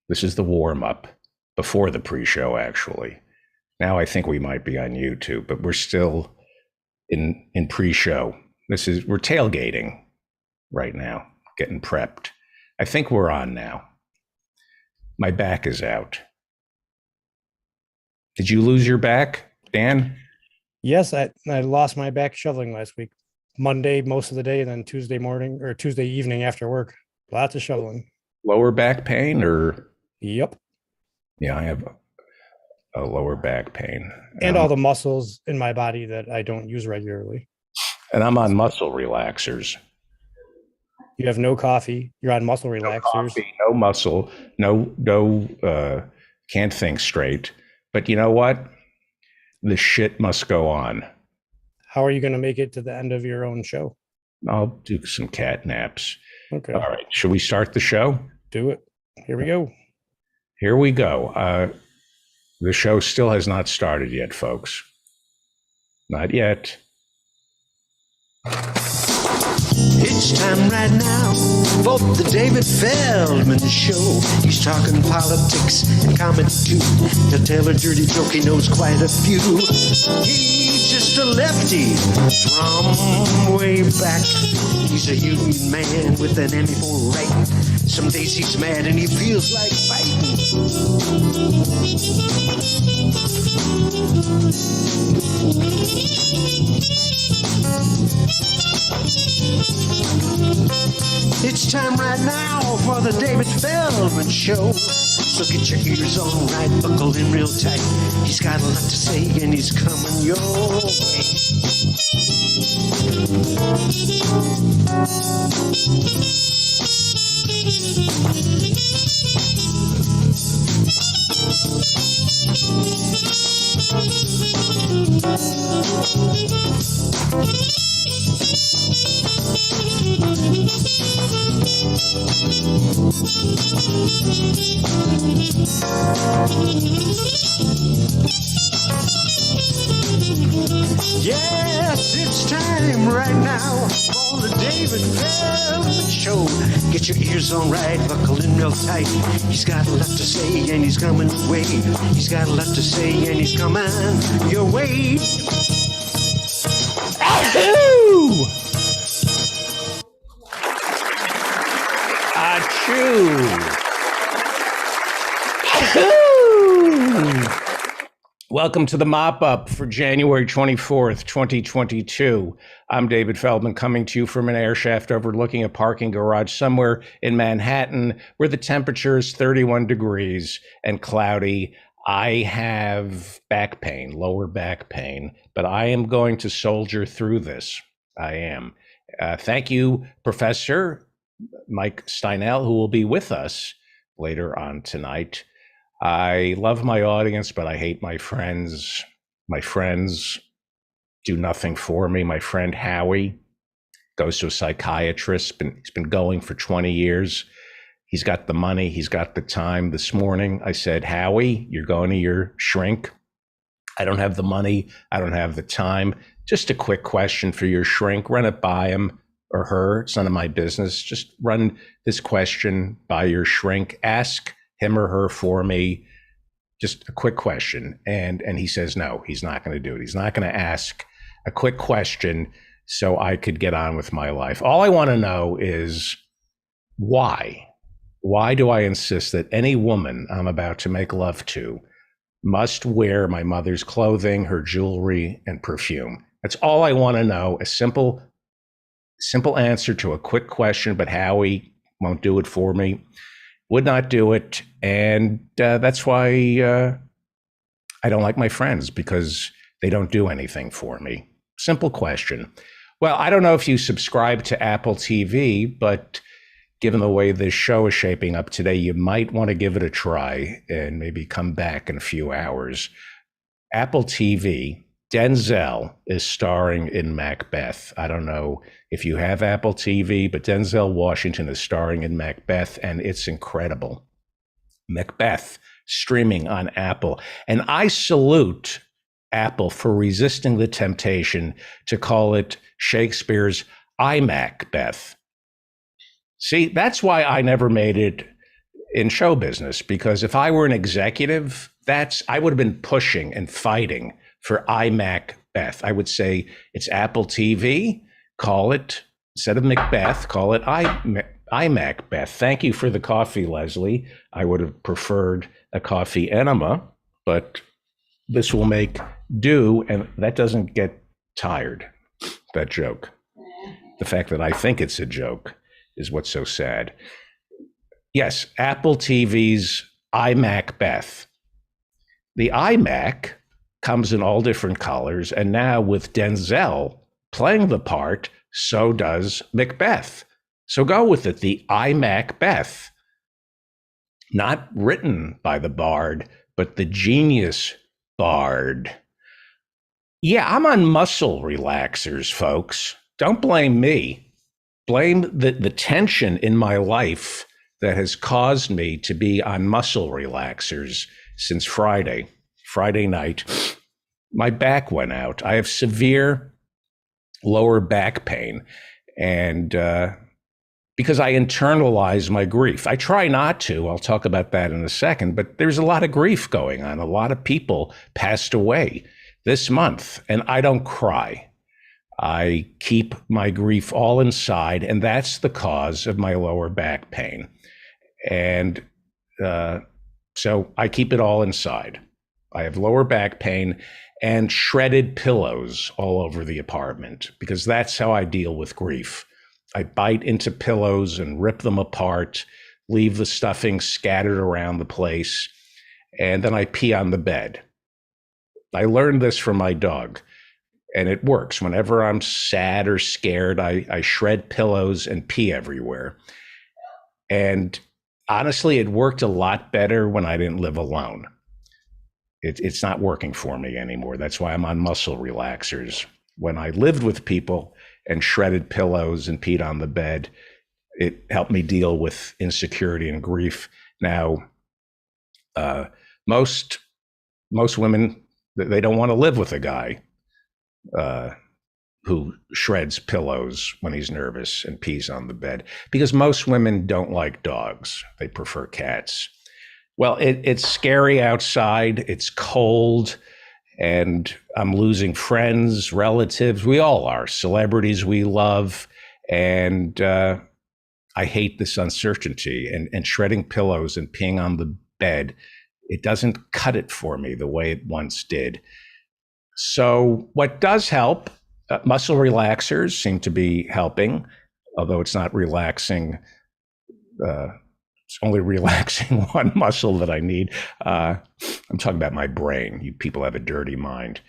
This is the warm-up before the pre-show, actually. Now I think we might be on YouTube, but we're still in pre-show. We're tailgating right now, getting prepped. I think we're on now. My back is out. Did you lose your back, Dan? Yes, I lost my back shoveling last week. Monday, most of the day, and then Tuesday morning or Tuesday evening after work. Lots of shoveling. Lower back pain or? Yep. Yeah, I have a lower back pain. And all the muscles in my body that I don't use regularly. And I'm on muscle relaxers. You have no coffee. You're on muscle relaxers. No coffee, no muscle, no, can't think straight. But you know what? The shit must go on. How are you going to make it to the end of your own show? I'll do some cat naps. Okay. All right. Should we start the show? Do it. Here we go. Here we go. The show still has not started yet, folks. Not yet. It's time right now for the David Feldman Show. He's talking politics and comedy too. He'll tell a dirty joke, he knows quite a few. He's just a lefty from way back. He's a union man with an Emmy for writing. Some days he's mad and he feels like fighting. It's time right now for the David Feldman Show. So get your ears on right, buckle in real tight. He's got a lot to say and he's coming your Yes, it's time right now for the David Feldman Show. Get your ears on right, buckle in real tight. He's got a lot to say and he's coming your way. He's got a lot to say and he's coming your way. Achoo! Achoo! Welcome to the mop-up for January 24th, 2022. I'm David Feldman, coming to you from an air shaft overlooking a parking garage somewhere in Manhattan where the temperature is 31 degrees and cloudy. I have back pain, lower back pain, but I am going to soldier through this. I am. Thank you, Professor Mike Steinel, who will be with us later on tonight. I love my audience, but I hate my friends. My friends do nothing for me. My friend Howie goes to a psychiatrist. He's been going for 20 years. He's got the money. He's got the time. This morning, I said, Howie, you're going to your shrink. I don't have the money. I don't have the time. Just a quick question for your shrink. Run it by him or her. It's none of my business. Just run this question by your shrink. Ask him or her for me, just a quick question. And he says, no, he's not going to do it. He's not going to ask a quick question so I could get on with my life. All I want to know is why? Why do I insist that any woman I'm about to make love to must wear my mother's clothing, her jewelry, and perfume? That's all I want to know. A simple answer to a quick question, but Howie won't do it for me. Would not do it. And that's why I don't like my friends, because they don't do anything for me. Simple question. Well, I don't know if you subscribe to Apple TV, but given the way this show is shaping up today, you might want to give it a try and maybe come back in a few hours. Apple TV, Denzel is starring in Macbeth. I don't know if you have Apple TV, but Denzel Washington is starring in Macbeth, and it's incredible. Macbeth, streaming on Apple. And I salute Apple for resisting the temptation to call it Shakespeare's I Macbeth. See, that's why I never made it in show business, because if I were an executive, I would have been pushing and fighting for iMac Beth. I would say it's Apple TV. Call it, instead of Macbeth, call it iMac Beth. Thank you for the coffee, Leslie. I would have preferred a coffee enema, but this will make do, and that doesn't get tired, that joke. The fact that I think it's a joke is what's so sad. Yes, Apple TV's iMac Beth. The iMac comes in all different colors, and now with Denzel playing the part, so does Macbeth. So go with it, the iMac Beth. Not written by the bard, but the genius bard. Yeah, I'm on muscle relaxers, folks. Don't blame me. Blame the tension in my life that has caused me to be on muscle relaxers since Friday night. My back went out. I have severe lower back pain, and because I internalize my grief. I try not to. I'll talk about that in a second, but there's a lot of grief going on. A lot of people passed away this month, and I don't cry. I keep my grief all inside, and that's the cause of my lower back pain. And so I keep it all inside. I have lower back pain and shredded pillows all over the apartment, because that's how I deal with grief. I bite into pillows and rip them apart, leave the stuffing scattered around the place, and then I pee on the bed. I learned this from my dog, and it works. Whenever I'm sad or scared, I shred pillows and pee everywhere. And honestly, it worked a lot better when I didn't live alone. It's not working for me anymore. That's why I'm on muscle relaxers. When I lived with people and shredded pillows and peed on the bed, it helped me deal with insecurity and grief. Now, most women, they don't want to live with a guy who shreds pillows when he's nervous and pees on the bed, because most women don't like dogs. They prefer cats. Well, it's scary outside. It's cold, and I'm losing friends, relatives. We all are, celebrities we love. And I hate this uncertainty, and shredding pillows and peeing on the bed. It doesn't cut it for me the way it once did. So what does help, muscle relaxers seem to be helping, although it's not relaxing. It's only relaxing one muscle that I need. I'm talking about my brain. You people have a dirty mind.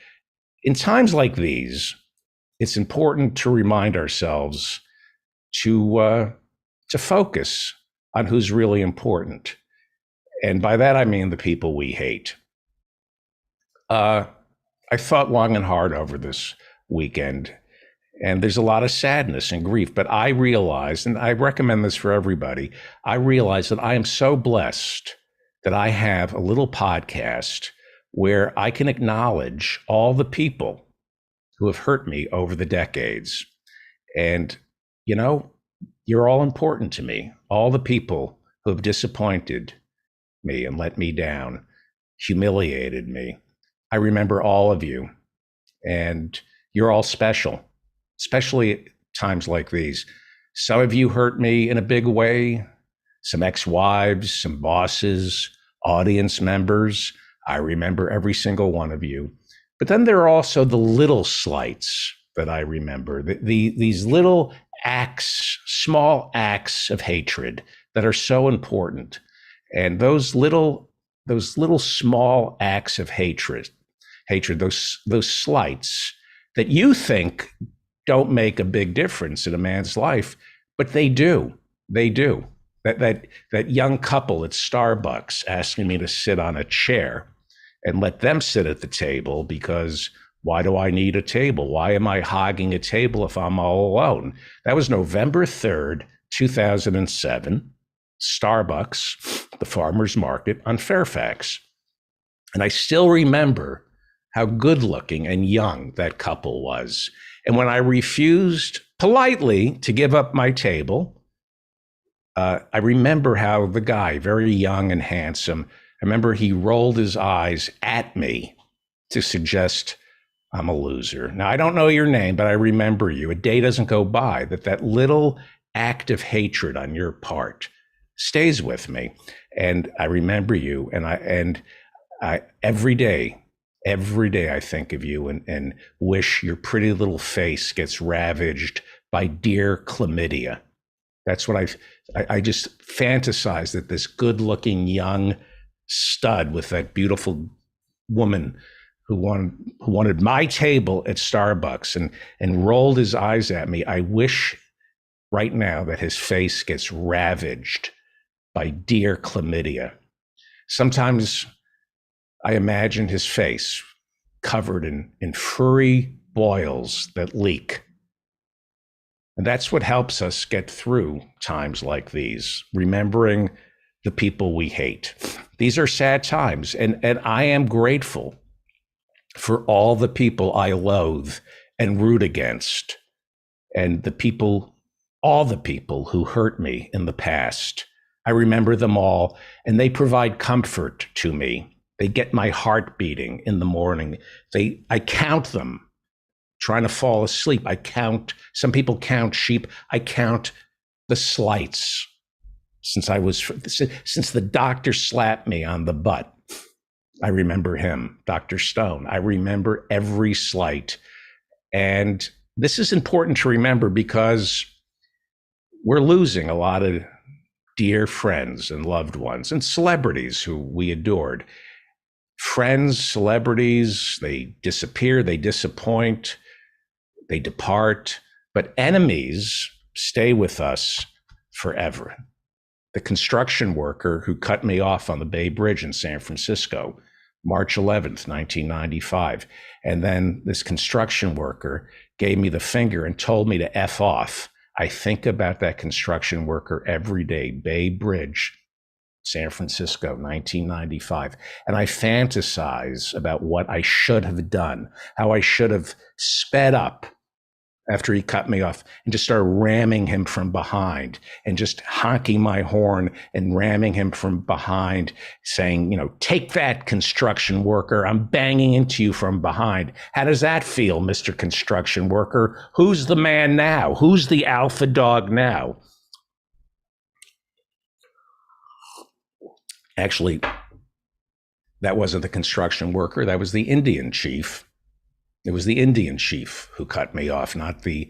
In times like these, it's important to remind ourselves to focus on who's really important. And by that, I mean the people we hate. I thought long and hard over this weekend, and there's a lot of sadness and grief, but I realized, and I recommend this for everybody, I realized that I am so blessed that I have a little podcast where I can acknowledge all the people who have hurt me over the decades. And, you know, you're all important to me. All the people who have disappointed me and let me down, humiliated me. I remember all of you, and you're all special, especially at times like these. Some of you hurt me in a big way, some ex-wives, some bosses, audience members. I remember every single one of you. But then there are also the little slights that I remember, these little acts, small acts of hatred that are so important. And those little small acts of hatred, those slights that you think don't make a big difference in a man's life, but they do. They do. That young couple at Starbucks asking me to sit on a chair and let them sit at the table, because why do I need a table? Why am I hogging a table if I'm all alone? That was November 3rd, 2007, Starbucks, the farmer's market on Fairfax. And I still remember how good looking and young that couple was. And when I refused politely to give up my table, I remember how the guy, very young and handsome, I remember he rolled his eyes at me to suggest I'm a loser. Now, I don't know your name, but I remember you. A day doesn't go by that little act of hatred on your part stays with me. And I remember you, and I every day I think of you and wish your pretty little face gets ravaged by dear chlamydia. That's what I just fantasize that this good-looking young stud with that beautiful woman who wanted my table at Starbucks and rolled his eyes at me. I wish right now that his face gets ravaged by dear chlamydia. Sometimes I imagine his face covered in furry boils that leak. And that's what helps us get through times like these, remembering the people we hate. These are sad times, and I am grateful for all the people I loathe and root against, and all the people who hurt me in the past. I remember them all, and they provide comfort to me. They get my heart beating in the morning. I count them. Trying to fall asleep. Some people count sheep. I count the slights since the doctor slapped me on the butt. I remember him, Dr. Stone. I remember every slight. And this is important to remember because we're losing a lot of dear friends and loved ones and celebrities who we adored. Friends, celebrities, they disappear, they disappoint. They depart, but enemies stay with us forever. The construction worker who cut me off on the Bay Bridge in San Francisco, March 11th, 1995. And then this construction worker gave me the finger and told me to F off. I think about that construction worker every day, Bay Bridge, San Francisco, 1995. And I fantasize about what I should have done, how I should have sped up after he cut me off and just started ramming him from behind and just honking my horn and ramming him from behind, saying, take that, construction worker. I'm banging into you from behind. How does that feel, Mr. Construction Worker? Who's the man now? Who's the alpha dog now? Actually, that wasn't the construction worker. That was the Indian chief. It was the Indian chief who cut me off, not the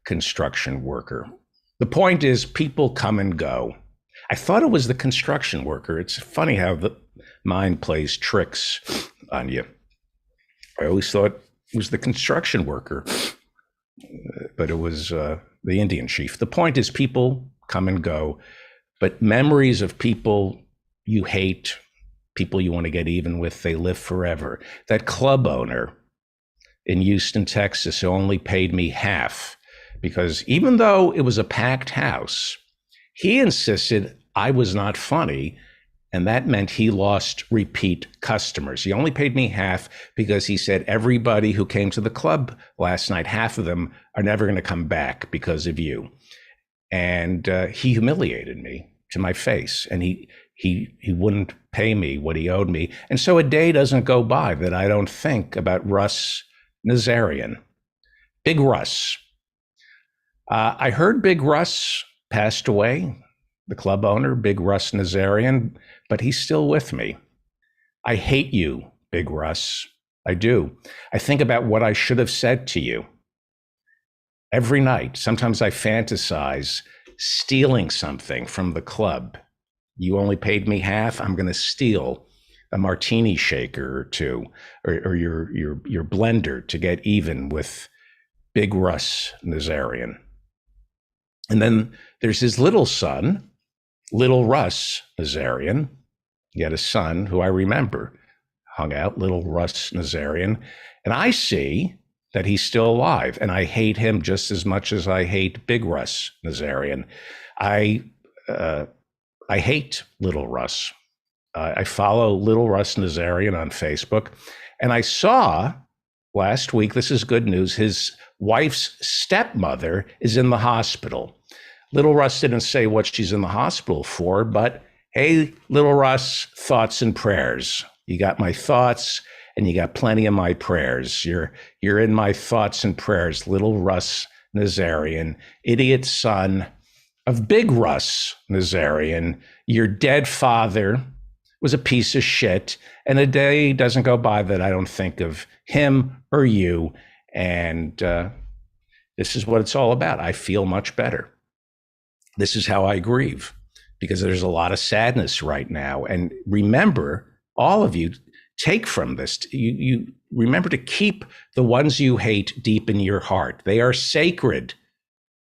construction worker. The point is, people come and go. I thought it was the construction worker. It's funny how the mind plays tricks on you. I always thought it was the construction worker, but it was the Indian chief. The point is, people come and go, but memories of people you hate, people you want to get even with, they live forever. That club owner in Houston, Texas, who only paid me half, because even though it was a packed house, he insisted I was not funny, and that meant he lost repeat customers. He only paid me half because he said everybody who came to the club last night, half of them are never going to come back because of you. And he humiliated me to my face, and he wouldn't pay me what he owed me. And so a day doesn't go by that I don't think about Russ Nazarian. Big Russ. I heard Big Russ passed away, the club owner, Big Russ Nazarian, but he's still with me. I hate you, Big Russ. I do. I think about what I should have said to you. Every night, sometimes I fantasize stealing something from the club. You only paid me half, I'm going to steal a martini shaker or two, or your blender to get even with Big Russ Nazarian. And then there's his little son, Little Russ Nazarian. He had a son who I remember hung out, Little Russ Nazarian. And I see that he's still alive, and I hate him just as much as I hate Big Russ Nazarian. I hate Little Russ. I follow Little Russ Nazarian on Facebook, and I saw last week, this is good news, his wife's stepmother is in the hospital. Little Russ didn't say what she's in the hospital for, but hey, Little Russ, thoughts and prayers. You got my thoughts and you got plenty of my prayers. You're in my thoughts and prayers, Little Russ Nazarian, idiot son of Big Russ Nazarian. Your dead father was a piece of shit, and a day doesn't go by that I don't think of him or you. And this is what it's all about. I feel much better. This is how I grieve, because there's a lot of sadness right now. And remember, all of you, take from this. You remember to keep the ones you hate deep in your heart. They are sacred.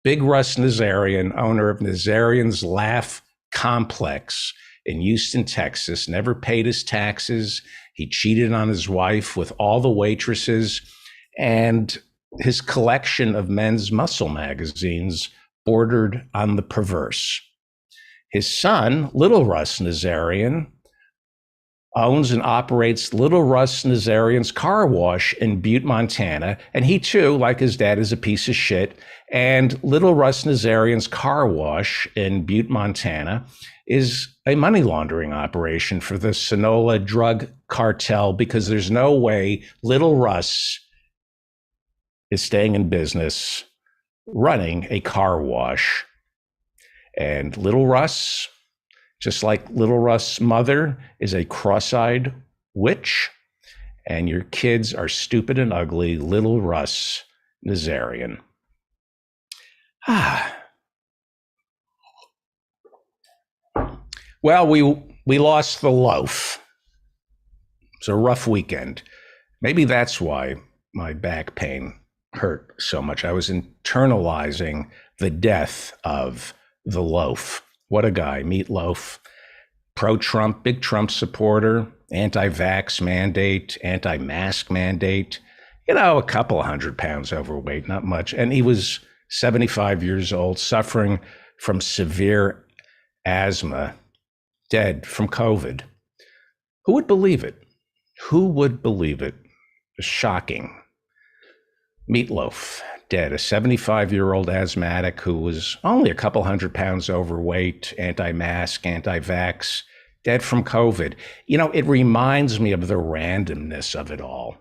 Big Russ Nazarian, owner of Nazarian's Laugh Complex in Houston, Texas, never paid his taxes. He cheated on his wife with all the waitresses, and his collection of men's muscle magazines bordered on the perverse. His son, Little Russ Nazarian, owns and operates Little Russ Nazarian's car wash in Butte, Montana. And he too, like his dad, is a piece of shit. And Little Russ Nazarian's car wash in Butte, Montana is a money laundering operation for the Sinaloa drug cartel, because there's no way Little Russ is staying in business running a car wash. And Little Russ, just like Little Russ' mother, is a cross-eyed witch, and your kids are stupid and ugly, Little Russ Nazarian. Well, we lost the loaf. It's a rough weekend. Maybe that's why my back pain hurt so much. I was internalizing the death of the loaf. What a guy, Meatloaf, pro-Trump, big Trump supporter, anti-vax mandate, anti-mask mandate, a couple 100 pounds overweight, not much. And he was 75 years old, suffering from severe asthma, dead from COVID. Who would believe it? Who would believe it? Shocking. Meatloaf, dead, a 75-year-old asthmatic who was only a couple 100 pounds overweight, anti-mask, anti-vax, dead from COVID. It reminds me of the randomness of it all.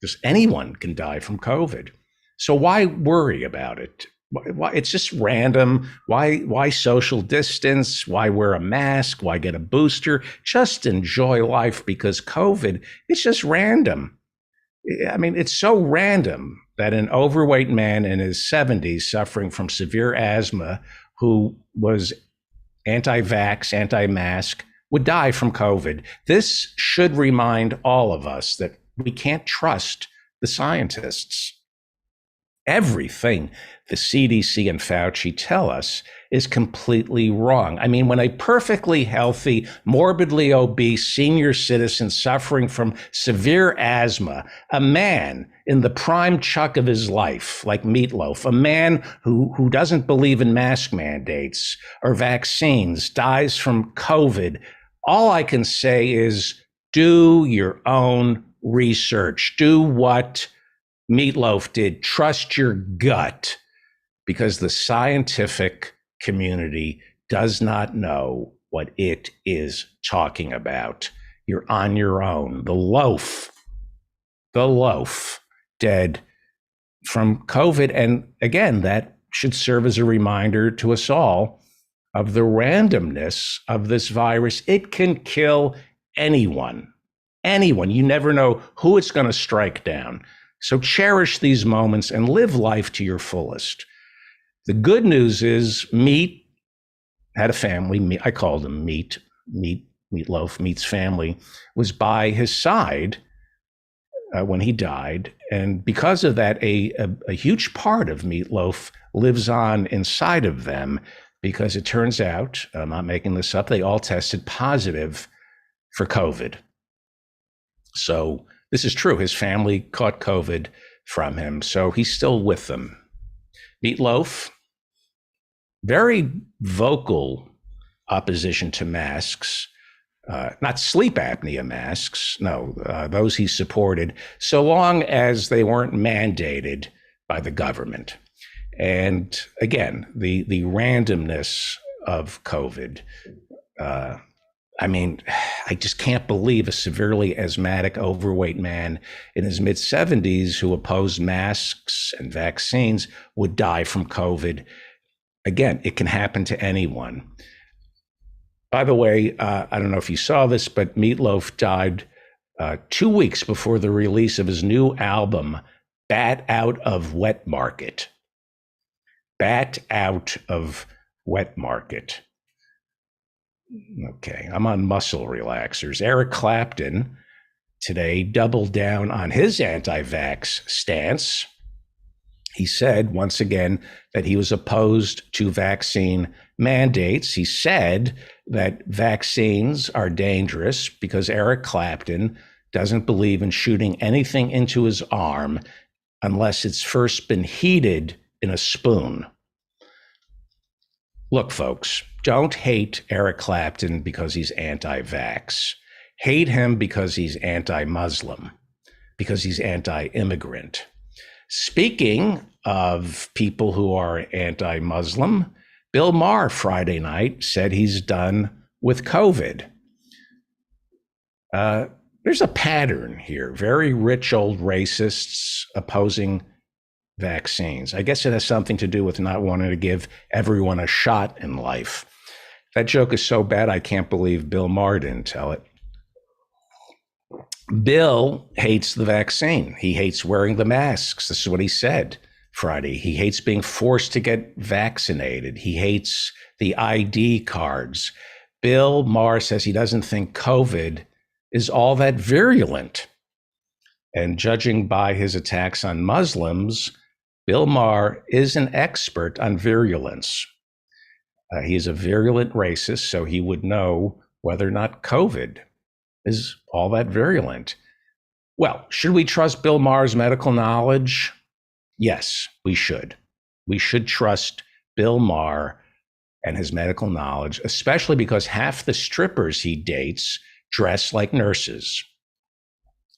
Because anyone can die from COVID. So why worry about it? Why, it's just random. Why social distance? Why wear a mask? Why get a booster? Just enjoy life, because COVID, it's just random. I mean, it's so random that an overweight man in his 70s suffering from severe asthma, who was anti-vax, anti-mask, would die from COVID. This should remind all of us that we can't trust the scientists. Everything the CDC and Fauci tell us is completely wrong. I mean, when a perfectly healthy, morbidly obese senior citizen suffering from severe asthma, a man in the prime chuck of his life, like Meatloaf, a man who doesn't believe in mask mandates or vaccines, dies from COVID, all I can say is do your own research. Do what Meatloaf did. Trust your gut, because the scientific community does not know what it is talking about. You're on your own. The loaf, dead from COVID. And again, that should serve as a reminder to us all of the randomness of this virus. It can kill anyone. You never know who it's going to strike down. So cherish these moments and live life to your fullest. The good news is Meat had a family. I called him Meatloaf. Meat's family was by his side when he died. And because of that, a huge part of Meatloaf lives on inside of them, because it turns out, I'm not making this up, they all tested positive for COVID. So this is true. His family caught COVID from him, so he's still with them. Meatloaf, very vocal opposition to masks, not sleep apnea masks, no, those he supported, so long as they weren't mandated by the government. And again, the randomness of COVID. I mean, I just can't believe a severely asthmatic, overweight man in his mid 70s who opposed masks and vaccines would die from COVID. Again, it can happen to anyone. By the way, I don't know if you saw this, but Meatloaf died 2 weeks before the release of his new album, Bat Out of Wet Market. Bat Out of Wet Market. Okay, I'm on muscle relaxers. Eric Clapton today doubled down on his anti-vax stance. He said once again that he was opposed to vaccine mandates. He said that vaccines are dangerous because Eric Clapton doesn't believe in shooting anything into his arm unless it's first been heated in a spoon. Look, folks, don't hate Eric Clapton because he's anti-vax. Hate him because he's anti-Muslim, because he's anti-immigrant. Speaking of people who are anti-Muslim, Bill Maher Friday night said he's done with COVID. There's a pattern here. Very rich old racists opposing vaccines. I guess it has something to do with not wanting to give everyone a shot in life. That joke is so bad, I can't believe Bill Maher didn't tell it. Bill hates the vaccine. He hates wearing the masks. This is what he said Friday. He hates being forced to get vaccinated. He hates the ID cards. Bill Maher says he doesn't think COVID is all that virulent. And judging by his attacks on Muslims, Bill Maher is an expert on virulence. He is a virulent racist, so he would know whether or not COVID is all that virulent. Well, should we trust Bill Maher's medical knowledge? Yes, we should. We should trust Bill Maher and his medical knowledge, especially because half the strippers he dates dress like nurses.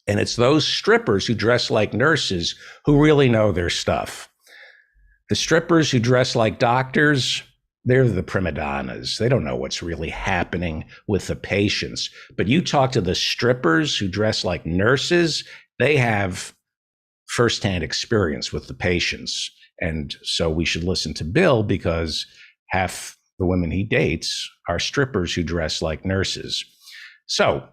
And it's those strippers who dress like nurses who really know their stuff. The strippers who dress like doctors, they're the prima donnas. They don't know what's really happening with the patients. But you talk to the strippers who dress like nurses, they have firsthand experience with the patients. And so we should listen to Bill because half the women he dates are strippers who dress like nurses. So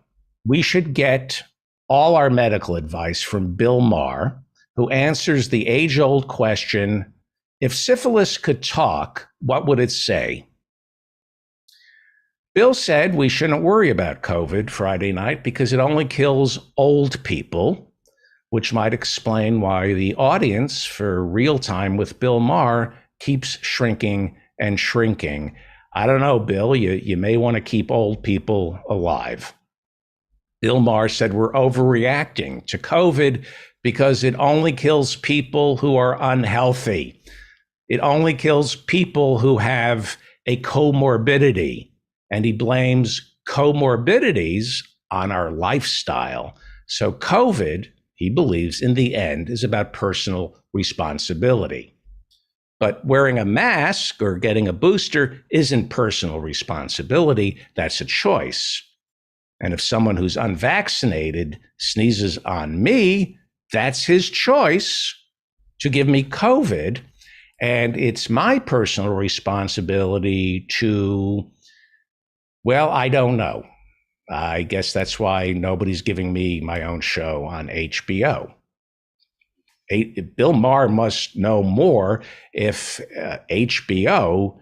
we should get all our medical advice from Bill Maher, who answers the age-old question, if syphilis could talk, what would it say? Bill said we shouldn't worry about COVID Friday night because it only kills old people, which might explain why the audience for Real Time with Bill Maher keeps shrinking and shrinking. I don't know, Bill, you may want to keep old people alive. Bill Maher said we're overreacting to COVID because it only kills people who are unhealthy. It only kills people who have a comorbidity. And he blames comorbidities on our lifestyle. So COVID, he believes, in the end, is about personal responsibility. But wearing a mask or getting a booster isn't personal responsibility. That's a choice. And if someone who's unvaccinated sneezes on me, that's his choice to give me COVID. And it's my personal responsibility to, well, I don't know. I guess that's why nobody's giving me my own show on HBO. Bill Maher must know more if HBO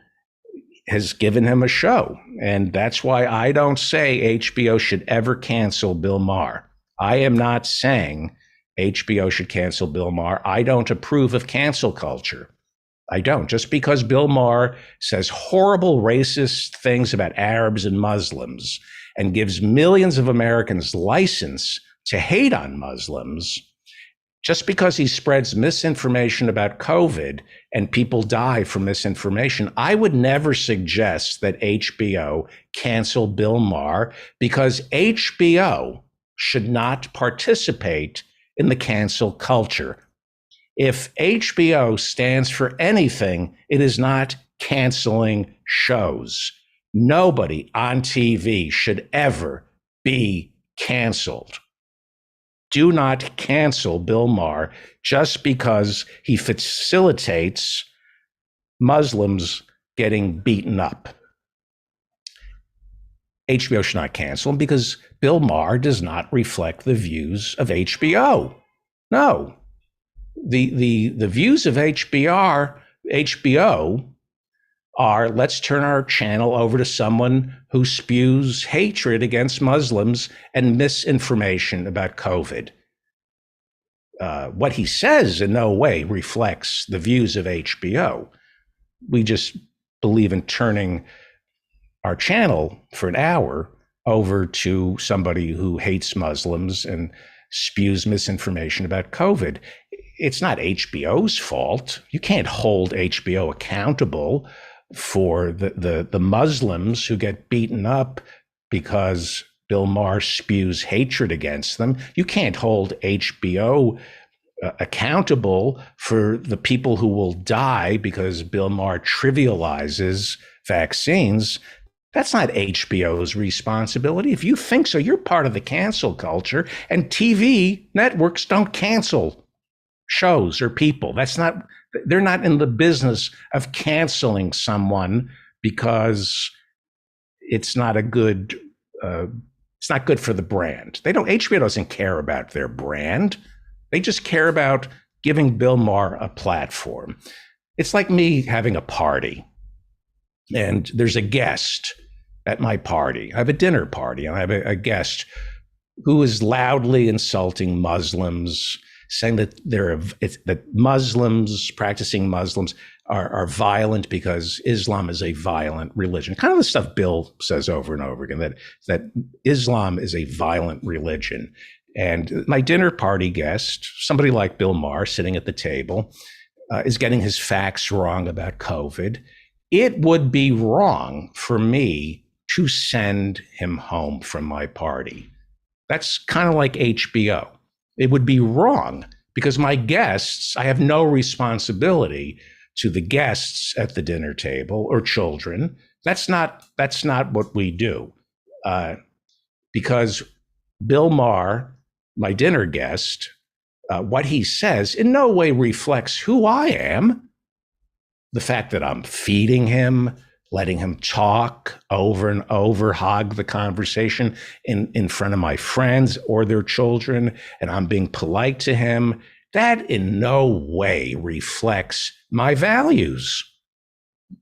has given him a show. And that's why I don't say HBO should ever cancel Bill Maher. I am not saying HBO should cancel Bill Maher. I don't approve of cancel culture. I don't. Just because Bill Maher says horrible racist things about Arabs and Muslims and gives millions of Americans license to hate on Muslims, just because he spreads misinformation about COVID and people die from misinformation, I would never suggest that HBO cancel Bill Maher because HBO should not participate in the cancel culture. If HBO stands for anything, it is not canceling shows. Nobody on TV should ever be canceled. Do not cancel Bill Maher just because he facilitates Muslims getting beaten up. HBO should not cancel him because Bill Maher does not reflect the views of HBO. No. The views of HBO are, let's turn our channel over to someone who spews hatred against Muslims and misinformation about COVID. What he says in no way reflects the views of HBO. We just believe in turning our channel for an hour over to somebody who hates Muslims and spews misinformation about COVID. It's not HBO's fault. You can't hold HBO accountable for the Muslims who get beaten up because Bill Maher spews hatred against them. You can't hold HBO accountable for the people who will die because Bill Maher trivializes vaccines. That's not HBO's responsibility. If you think so, you're part of the cancel culture, and TV networks don't cancel shows or people. They're not in the business of canceling someone because it's not good for the brand. HBO doesn't care about their brand. They just care about giving Bill Maher a platform. It's like me having a party and there's a guest at my party. I have a dinner party and I have a guest who is loudly insulting Muslims, saying that practicing Muslims are violent because Islam is a violent religion. Kind of the stuff Bill says over and over again, that Islam is a violent religion. And my dinner party guest, somebody like Bill Maher sitting at the table, is getting his facts wrong about COVID. It would be wrong for me to send him home from my party. That's kind of like HBO. It would be wrong because my guests, I have no responsibility to the guests at the dinner table or children. That's not what we do. Because Bill Maher, my dinner guest, what he says in no way reflects who I am. The fact that I'm feeding him, letting him talk over and over, hog the conversation in front of my friends or their children, and I'm being polite to him, that in no way reflects my values.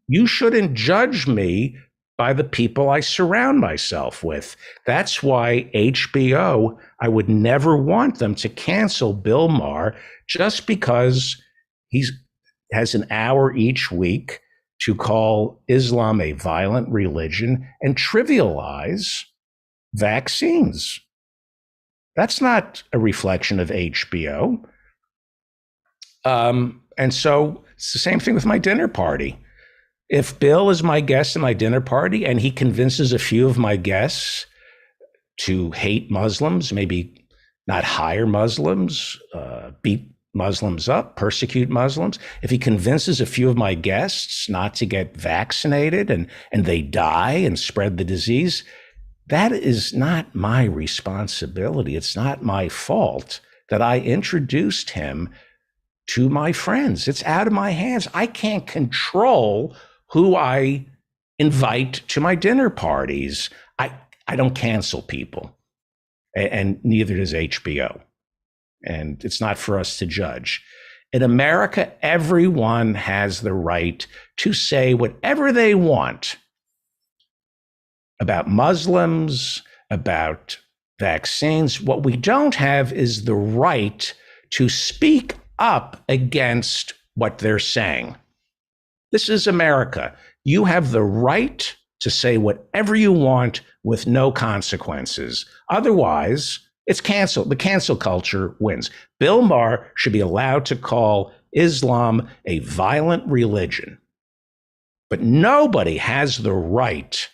You shouldn't judge me by the people I surround myself with. That's why HBO, I would never want them to cancel Bill Maher just because he has an hour each week to call Islam a violent religion and trivialize vaccines. That's not a reflection of HBO. And so it's the same thing with my dinner party. If Bill is my guest at my dinner party and he convinces a few of my guests to hate Muslims, maybe not hire Muslims, beat Muslims up, persecute Muslims, if he convinces a few of my guests not to get vaccinated and they die and spread the disease, that is not my responsibility. It's not my fault that I introduced him to my friends. It's out of my hands. I can't control who I invite to my dinner parties. I don't cancel people, and neither does HBO. And it's not for us to judge. In America, everyone has the right to say whatever they want about Muslims, about vaccines. What we don't have is the right to speak up against what they're saying. This is America. You have the right to say whatever you want with no consequences. Otherwise, it's canceled. The cancel culture wins. Bill Maher should be allowed to call Islam a violent religion. But nobody has the right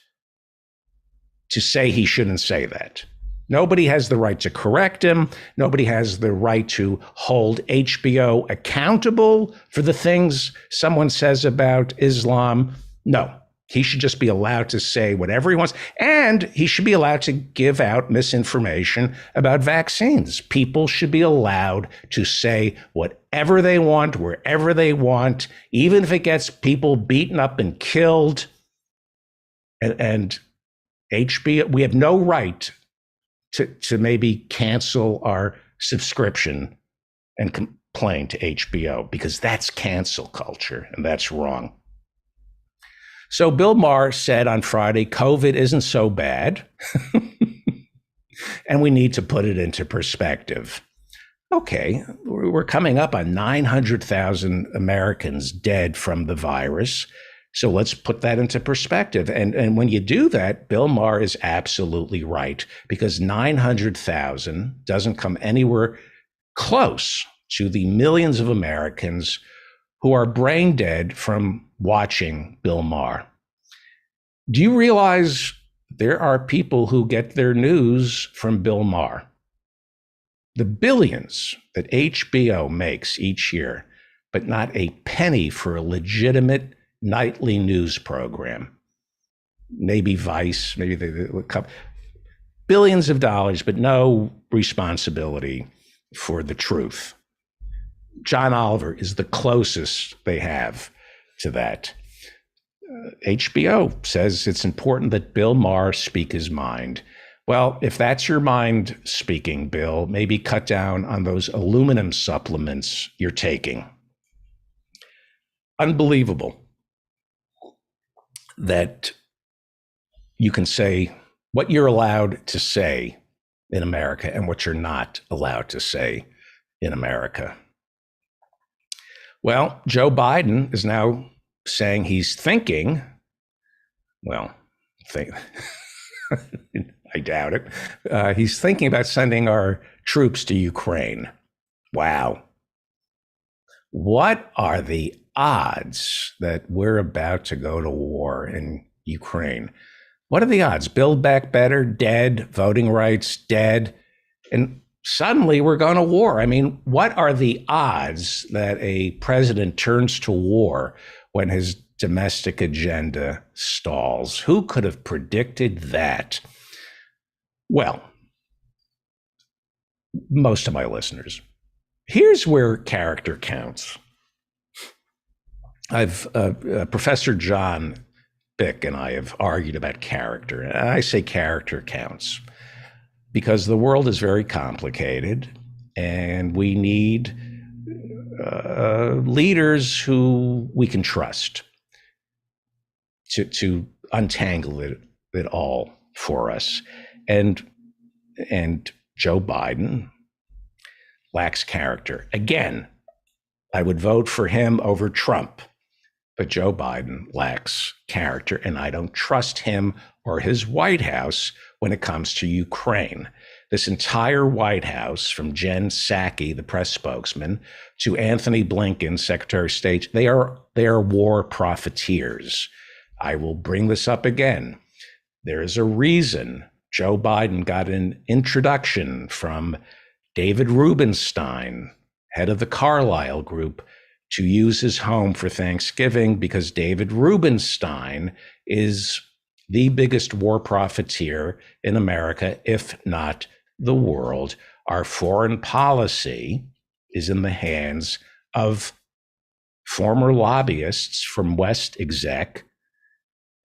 to say he shouldn't say that. Nobody has the right to correct him. Nobody has the right to hold HBO accountable for the things someone says about Islam. No, he should just be allowed to say whatever he wants. And he should be allowed to give out misinformation about vaccines. People should be allowed to say whatever they want, wherever they want, even if it gets people beaten up and killed. And HBO, we have no right to maybe cancel our subscription and complain to HBO, because that's cancel culture, and that's wrong. So Bill Maher said on Friday, COVID isn't so bad, and we need to put it into perspective. Okay, we're coming up on 900,000 Americans dead from the virus. So let's put that into perspective. And when you do that, Bill Maher is absolutely right, because 900,000 doesn't come anywhere close to the millions of Americans who are brain dead from watching Bill Maher. Do you realize there are people who get their news from Bill Maher? The billions that HBO makes each year, but not a penny for a legitimate nightly news program. Maybe Vice, maybe the billions of dollars, but no responsibility for the truth. John Oliver is the closest they have to that. HBO says it's important that Bill Maher speak his mind. Well, if that's your mind speaking, Bill, maybe cut down on those aluminum supplements you're taking. Unbelievable that you can say what you're allowed to say in America and what you're not allowed to say in America. Well, Joe Biden is now saying he's thinking, I doubt it. He's thinking about sending our troops to Ukraine. Wow. What are the odds that we're about to go to war in Ukraine? What are the odds? Build Back Better, dead. Voting rights, dead. And suddenly we're going to war. I mean, what are the odds that a president turns to war when his domestic agenda stalls? Who could have predicted that? Well, most of my listeners. Here's where character counts. Professor John Bick and I have argued about character. And I say character counts because the world is very complicated and we need leaders who we can trust to untangle it all for us. And Joe Biden lacks character. Again, I would vote for him over Trump. But Joe Biden lacks character, and I don't trust him or his White House when it comes to Ukraine. This entire White House, from Jen Psaki, the press spokesman, to Anthony Blinken, Secretary of State, they are war profiteers. I will bring this up again. There is a reason Joe Biden got an introduction from David Rubenstein, head of the Carlyle Group, to use his home for Thanksgiving, because David Rubenstein is the biggest war profiteer in America, if not the world. Our foreign policy is in the hands of former lobbyists from West Exec,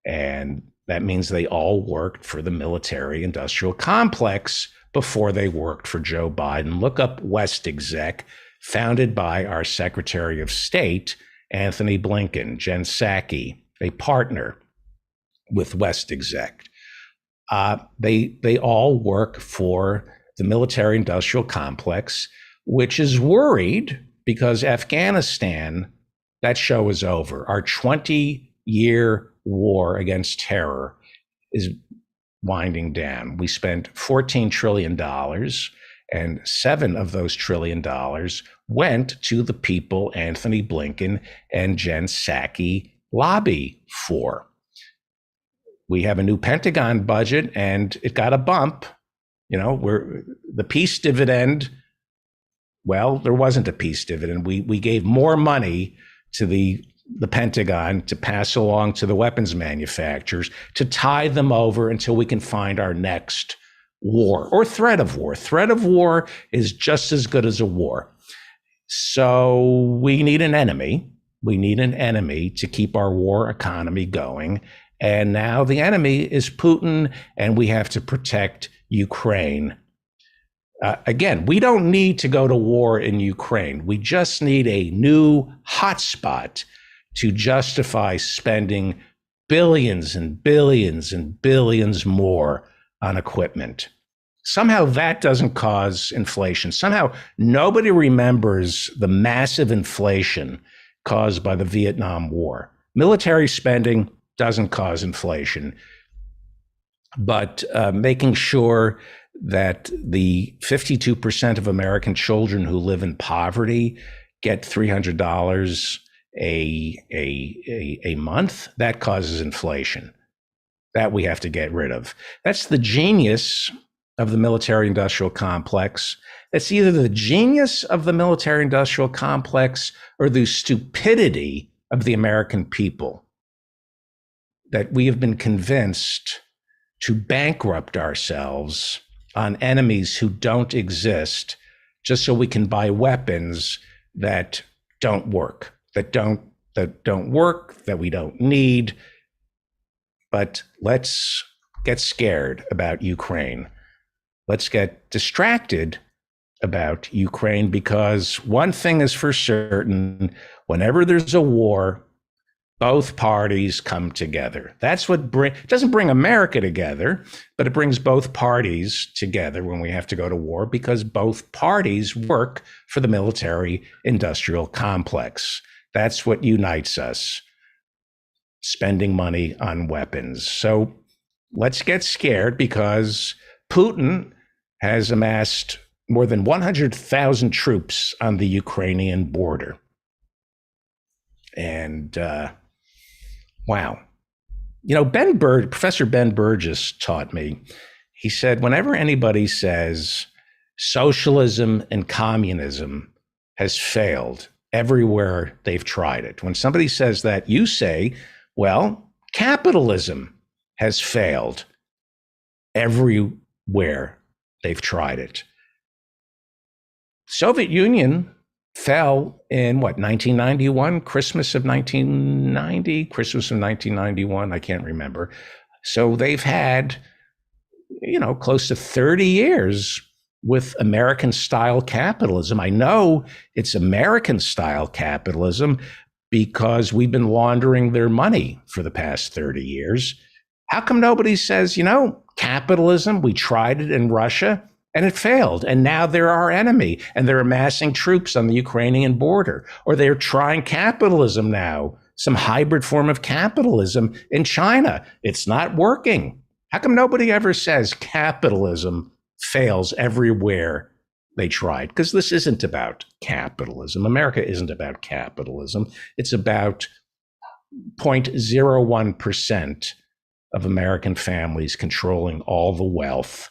and that means they all worked for the military-industrial complex before they worked for Joe Biden. Look up West Exec, founded by our Secretary of State, Anthony Blinken, Jen Psaki, a partner with West Exec. They all work for the military-industrial complex, which is worried because Afghanistan, that show is over. Our 20-year war against terror is winding down. We spent $14 trillion, and $7 of those trillion went to the people Anthony Blinken and Jen Psaki lobby for. We have a new Pentagon budget, and it got a bump. We're the peace dividend. Well, there wasn't a peace dividend. We gave more money to the Pentagon to pass along to the weapons manufacturers to tie them over until we can find our next war or threat of war. Threat of war is just as good as a war. So we need an enemy. We need an enemy to keep our war economy going. And now the enemy is Putin, and we have to protect Ukraine. Again, we don't need to go to war in Ukraine. We just need a new hotspot to justify spending billions and billions and billions more on equipment. Somehow that doesn't cause inflation. Somehow nobody remembers the massive inflation caused by the Vietnam War. Military spending doesn't cause inflation, but making sure that the 52% of American children who live in poverty get $300 a month, that causes inflation. That we have to get rid of. That's the genius of the military-industrial complex. That's either the genius of the military-industrial complex or the stupidity of the American people, that we have been convinced to bankrupt ourselves on enemies who don't exist just so we can buy weapons that don't work, that don't work, that we don't need. But let's get scared about Ukraine. Let's get distracted about Ukraine, because one thing is for certain: whenever there's a war, both parties come together. That's what doesn't bring America together, but it brings both parties together when we have to go to war, because both parties work for the military-industrial complex. That's what unites us: spending money on weapons. So let's get scared, because Putin has amassed more than 100,000 troops on the Ukrainian border. And wow. Professor Ben Burgess taught me, he said, whenever anybody says socialism and communism has failed everywhere they've tried it, when somebody says that, you say, well, capitalism has failed everywhere they've tried it. Soviet Union fell in 1991, Christmas of 1991, I can't remember. So they've had, close to 30 years with American style capitalism. I know it's American style capitalism because we've been laundering their money for the past 30 years. How come nobody says, capitalism, we tried it in Russia and it failed, and now they're our enemy, and they're amassing troops on the Ukrainian border, or they're trying capitalism now, some hybrid form of capitalism in China. It's not working. How come nobody ever says capitalism fails everywhere they tried? Because this isn't about capitalism. America isn't about capitalism. It's about 0.01% of American families controlling all the wealth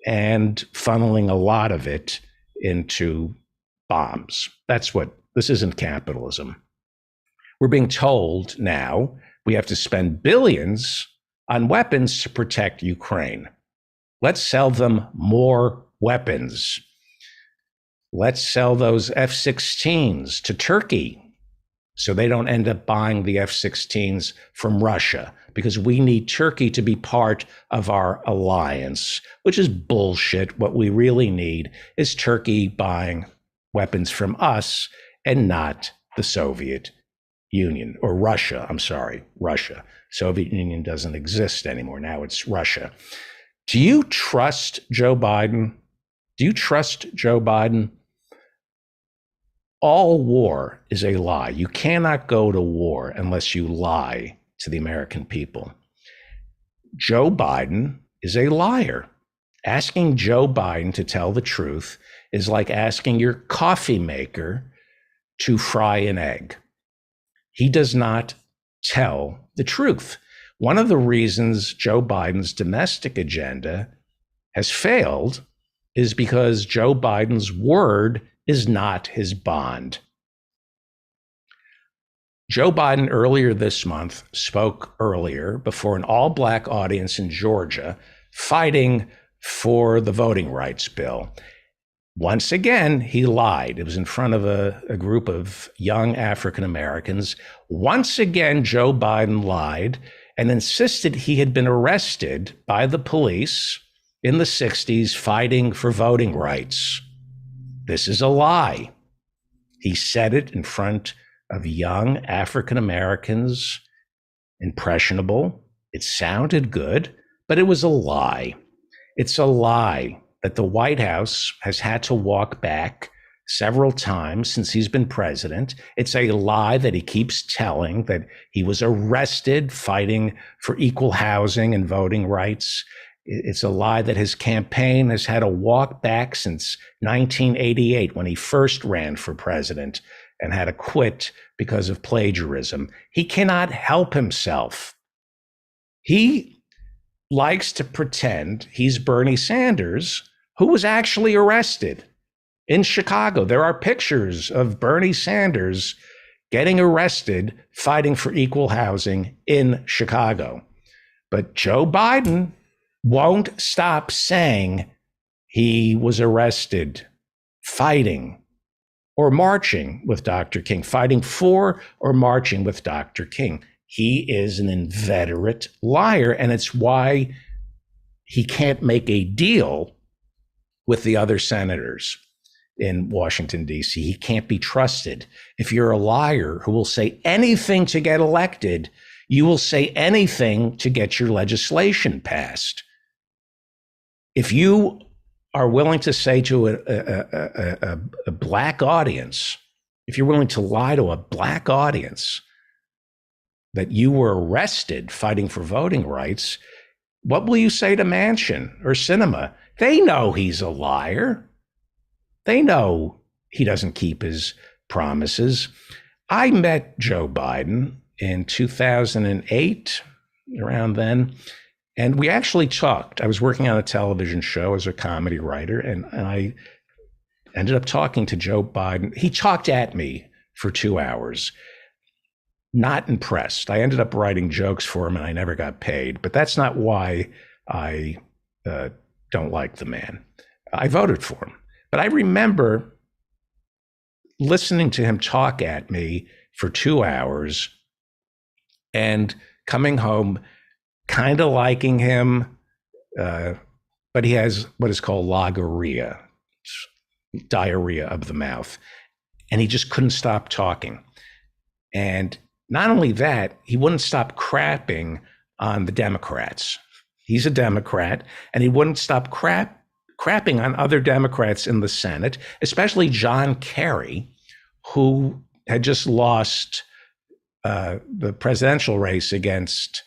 and funneling a lot of it into bombs. This isn't capitalism. We're being told now we have to spend billions on weapons to protect Ukraine. Let's sell them more weapons. Let's sell those F-16s to Turkey so they don't end up buying the F-16s from Russia, because we need Turkey to be part of our alliance, which is bullshit. What we really need is Turkey buying weapons from us and not the Soviet Union, or Russia. I'm sorry, Russia. Soviet Union doesn't exist anymore. Now it's Russia. Do you trust Joe Biden? Do you trust Joe Biden? All war is a lie. You cannot go to war unless you lie to the American people. Joe Biden is a liar. Asking Joe Biden to tell the truth is like asking your coffee maker to fry an egg. He does not tell the truth. One of the reasons Joe Biden's domestic agenda has failed is because Joe Biden's word is not his bond. Joe Biden earlier this month spoke earlier before an all-black audience in Georgia fighting for the voting rights bill. Once again, he lied. It was in front of a group of young African Americans. Once again, Joe Biden lied and insisted he had been arrested by the police in the 60s fighting for voting rights. This is a lie. He said it in front of young African Americans, impressionable. It sounded good, but it was a lie. It's a lie that the White House has had to walk back several times since he's been president. It's a lie that he keeps telling, that he was arrested fighting for equal housing and voting rights. It's a lie that his campaign has had to walk back since 1988 when he first ran for president and had to quit because of plagiarism. He cannot help himself. He likes to pretend he's Bernie Sanders, who was actually arrested in Chicago. There are pictures of Bernie Sanders getting arrested fighting for equal housing in Chicago. But Joe Biden won't stop saying he was arrested fighting or marching with Dr. King, fighting for or marching with Dr. King. He is an inveterate liar, and it's why he can't make a deal with the other senators in Washington, D.C. He can't be trusted. If you're a liar who will say anything to get elected, you will say anything to get your legislation passed. If you are willing to say to a black audience, if you're willing to lie to a black audience that you were arrested fighting for voting rights, what will you say to Manchin or Sinema? They know he's a liar. They know he doesn't keep his promises. I met Joe Biden in 2008, around then, and we actually talked. I was working on a television show as a comedy writer, and I ended up talking to Joe Biden. He talked at me for 2 hours. Not impressed. I ended up writing jokes for him, and I never got paid. But that's not why I don't like the man. I voted for him. But I remember listening to him talk at me for 2 hours and coming home kind of liking him, but he has what is called logorrhea, diarrhea of the mouth, and he just couldn't stop talking. And not only that, he wouldn't stop crapping on the Democrats. He's a Democrat, and he wouldn't stop crapping on other Democrats in the Senate, especially John Kerry, who had just lost the presidential race against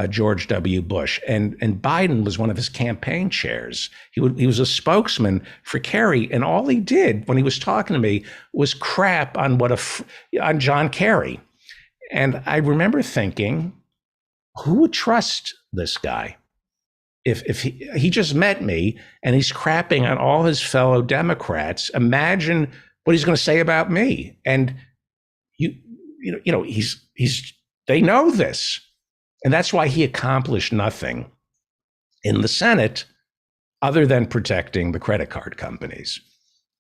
George W. Bush. And Biden was one of his campaign chairs. He was a spokesman for Kerry, and all he did when he was talking to me was crap on on John Kerry. And I remember thinking, who would trust this guy? If he just met me and he's crapping on all his fellow Democrats, imagine what he's going to say about me. And they know this. And that's why he accomplished nothing in the Senate other than protecting the credit card companies.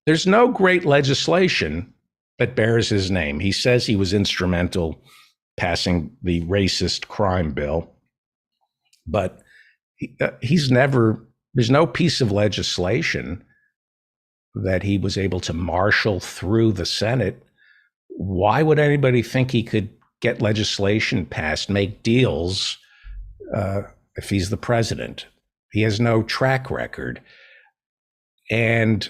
There's no great legislation that bears his name. He says he was instrumental passing the racist crime bill, but there's no piece of legislation that he was able to marshal through the Senate. Why would anybody think he could get legislation passed, make deals if he's the president? He has no track record, and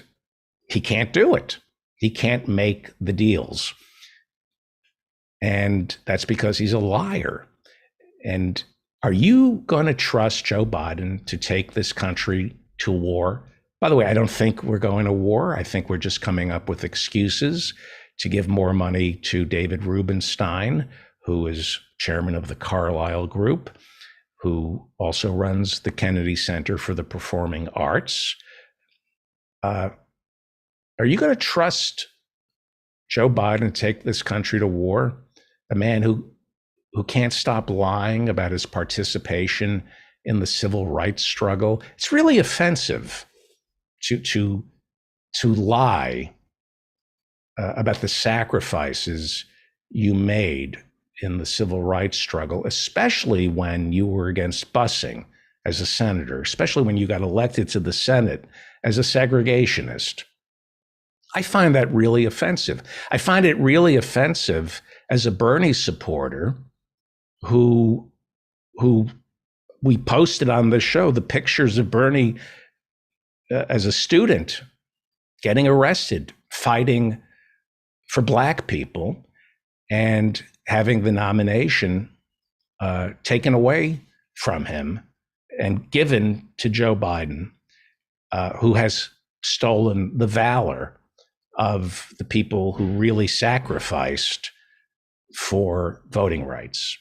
he can't do it. He can't make the deals. And that's because he's a liar. And are you going to trust Joe Biden to take this country to war? By the way, I don't think we're going to war. I think we're just coming up with excuses to give more money to David Rubenstein, who is chairman of the Carlyle Group. who also runs the Kennedy Center for the Performing Arts. Are you going to trust Joe Biden to take this country to war? A man who can't stop lying about his participation in the civil rights struggle. It's really offensive to lie about the sacrifices you made in the civil rights struggle, especially when you were against busing as a senator, especially when you got elected to the Senate as a segregationist. I find that really offensive. I find it really offensive as a Bernie supporter who we posted on the show the pictures of Bernie as a student getting arrested, fighting for Black people, and having the nomination taken away from him and given to Joe Biden, who has stolen the valor of the people who really sacrificed for voting rights.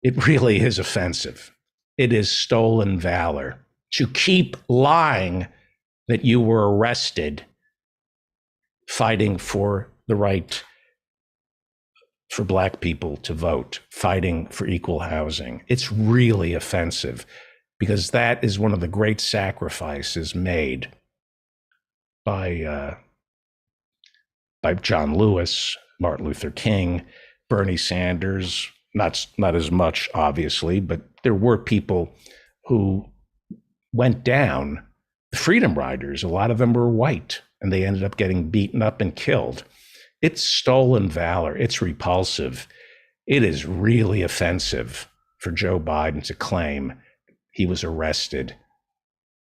It really is offensive. It is stolen valor to keep lying that you were arrested fighting for the right for Black people to vote, fighting for equal housing. It's really offensive because that is one of the great sacrifices made by John Lewis, Martin Luther King, Bernie Sanders, not as much, obviously, but there were people who went down. The Freedom Riders, a lot of them were white, and they ended up getting beaten up and killed. It's stolen valor. It's repulsive. It is really offensive for Joe Biden to claim he was arrested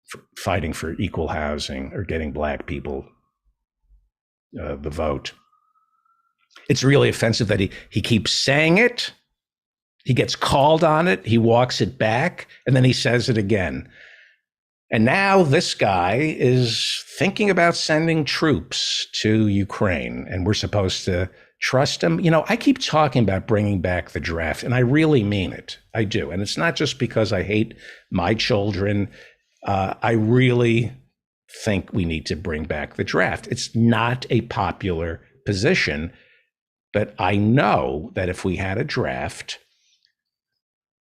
for fighting for equal housing or getting Black people the vote. It's really offensive that he keeps saying it. He gets called on it. He walks it back, and then he says it again. And now this guy is thinking about sending troops to Ukraine, and we're supposed to trust him. You know, I keep talking about bringing back the draft, and I really mean it. I do. And it's not just because I hate my children. I really think we need to bring back the draft. It's not a popular position, but I know that if we had a draft,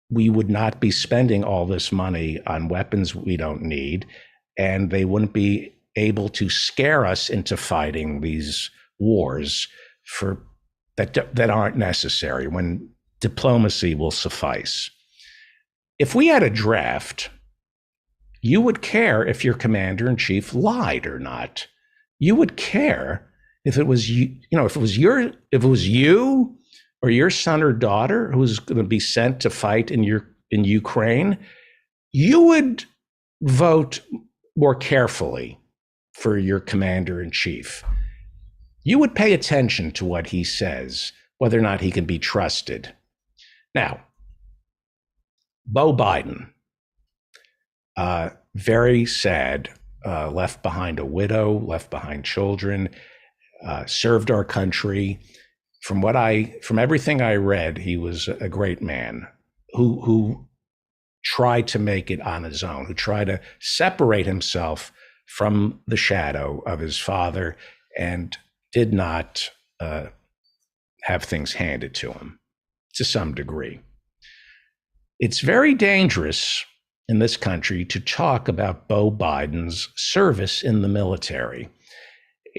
we would not be spending all this money on weapons we don't need, and they wouldn't be able to scare us into fighting these wars that aren't necessary, when diplomacy will suffice. If we had a draft, you would care if your commander-in-chief lied or not. You would care if it was you, if it was you or your son or daughter who was going to be sent to fight in Ukraine. You would vote more carefully for your commander-in-chief. You would pay attention to what he says, whether or not he can be trusted. Now, Beau Biden, very sad, left behind a widow, left behind children, served our country. From everything I read, he was a great man who tried to make it on his own, who tried to separate himself from the shadow of his father and did not have things handed to him to some degree. It's very dangerous in this country to talk about Beau Biden's service in the military.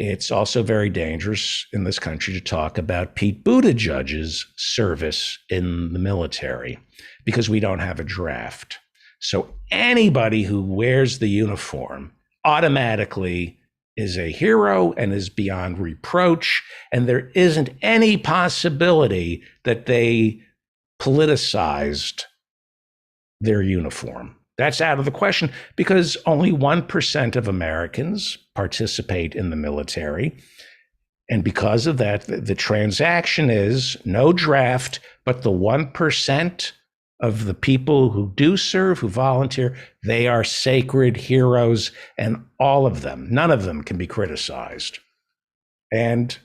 It's also very dangerous in this country to talk about Pete Buttigieg's service in the military because we don't have a draft. So anybody who wears the uniform automatically is a hero and is beyond reproach, and there isn't any possibility that they politicized their uniform. That's out of the question because only 1% of Americans participate in the military. And because of that, the transaction is no draft, but the 1% of the people who do serve, who volunteer, they are sacred heroes, and all of them, none of them can be criticized. And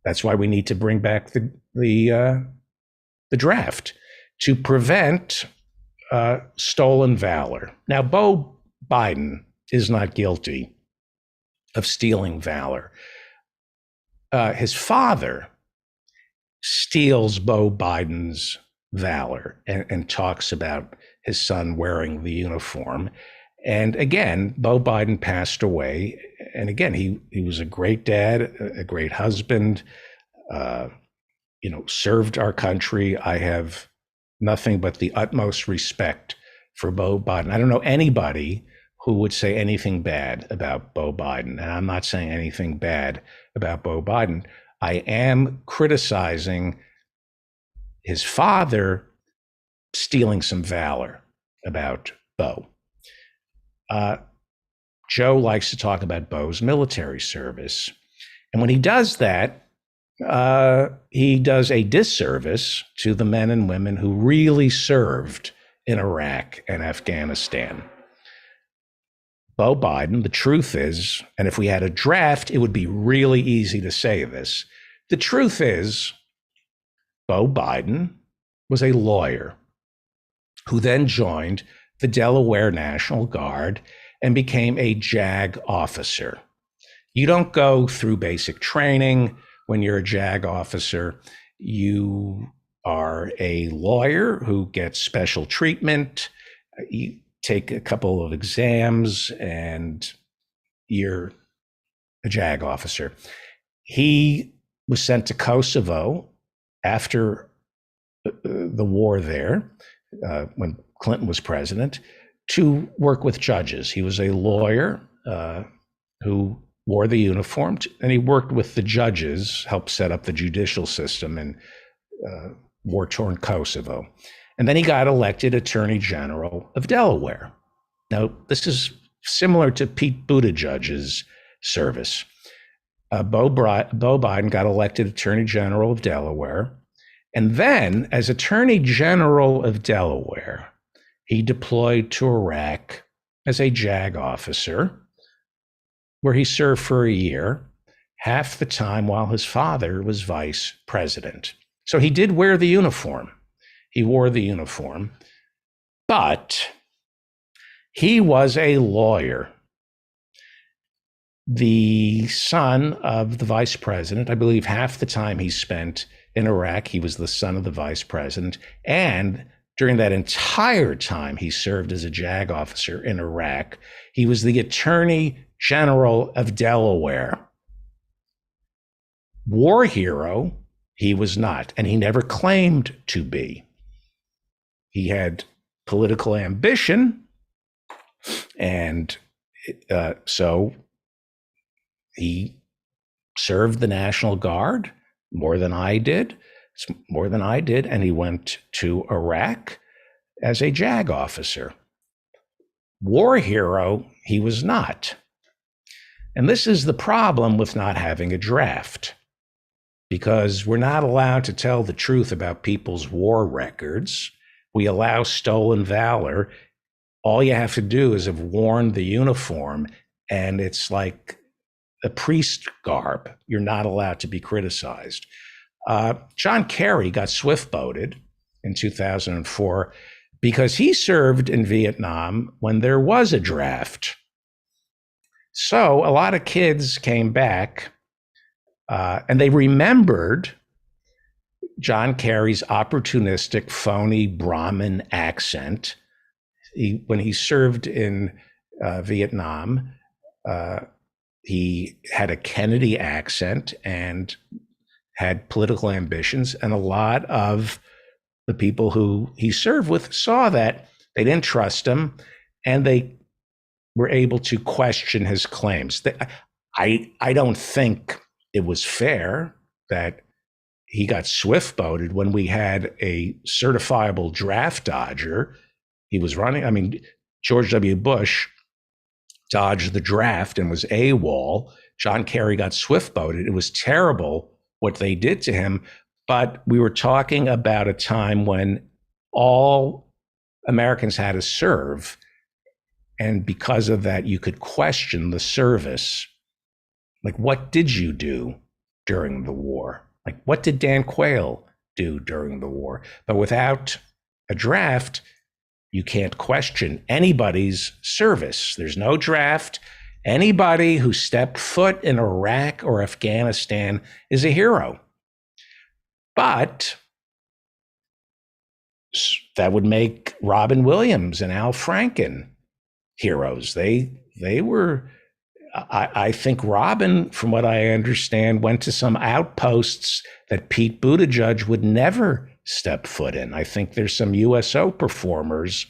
that's why we need to bring back the draft to prevent stolen valor. Now, Beau Biden is not guilty of stealing valor. His father steals Beau Biden's valor and talks about his son wearing the uniform. And again, Beau Biden passed away. And again, he was a great dad, a great husband, served our country. I have nothing but the utmost respect for Beau Biden. I don't know anybody who would say anything bad about Beau Biden. And I'm not saying anything bad about Beau Biden. I am criticizing his father stealing some valor about Beau. Joe likes to talk about Beau's military service. And when he does that, he does a disservice to the men and women who really served in Iraq and Afghanistan. Beau Biden, the truth is, and if we had a draft, it would be really easy to say this. The truth is, Beau Biden was a lawyer who then joined the Delaware National Guard and became a JAG officer. You don't go through basic training when you're a JAG officer. You are a lawyer who gets special treatment. You take a couple of exams and you're a JAG officer. He was sent to Kosovo after the war there, when Clinton was president, to work with judges. He was a lawyer who wore the uniform, and he worked with the judges, helped set up the judicial system in war-torn Kosovo. And then he got elected Attorney General of Delaware. Now, this is similar to Pete Buttigieg's service. Beau Biden got elected Attorney General of Delaware. And then, as Attorney General of Delaware, he deployed to Iraq as a JAG officer, where he served for a year, half the time while his father was vice president. So he did wear the uniform. He wore the uniform, but he was a lawyer. The son of the vice president, I believe half the time he spent in Iraq, he was the son of the vice president. And during that entire time he served as a JAG officer in Iraq, he was the Attorney General of Delaware. War hero, he was not, and he never claimed to be. He had political ambition, and so he served the National Guard more than I did, and he went to Iraq as a JAG officer. War hero, he was not. And this is the problem with not having a draft, because we're not allowed to tell the truth about people's war records. We allow stolen valor. All you have to do is have worn the uniform, and it's like a priest garb. You're not allowed to be criticized. John Kerry got swift-boated in 2004 because he served in Vietnam when there was a draft. So a lot of kids came back and they remembered John Kerry's opportunistic, phony Brahmin accent. When he served in Vietnam, he had a Kennedy accent and had political ambitions. And a lot of the people who he served with saw that. They didn't trust him, and they were able to question his claims. I don't think it was fair that he got swift-boated when we had a certifiable draft dodger. He was running. I mean, George W. Bush dodged the draft and was AWOL. John Kerry got swift-boated. It was terrible what they did to him. But we were talking about a time when all Americans had to serve. And because of that, you could question the service. Like, what did you do during the war? Like, what did Dan Quayle do during the war? But without a draft, You can't question anybody's service. There's no draft. Anybody who stepped foot in Iraq or Afghanistan is a hero. But that would make Robin Williams and Al Franken heroes. They were, I think Robin, from what I understand, went to some outposts that Pete Buttigieg would never step foot in. I think there's some USO performers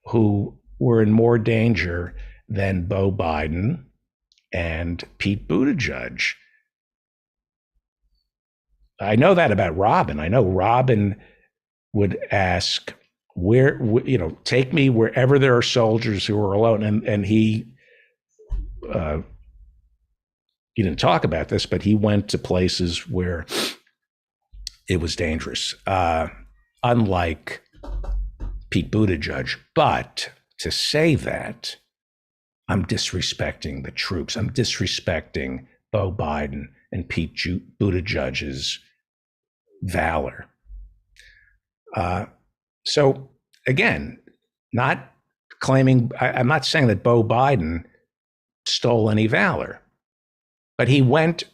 who were in more danger than Beau Biden and Pete Buttigieg. I know that about Robin. I know Robin would ask, take me wherever there are soldiers who are alone. And he didn't talk about this, but he went to places where it was dangerous, unlike Pete Buttigieg. But to say that, I'm disrespecting the troops. I'm disrespecting Beau Biden and Pete Buttigieg's valor. So again, not claiming, I'm not saying that Beau Biden stole any valor, but he went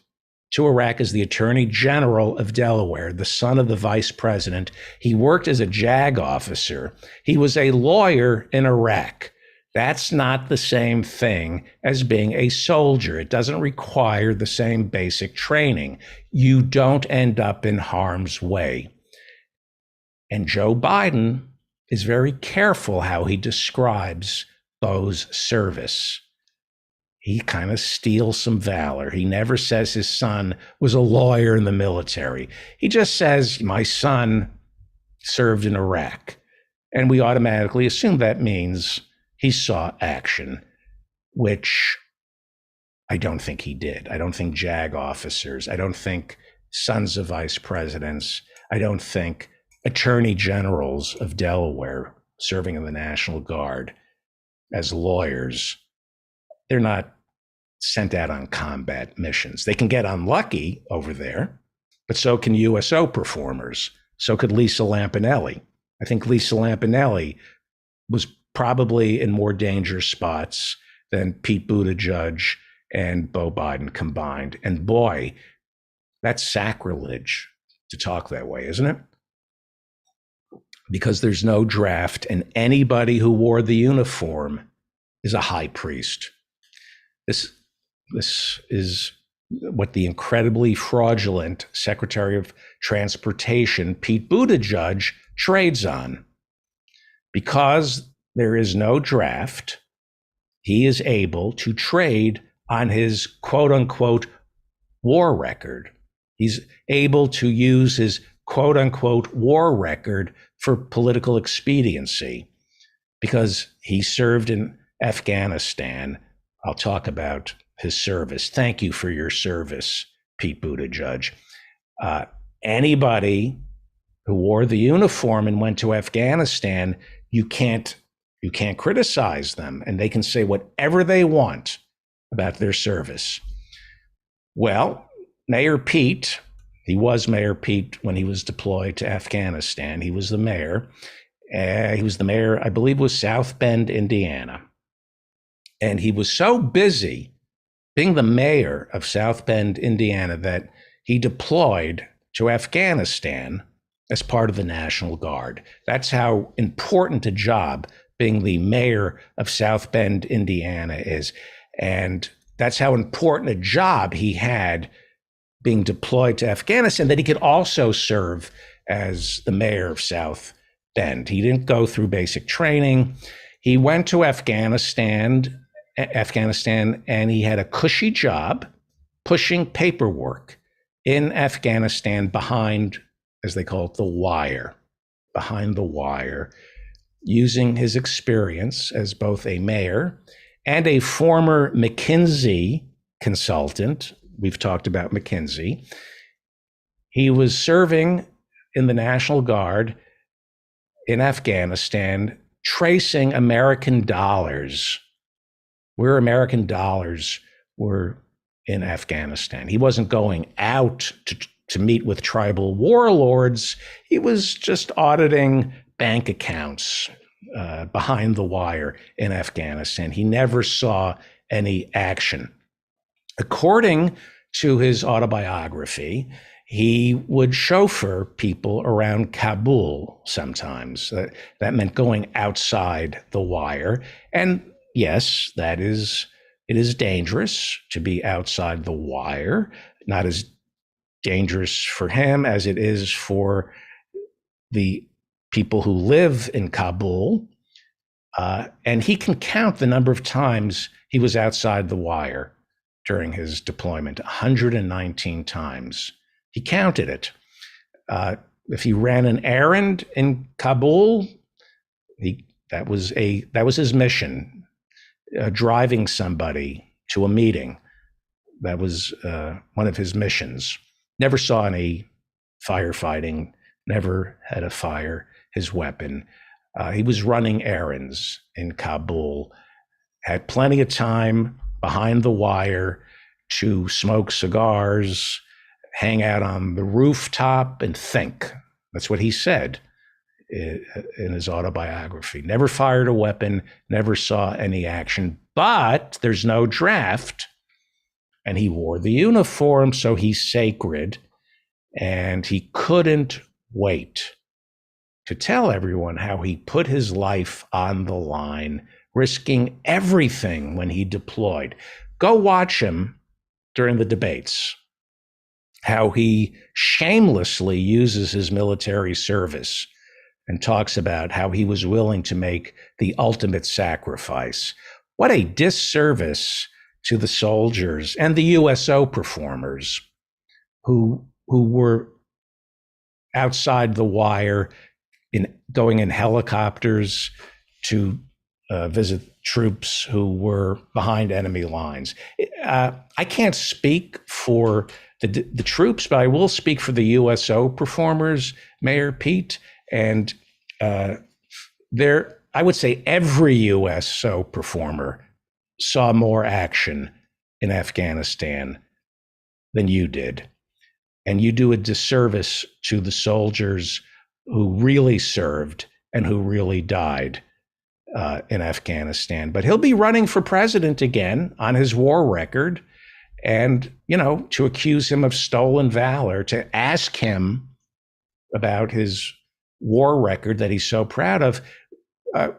to Iraq as the Attorney General of Delaware, the son of the vice president. He worked as a JAG officer. He was a lawyer in Iraq. That's not the same thing as being a soldier. It doesn't require the same basic training. You don't end up in harm's way. And Joe Biden is very careful how he describes Beau's service. He kind of steals some valor. He never says his son was a lawyer in the military. He just says, my son served in Iraq. And we automatically assume that means he saw action, which I don't think he did. I don't think JAG officers, I don't think sons of vice presidents, I don't think attorney generals of Delaware serving in the National Guard as lawyers, they're not sent out on combat missions. They can get unlucky over there, but so can USO performers. So could Lisa Lampanelli. I think Lisa Lampanelli was probably in more danger spots than Pete Buttigieg and Beau Biden combined. And boy, that's sacrilege to talk that way, isn't it? Because there's no draft, and anybody who wore the uniform is a high priest. This is what the incredibly fraudulent Secretary of Transportation, Pete Buttigieg, trades on. Because there is no draft, he is able to trade on his quote unquote war record. He's able to use his quote unquote war record for political expediency because he served in Afghanistan. I'll talk about his service. Thank you for your service, Pete Buttigieg. Anybody who wore the uniform and went to Afghanistan, you can't criticize them, and they can say whatever they want about their service. Well, Mayor Pete, he was Mayor Pete when he was deployed to Afghanistan. He was the mayor. He was the mayor, I believe, was South Bend, Indiana. And he was so busy being the mayor of South Bend, Indiana, that he deployed to Afghanistan as part of the National Guard. That's how important a job being the mayor of South Bend, Indiana is. And that's how important a job he had being deployed to Afghanistan, that he could also serve as the mayor of South Bend. He didn't go through basic training. He went to Afghanistan, and he had a cushy job pushing paperwork in Afghanistan behind, as they call it, the wire, behind the wire, using his experience as both a mayor and a former McKinsey consultant. We've talked about McKinsey. He was serving in the National Guard in Afghanistan, tracing American dollars, where American dollars were in Afghanistan. He wasn't going out to meet with tribal warlords. He was just auditing bank accounts behind the wire in Afghanistan. He never saw any action. According to his autobiography, he would chauffeur people around Kabul sometimes. That meant going outside the wire. And yes, it is dangerous to be outside the wire, not as dangerous for him as it is for the people who live in Kabul. And he can count the number of times he was outside the wire during his deployment, 119 times. He counted it. If he ran an errand in Kabul, that was his mission. Driving somebody to a meeting, that was one of his missions. Never saw any firefighting, never had to fire his weapon. He was running errands in Kabul, had plenty of time behind the wire to smoke cigars, hang out on the rooftop and think. That's what he said in his autobiography. Never fired a weapon, never saw any action, but there's no draft. And he wore the uniform, so he's sacred. And he couldn't wait to tell everyone how he put his life on the line, risking everything when he deployed. Go watch him during the debates, how he shamelessly uses his military service and talks about how he was willing to make the ultimate sacrifice. What a disservice to the soldiers and the USO performers who were outside the wire, going in helicopters to visit troops who were behind enemy lines. I can't speak for the troops, but I will speak for the USO performers, Mayor Pete. And I would say every USO performer saw more action in Afghanistan than you did. And you do a disservice to the soldiers who really served and who really died in Afghanistan. But he'll be running for president again on his war record. And, to accuse him of stolen valor, to ask him about his war record that he's so proud of,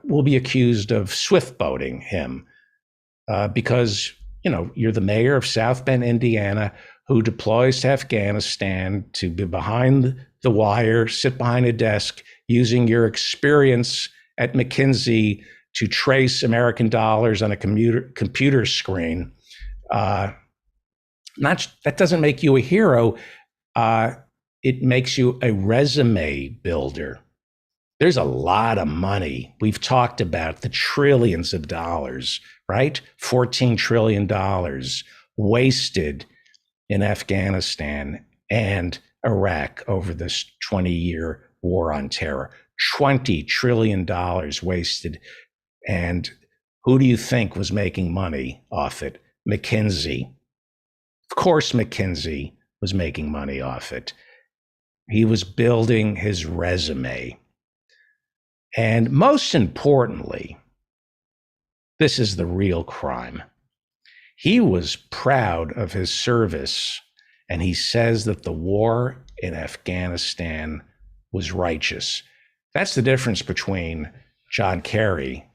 will be accused of swift boating him because, you're the mayor of South Bend, Indiana, who deploys to Afghanistan to be behind the wire, sit behind a desk, using your experience at McKinsey to trace American dollars on a computer screen. That doesn't make you a hero. It makes you a resume builder. There's a lot of money. We've talked about the trillions of dollars, right? $14 trillion wasted in Afghanistan and Iraq over this 20-year war on terror. $20 trillion wasted. And who do you think was making money off it? McKinsey. Of course, McKinsey was making money off it. He was building his resume. And most importantly, this is the real crime. He was proud of his service, and he says that the war in Afghanistan was righteous. That's the difference between John Kerry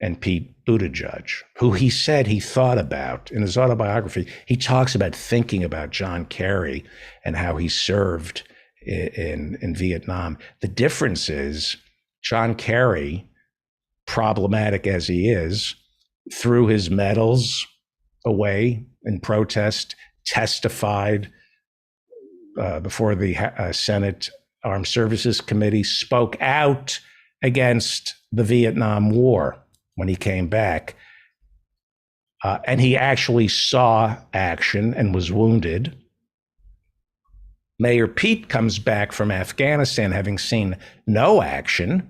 and Pete Buttigieg, who he said he thought about in his autobiography. He talks about thinking about John Kerry and how he served in Vietnam. The difference is John Kerry, problematic as he is, threw his medals away in protest, testified before the Senate Armed Services Committee, spoke out against the Vietnam War when he came back. And he actually saw action and was wounded. Mayor Pete comes back from Afghanistan having seen no action,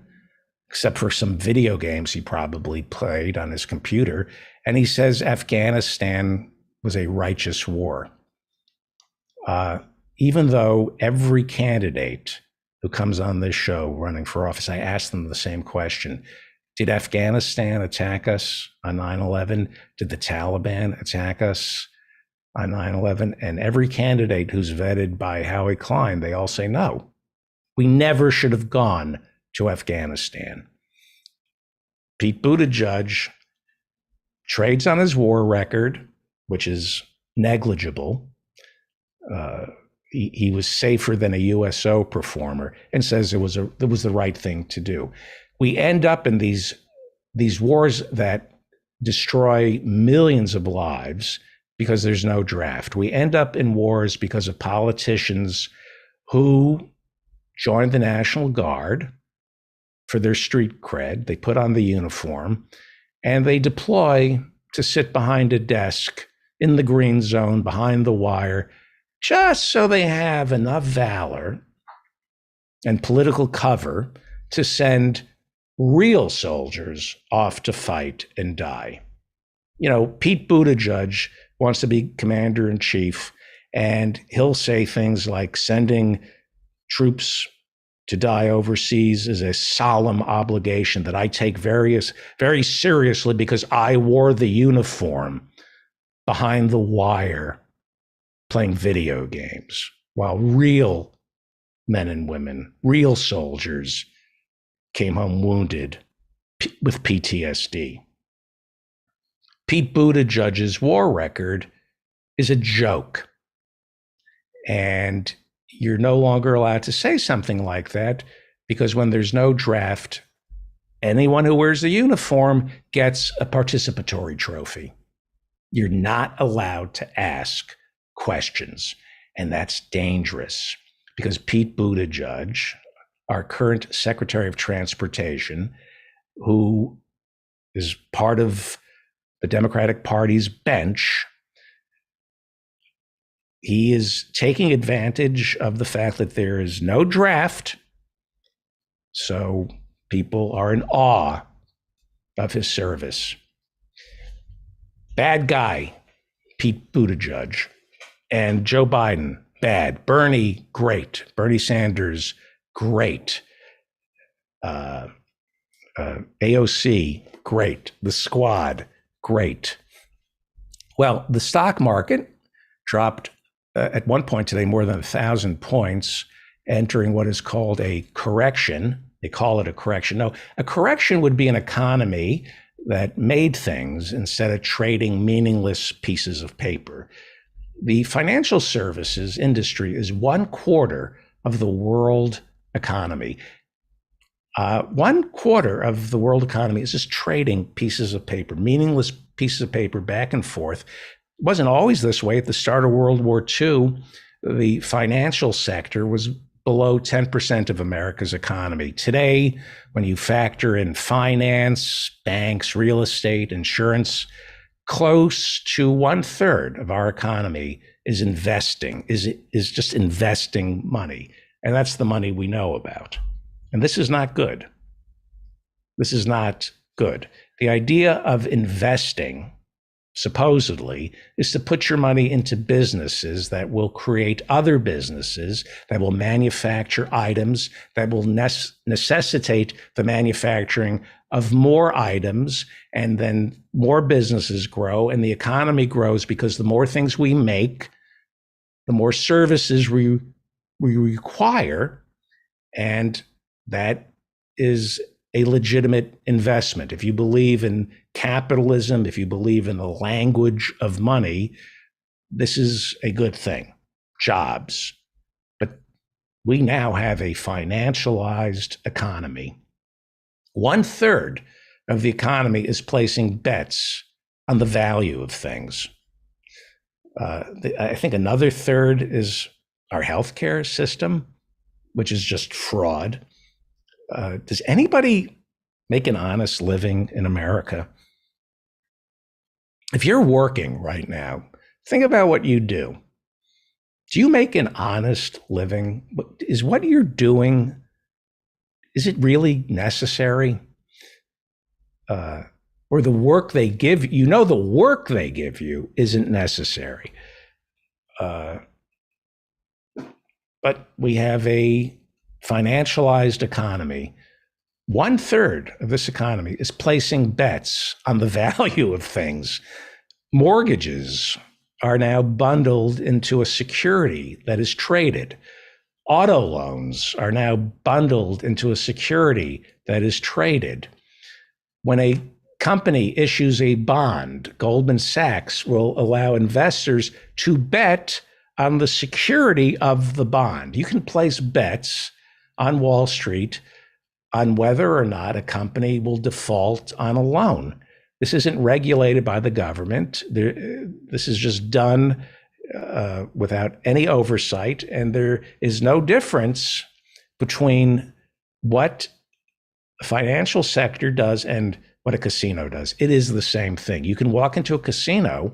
except for some video games he probably played on his computer. And he says Afghanistan was a righteous war. Even though every candidate who comes on this show running for office, I ask them the same question. Did Afghanistan attack us on 9/11? Did the Taliban attack us on 9/11? And every candidate who's vetted by Howie Klein, they all say no. We never should have gone to Afghanistan. Pete Buttigieg trades on his war record, which is negligible. He was safer than a USO performer, and says it was the right thing to do. We end up in these wars that destroy millions of lives because there's no draft. We end up in wars because of politicians who joined the National Guard for their street cred. They put on the uniform and they deploy to sit behind a desk in the green zone behind the wire, just so they have enough valor and political cover to send real soldiers off to fight and die. You know, Pete Buttigieg wants to be commander in chief, and he'll say things like sending troops to die overseas is a solemn obligation that I take very seriously because I wore the uniform behind the wire playing video games, while real men and women, real soldiers, came home wounded with PTSD. Pete Buttigieg's war record is a joke. And you're no longer allowed to say something like that, because when there's no draft, anyone who wears the uniform gets a participatory trophy. You're not allowed to ask questions, and that's dangerous, because Pete Buttigieg, our current Secretary of Transportation, who is part of the Democratic Party's bench, he is taking advantage of the fact that there is no draft, so people are in awe of his service. Bad guy, Pete Buttigieg. And Joe Biden, bad. Bernie, great. Bernie Sanders, great. AOC, great. The Squad, great. Well, the stock market dropped at one point today more than 1,000 points, entering what is called a correction. They call it a correction. No, a correction would be an economy that made things instead of trading meaningless pieces of paper. The financial services industry is 1/4 of the world economy. 1/4 of the world economy is just trading pieces of paper, meaningless pieces of paper back and forth. It wasn't always this way. At the start of World War II, the financial sector was below 10% of America's economy. Today, when you factor in finance, banks, real estate, insurance, close to 1/3 of our economy is investing, is just investing money. And that's the money we know about. And this is not good. This is not good. The idea of investing, supposedly, is to put your money into businesses that will create other businesses, that will manufacture items, that will necessitate the manufacturing of more items, and then more businesses grow, and the economy grows because the more things we make, the more services we require, and that is a legitimate investment. If you believe in capitalism, if you believe in the language of money, this is a good thing. Jobs. But we now have a financialized economy. 1/3 of the economy is placing bets on the value of things. I think another third is our healthcare system, which is just fraud. Does anybody make an honest living in America? If you're working right now, think about what you do. Do you make an honest living? Is what you're doing, is it really necessary? Or the work they give you, the work they give you isn't necessary. But we have a financialized economy 1/3 of this economy is placing bets on the value of things. Mortgages are now bundled into a security that is traded. Auto loans are now bundled into a security that is traded. When a company issues a bond, Goldman Sachs will allow investors to bet on the security of the bond. You can place bets on Wall Street on whether or not a company will default on a loan. This isn't regulated by the government. This is just done without any oversight, and there is no difference between what the financial sector does and what a casino does. It is the same thing. You can walk into a casino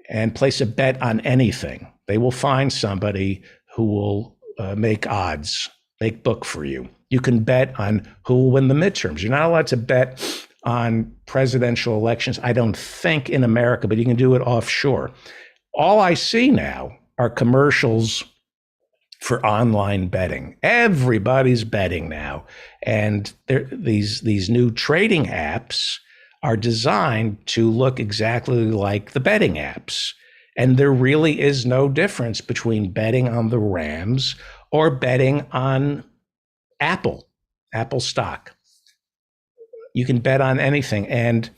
and place a bet on anything. They will find somebody who will make odds, make book for you. You can bet on who will win the midterms. You're not allowed to bet on presidential elections, I don't think, in America, but you can do it offshore. All I see now are commercials for online betting. Everybody's betting now. And these new trading apps are designed to look exactly like the betting apps. And there really is no difference between betting on the Rams or betting on Apple stock. You can bet on anything. And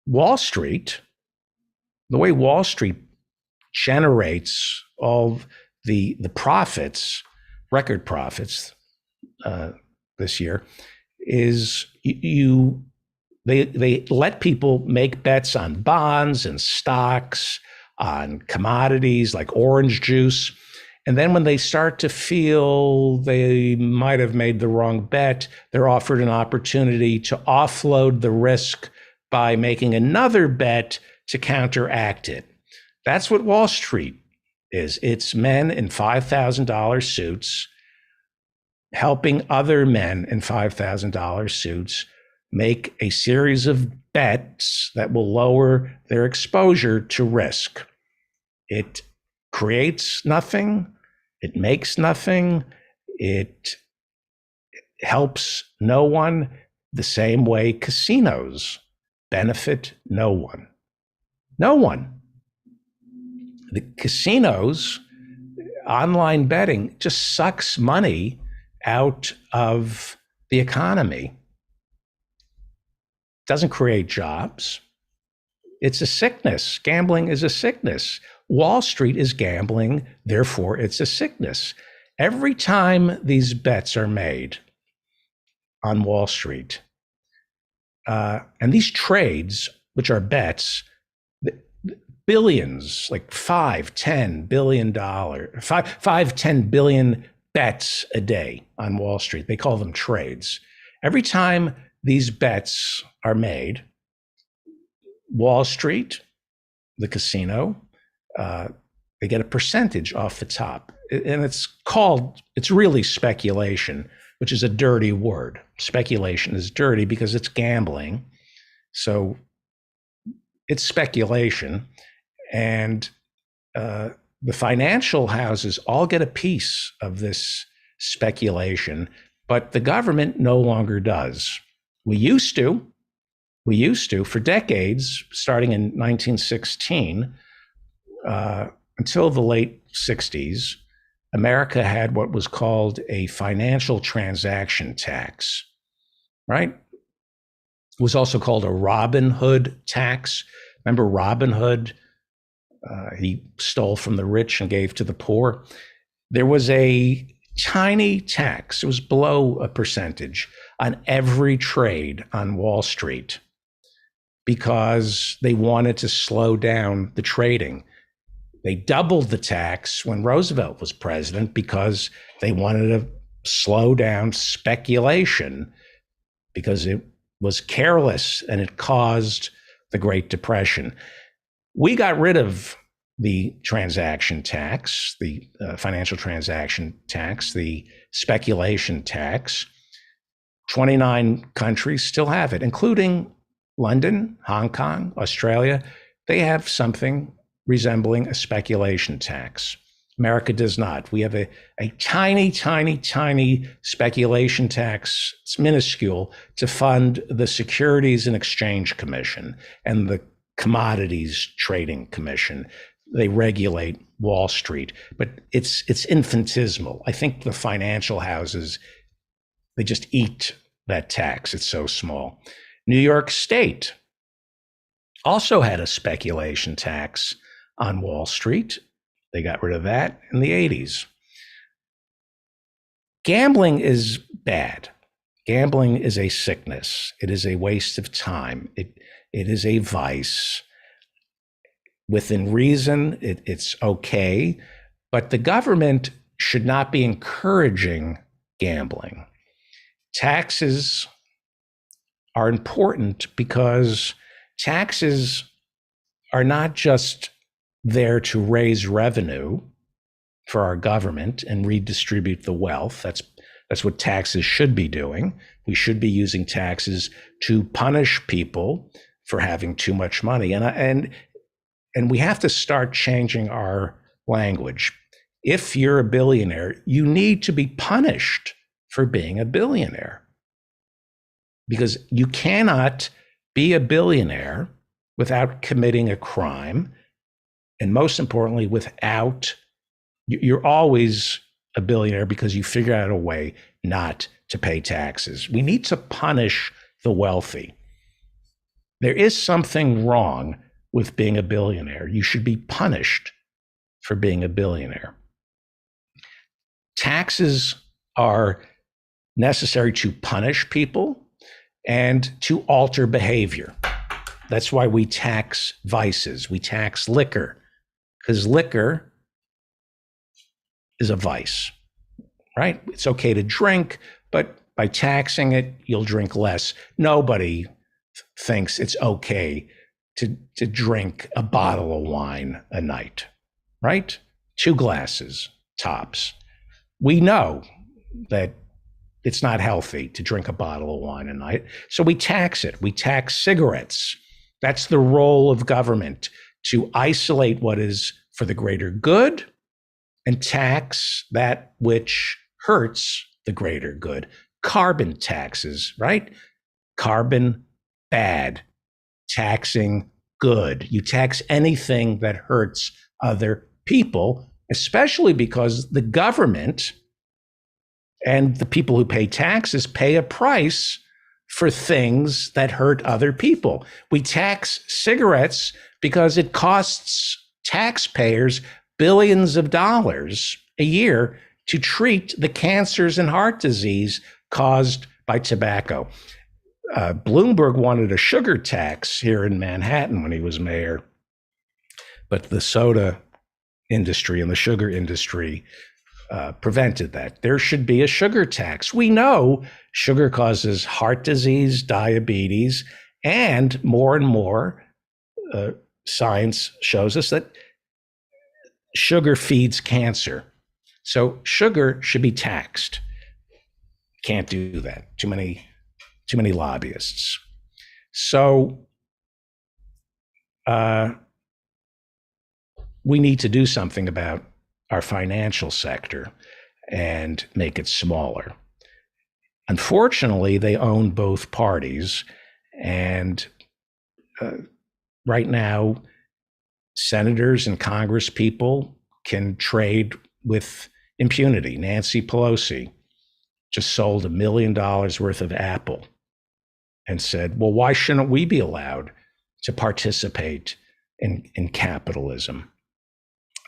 Wall Street, the way Wall Street generates all the profits, record profits this year, is they let people make bets on bonds and stocks, on commodities like orange juice. And then when they start to feel they might have made the wrong bet, they're offered an opportunity to offload the risk by making another bet to counteract it. That's what Wall Street is. It's men in $5,000 suits helping other men in $5,000 suits make a series of bets that will lower their exposure to risk. It creates nothing. It makes nothing. It helps no one, the same way casinos benefit no one. No one. The casinos, online betting, just sucks money out of the economy. Doesn't create jobs. It's a sickness. Gambling is a sickness. Wall Street is gambling, therefore it's a sickness. Every time these bets are made on Wall Street, and these trades, which are bets, billions, like $5-10 billion, $5-10 billion bets a day on Wall Street. They call them trades. Every time these bets are made, Wall Street, the casino, they get a percentage off the top. And it's really speculation, which is a dirty word. Speculation is dirty because it's gambling. So it's speculation. And the financial houses all get a piece of this speculation, but the government no longer does. We used to, for decades, starting in 1916, until the late 60s, America had what was called a financial transaction tax, right? It was also called a Robin Hood tax. Remember Robin Hood? He stole from the rich and gave to the poor. There was a tiny tax, it was below a percentage, on every trade on Wall Street because they wanted to slow down the trading. They doubled the tax when Roosevelt was president because they wanted to slow down speculation because it was careless and it caused the Great Depression. We got rid of the transaction tax, the financial transaction tax, the speculation tax. 29 countries still have it, including London, Hong Kong, Australia. They have something resembling a speculation tax. America does not. We have a tiny, tiny, tiny speculation tax. It's minuscule to fund the Securities and Exchange Commission and the Commodities Trading Commission. They regulate Wall Street, but it's infinitesimal. I think the financial houses, they just eat that tax. It's so small. New York State also had a speculation tax on Wall Street. They got rid of that in the 80s. Gambling is bad. Gambling is a sickness. It is a waste of time. It is a vice. Within reason, it's okay, but the government should not be encouraging gambling. Taxes are important because taxes are not just there to raise revenue for our government and redistribute the wealth. That's what taxes should be doing. We should be using taxes to punish people for having too much money. And we have to start changing our language. If you're a billionaire, you need to be punished for being a billionaire, because you cannot be a billionaire without committing a crime. And most importantly, you're always a billionaire because you figure out a way not to pay taxes. We need to punish the wealthy. There is something wrong with being a billionaire. You should be punished for being a billionaire. Taxes are necessary to punish people and to alter behavior. That's why we tax vices. We tax liquor, because liquor is a vice, right? It's okay to drink, but by taxing it, you'll drink less. Nobody thinks it's okay to drink a bottle of wine a night, right? 2 glasses tops. We know that it's not healthy to drink a bottle of wine a night, so we tax it. We tax cigarettes. That's the role of government, to isolate what is for the greater good and tax that which hurts the greater good. Carbon taxes, right? Carbon, bad. Taxing, good. You tax anything that hurts other people, especially because the government and the people who pay taxes pay a price for things that hurt other people. We tax cigarettes because it costs taxpayers billions of dollars a year to treat the cancers and heart disease caused by tobacco. Bloomberg wanted a sugar tax here in Manhattan when he was mayor, but the soda industry and the sugar industry prevented that. There should be a sugar tax. We know sugar causes heart disease, diabetes, and more science shows us that sugar feeds cancer. So sugar should be taxed. Can't do that. Too many lobbyists. So we need to do something about our financial sector and make it smaller. Unfortunately, they own both parties, and right now, senators and Congress people can trade with impunity. Nancy Pelosi just sold $1 million worth of Apple and said, well, why shouldn't we be allowed to participate in capitalism?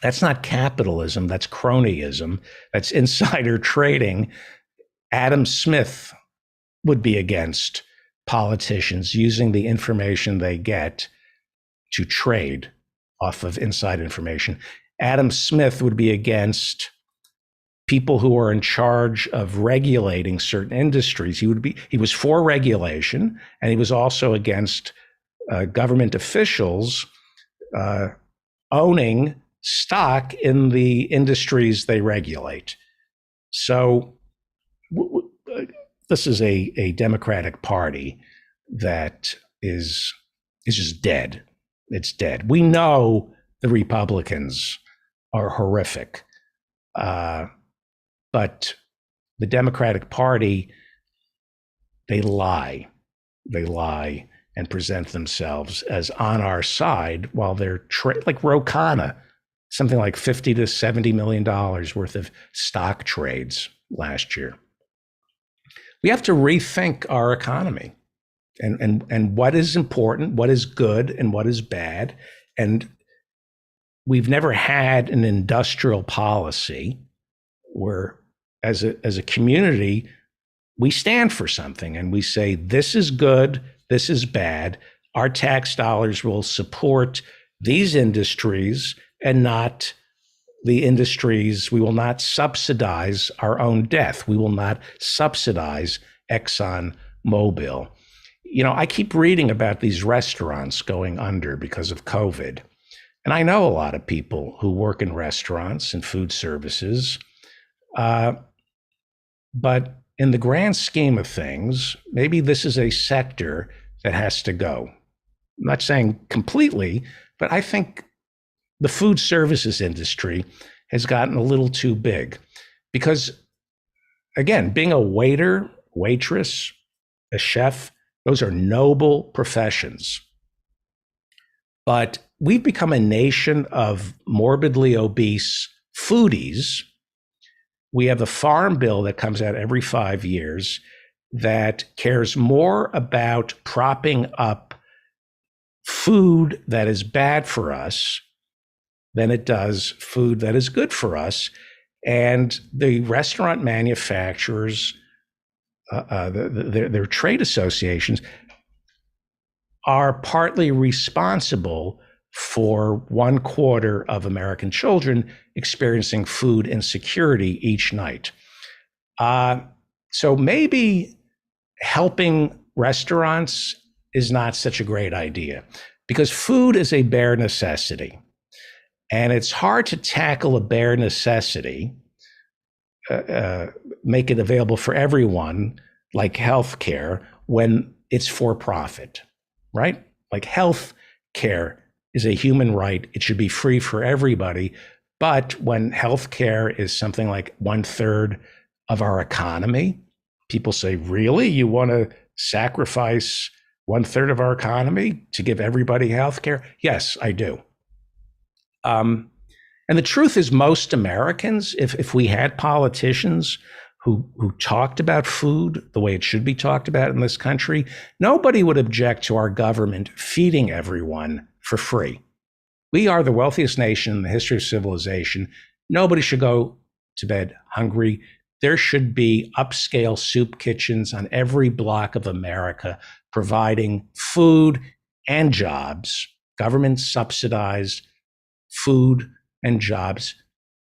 That's not capitalism, that's cronyism, that's insider trading. Adam Smith would be against politicians using the information they get to trade off of inside information. Adam Smith would be against people who are in charge of regulating certain industries. He was for regulation, and he was also against government officials owning stock in the industries they regulate. So this is a Democratic Party that is just dead. It's dead. We know the Republicans are horrific. But the Democratic Party, they lie and present themselves as on our side while they're like Ro Khanna, something like $50 to $70 million worth of stock trades last year. We have to rethink our economy and what is important, what is good, and what is bad. And we've never had an industrial policy where, as a community, we stand for something and we say, this is good, this is bad. Our tax dollars will support these industries and not the industries. We will not subsidize our own death. We will not subsidize ExxonMobil. You know, I keep reading about these restaurants going under because of COVID. And I know a lot of people who work in restaurants and food services. But in the grand scheme of things, maybe this is a sector that has to go. I'm not saying completely, but I think the food services industry has gotten a little too big because, again, being a waiter, waitress, a chef, those are noble professions. But we've become a nation of morbidly obese foodies. We have a farm bill that comes out every 5 years that cares more about propping up food that is bad for us than it does food that is good for us. And the restaurant manufacturers, their trade associations, are partly responsible for 1/4 of American children experiencing food insecurity each night. So maybe helping restaurants is not such a great idea because food is a bare necessity. And it's hard to tackle a bare necessity, make it available for everyone, like healthcare, when it's for profit, right? Like health care is a human right. It should be free for everybody. But when healthcare is something like 1/3 of our economy, people say, really? You want to sacrifice 1/3 of our economy to give everybody healthcare? Yes, I do. And the truth is, most Americans, if we had politicians who talked about food the way it should be talked about in this country, nobody would object to our government feeding everyone for free. We are the wealthiest nation in the history of civilization. Nobody should go to bed hungry. There should be upscale soup kitchens on every block of America providing food and jobs, government subsidized food and jobs.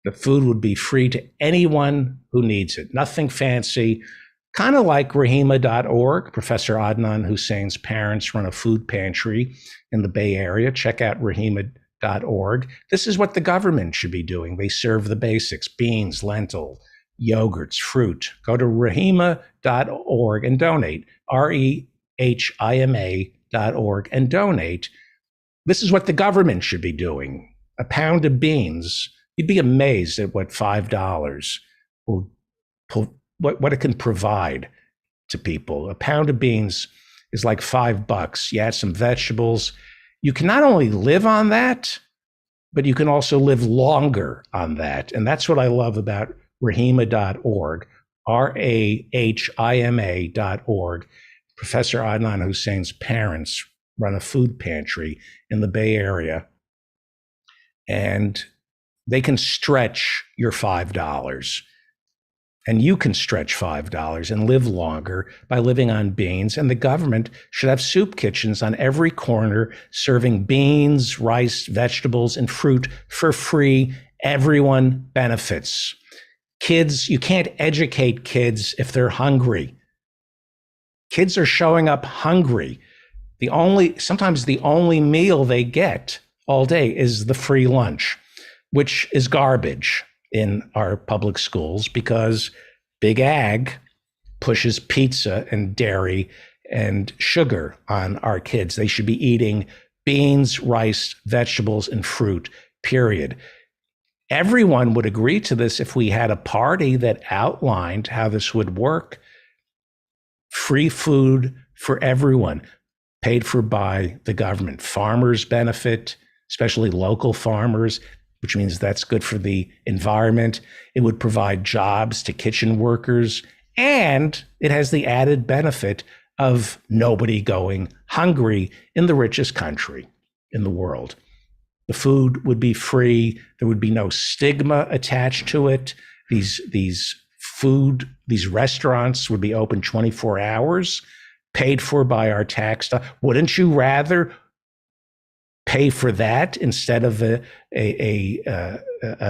The food would be free to anyone who needs it. Nothing fancy, kind of like Rahima.org. Professor Adnan Hussein's parents run a food pantry in the Bay Area. Check out Rahima.org. This is what the government should be doing. They serve the basics: beans, lentil, yogurts, fruit. Go to Rahima.org and donate. REHIMA.org and donate. This is what the government should be doing. A pound of beans, you'd be amazed at what $5 will, what it can provide to people. A pound of beans is like $5. You add some vegetables. You can not only live on that, but you can also live longer on that. And that's what I love about Rahima.org, RAHIMA.org. Professor Adnan Hussein's parents run a food pantry in the Bay Area. And they can stretch your $5. And you can stretch $5 and live longer by living on beans. And the government should have soup kitchens on every corner serving beans, rice, vegetables, and fruit for free. Everyone benefits. Kids, you can't educate kids if they're hungry. Kids are showing up hungry. Sometimes the only meal they get all day is the free lunch, which is garbage in our public schools because Big Ag pushes pizza and dairy and sugar on our kids. They should be eating beans, rice, vegetables, and fruit, period. everyone would agree to this if we had a party that outlined how this would work. Free food for everyone, paid for by the government. Farmers benefit, especially local farmers, which means that's good for the environment. It would provide jobs to kitchen workers, and it has the added benefit of nobody going hungry in the richest country in the world. The food would be free. There would be no stigma attached to it. These restaurants would be open 24 hours, paid for by our tax. Wouldn't you rather pay for that instead of a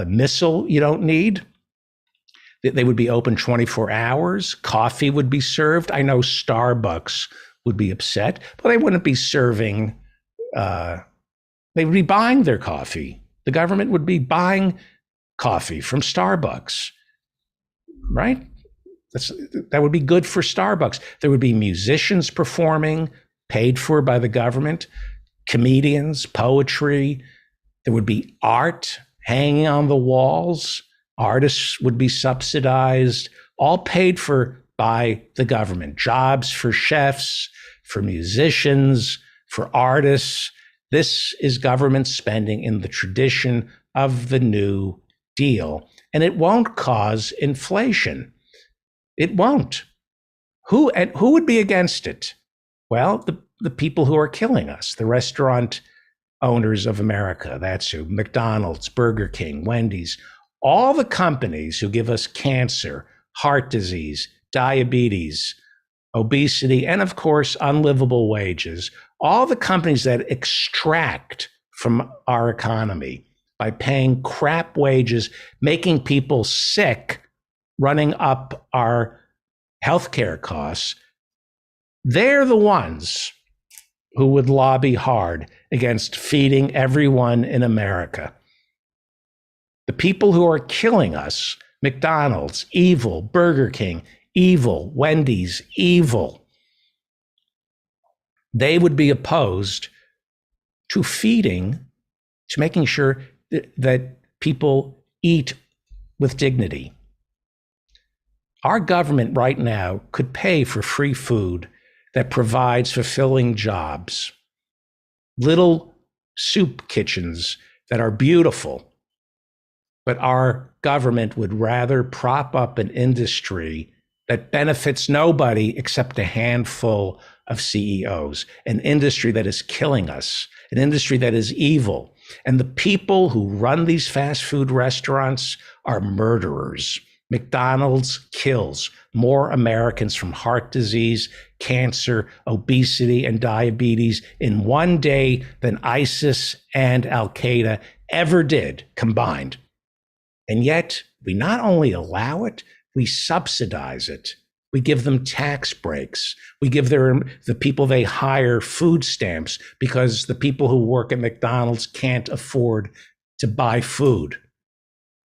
missile you don't need? They would be open 24 hours. Coffee would be served. I know Starbucks would be upset, but they wouldn't be serving. They would be buying their coffee. The government would be buying coffee from Starbucks, right? That would be good for Starbucks. There would be musicians performing, paid for by the government, comedians, poetry. There would be art hanging on the walls. Artists would be subsidized, all paid for by the government. Jobs for chefs, for musicians, for artists. This is government spending in the tradition of the New Deal, and it won't cause inflation. It won't. Who would be against it? Well, the people who are killing us, the restaurant owners of America. That's who. McDonald's, Burger King, Wendy's, all the companies who give us cancer, heart disease, diabetes, obesity, and of course, unlivable wages. All the companies that extract from our economy by paying crap wages, making people sick, running up our healthcare costs, they're the ones who would lobby hard against feeding everyone in America. The people who are killing us, McDonald's, evil, Burger King, evil, Wendy's, evil, they would be opposed to feeding, to making sure that people eat with dignity. Our government right now could pay for free food that provides fulfilling jobs, little soup kitchens that are beautiful, but our government would rather prop up an industry that benefits nobody except a handful of CEOs, an industry that is killing us, an industry that is evil. And the people who run these fast food restaurants are murderers. McDonald's kills more Americans from heart disease, cancer, obesity, and diabetes in one day than ISIS and Al-Qaeda ever did combined. And yet, we not only allow it, we subsidize it. We give them tax breaks. We give the people they hire food stamps because the people who work at McDonald's can't afford to buy food.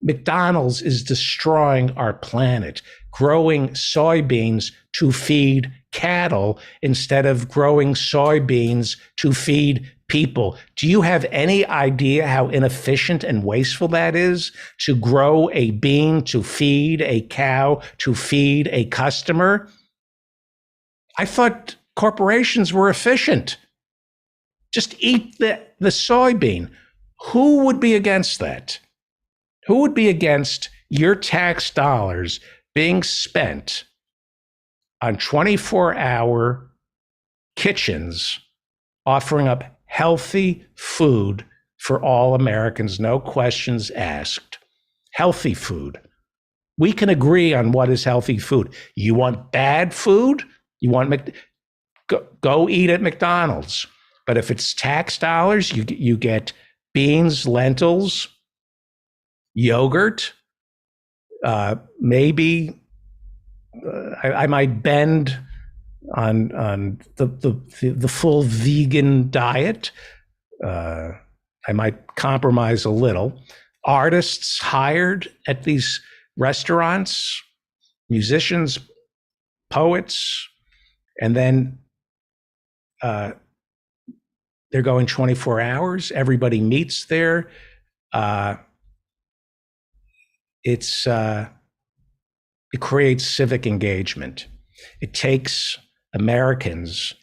McDonald's is destroying our planet, growing soybeans to feed cattle instead of growing soybeans to feed people. Do you have any idea how inefficient and wasteful that is, to grow a bean to feed a cow, to feed a customer? I thought corporations were efficient. Just eat the soybean. Who would be against that? Who would be against your tax dollars being spent on 24-hour kitchens offering up healthy food for all Americans, no questions asked? Healthy food. We can agree on what is healthy food. You want bad food? You want go eat at McDonald's. But if it's tax dollars, you get beans, lentils, yogurt, maybe I might bend on the full vegan diet. I might compromise a little. Artists hired at these restaurants, musicians, poets, and then they're going 24 hours. Everybody meets there. it creates civic engagement. It takes Americans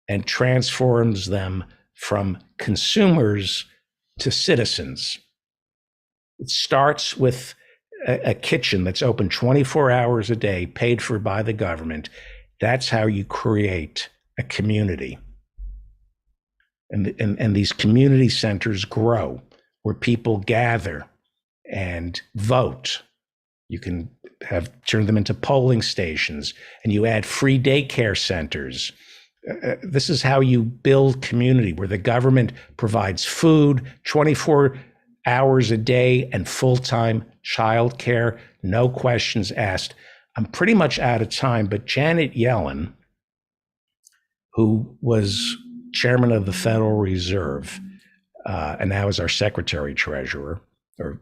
and transforms them from consumers to citizens. It starts with a kitchen that's open 24 hours a day, paid for by the government. That's how you create a community. And these community centers grow where people gather and vote. You can turn them into polling stations, and you add free daycare centers. This is how you build community, where the government provides food 24 hours a day and full-time childcare, no questions asked. I'm pretty much out of time, but Janet Yellen, who was chairman of the Federal Reserve, and now is our secretary treasurer, or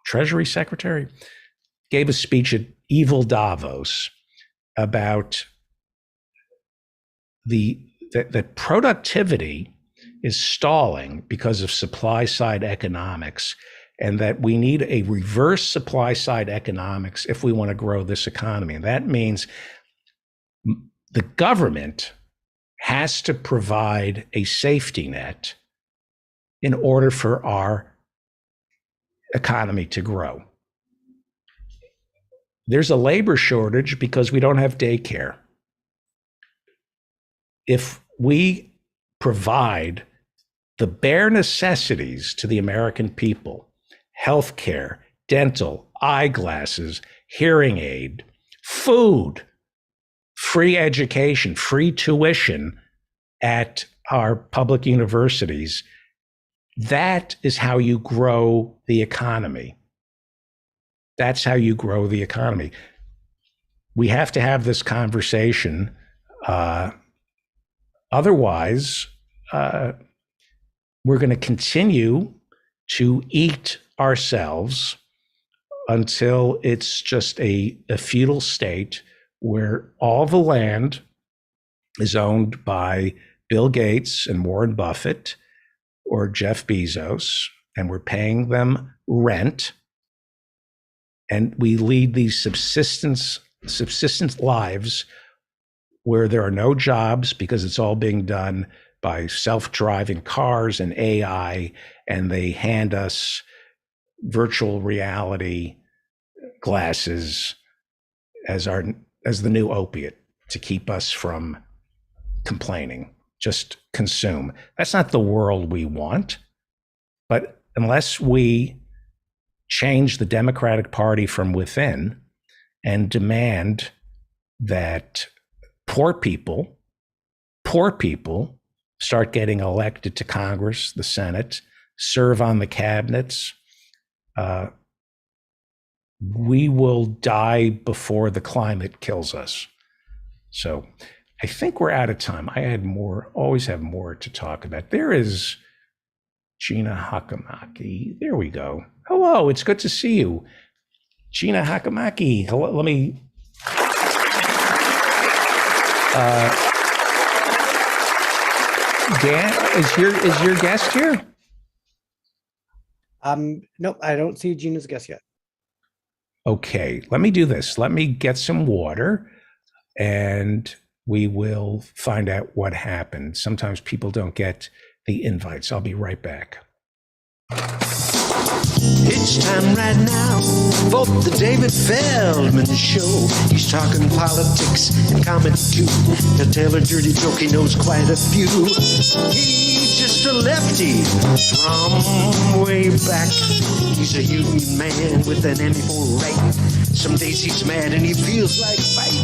treasury secretary, gave a speech at Evil Davos about that productivity is stalling because of supply side economics, and that we need a reverse supply side economics if we want to grow this economy. And that means the government has to provide a safety net in order for our economy to grow. There's a labor shortage because we don't have daycare. If we provide the bare necessities to the American people, healthcare, dental, eyeglasses, hearing aid, food, free education, free tuition at our public universities, that is how you grow the economy. That's how you grow the economy. We have to have this conversation. Otherwise, we're going to continue to eat ourselves until it's just a feudal state where all the land is owned by Bill Gates and Warren Buffett or Jeff Bezos, and we're paying them rent. And we lead these subsistence lives where there are no jobs because it's all being done by self-driving cars and AI, and they hand us virtual reality glasses as the new opiate to keep us from complaining. Just consume. That's not the world we want. But unless we change the Democratic Party from within and demand that poor people start getting elected to Congress, the Senate, serve on the cabinets, we will die before the climate kills us. So I think we're out of time. I had more, always have more to talk about. There is Gina Hakamaki. There we go. Hello, it's good to see you. Gina Hakamaki. Hello, let me... Dan, is your guest here? Nope, I don't see Gina's guest yet. Okay, let me do this. Let me get some water and we will find out what happened. Sometimes people don't get the invites. I'll be right back. It's time right now for the David Feldman Show. He's talking politics and comedy too. He'll tell a dirty joke, he knows quite a few. He's just a lefty from way back. He's a union man with an enemy for right. Some days he's mad and he feels like fighting.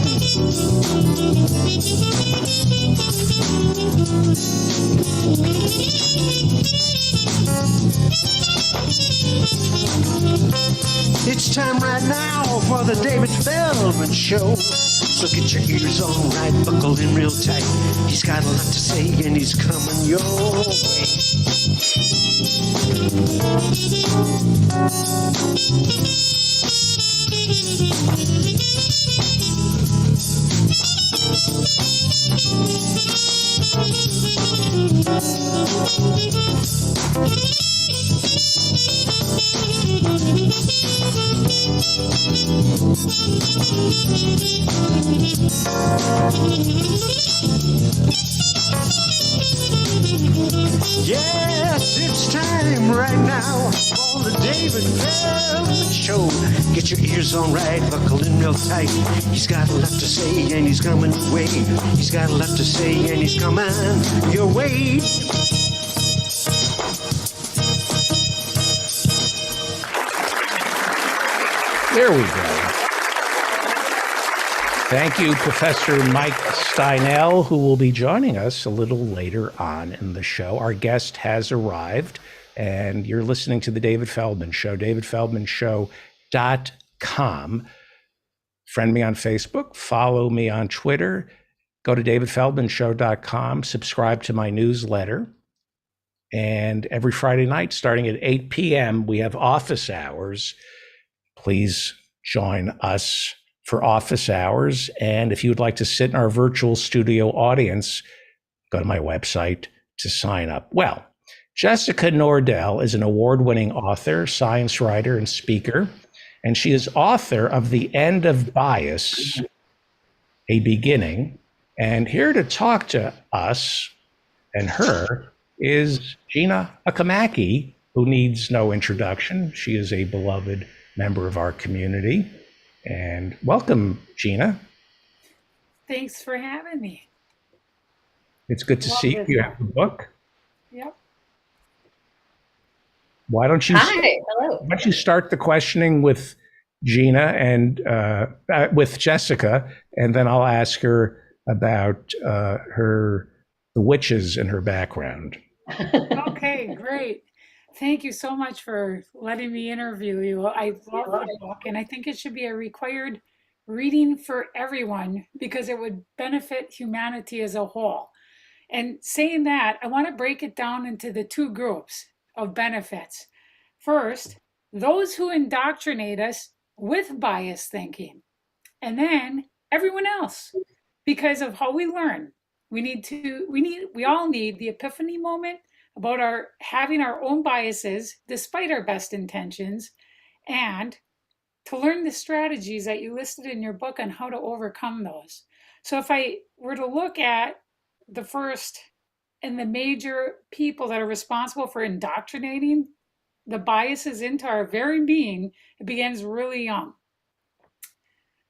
It's time right now for the David Feldman Show. So get your ears on right, buckled in real tight. He's got a lot to say and he's coming your way. Yes, it's time right now for the David Feldman Show. Get your ears on right, buckle in real tight. He's got a lot to say and he's coming your way. He's got a lot to say and he's coming your way. There we go. Thank you, Professor Mike Steinel, who will be joining us a little later on in the show. Our guest has arrived, and you're listening to The David Feldman Show, davidfeldmanshow.com. Friend me on Facebook, follow me on Twitter, go to davidfeldmanshow.com, subscribe to my newsletter. And every Friday night, starting at 8 p.m., we have office hours. Please join us for office hours. And if you would like to sit in our virtual studio audience, go to my website to sign up. Well, Jessica Nordell is an award-winning author, science writer, and speaker, and she is author of The End of Bias, A Beginning. And here to talk to us and her is Gina Akamaki, who needs no introduction. She is a beloved member of our community. And welcome, Gina. Thanks for having me. It's good to see you. You have the book. Yep. Why don't you start the questioning with Gina and with Jessica, and then I'll ask her about the witches and her background. Okay, great. Thank you so much for letting me interview you. I love the book, and I think it should be a required reading for everyone because it would benefit humanity as a whole. And saying that, I want to break it down into the two groups of benefits. First, those who indoctrinate us with bias thinking, and then everyone else, because of how we learn. We all need the epiphany moment about having our own biases despite our best intentions, and to learn the strategies that you listed in your book on how to overcome those. So if I were to look at the first and the major people that are responsible for indoctrinating the biases into our very being, it begins really young.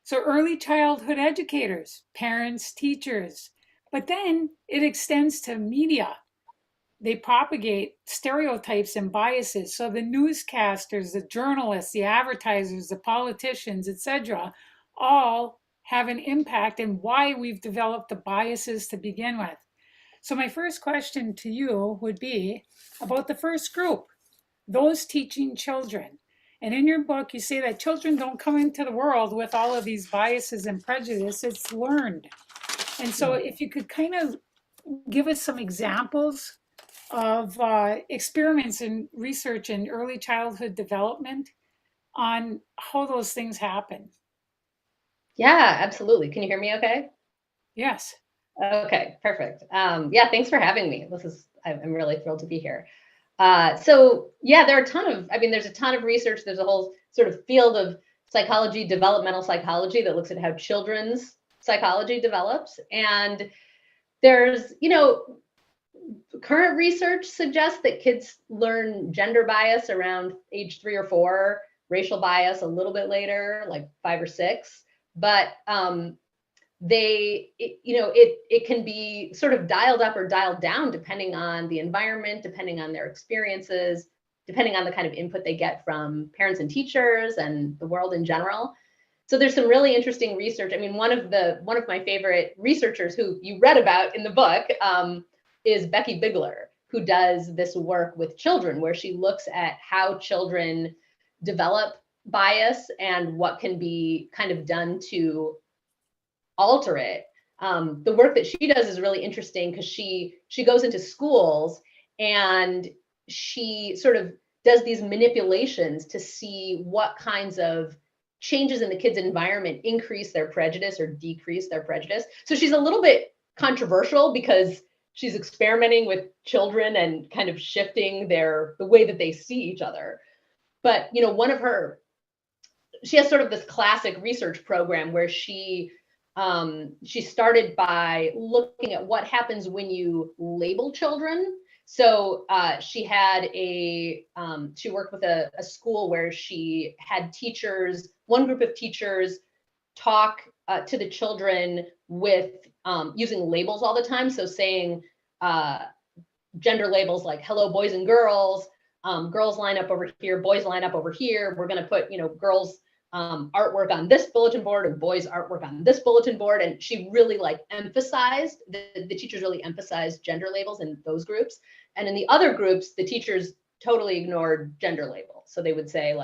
So early childhood educators, parents, teachers, but then it extends to media. They propagate stereotypes and biases. So the newscasters, the journalists, the advertisers, the politicians, etc., all have an impact in why we've developed the biases to begin with. So my first question to you would be about the first group, those teaching children. And in your book, you say that children don't come into the world with all of these biases and prejudice, it's learned. And so if you could kind of give us some examples of experiments and research in early childhood development on how those things happen. Yeah, absolutely. Can you hear me okay? Yes. Okay, perfect. Yeah, thanks for having me. I'm really thrilled to be here. So yeah, there's a ton of research. There's a whole sort of field of psychology, developmental psychology, that looks at how children's psychology develops. And there's, current research suggests that kids learn gender bias around age 3 or 4, racial bias a little bit later, like 5 or 6. But it can be sort of dialed up or dialed down depending on the environment, depending on their experiences, depending on the kind of input they get from parents and teachers and the world in general. So there's some really interesting research. I mean, one of my favorite researchers who you read about in the book is Becky Bigler, who does this work with children, where she looks at how children develop bias and what can be kind of done to alter it. The work that she does is really interesting because she goes into schools and she sort of does these manipulations to see what kinds of changes in the kids' environment increase their prejudice or decrease their prejudice. So she's a little bit controversial because she's experimenting with children and kind of shifting the way that they see each other. but she has sort of this classic research program where she started by looking at what happens when you label children. So she worked with a school where she had one group of teachers talk to the children with using labels all the time. So saying gender labels like hello, boys and girls, girls line up over here, boys line up over here. We're going to put, girls artwork on this bulletin board and boys artwork on this bulletin board. And she really emphasized, the teachers really emphasized gender labels in those groups. And in the other groups, the teachers totally ignored gender labels. So they would say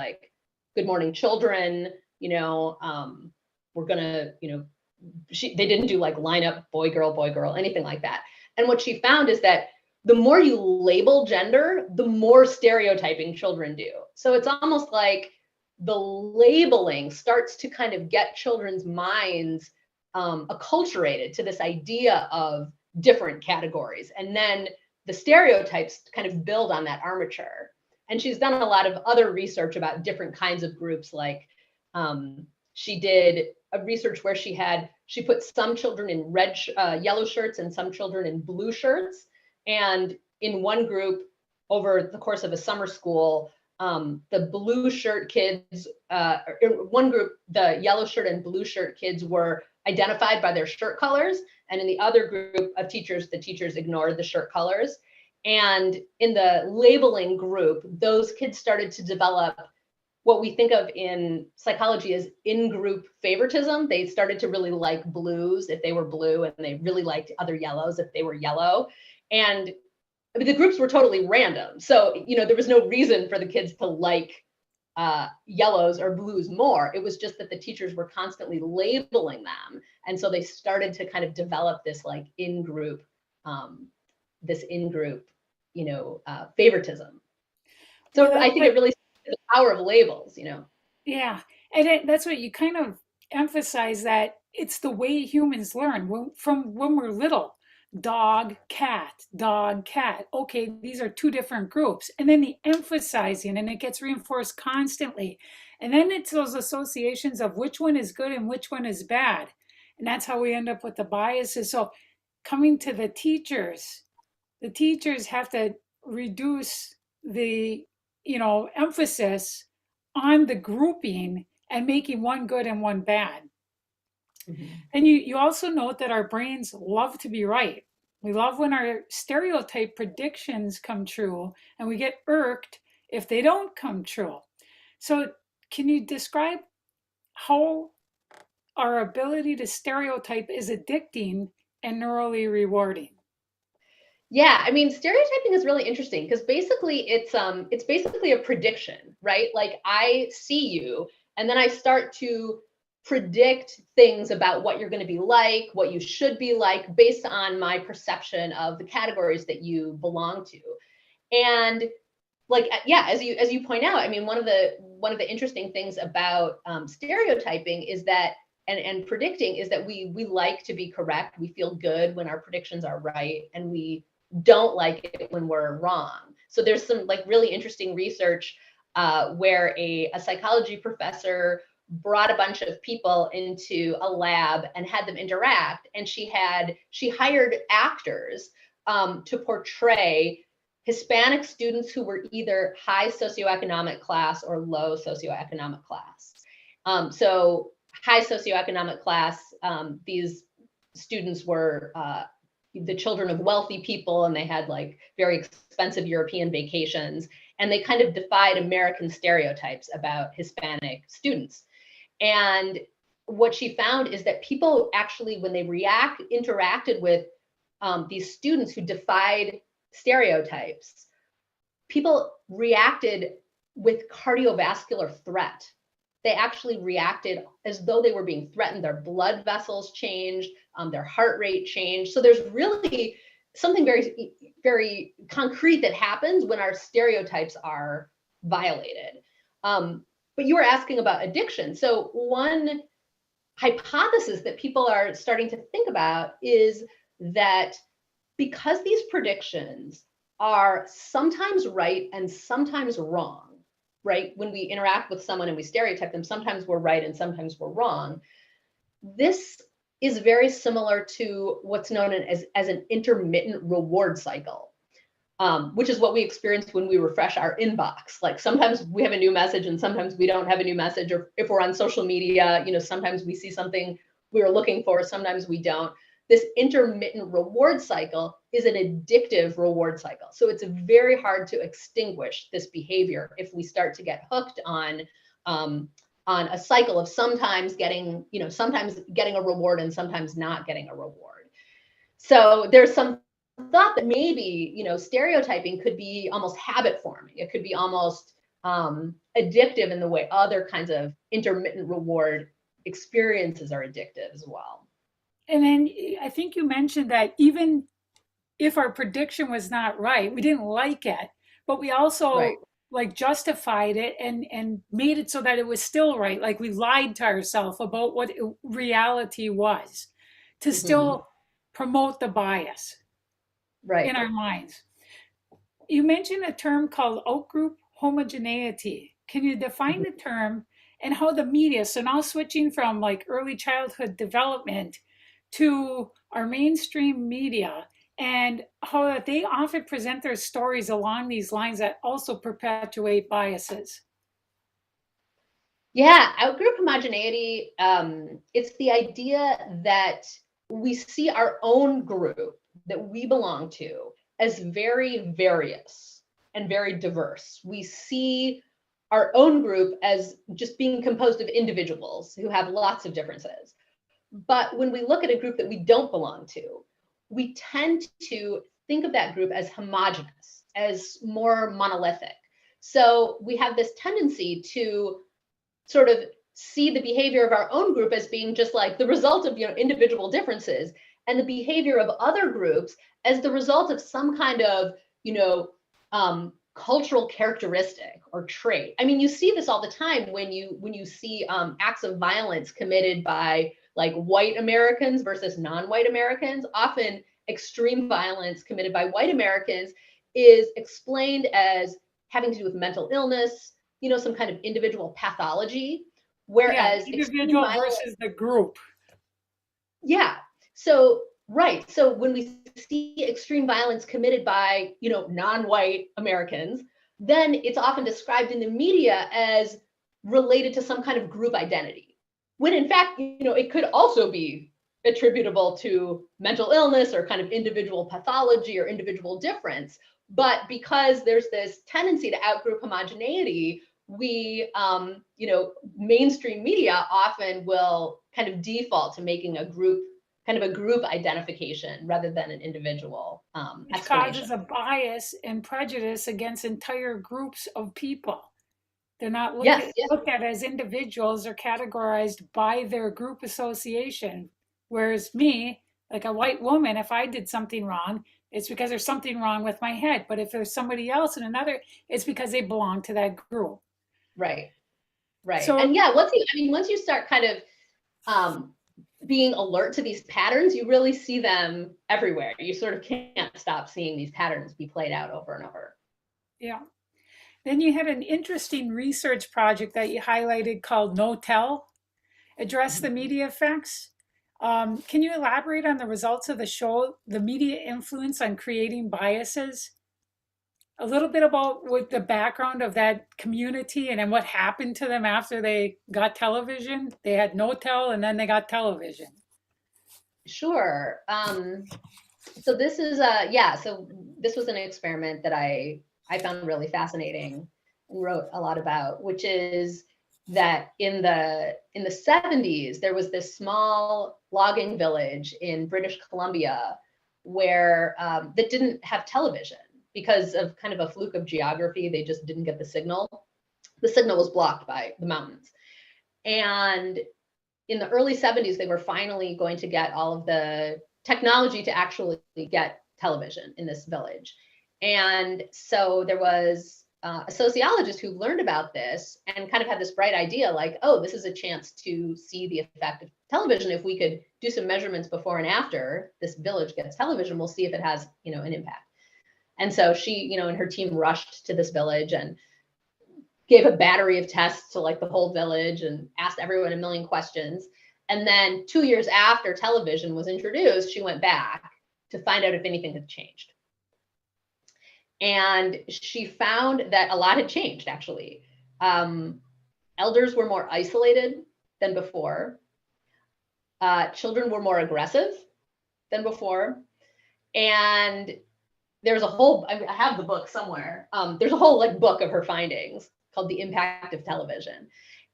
good morning, children, we're gonna, they didn't do line up boy, girl, anything like that. And what she found is that the more you label gender, the more stereotyping children do. So it's almost like the labeling starts to kind of get children's minds acculturated to this idea of different categories. And then the stereotypes kind of build on that armature. And she's done a lot of other research about different kinds of groups. She did a research where she put some children in yellow shirts and some children in blue shirts. And in one group, over the course of a summer school, the blue shirt kids, in one group, the yellow shirt and blue shirt kids were identified by their shirt colors. And in the other group of teachers, the teachers ignored the shirt colors. And in the labeling group, those kids started to develop what we think of in psychology as in-group favoritism. They started to really like blues if they were blue, and they really liked other yellows if they were yellow. And the groups were totally random. So, there was no reason for the kids to like yellows or blues more. It was just that the teachers were constantly labeling them. And so they started to kind of develop this in-group, favoritism. So I think it really the power of labels, Yeah. And that's what you kind of emphasize, that it's the way humans learn from when we're little. Dog, cat, dog, cat. Okay, these are two different groups. And then the emphasizing, and it gets reinforced constantly. And then it's those associations of which one is good and which one is bad. And that's how we end up with the biases. So coming to the teachers have to reduce the, emphasis on the grouping and making one good and one bad. Mm-hmm. And you also note that our brains love to be right. We love when our stereotype predictions come true, and we get irked if they don't come true. So can you describe how our ability to stereotype is addicting and neurally rewarding? Yeah, I mean, stereotyping is really interesting because basically it's basically a prediction, right? I see you, and then I start to predict things about what you're going to be like, what you should be like, based on my perception of the categories that you belong to. And as you point out, I mean, one of the interesting things about stereotyping is that and predicting is that we like to be correct. We feel good when our predictions are right, and we don't like it when we're wrong. So there's some really interesting research where a psychology professor brought a bunch of people into a lab and had them interact, and she hired actors to portray Hispanic students who were either high socioeconomic class or low socioeconomic class. So high socioeconomic class, these students were the children of wealthy people, and they had very expensive European vacations, and they kind of defied American stereotypes about Hispanic students. And what she found is that people actually, when they interacted with these students who defied stereotypes, people reacted with cardiovascular threat. They actually reacted as though they were being threatened. Their blood vessels changed, their heart rate changed. So there's really something very, very concrete that happens when our stereotypes are violated. But you were asking about addiction. So one hypothesis that people are starting to think about is that because these predictions are sometimes right and sometimes wrong, right? When we interact with someone and we stereotype them, sometimes we're right and sometimes we're wrong. This is very similar to what's known as an intermittent reward cycle, which is what we experience when we refresh our inbox. Like sometimes we have a new message and sometimes we don't have a new message, or if we're on social media, sometimes we see something we were looking for, sometimes we don't. This intermittent reward cycle is an addictive reward cycle. So it's very hard to extinguish this behavior if we start to get hooked on a cycle of sometimes getting a reward and sometimes not getting a reward. So there's some thought that maybe, stereotyping could be almost habit forming. It could be almost addictive in the way other kinds of intermittent reward experiences are addictive as well. And then I think you mentioned that even if our prediction was not right, we didn't like it, but we also Right. like justified it and made it so that it was still right. Like we lied to ourselves about what reality was to still promote the bias Right. in our minds. You mentioned a term called outgroup homogeneity. Can you define the term and how the media, so now switching from like early childhood development to our mainstream media, and how that they often present their stories along these lines that also perpetuate biases? Yeah, outgroup homogeneity, it's the idea that we see our own group that we belong to as very various and very diverse. We see our own group as just being composed of individuals who have lots of differences. But when we look at a group that we don't belong to, we tend to think of that group as homogenous, as more monolithic. So we have this tendency to sort of see the behavior of our own group as being just like the result of individual differences, and the behavior of other groups as the result of some kind of cultural characteristic or trait. I mean, you see this all the time when you see acts of violence committed by like white Americans versus non-white Americans. Often extreme violence committed by white Americans is explained as having to do with mental illness, some kind of individual pathology, whereas individual versus the group. Yeah. So, right. So when we see extreme violence committed by, non-white Americans, then it's often described in the media as related to some kind of group identity, when in fact, it could also be attributable to mental illness or kind of individual pathology or individual difference. But because there's this tendency to outgroup homogeneity, we, mainstream media often will kind of default to making a group identification rather than an individual Which causes a bias and prejudice against entire groups of people. They're not looked at as individuals or categorized by their group association. Whereas me, like a white woman, if I did something wrong, it's because there's something wrong with my head. But if there's somebody else in another, it's because they belong to that group. Right. Right. So, and yeah, once you start kind of being alert to these patterns, you really see them everywhere. You sort of can't stop seeing these patterns be played out over and over. Yeah. Then you had an interesting research project that you highlighted called No Tell, Address the Media Effects. Can you elaborate on the results of the show, the media influence on creating biases? A little bit about what the background of that community and then what happened to them after they got television. They had No Tell and then they got television. Sure. So this is so this was an experiment that I found really fascinating and wrote a lot about, which is that in the 70s, there was this small logging village in British Columbia where that didn't have television because of kind of a fluke of geography. They just didn't get the signal. The signal was blocked by the mountains. And in the early 70s, they were finally going to get all of the technology to actually get television in this village. And so there was a sociologist who learned about this and kind of had this bright idea like, oh, this is a chance to see the effect of television. If we could do some measurements before and after this village gets television, we'll see if it has, an impact. And so she, and her team rushed to this village and gave a battery of tests to like the whole village and asked everyone a million questions. And then 2 years after television was introduced, she went back to find out if anything had changed. And she found that a lot had changed, actually. Elders were more isolated than before. Children were more aggressive than before. And there's a whole, I have the book somewhere. There's a whole like book of her findings called The Impact of Television.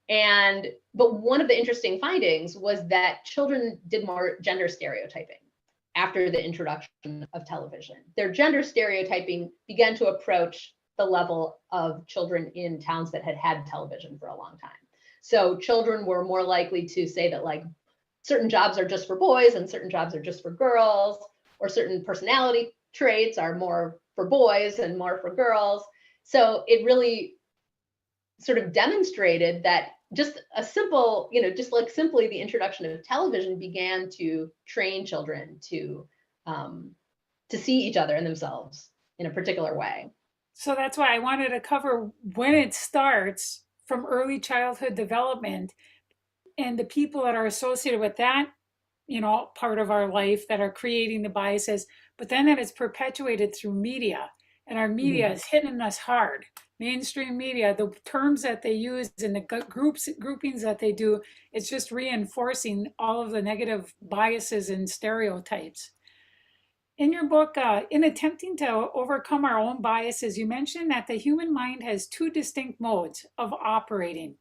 But one of the interesting findings was that children did more gender stereotyping after the introduction of television. Their gender stereotyping began to approach the level of children in towns that had had television for a long time. So children were more likely to say that like certain jobs are just for boys and certain jobs are just for girls, or certain personality traits are more for boys and more for girls. So it really sort of demonstrated that just a simple, just like simply the introduction of television began to train children to see each other and themselves in a particular way. So that's why I wanted to cover when it starts from early childhood development and the people that are associated with that, part of our life that are creating the biases, but then that it's perpetuated through media. And our media is hitting us hard. Mainstream media, the terms that they use and the groupings that they do, it's just reinforcing all of the negative biases and stereotypes. In your book, in attempting to overcome our own biases, you mentioned that the human mind has two distinct modes of operating: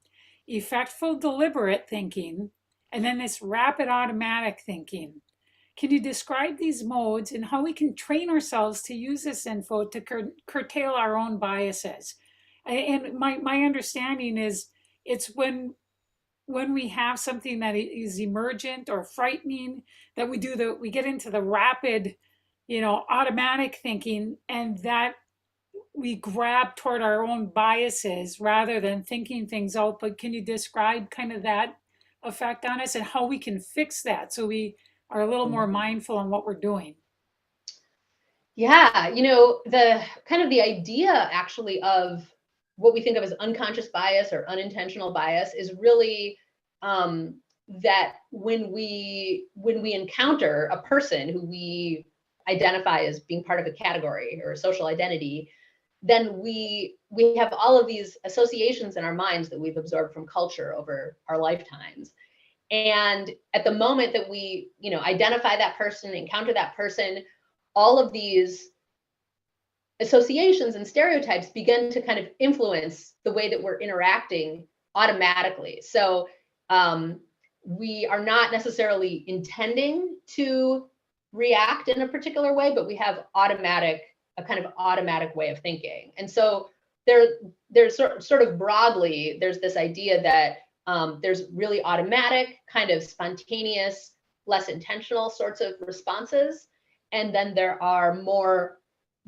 effectful, deliberate thinking, and then this rapid automatic thinking. Can you describe these modes and how we can train ourselves to use this info to curtail our own biases? And my understanding is it's when we have something that is emergent or frightening that we get into the rapid, automatic thinking, and that we grab toward our own biases rather than thinking things out. But can you describe kind of that effect on us and how we can fix that so we are a little more mindful on what we're doing? Yeah, the kind of the idea actually of what we think of as unconscious bias or unintentional bias is really that when we encounter a person who we identify as being part of a category or a social identity, then we have all of these associations in our minds that we've absorbed from culture over our lifetimes. And at the moment that we, identify that person, encounter that person, all of these associations and stereotypes begin to kind of influence the way that we're interacting automatically. So we are not necessarily intending to react in a particular way, but we have a kind of automatic way of thinking. And so there's sort of broadly, there's this idea that there's really automatic, kind of spontaneous, less intentional sorts of responses. And then there are more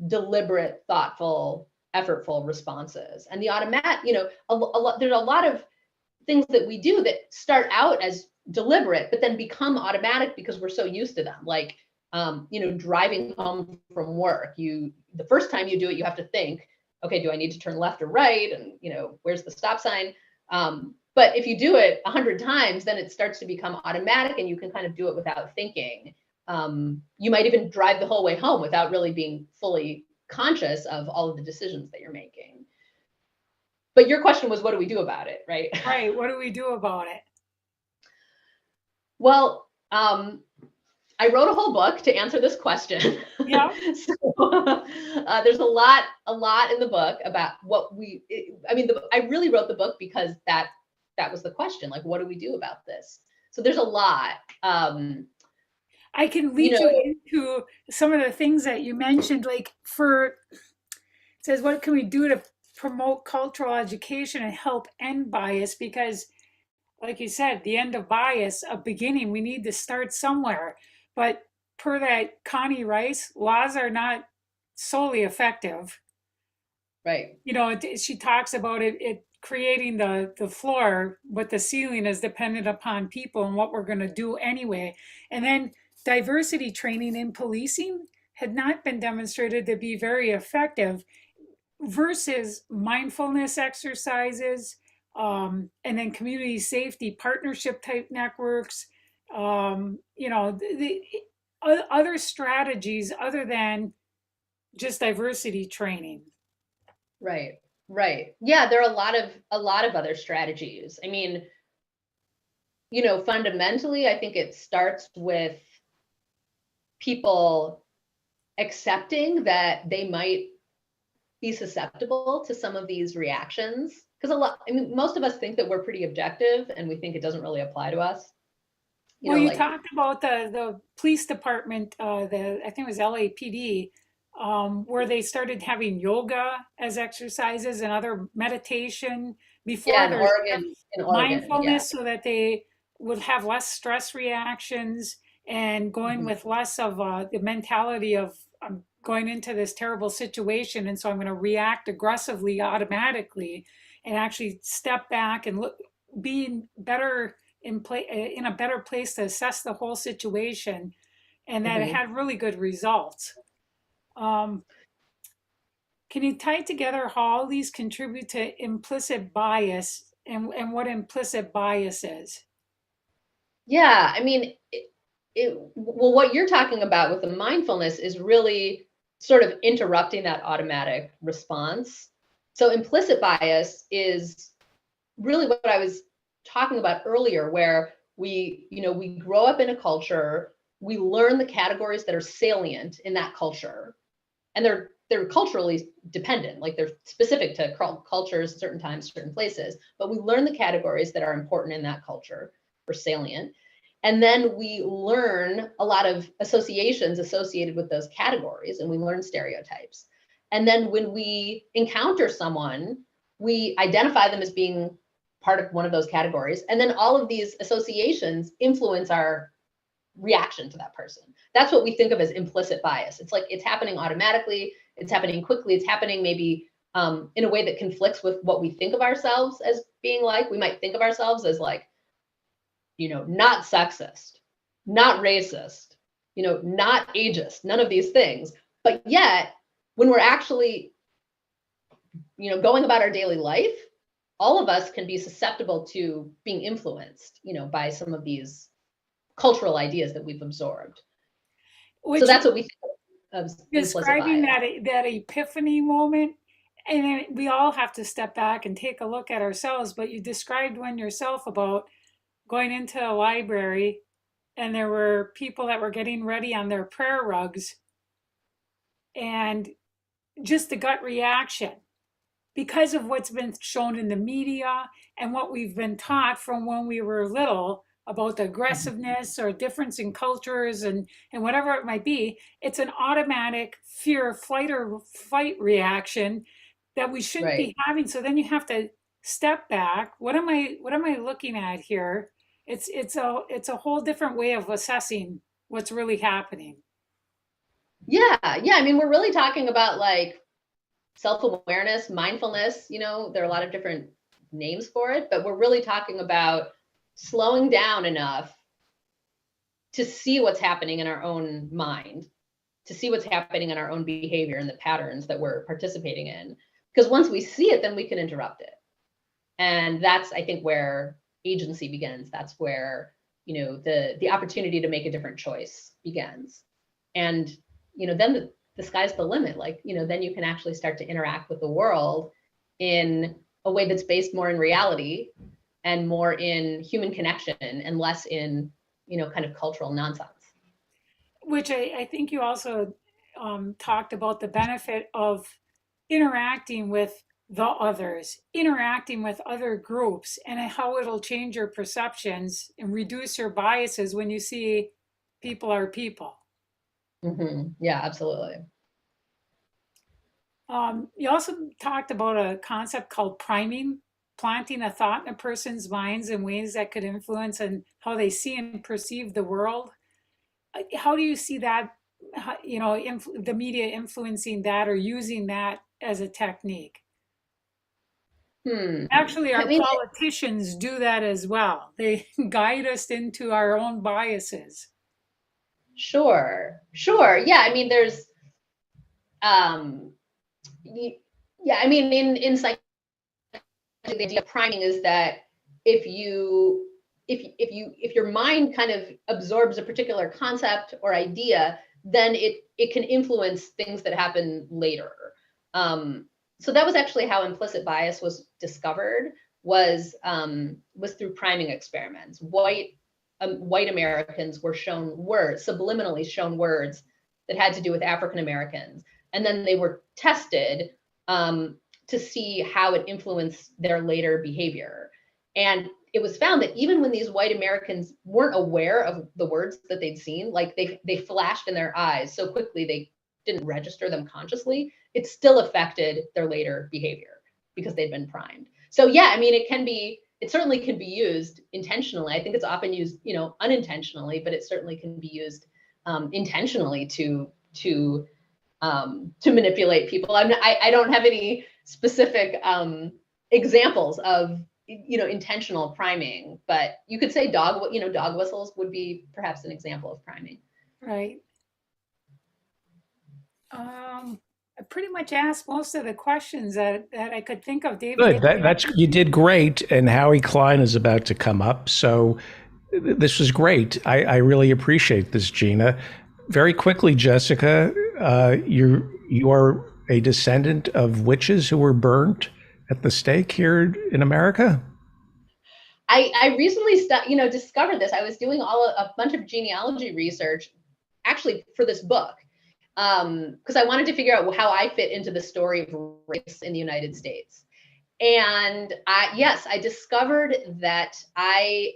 deliberate, thoughtful, effortful responses. And the automatic, there's a lot of things that we do that start out as deliberate, but then become automatic because we're so used to them. Like, driving home from work, the first time you do it, you have to think, okay, do I need to turn left or right? And, where's the stop sign? But if you do it 100 times, then it starts to become automatic and you can kind of do it without thinking. You might even drive the whole way home without really being fully conscious of all of the decisions that you're making. But your question was, what do we do about it, right? Right. What do we do about it? Well, I wrote a whole book to answer this question. Yeah. So there's a lot in the book about I really wrote the book because that was the question, like, what do we do about this? So there's a lot. I can lead you into some of the things that you mentioned, like it says, what can we do to promote cultural education and help end bias? Because like you said, the end of bias, a beginning, we need to start somewhere. But per that Connie Rice, laws are not solely effective. Right. She talks about it creating the floor, but the ceiling is dependent upon people and what we're going to do anyway. And then diversity training in policing had not been demonstrated to be very effective. versus mindfulness exercises, and then community safety partnership type networks, other strategies other than just diversity training. Right. Right. Yeah, there are a lot of other strategies. I mean, fundamentally, I think it starts with people accepting that they might be susceptible to some of these reactions. Because most of us think that we're pretty objective and we think it doesn't really apply to us. Well, you talked about the police department, I think it was LAPD, where they started having yoga as exercises and other meditation before in there's Oregon, mindfulness, so that they would have less stress reactions and going with less of the mentality of, I'm going into this terrible situation, and so I'm going to react aggressively automatically, and actually step back and look, being better in a better place to assess the whole situation, and that it had really good results. Can you tie together how all these contribute to implicit bias and what implicit bias is? Yeah, I mean, well, what you're talking about with the mindfulness is really sort of interrupting that automatic response. So implicit bias is really what I was talking about earlier, where we grow up in a culture, we learn the categories that are salient in that culture, and they're culturally dependent, like they're specific to cultures, certain times, certain places, but we learn the categories that are important in that culture or salient. And then we learn a lot of associations associated with those categories, and we learn stereotypes. And then when we encounter someone, we identify them as being part of one of those categories. And then all of these associations influence our reaction to that person. That's what we think of as implicit bias. It's like it's happening automatically, it's happening quickly, it's happening maybe in a way that conflicts with what we think of ourselves as being like. We might think of ourselves as like, not sexist, not racist, not ageist, none of these things. But yet, when we're actually, going about our daily life, all of us can be susceptible to being influenced, by some of these cultural ideas that we've absorbed. So that's what we think of describing that epiphany moment. And then we all have to step back and take a look at ourselves. But you described one yourself about going into a library and there were people that were getting ready on their prayer rugs, and just the gut reaction because of what's been shown in the media and what we've been taught from when we were little about the aggressiveness or difference in cultures and whatever it might be. It's an automatic fear, flight or fight reaction that we shouldn't be having. So then you have to step back. What am I looking at here? It's a whole different way of assessing what's really happening. Yeah. I mean, we're really talking about like self-awareness, mindfulness, there are a lot of different names for it, but we're really talking about slowing down enough to see what's happening in our own mind, to see what's happening in our own behavior and the patterns that we're participating in. Because once we see it, then we can interrupt it. And that's, I think, where agency begins. That's where, the opportunity to make a different choice begins. And, then the sky's the limit. Like, then you can actually start to interact with the world in a way that's based more in reality and more in human connection and less in, kind of cultural nonsense. Which I think you also talked about the benefit of interacting with the others, interacting with other groups, and how it'll change your perceptions and reduce your biases when you see people are people. Mm-hmm. Yeah, absolutely. You also talked about a concept called priming, planting a thought in a person's minds in ways that could influence and how they see and perceive the world. How do you see that, the media influencing that or using that as a technique? Actually, our politicians do that as well. They guide us into our own biases. Sure. Yeah, I mean, there's, Yeah, I mean, in psychology, the idea of priming is that if your mind kind of absorbs a particular concept or idea, then it can influence things that happen later. So that was actually how implicit bias was discovered, was through priming experiments. White Americans were shown words, subliminally shown words that had to do with African Americans, and then they were tested to see how it influenced their later behavior. And it was found that even when these white Americans weren't aware of the words that they'd seen, like they flashed in their eyes so quickly they didn't register them consciously, it still affected their later behavior because they'd been primed. So yeah, I mean, it certainly can be used intentionally. I think it's often used, unintentionally, but it certainly can be used intentionally to manipulate people. I don't have any specific examples of intentional priming, but you could say dog whistles would be perhaps an example of priming. Right. I pretty much asked most of the questions that I could think of, David. Good. You did great. And Howie Klein is about to come up. So this was great. I really appreciate this, Gina. Very quickly, Jessica, you are a descendant of witches who were burnt at the stake here in America? I recently discovered this. I was doing a bunch of genealogy research actually for this book, because I wanted to figure out how I fit into the story of race in the United States. And I discovered that I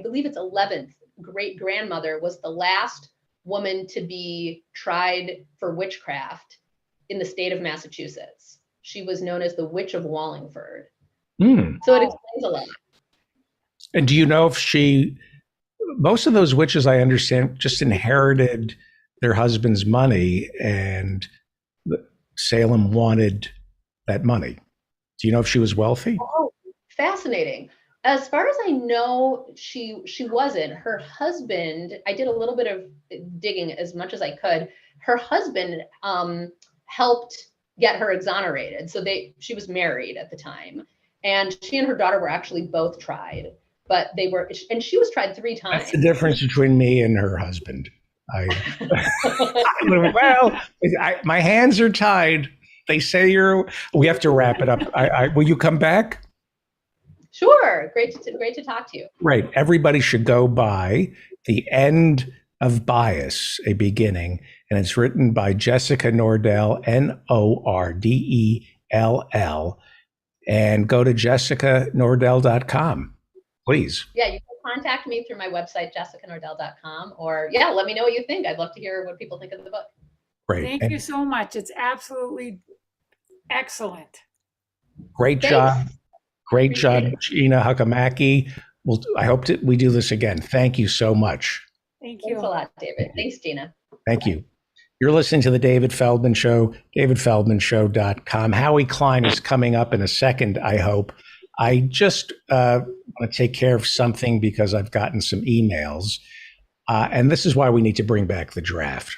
believe it's 11th great grandmother was the last woman to be tried for witchcraft in the state of Massachusetts. She was known as the Witch of Wallingford. So it explains a lot. And do you know if most of those witches, I understand, just inherited their husband's money, and Salem wanted that money? Do you know if she was wealthy? Oh, fascinating. As far as I know, she wasn't. Her husband, I did a little bit of digging as much as I could. Her husband helped get her exonerated. So she was married at the time, and she and her daughter were actually both tried, but and she was tried 3 times. That's the difference between me and her husband. My hands are tied. They say we have to wrap it up. Will you come back? Sure. Great to talk to you. Right. Everybody should go buy The End of Bias, A Beginning. And it's written by Jessica Nordell, Nordell. And go to jessicanordell.com, please. Yeah, you can contact me through my website, jessicanordell.com, or let me know what you think. I'd love to hear what people think of the book. Great. Thank you so much. It's absolutely excellent. Great job. Great job, Gina Huckabee. I hope we do this again. Thank you so much. Thank you. Thanks a lot, David. Thanks, Gina. Thank you. You're listening to The David Feldman Show, davidfeldmanshow.com. Howie Klein is coming up in a second, I hope. I just want to take care of something because I've gotten some emails. And this is why we need to bring back the draft.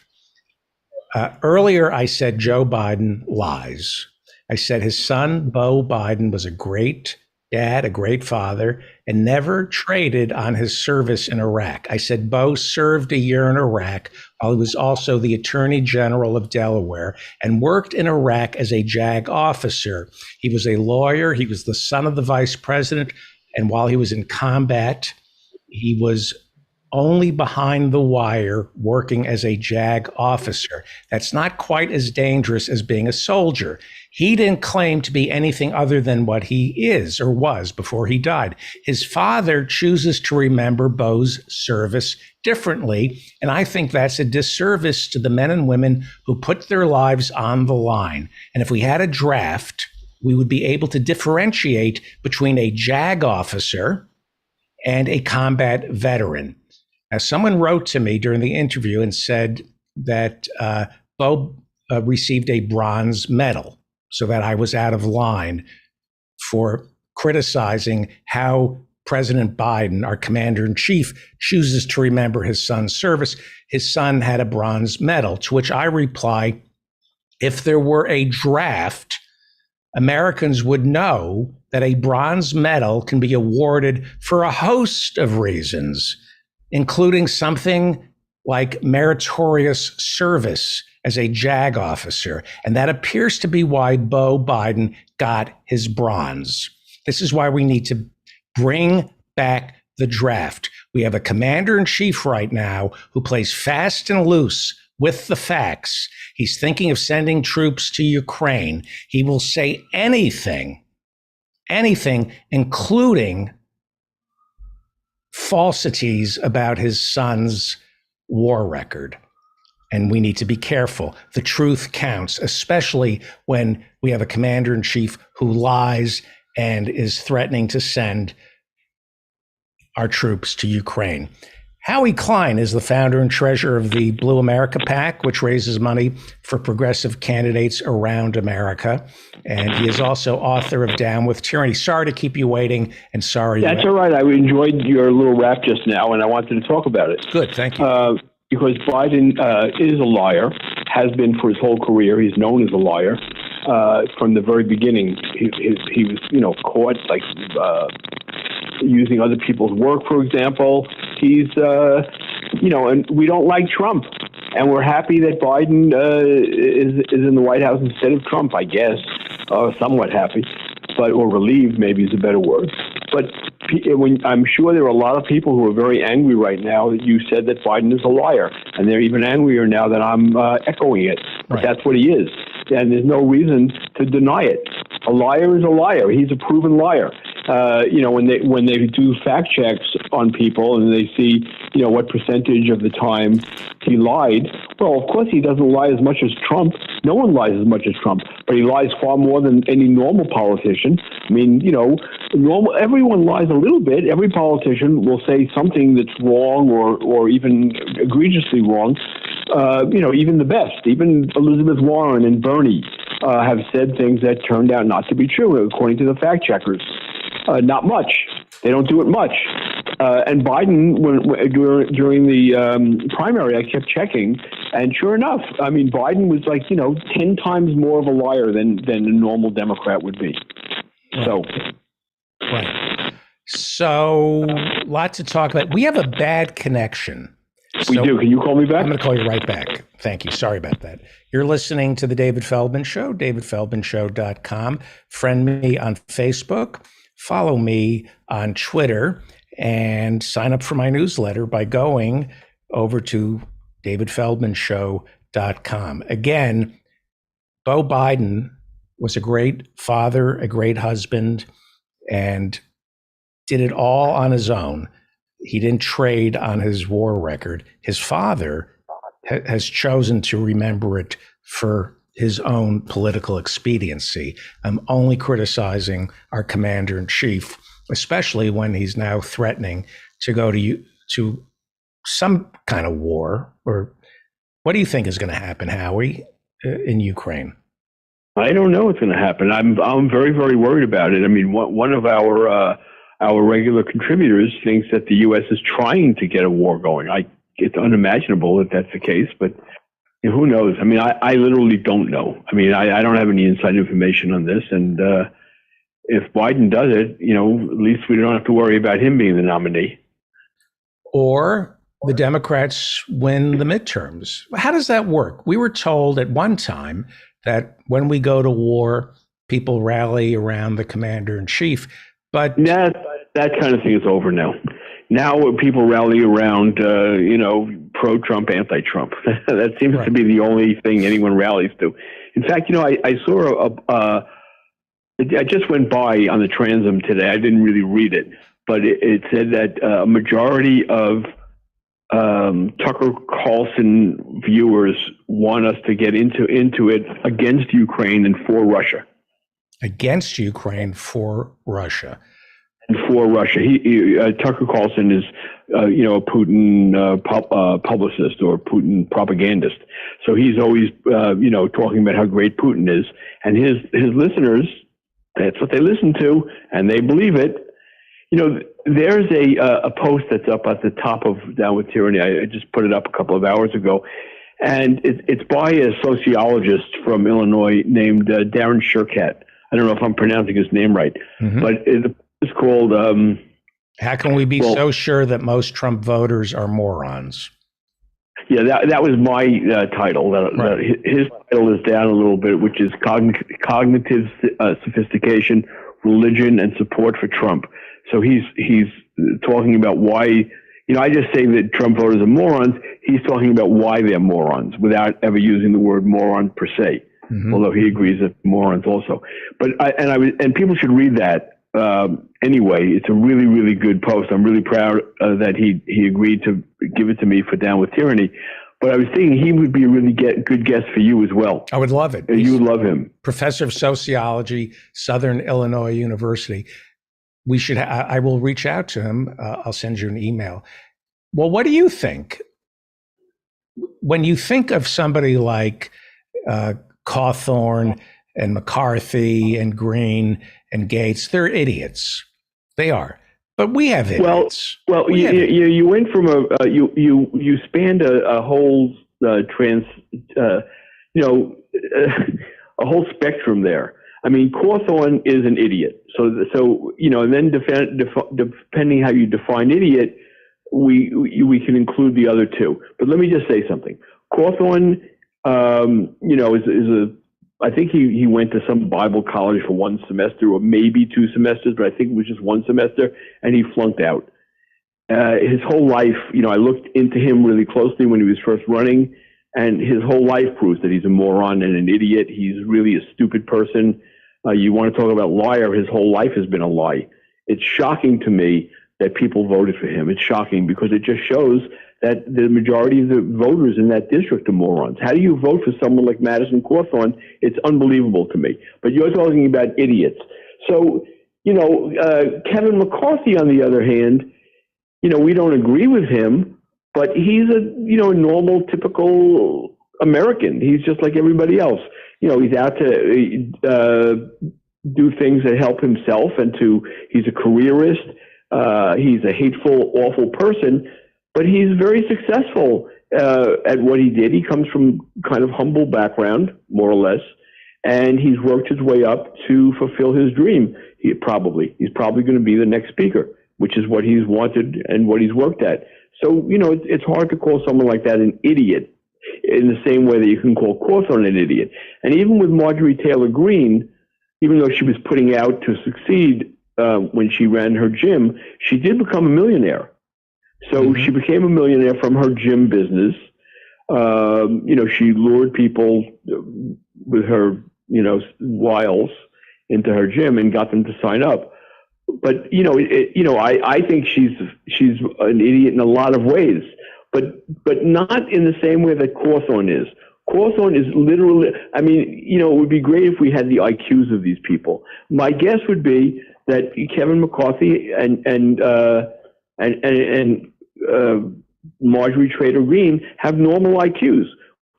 Earlier, I said Joe Biden lies. I said his son, Beau Biden, was a great dad, a great father, and never traded on his service in Iraq. I said Beau served a year in Iraq while he was also the Attorney General of Delaware and worked in Iraq as a JAG officer. He was a lawyer. He was the son of the vice president. And while he was in combat, he was only behind the wire working as a JAG officer. That's not quite as dangerous as being a soldier. He didn't claim to be anything other than what he is or was before he died. His father chooses to remember Beau's service differently, and I think that's a disservice to the men and women who put their lives on the line. And if we had a draft, we would be able to differentiate between a JAG officer and a combat veteran. Now, someone wrote to me during the interview and said that Beau received a bronze medal, so that I was out of line for criticizing how President Biden, our commander-in-chief, chooses to remember his son's service. His son had a bronze medal, to which I reply, if there were a draft, Americans would know that a bronze medal can be awarded for a host of reasons, including something like meritorious service as a JAG officer. And that appears to be why Beau Biden got his bronze. This is why we need to bring back the draft. We have a commander-in-chief right now who plays fast and loose with the facts. He's thinking of sending troops to Ukraine. He will say anything, including falsities about his son's war record. And we need to be careful. The truth counts, especially when we have a commander-in-chief who lies and is threatening to send our troops to Ukraine. Howie Klein is the founder and treasurer of the Blue America PAC, which raises money for progressive candidates around America. And he is also author of Down with Tyranny. Sorry to keep you waiting, and sorry. That's all right. I enjoyed your little rap just now, and I wanted to talk about it. Good, thank you. Because Biden is a liar, has been for his whole career. He's known as a liar from the very beginning. He was, caught using other people's work, for example. He's, and we don't like Trump, and we're happy that Biden is in the White House instead of Trump, I guess, somewhat happy, or relieved maybe is a better word. But I'm sure there are a lot of people who are very angry right now that you said that Biden is a liar, and they're even angrier now that I'm echoing it. But Right. That's what he is, and there's no reason to deny it. A liar is a liar. He's a proven liar. When they do fact checks on people and they see, what percentage of the time he lied. Well, of course he doesn't lie as much as Trump. No one lies as much as Trump, but he lies far more than any normal politician. I mean, everyone lies a little bit. Every politician will say something that's wrong or even egregiously wrong. Even the best, even Elizabeth Warren and Bernie have said things that turned out not to be true, according to the fact checkers. Not much. They don't do it much. And Biden, during the primary, I kept checking, and sure enough, I mean, Biden was 10 times more of a liar than a normal Democrat would be. Right. So, lots to talk about. We have a bad connection. We do. Can you call me back? I'm going to call you right back. Thank you. Sorry about that. You're listening to The David Feldman Show, davidfeldmanshow.com. Friend me on Facebook. Follow me on Twitter and sign up for my newsletter by going over to davidfeldmanshow.com. Again, Beau Biden was a great father, a great husband, and did it all on his own. He didn't trade on his war record. His father has chosen to remember it for his own political expediency. I'm only criticizing our commander-in-chief, especially when he's now threatening to go to some kind of war. Or what do you think is going to happen, Howie, in Ukraine? I don't know what's going to happen. I'm very, very worried about it. I mean, one of our regular contributors thinks that the U.S. is trying to get a war going. It's unimaginable that that's the case, but who knows? I mean, I literally don't know. I mean, I don't have any inside information on this. And if Biden does it, at least we don't have to worry about him being the nominee. Or the Democrats win the midterms. How does that work? We were told at one time that when we go to war, people rally around the commander-in-chief. But that kind of thing is over now. Now people rally around, pro-Trump, anti-Trump. That seems to be the only thing anyone rallies to. In fact, I saw I just went by on the transom today. I didn't really read it, but it said that a majority of Tucker Carlson viewers want us to get into it against Ukraine and for Russia. Against Ukraine for Russia. For Russia, Tucker Carlson is, a Putin publicist or Putin propagandist. So he's always, talking about how great Putin is, and his listeners, that's what they listen to, and they believe it. There's a post that's up at the top of Down with Tyranny. I just put it up a couple of hours ago, and it's by a sociologist from Illinois named Darren Shurkat. I don't know if I'm pronouncing his name right, Mhm. but it's called. How can we be Well- so sure that most Trump voters are morons? Yeah, that was my title. Right. His title is down a little bit, which is cognitive sophistication, religion, and support for Trump. So he's talking about why. I just say that Trump voters are morons. He's talking about why they're morons without ever using the word moron per se. Mhm. Although he agrees that morons also. But people should read that anyway. It's a really, really good post. I'm really proud that he agreed to give it to me for Down with Tyranny. But I was thinking he would be a really good guest for you as well. I would love it. You would love him. Professor of sociology, Southern Illinois University. We should. I will reach out to him. I'll send you an email. Well, what do you think when you think of somebody like Cawthorn and McCarthy and Green and Gates? They're idiots. They are. But we have idiots. Well, you went from you spanned a whole a whole spectrum there. I mean, Cawthorn is an idiot. So and then depending how you define idiot, we can include the other two. But let me just say something. Cawthorn, is I think he went to some Bible college for one semester or maybe 2 semesters, but I think it was just 1 semester, and he flunked out. His whole life, I looked into him really closely when he was first running, and his whole life proves that he's a moron and an idiot. He's really a stupid person. You want to talk about liar, his whole life has been a lie. It's shocking to me that people voted for him. It's shocking because it just shows that the majority of the voters in that district are morons. How do you vote for someone like Madison Cawthorn? It's unbelievable to me. But you're talking about idiots. So, Kevin McCarthy, on the other hand, we don't agree with him, but he's a normal, typical American. He's just like everybody else. He's out to do things that help himself he's a careerist. He's a hateful, awful person, but he's very successful at what he did. He comes from kind of humble background, more or less, and he's worked his way up to fulfill his dream. He's probably going to be the next speaker, which is what he's wanted and what he's worked at. So, it's hard to call someone like that an idiot in the same way that you can call Cawthorn an idiot. And even with Marjorie Taylor Greene, even though she was putting out to succeed when she ran her gym, she did become a millionaire. So she became a millionaire from her gym business. She lured people with her, wiles into her gym and got them to sign up. But I think she's an idiot in a lot of ways, but not in the same way that Cawthorn is. Cawthorn is literally. I mean, it would be great if we had the IQs of these people. My guess would be that Kevin McCarthy and Marjorie Taylor Greene have normal IQs,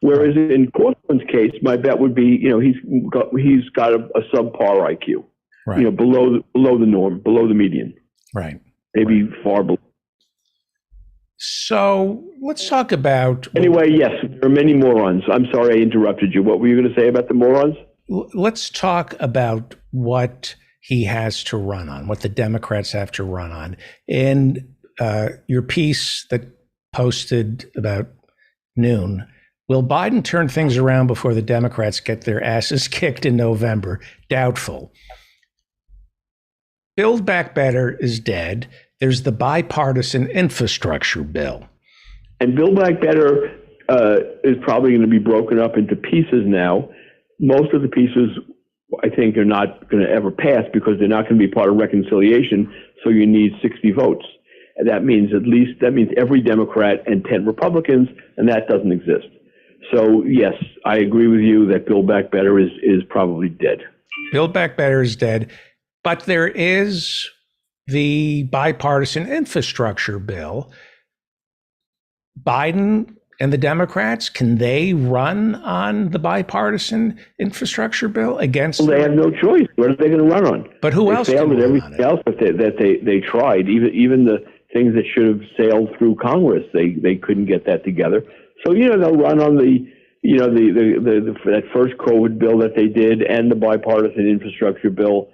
whereas in Cawthorn's case, my bet would be he's got a subpar IQ. Right. Below the norm, below the median. Right. Maybe far below. So let's talk about. Anyway, yes, there are many morons. I'm sorry I interrupted you. What were you going to say about the morons? Let's talk about what he has to run on, what the Democrats have to run on. In your piece that posted about noon, will Biden turn things around before the Democrats get their asses kicked in November? Doubtful. Build Back Better is dead. There's the bipartisan infrastructure bill. And Build Back Better is probably going to be broken up into pieces now. Most of the pieces, I think, are not going to ever pass because they're not going to be part of reconciliation. So you need 60 votes. And that means every Democrat and 10 Republicans, and that doesn't exist. So yes, I agree with you that Build Back Better is probably dead. Build Back Better is dead. But there is the bipartisan infrastructure bill. Biden and the Democrats, can they run on the bipartisan infrastructure bill against? Well, they have no choice. What are they going to run on? But who else? They failed at everything else that they tried. Even the things that should have sailed through Congress, they couldn't get that together. So they'll run on the you know, that first COVID bill that they did and the bipartisan infrastructure bill,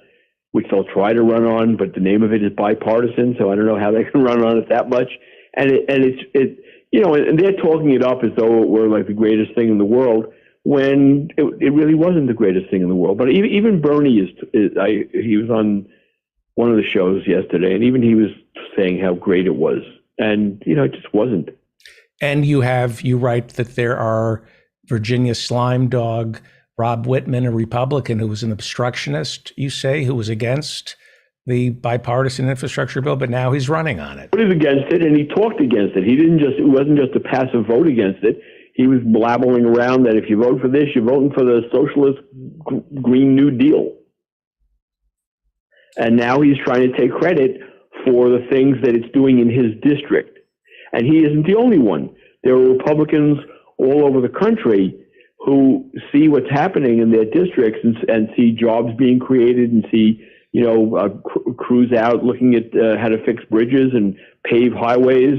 which they'll try to run on, but the name of it is bipartisan, so I don't know how they can run on it that much. And it's you know, and they're talking it up as though it were like the greatest thing in the world, when it really wasn't the greatest thing in the world. But even Bernie he was on one of the shows yesterday, and even he was saying how great it was, and you know, it just wasn't. And you write that there are Virginia slime dog Rob Whitman, a Republican who was an obstructionist, you say, who was against the bipartisan infrastructure bill, but now he's running on it. He was against it, and he talked against it. It wasn't just a passive vote against it. He was blabbering around that if you vote for this, you're voting for the socialist Green New Deal. And now he's trying to take credit for the things that it's doing in his district. And he isn't the only one. There are Republicans all over the country who see what's happening in their districts and see jobs being created and see, you know, crews out looking at how to fix bridges and pave highways.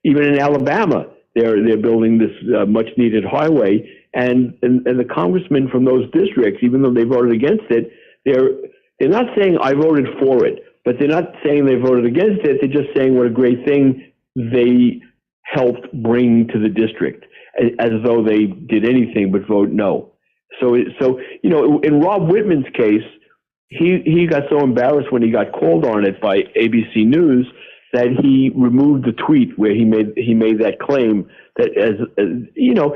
Even in Alabama, they're building this much needed highway, and the congressmen from those districts, even though they voted against it, they're not saying I voted for it, but they're not saying they voted against it. They're just saying what a great thing they helped bring to the district, as though they did anything but vote no. So you know, in Rob Whitman's case, he got so embarrassed when he got called on it by ABC News that he removed the tweet where he made that claim, that as you know,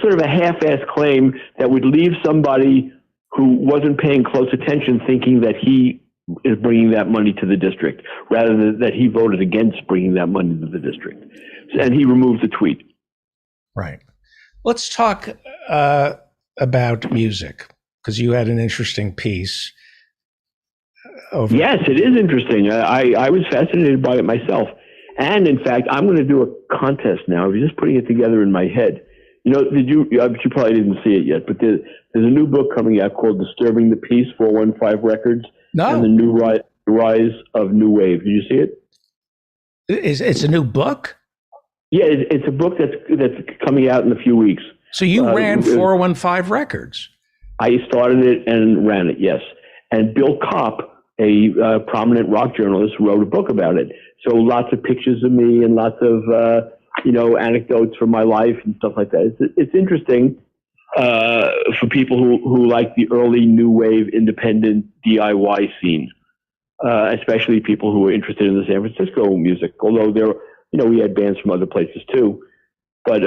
sort of a half-assed claim that would leave somebody who wasn't paying close attention thinking that he is bringing that money to the district, rather than that he voted against bringing that money to the district. And he removed the tweet. Right. Let's talk about music, because you had an interesting piece. Yes, it is interesting. I was fascinated by it myself. And in fact, I'm going to do a contest now. I'm just putting it together in my head. You know, you probably didn't see it yet, but there's a new book coming out called Disturbing the Peace, 415 Records, and the new rise of New Wave. Did you see it? It's a new book? Yeah, it's a book that's coming out in a few weeks. So you ran 415 Records. I started it and ran it, yes. And Bill Kopp, a prominent rock journalist, wrote a book about it. So lots of pictures of me and lots of anecdotes from my life and stuff like that. It's interesting for people who like the early new wave independent DIY scene, especially people who are interested in the San Francisco music. Although we had bands from other places too. But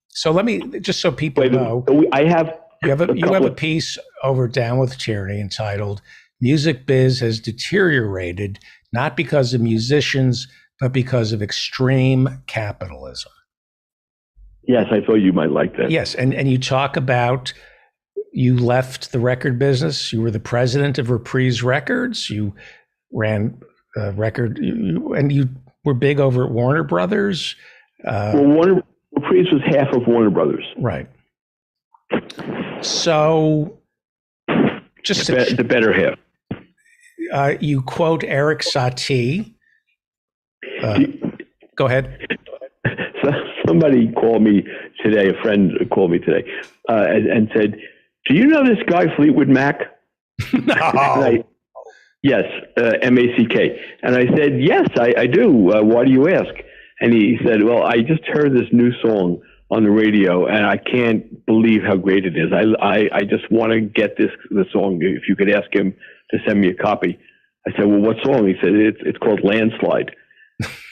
so let me just so people know, you have a piece over Down with Tyranny entitled "Music Biz Has Deteriorated Not Because of Musicians, but because of extreme capitalism." Yes, I thought you might like that. Yes, and you talk about you left the record business. You were the president of Reprise Records. You ran a record, and you were big over at Warner Brothers. Reprise was half of Warner Brothers. Right. So, just the better half. You quote Eric Satie. Go ahead. Somebody called me today, a friend called me today, and said, "Do you know this guy, Fleetwood Mac?" No. Yes, M-A-C-K. And I said, "Yes, I do. Why do you ask?" And he said, "Well, I just heard this new song on the radio, and I can't believe how great it is. I just want to get the song. If you could ask him to send me a copy." I said, "Well, what song?" He said, "It's called Landslide."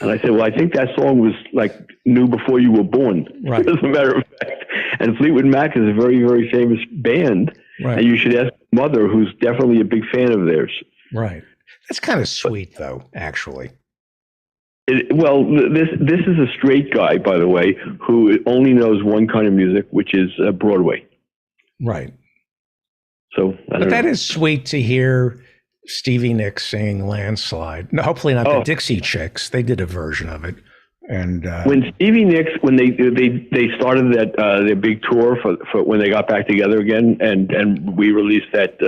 And I said, "Well, I think that song was like new before you were born." Right. As a matter of fact. And Fleetwood Mac is a very, very famous band. Right. And you should ask Mother, who's definitely a big fan of theirs. Right. That's kind of sweet, though, actually. This is a straight guy, by the way, who only knows one kind of music, which is Broadway. Right. So, but that is sweet to hear Stevie Nicks singing Landslide. No, hopefully not the Dixie Chicks. They did a version of it. And when Stevie Nicks, when they started their big tour for when they got back together again, and we released that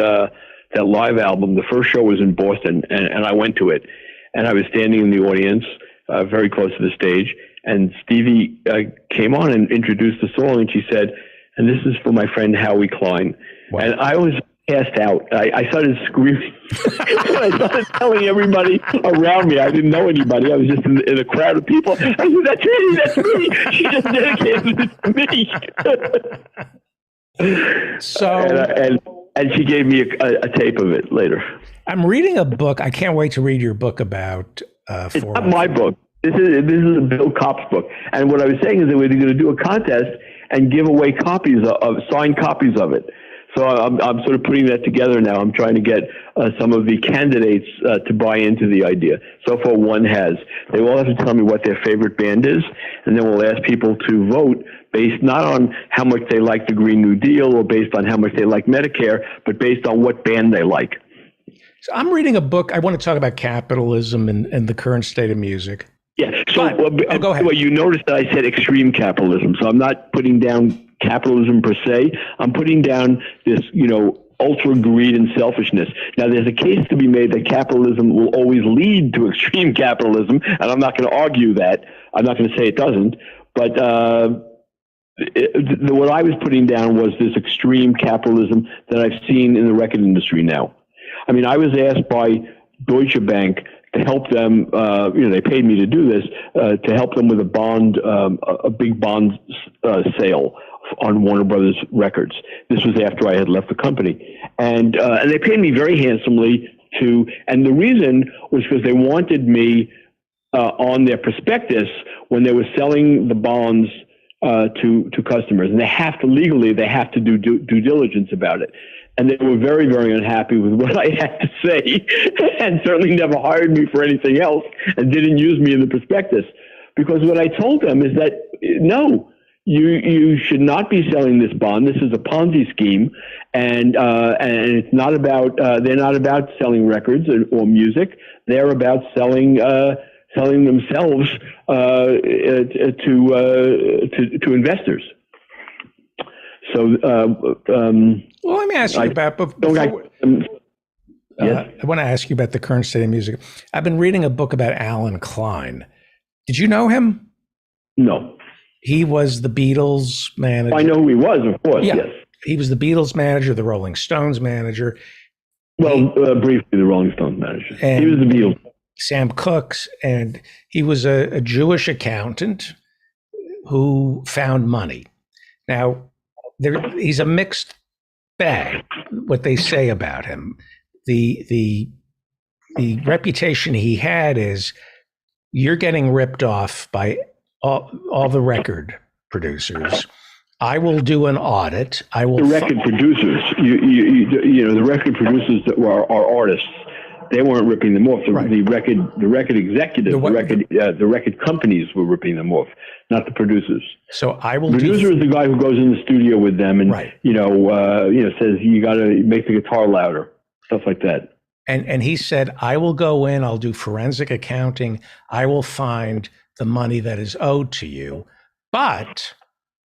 live album, the first show was in Boston, and I went to it, and I was standing in the audience, very close to the stage, and Stevie came on and introduced the song, and she said, and this is for my friend Howie Klein. Wow. And I was passed out. I started screaming. I started telling everybody around me. I didn't know anybody. I was just in a crowd of people. I said, "That's me. That's me. She just dedicated this to me." So, and she gave me a tape of it later. I'm reading a book. I can't wait to read your book about. It's not my book. This is a Bill Kopp's book. And what I was saying is that we're going to do a contest and give away copies of signed copies of it. So I'm sort of putting that together now. I'm trying to get some of the candidates to buy into the idea. So far, one has. They all have to tell me what their favorite band is, and then we'll ask people to vote based not on how much they like the Green New Deal or based on how much they like Medicare, but based on what band they like. So I'm reading a book. I want to talk about capitalism and the current state of music. Yeah. So go ahead. Well, you noticed that I said extreme capitalism. So I'm not putting down capitalism per se. I'm putting down this, ultra greed and selfishness. Now, there's a case to be made that capitalism will always lead to extreme capitalism, and I'm not going to argue that. I'm not going to say it doesn't. But what I was putting down was this extreme capitalism that I've seen in the record industry now. I mean, I was asked by Deutsche Bank to help them, they paid me to do this, to help them with a big bond sale on Warner Brothers Records. This was after I had left the company. And they paid me very handsomely and the reason was because they wanted me on their prospectus when they were selling the bonds to customers. And they have to do due diligence about it. And they were very, very unhappy with what I had to say and certainly never hired me for anything else and didn't use me in the prospectus. Because what I told them is that, no, you should not be selling this bond. This is a Ponzi scheme. And it's not about, they're not about selling records or music. They're about selling themselves to investors. So, well, let me ask you about. Yes. I want to ask you about the current state of music. I've been reading a book about Alan Klein. Did you know him? No. He was the Beatles manager. I know who he was, of course. Yeah. Yes. He was the Beatles manager, the Rolling Stones manager. Well, briefly, the Rolling Stones manager. He was the Beatles. Sam Cooke's, and he was a Jewish accountant who found money. Now, he's a mixed bag, what they say about him. The reputation he had is you're getting ripped off by all the record producers. I will do an audit. I will. The record producers, the record producers that are artists, they weren't ripping them off. The record executives, the record companies were ripping them off, not the producers. So I will. Producer is the guy who goes in the studio with them and says you got to make the guitar louder, stuff like that. And he said, I will go in. I'll do forensic accounting. I will find the money that is owed to you, but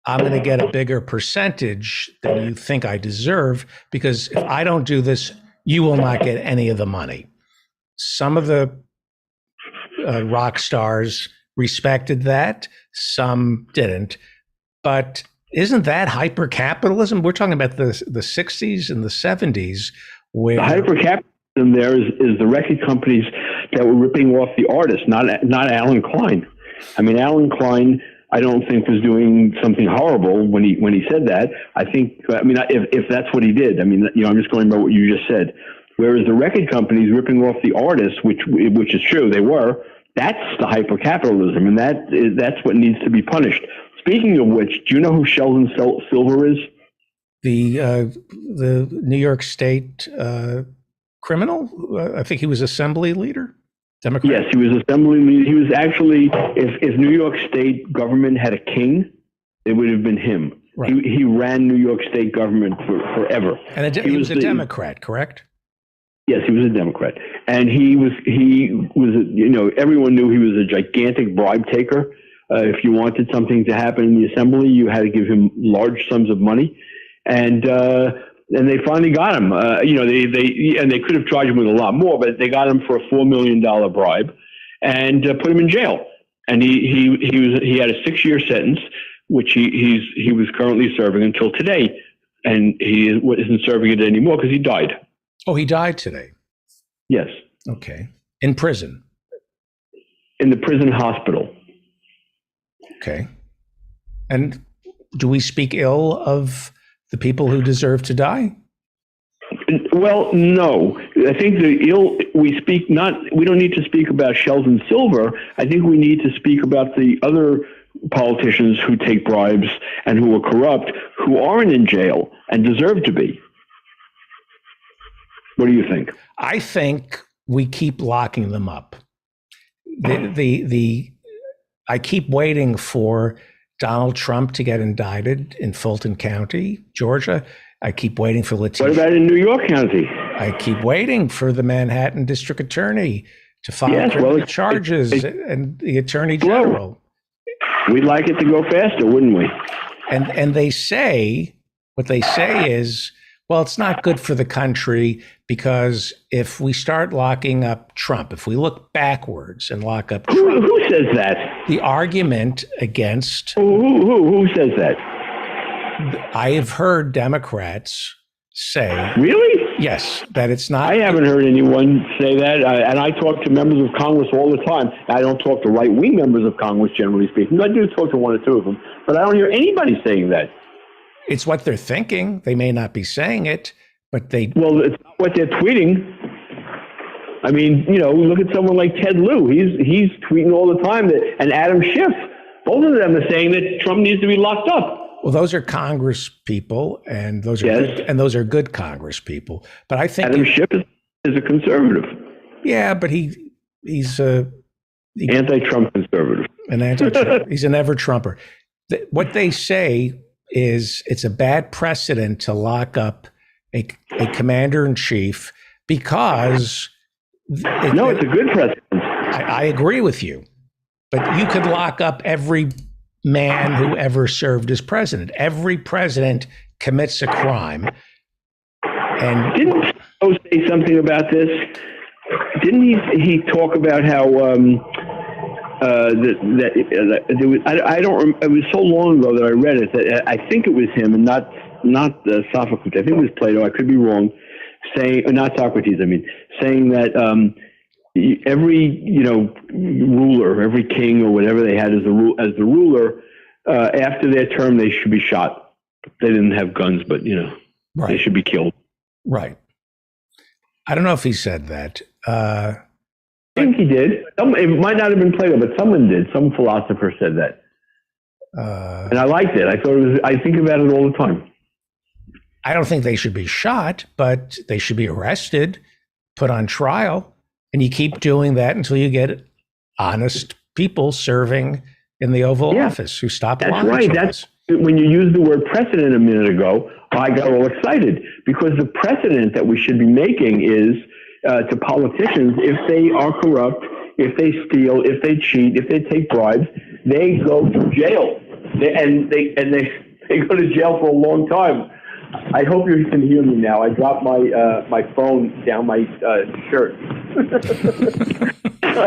I'm going to get a bigger percentage than you think I deserve, because if I don't do this, you will not get any of the money. Some of the rock stars respected that, some didn't. But isn't that hyper-capitalism? We're talking about the 60s and the 70s. Where the hyper-capitalism there is the record companies that were ripping off the artists, not Alan Klein. I mean, Alan Klein, I don't think was doing something horrible when he said that. If that's what he did, I'm just going by what you just said. Whereas the record companies ripping off the artists, which is true, they were. That's the hyper-capitalism, and that's what needs to be punished. Speaking of which, do you know who Sheldon Silver is? The New York State criminal. I think he was assembly leader. Democrat? Yes, he was assembly leader. He was actually, if New York State government had a king, it would have been him. Right. He ran New York State government forever. And he was a Democrat, correct? Yes, he was a Democrat, and he was everyone knew he was a gigantic bribe taker. If you wanted something to happen in the assembly, you had to give him large sums of money, and they finally got him. They could have charged him with a lot more, but they got him for a $4 million bribe and put him in jail. And he had a 6-year sentence, which he was currently serving until today, and he isn't serving it anymore because he died. Oh, he died today. Yes, Okay. In prison. in the prison hospital. Okay. And do we speak ill of the people who deserve to die? Well, no. I think we don't need to speak about Sheldon Silver. I think we need to speak about the other politicians who take bribes and who are corrupt, who aren't in jail and deserve to be. What do you think? I think we keep locking them up. I keep waiting for Donald Trump to get indicted in Fulton County, Georgia. I keep waiting for Latifah. What about in New York County? I keep waiting for the Manhattan District Attorney to file criminal charges and the Attorney General. We'd like it to go faster, wouldn't we? And they say, what they say is, well, it's not good for the country because if we start locking up Trump, if we look backwards and lock up Trump, Who says that? the argument against, Who says that? I have heard Democrats say, Really? yes, that it's not. I haven't heard anyone say that, and I talk to members of Congress all the time. I don't talk to right-wing members of Congress, generally speaking. I do talk to one or two of them, but I don't hear anybody saying that. It's what they're thinking. They may not be saying it, but they. Well, it's not what they're tweeting. I mean, look at someone like Ted Lieu. He's tweeting all the time that, and Adam Schiff. Both of them are saying that Trump needs to be locked up. Well, those are Congress people, and those are good Congress people. But I think Adam Schiff is a conservative. Yeah, but he's anti-Trump conservative. An anti-Trump. He's an ever-Trumper. What they say is it's a bad precedent to lock up a commander-in-chief because it's a good precedent. I agree with you, but you could lock up every man who ever served as president. Every president commits a crime. And didn't Joe say something about this? Didn't he talk about how there was, I don't remember, it was so long ago that I read it that I think it was him and not Sophocles. I think it was Plato. I could be wrong. Saying, or not Socrates. I mean, saying that every ruler, every king or whatever they had as the ruler, after their term they should be shot. They didn't have guns, but right. They should be killed. Right. I don't know if he said that. I think he did. It might not have been Plato, but someone did. Some philosopher said that, and I liked it. I thought it was. I think about it all the time. I don't think they should be shot, but they should be arrested, put on trial, and you keep doing that until you get honest people serving in the Oval Office who stop lying. That's right. That's when you used the word precedent a minute ago. I got all excited because the precedent that we should be making is to politicians: if they are corrupt, if they steal, if they cheat, if they take bribes, they go to jail. They go to jail for a long time. I hope you can hear me now. I dropped my phone down my shirt.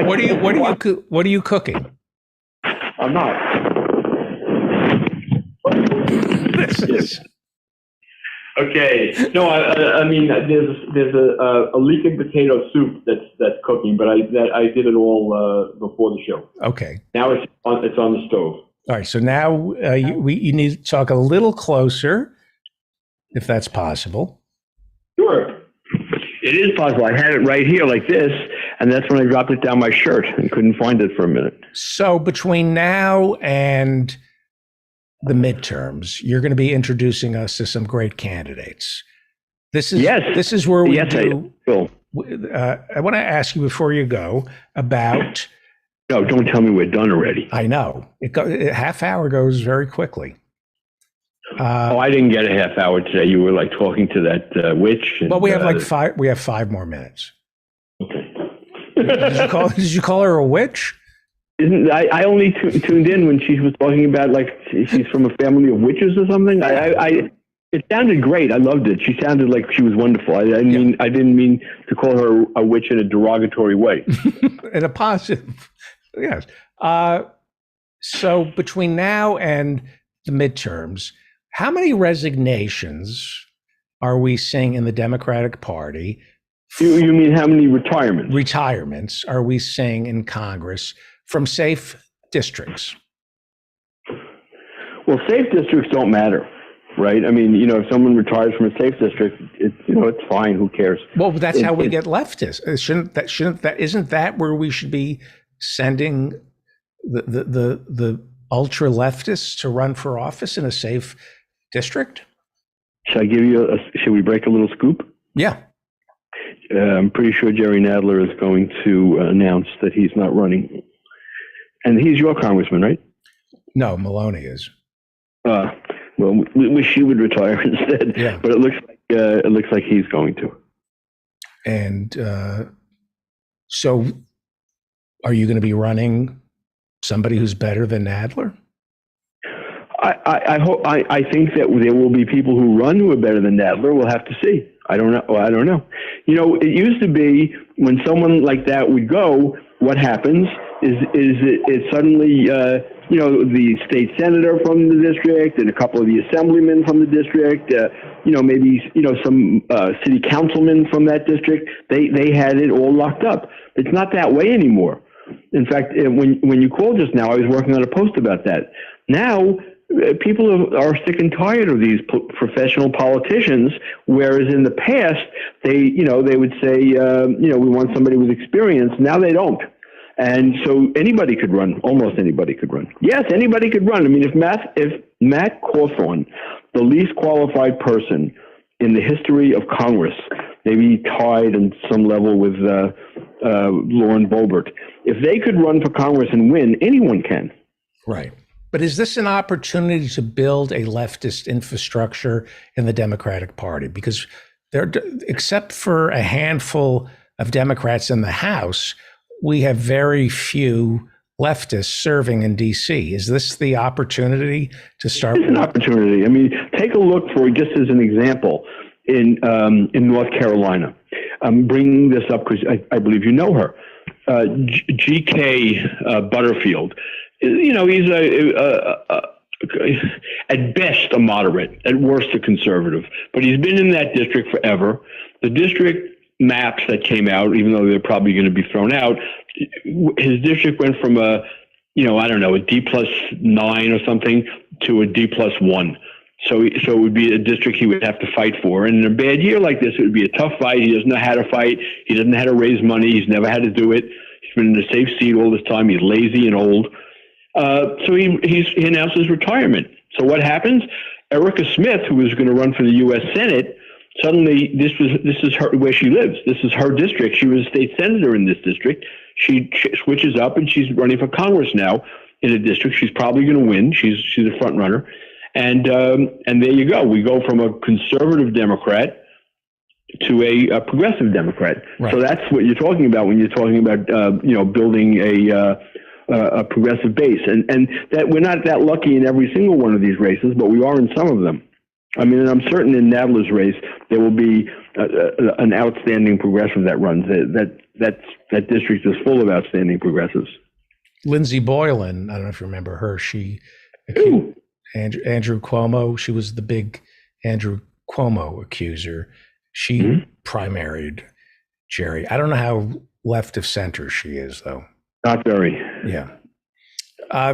What are you cooking? I'm not. Okay. No, I mean there's a leaking potato soup that's cooking, but I did it all before the show. Okay. Now it's on the stove. All right. So now you need to talk a little closer, if that's possible. Sure. It is possible. I had it right here like this, and that's when I dropped it down my shirt and couldn't find it for a minute. So between now and the midterms, you're going to be introducing us to some great candidates. This is where we do. I want to ask you before you go about. No, don't tell me we're done already. I know. Half hour goes very quickly. I didn't get a half hour today. You were like talking to that witch. Well, we have like five. We have 5 more minutes. Okay. Did you call her a witch? I only tuned in when she was talking about like she's from a family of witches or something. It sounded great. I loved it. She sounded like she was wonderful. I didn't mean to call her a witch in a derogatory way. In a positive, yes. So between now and the midterms, how many resignations are we seeing in the Democratic Party? You mean how many retirements? Retirements are we seeing in Congress from safe districts? Well, safe districts don't matter, right? I mean, if someone retires from a safe district, it's fine. Who cares? Well, that's how we get leftists. Isn't that where we should be sending the ultra leftists to run for office in a safe district? Should we break a little scoop? Yeah. I'm pretty sure Jerry Nadler is going to announce that he's not running. And he's your congressman, right? No, Maloney is. Well, we wish you would retire instead. Yeah. But it looks like he's going to. And so, are you going to be running somebody who's better than Nadler? I hope. I think that there will be people who run who are better than Nadler. We'll have to see. I don't know. It used to be when someone like that would go, what happens is it suddenly, the state senator from the district and a couple of the assemblymen from the district, maybe, some city councilmen from that district, they had it all locked up. It's not that way anymore. In fact, when you called just now, I was working on a post about that. Now, people are sick and tired of these professional politicians, whereas in the past, they would say, we want somebody with experience. Now they don't. And so anybody could run. Almost anybody could run. Yes, anybody could run. I mean, if Matt Cawthorn, the least qualified person in the history of Congress, maybe tied on some level with Lauren Boebert, if they could run for Congress and win, anyone can. Right. But is this an opportunity to build a leftist infrastructure in the Democratic Party? Because except for a handful of Democrats in the House, we have very few leftists serving in D.C. Is this the opportunity to start? It's an opportunity. I mean, take a look for, just as an example, in North Carolina. I'm bringing this up because I believe you know her. G.K. Butterfield. He's at best a moderate, at worst a conservative, but he's been in that district forever. The district maps that came out, even though they're probably going to be thrown out, his district went from a D+9 or something to a D+1. So it would be a district he would have to fight for. And in a bad year like this, it would be a tough fight. He doesn't know how to fight. He doesn't know how to raise money. He's never had to do it. He's been in a safe seat all this time. He's lazy and old. So he announces retirement. So what happens? Erica Smith, who was going to run for the U.S. Senate, suddenly this is her, where she lives. This is her district. She was a state senator in this district. She switches up and she's running for Congress now in a district. She's probably going to win. She's a front runner. And there you go. We go from a conservative Democrat to a progressive Democrat. Right. So that's what you're talking about when you're talking about building a progressive base, and that we're not that lucky in every single one of these races, but we are in some of them. I mean, and I'm certain in Nadler's race there will be an outstanding progressive that runs. That district is full of outstanding progressives. Lindsey Boylan, I don't know if you remember her. She Andrew Cuomo. She was the big Andrew Cuomo accuser. She primaried Jerry. I don't know how left of center she is, though. Not very. Yeah.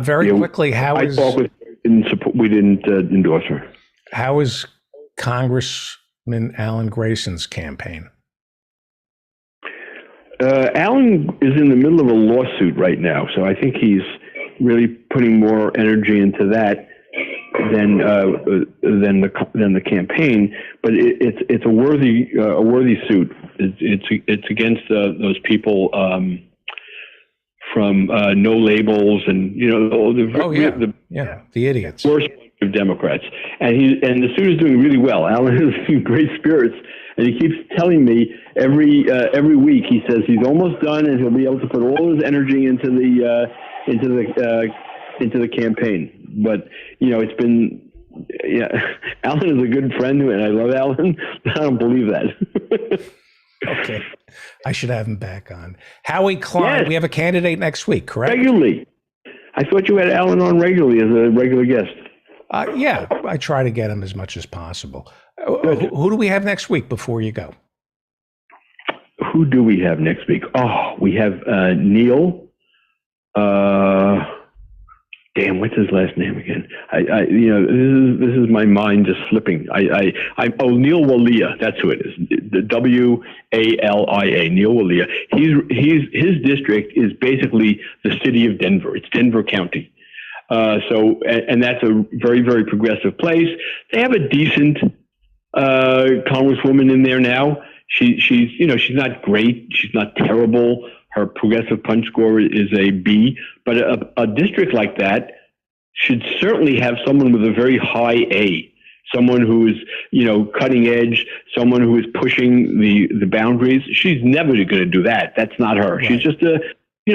Very quickly, we didn't endorse her. How is Congressman Alan Grayson's campaign? Alan is in the middle of a lawsuit right now, so I think he's really putting more energy into that than the campaign. But it's a worthy suit. It's against those people from No Labels and the idiots. Worst of Democrats, and the suit is doing really well. Alan is in great spirits, and he keeps telling me every week. He says he's almost done, and he'll be able to put all his energy into the campaign. But it's been Alan is a good friend, and I love Alan. I don't believe that. Okay, I should have him back on. Howie Klein, yes. We have a candidate next week, correct? Regularly. I thought you had Alan on regularly as a regular guest. Yeah, I try to get them as much as possible. Good. Who do we have next week before you go? Who do we have next week? Oh, we have Neil. Damn, what's his last name again? This is my mind just slipping. Neil Walia. That's who it is. The Walia. Neil Walia. His district is basically the city of Denver. It's Denver County. And that's a very, very progressive place. They have a decent congresswoman in there now. She's not great. She's not terrible. Her progressive punch score is a B, but a district like that should certainly have someone with a very high A, someone who is, cutting edge, someone who is pushing the boundaries. She's never going to do that. That's not her. Right. She's just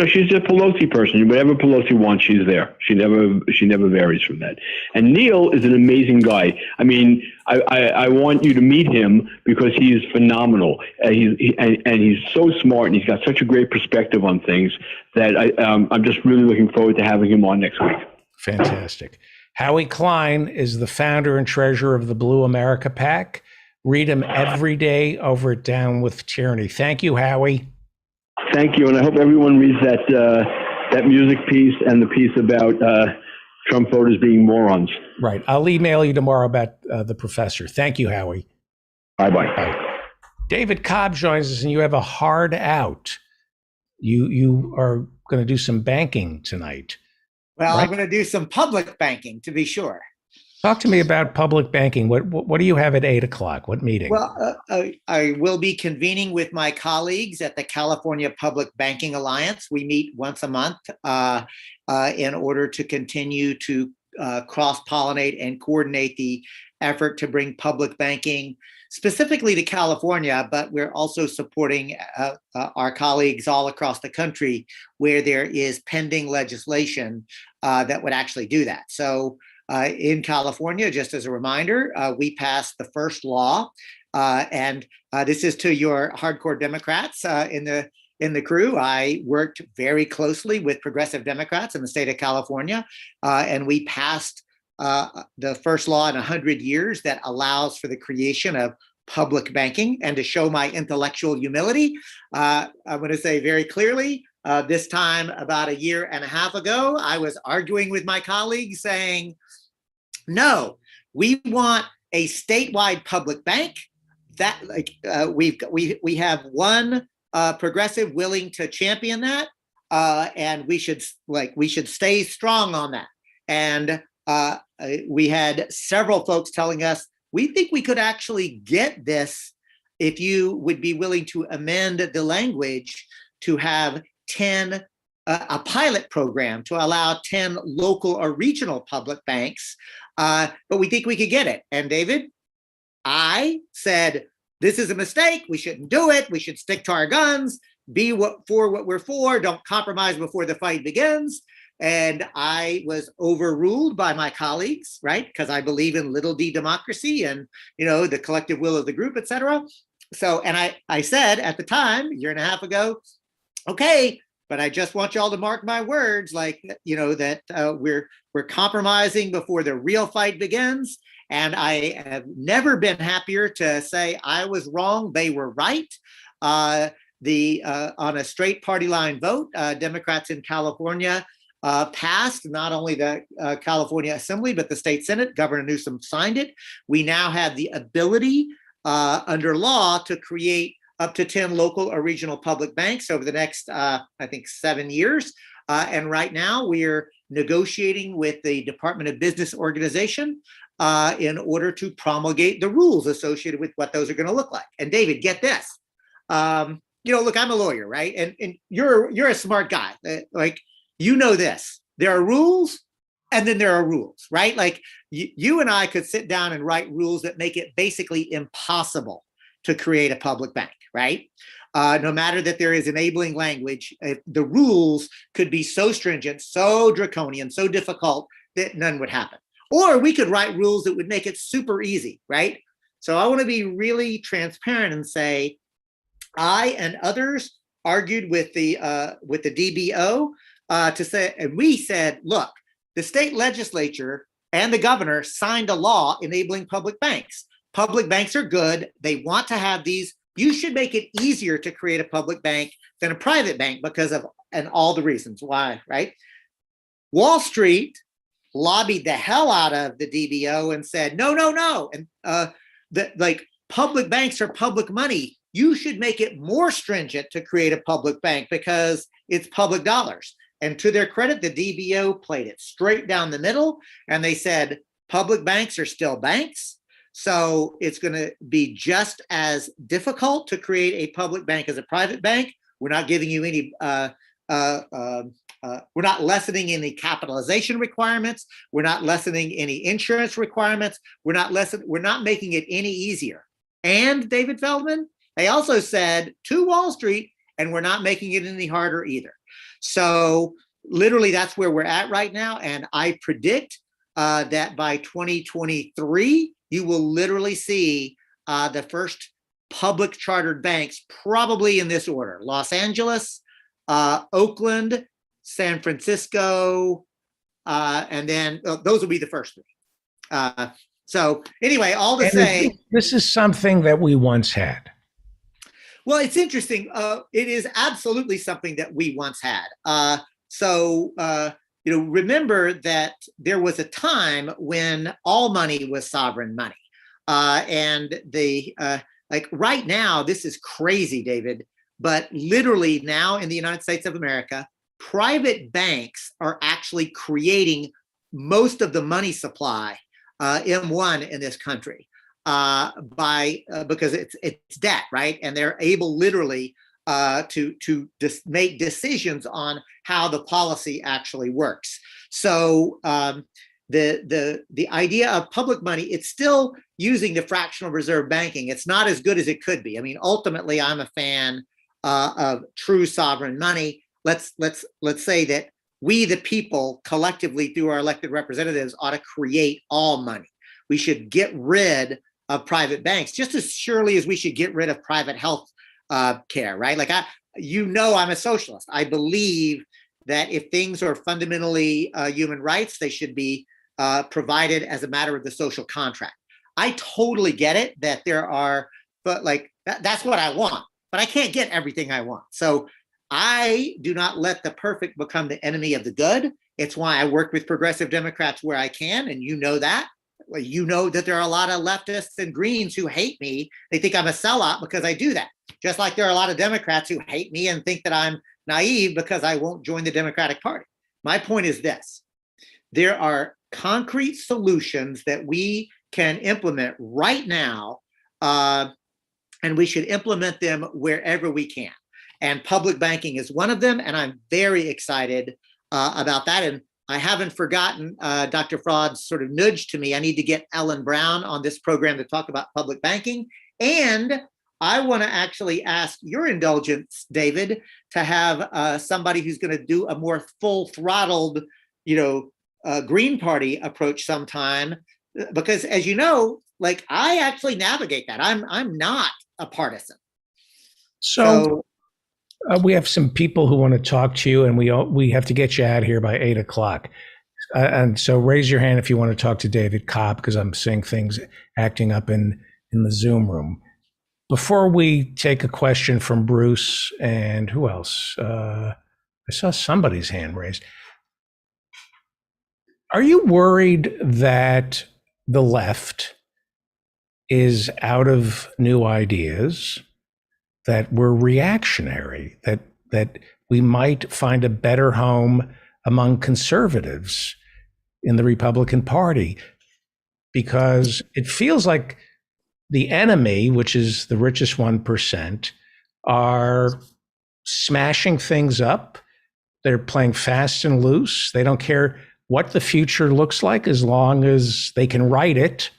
she's a Pelosi person. Whatever Pelosi wants, she's there. She never varies from that. And Neil is an amazing guy. I mean, I want you to meet him because he is phenomenal. He's so smart, and he's got such a great perspective on things that I'm just really looking forward to having him on next week. Fantastic. Howie Klein is the founder and treasurer of the Blue America PAC. Read him every day over at Down with Tyranny. Thank you, Howie. Thank you, and I hope everyone reads that music piece and the piece about Trump voters being morons. Right. I'll email you tomorrow about the professor. Thank you, Howie. Bye-bye. Bye. David Cobb joins us, and you have a hard out. You are going to do some banking tonight. Well, right? I'm going to do some public banking, to be sure. Talk to me about public banking. What do you have at 8:00? What meeting? Well, I will be convening with my colleagues at the California Public Banking Alliance. We meet once a month in order to continue to cross-pollinate and coordinate the effort to bring public banking specifically to California, but we're also supporting our colleagues all across the country where there is pending legislation that would actually do that. So in California, just as a reminder, we passed the first law, and this is to your hardcore Democrats in the crew. I worked very closely with progressive Democrats in the state of California, and we passed the first law in 100 years that allows for the creation of public banking. And to show my intellectual humility, I'm going to say very clearly, this time about a year and a half ago, I was arguing with my colleagues saying, no, we want a statewide public bank. That we have one progressive willing to champion that, and we should stay strong on that. And we had several folks telling us, we think we could actually get this if you would be willing to amend the language to have 10, a pilot program to allow 10 local or regional public banks, but we think we could get it. And David, I said, this is a mistake. We shouldn't do it. We should stick to our guns, be for what we're for, don't compromise before the fight begins. And I was overruled by my colleagues, right? Because I believe in little d democracy and, the collective will of the group, et cetera. So, and I said at the time, a year and a half ago, okay, but I just want y'all to mark my words, that we're compromising before the real fight begins. And I have never been happier to say I was wrong, they were right. On a straight party line vote, Democrats in California passed not only the California Assembly, but the state Senate. Governor Newsom signed it. We now have the ability under law to create up to 10 local or regional public banks over the next, 7 years. And right now we are negotiating with the Department of Business Organization in order to promulgate the rules associated with what those are going to look like. And David, get this. Look, I'm a lawyer, right? And you're a smart guy. This. There are rules, and then there are rules, right? Like you and I could sit down and write rules that make it basically impossible to create a public bank, right? No matter that there is enabling language, the rules could be so stringent, so draconian, so difficult that none would happen. Or we could write rules that would make it super easy, right? So I want to be really transparent and say, I and others argued with the DBO to say, and we said, look, the state legislature and the governor signed a law enabling public banks. Public banks are good. They want to have these. You should make it easier to create a public bank than a private bank because of, and all the reasons why, right? Wall Street lobbied the hell out of the DBO and said, no, no, no. And like public banks are public money. You should make it more stringent to create a public bank because it's public dollars. And to their credit, the DBO played it straight down the middle. And they said, public banks are still banks. So it's going to be just as difficult to create a public bank as a private bank. We're not giving you any, we're not lessening any capitalization requirements. We're not lessening any insurance requirements. We're not making it any easier. And David Feldman, they also said to Wall Street, and we're not making it any harder either. So literally that's where we're at right now. And I predict that by 2023, you will literally see the first public chartered banks, probably in this order: Los Angeles, Oakland, San Francisco, and then those will be the first three. So anyway, all to say, this is something that we once had. Well, it's interesting. It is absolutely something that we once had. Remember that there was a time when all money was sovereign money. And like right now, this is crazy, David, but literally now in the United States of America, private banks are actually creating most of the money supply, M1 in this country. Because it's debt, right? And they're able literally to make decisions on how the policy actually works. So the idea of public money, it's still using the fractional reserve banking. It's not as good as it could be. I mean, ultimately, I'm a fan of true sovereign money. Let's say that we, the people, collectively through our elected representatives, ought to create all money. We should get rid of private banks, just as surely as we should get rid of private health care, right? Like I'm a socialist. I believe that if things are fundamentally human rights, they should be provided as a matter of the social contract. I totally get it that there are, but like that's what I want, but I can't get everything I want. So I do not let the perfect become the enemy of the good. It's why I work with progressive Democrats where I can, and you know that. You know that there are a lot of leftists and Greens who hate me. They think I'm a sellout because I do that. Just like there are a lot of Democrats who hate me and think that I'm naive because I won't join the Democratic Party. My point is this: there are concrete solutions that we can implement right now, and we should implement them wherever we can. And public banking is one of them, and I'm very excited about that. And I haven't forgotten Dr. Fraud's sort of nudge to me. I need to get Ellen Brown on this program to talk about public banking. And I want to actually ask your indulgence, David, to have somebody who's going to do a more full-throttled, Green Party approach sometime. Because as you know, like I actually navigate that. I'm not a partisan. So we have some people who want to talk to you, and we have to get you out of here by 8:00. And so raise your hand if you want to talk to David Kopp, because I'm seeing things acting up in the Zoom room. Before we take a question from Bruce and who else? I saw somebody's hand raised. Are you worried that the left is out of new ideas, that we're reactionary, that we might find a better home among conservatives in the Republican Party? Because it feels like the enemy, which is the richest 1%, are smashing things up. They're playing fast and loose. They don't care what the future looks like as long as they can write it.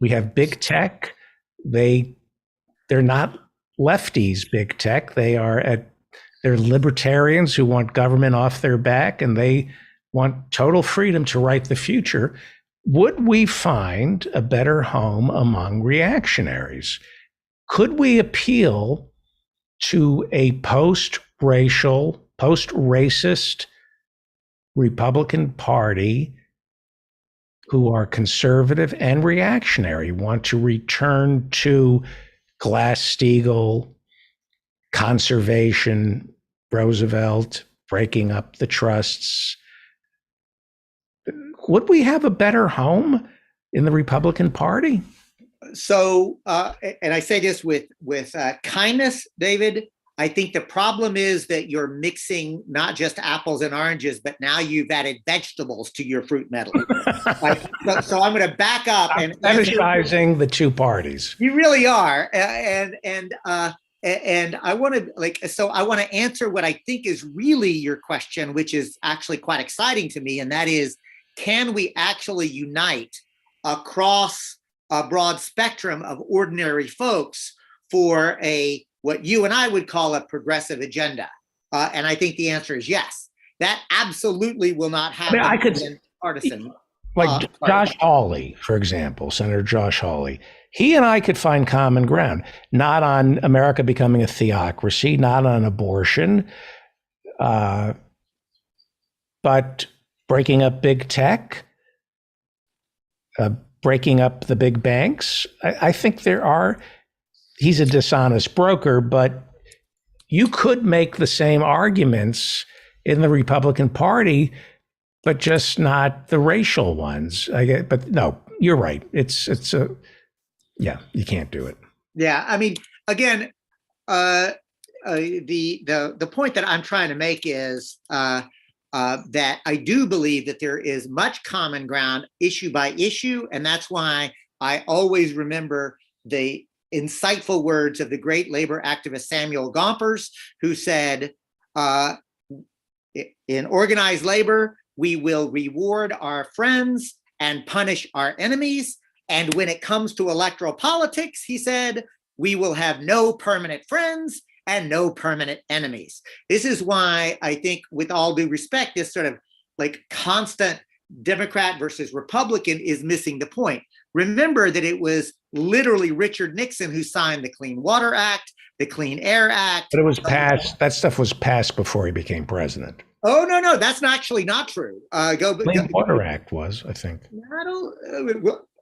We have big tech. They're not lefties, big tech. They're libertarians who want government off their back, and they want total freedom to write the future. Would we find a better home among reactionaries? Could we appeal to a post-racial, post-racist Republican Party who are conservative and reactionary, want to return to Glass-Steagall, conservation, Roosevelt, breaking up the trusts. Would we have a better home in the Republican Party? So, and I say this with kindness, David. I think the problem is that you're mixing not just apples and oranges, but now you've added vegetables to your fruit medley. So I'm going to back up and fetishizing the two parties. You really are, and I want to I want to answer what I think is really your question, which is actually quite exciting to me, and that is, can we actually unite across a broad spectrum of ordinary folks for what you and I would call a progressive agenda? And I think the answer is yes. That absolutely will not happen. I could partisan. Like Josh Hawley, for example, Senator Josh Hawley. He and I could find common ground, not on America becoming a theocracy, not on abortion, but breaking up big tech, breaking up the big banks. I think he's a dishonest broker, but you could make the same arguments in the Republican Party, but just not the racial ones. But no, you're right. You can't do it. Yeah, I mean, again, the point that I'm trying to make is that I do believe that there is much common ground, issue by issue, and that's why I always remember the insightful words of the great labor activist Samuel Gompers, who said, in organized labor, we will reward our friends and punish our enemies. And when it comes to electoral politics, he said, we will have no permanent friends and no permanent enemies. This is why I think, with all due respect, this sort of constant Democrat versus Republican is missing the point. Remember that it was literally Richard Nixon who signed the Clean Water Act, the Clean Air Act. But it was passed. That stuff was passed before he became president. Oh, no, that's actually not true. Clean Water Act was, I think.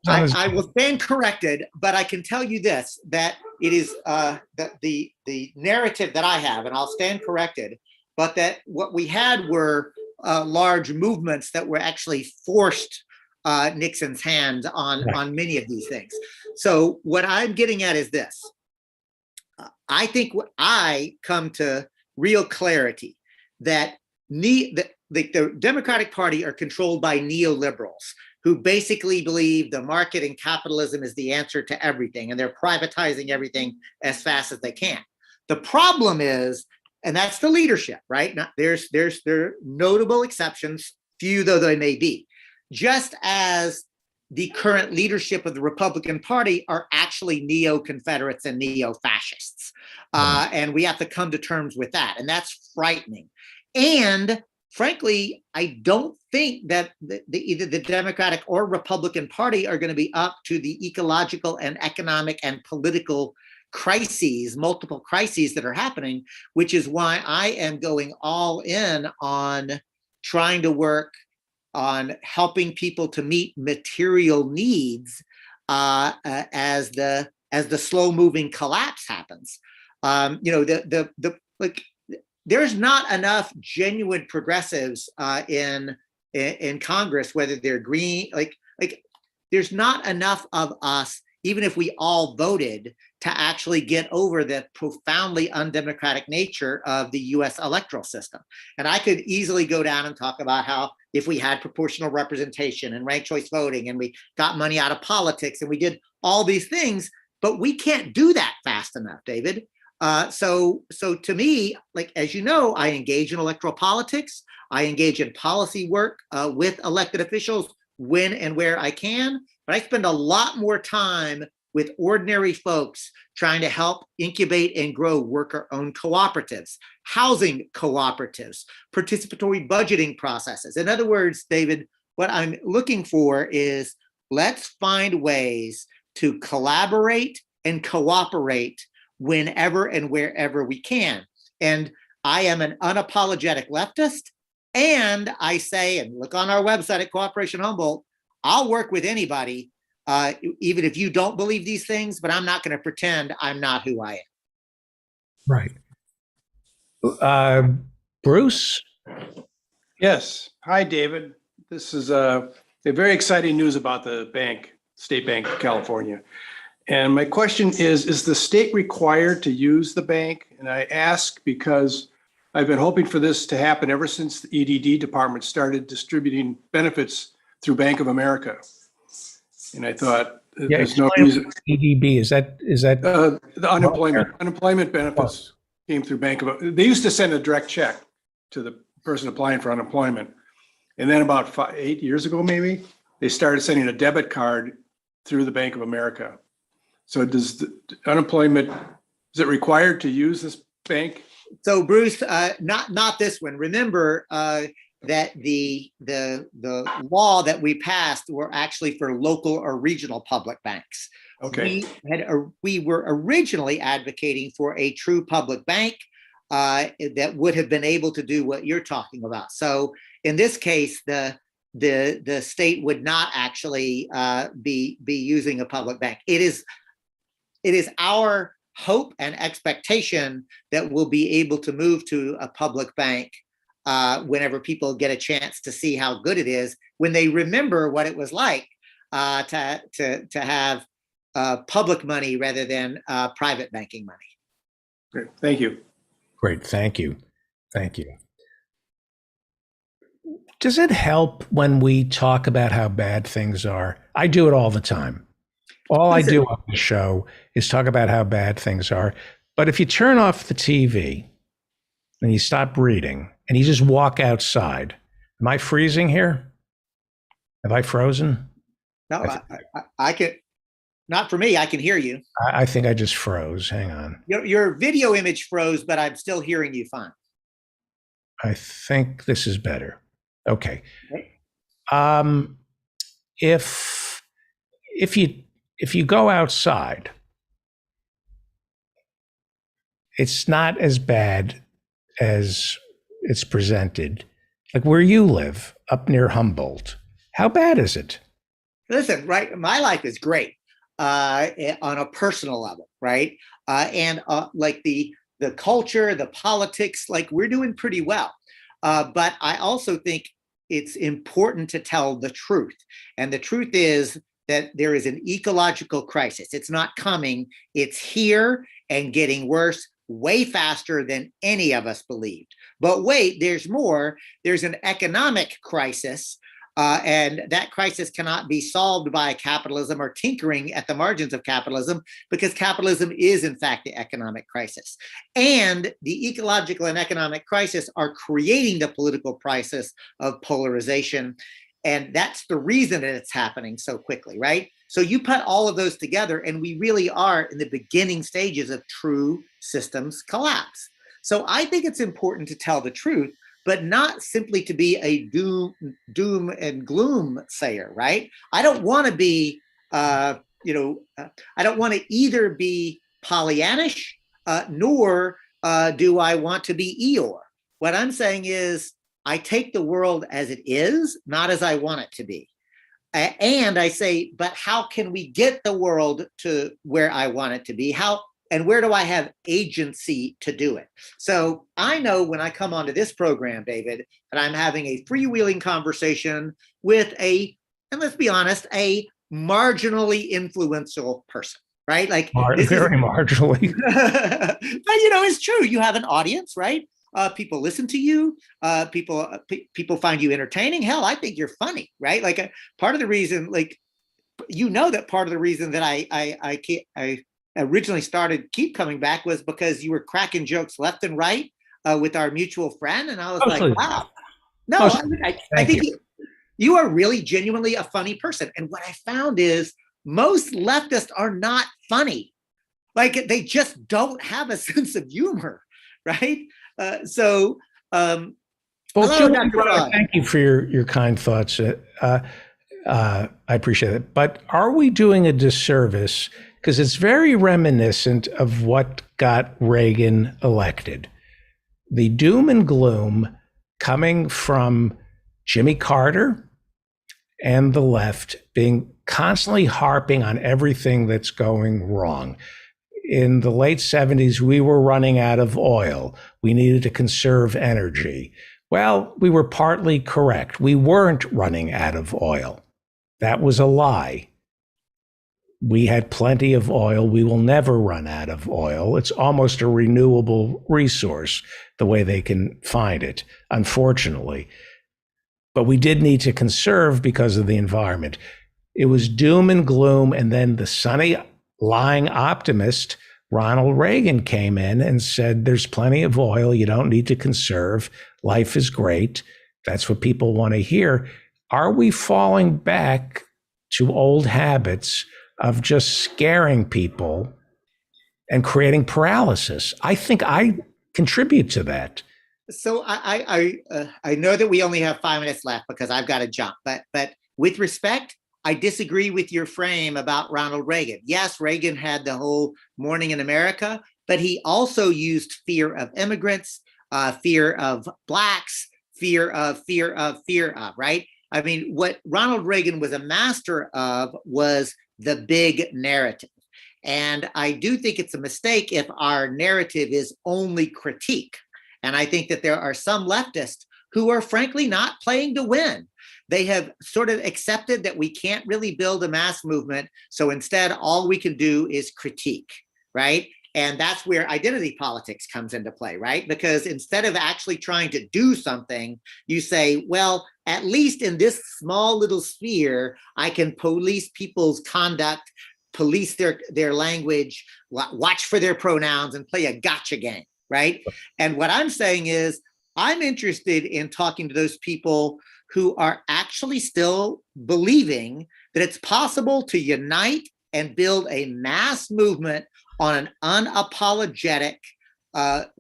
I will stand corrected, but I can tell you this, that it is the narrative that I have, and I'll stand corrected, but that what we had were large movements that were actually forced Nixon's hand on many of these things. So what I'm getting at is this. I think I come to real clarity that the Democratic Party are controlled by neoliberals who basically believe the market and capitalism is the answer to everything, and they're privatizing everything as fast as they can. The problem is, and that's the leadership, right? There are notable exceptions, few though they may be. Just as the current leadership of the Republican Party are actually neo-Confederates and neo-fascists. And we have to come to terms with that. And that's frightening. And frankly, I don't think that either the Democratic or Republican Party are going to be up to the ecological and economic and political crises, multiple crises that are happening, which is why I am going all in on trying to work on helping people to meet material needs as the slow-moving collapse happens. There's not enough genuine progressives in Congress, whether they're green. There's not enough of us, even if we all voted, to actually get over the profoundly undemocratic nature of the U.S. electoral system. And I could easily go down and talk about how if we had proportional representation and ranked choice voting, and we got money out of politics, and we did all these things, but we can't do that fast enough, David. So to me, as you know, I engage in electoral politics. I engage in policy work with elected officials when and where I can, but I spend a lot more time with ordinary folks trying to help incubate and grow worker-owned cooperatives, housing cooperatives, participatory budgeting processes. In other words, David, what I'm looking for is, let's find ways to collaborate and cooperate whenever and wherever we can. And I am an unapologetic leftist. And I say, and look on our website at Cooperation Humboldt, I'll work with anybody, even if you don't believe these things, but I'm not going to pretend I'm not who I am. Right. Bruce? Yes. Hi, David. This is a very exciting news about the bank, State Bank of California. And my question is the state required to use the bank? And I ask because I've been hoping for this to happen ever since the EDD department started distributing benefits through Bank of America. And I thought there's no reason. EDB, is that The unemployment benefits came through Bank of, they used to send a direct check to the person applying for unemployment. And then about 8 years ago, maybe, they started sending a debit card through the Bank of America. So does the unemployment, is it required to use this bank? So Bruce, not this one. Remember that the law that we passed were actually for local or regional public banks. Okay. We were originally advocating for a true public bank that would have been able to do what you're talking about. So in this case, the state would not actually be using a public bank. It is our hope and expectation that we'll be able to move to a public bank whenever people get a chance to see how good it is, when they remember what it was like to have public money rather than private banking money. Great. Thank you. Great. Thank you. Thank you. Does it help when we talk about how bad things are? I do it all the time. All I do on the show is talk about how bad things are. But if you turn off the TV and you stop reading and you just walk outside, am I freezing here? Have I frozen? No, I can, not for me, I can hear you. I think I just froze. Hang on. Your video image froze, but I'm still hearing you fine. I think this is better. Okay. Okay. If you go outside, it's not as bad as it's presented. Like where you live, up near Humboldt, how bad is it? Listen, right? My life is great on a personal level, right? And like the culture, the politics, like we're doing pretty well. But I also think it's important to tell the truth. And the truth is that there is an ecological crisis. It's not coming, it's here and getting worse way faster than any of us believed. But wait, there's more. There's an economic crisis. And that crisis cannot be solved by capitalism or tinkering at the margins of capitalism, because capitalism is, in fact, the economic crisis. And the ecological and economic crisis are creating the political crisis of polarization. And that's the reason that it's happening so quickly, right? So you put all of those together, and we really are in the beginning stages of true systems collapse. So I think it's important to tell the truth, but not simply to be a doom and gloom sayer, right? I don't want to be, I don't want to either be Pollyannish, nor do I want to be Eeyore. What I'm saying is I take the world as it is, not as I want it to be. And I say, but how can we get the world to where I want it to be? And where do I have agency to do it? So I know when I come onto this program, David, that I'm having a freewheeling conversation with and let's be honest, a marginally influential person, right? Like very marginally. But it's true. You have an audience, right? People listen to you. People find you entertaining. Hell, I think you're funny, right? Like part of the reason, that part of the reason that I originally keep coming back was because you were cracking jokes left and right with our mutual friend. And I was like, wow. No, I think you are really genuinely a funny person. And what I found is most leftists are not funny. Like they just don't have a sense of humor, right? Well, Julie, thank you for your kind thoughts. I appreciate it. But are we doing a disservice? Because it's very reminiscent of what got Reagan elected. The doom and gloom coming from Jimmy Carter and the left being constantly harping on everything that's going wrong. In the late 70s, we were running out of oil. We needed to conserve energy. Well, we were partly correct. We weren't running out of oil. That was a lie. We had plenty of oil. We will never run out of oil. It's almost a renewable resource, the way they can find it, unfortunately. But we did need to conserve because of the environment. It was doom and gloom. And then the sunny, lying optimist, Ronald Reagan, came in and said, there's plenty of oil. You don't need to conserve. Life is great. That's what people want to hear. Are we falling back to old habits of just scaring people and creating paralysis? I think I contribute to that. So I know that we only have 5 minutes left because I've got to jump. But with respect, I disagree with your frame about Ronald Reagan. Yes, Reagan had the whole Morning in America, but he also used fear of immigrants, fear of blacks, fear of, right? I mean, what Ronald Reagan was a master of was the big narrative. And I do think it's a mistake if our narrative is only critique. And I think that there are some leftists who are frankly not playing to win. They have sort of accepted that we can't really build a mass movement. So instead, all we can do is critique, right? And that's where identity politics comes into play, right? Because instead of actually trying to do something, you say, well, at least in this small little sphere, I can police people's conduct, police their language, watch for their pronouns, and play a gotcha game, right? And what I'm saying is, I'm interested in talking to those people who are actually still believing that it's possible to unite and build a mass movement on an unapologetic,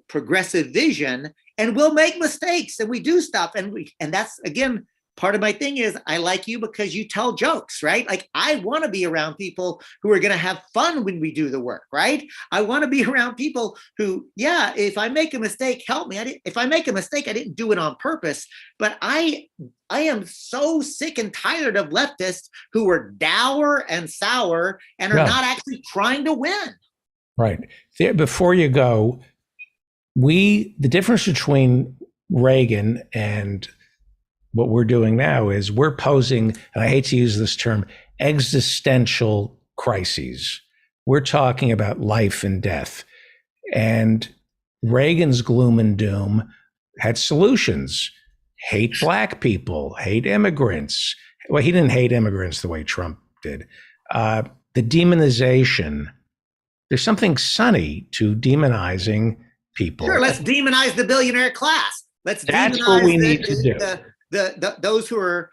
progressive vision, and we'll make mistakes and we do stuff. And that's, again, part of my thing is I like you because you tell jokes, right? Like I want to be around people who are going to have fun when we do the work, right? I want to be around people who, yeah, if I make a mistake, help me. If I make a mistake, I didn't do it on purpose. But I am so sick and tired of leftists who are dour and sour and are not actually trying to win. Right. Before you go, the difference between Reagan and what we're doing now is we're posing, and I hate to use this term, existential crises. We're talking about life and death. And Reagan's gloom and doom had solutions. Hate black people, hate immigrants. Well, he didn't hate immigrants the way Trump did. The demonization. There's something sunny to demonizing people. Sure, let's demonize the billionaire class. Let's That's demonize what we need to do. Those who are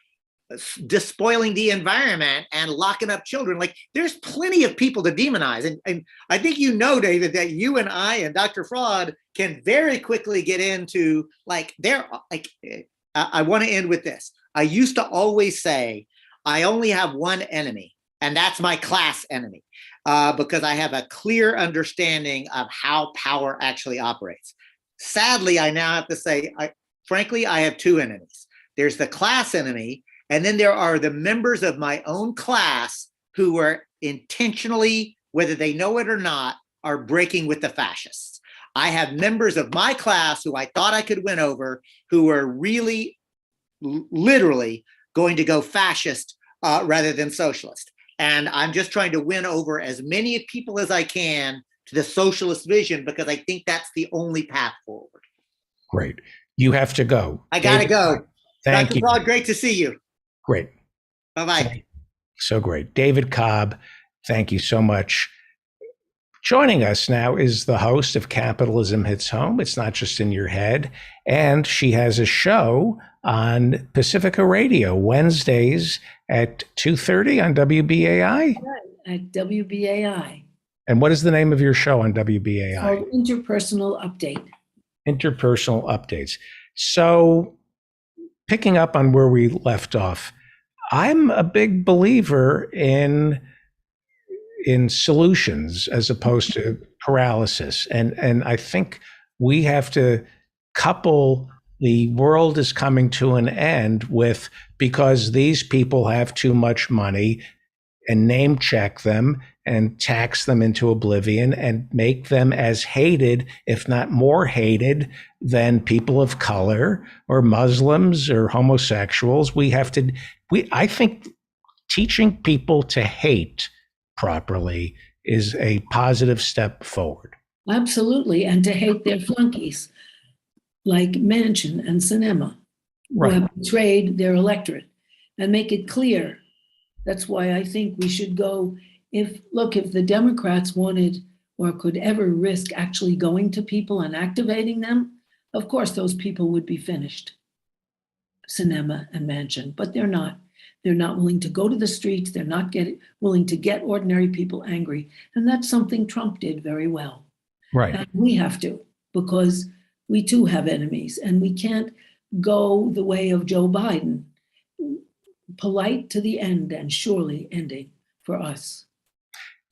despoiling the environment and locking up children. Like there's plenty of people to demonize. And I think you know, David, that you and I and Dr. Fraud can very quickly get into I want to end with this. I used to always say, I only have one enemy, and that's my class enemy. Because I have a clear understanding of how power actually operates. Sadly, I now have to say, frankly, I have two enemies. There's the class enemy, and then there are the members of my own class who are intentionally, whether they know it or not, are breaking with the fascists. I have members of my class who I thought I could win over who are really, literally going to go fascist rather than socialist. And I'm just trying to win over as many people as I can to the socialist vision because I think that's the only path forward. Great. You have to go. I got to go. Thank Dr. you. Claude, great to see you. Great. Bye-bye. So great. David Cobb, thank you so much. Joining us now is the host of Capitalism Hits Home. It's not just in your head. And she has a show on Pacifica Radio Wednesdays at 2:30 on WBAI. At WBAI. And what is the name of your show on WBAI? Called Interpersonal Update. Interpersonal Updates. So picking up on where we left off, I'm a big believer in solutions as opposed to paralysis. And I think we have to couple the world is coming to an end with because these people have too much money and name check them and tax them into oblivion and make them as hated, if not more hated, than people of color or Muslims or homosexuals. I think teaching people to hate properly is a positive step forward. Absolutely. And to hate their flunkies, like Manchin and Sinema, Right. who have betrayed their electorate, and make it clear. That's why I think we should go, if the Democrats wanted or could ever risk actually going to people and activating them, of course, those people would be finished, Sinema and Manchin, but they're not. They're not willing to go to the streets. They're not willing to get ordinary people angry. And that's something Trump did very well. Right. And we have to, because we too have enemies, and we can't go the way of Joe Biden, polite to the end and surely ending for us.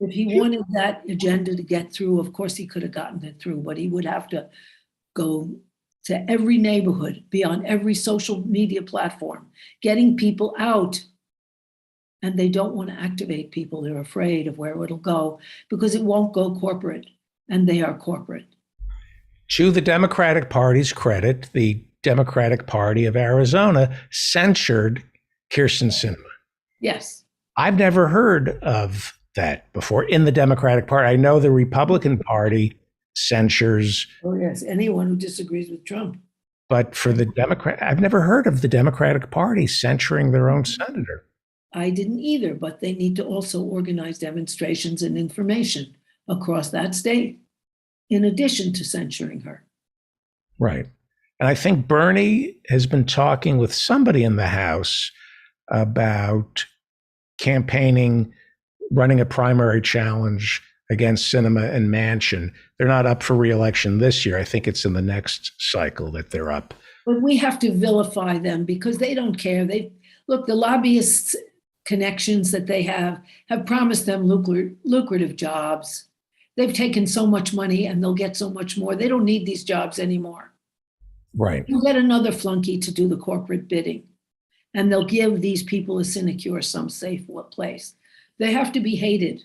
If he wanted that agenda to get through, of course he could have gotten it through, but he would have to go to every neighborhood, be on every social media platform, getting people out. And they don't want to activate people. They're afraid of where it'll go because it won't go corporate, and they are corporate. To the Democratic Party's credit, the Democratic Party of Arizona censured Kyrsten Sinema. Yes. I've never heard of that before in the Democratic Party. I know the Republican Party censures. Oh, yes. Anyone who disagrees with Trump. But for the Democrat, I've never heard of the Democratic Party censuring their own senator. I didn't either, but they need to also organize demonstrations and information across that state, in addition to censuring her. Right. And I think Bernie has been talking with somebody in the House about campaigning, running a primary challenge against Sinema and Manchin. They're not up for re-election this year. I think it's in the next cycle that they're up. But we have to vilify them because they don't care. Look, the lobbyists' connections that they have promised them lucrative jobs. They've taken so much money and they'll get so much more. They don't need these jobs anymore. Right. You'll get another flunky to do the corporate bidding, and they'll give these people a sinecure, some safe place. They have to be hated.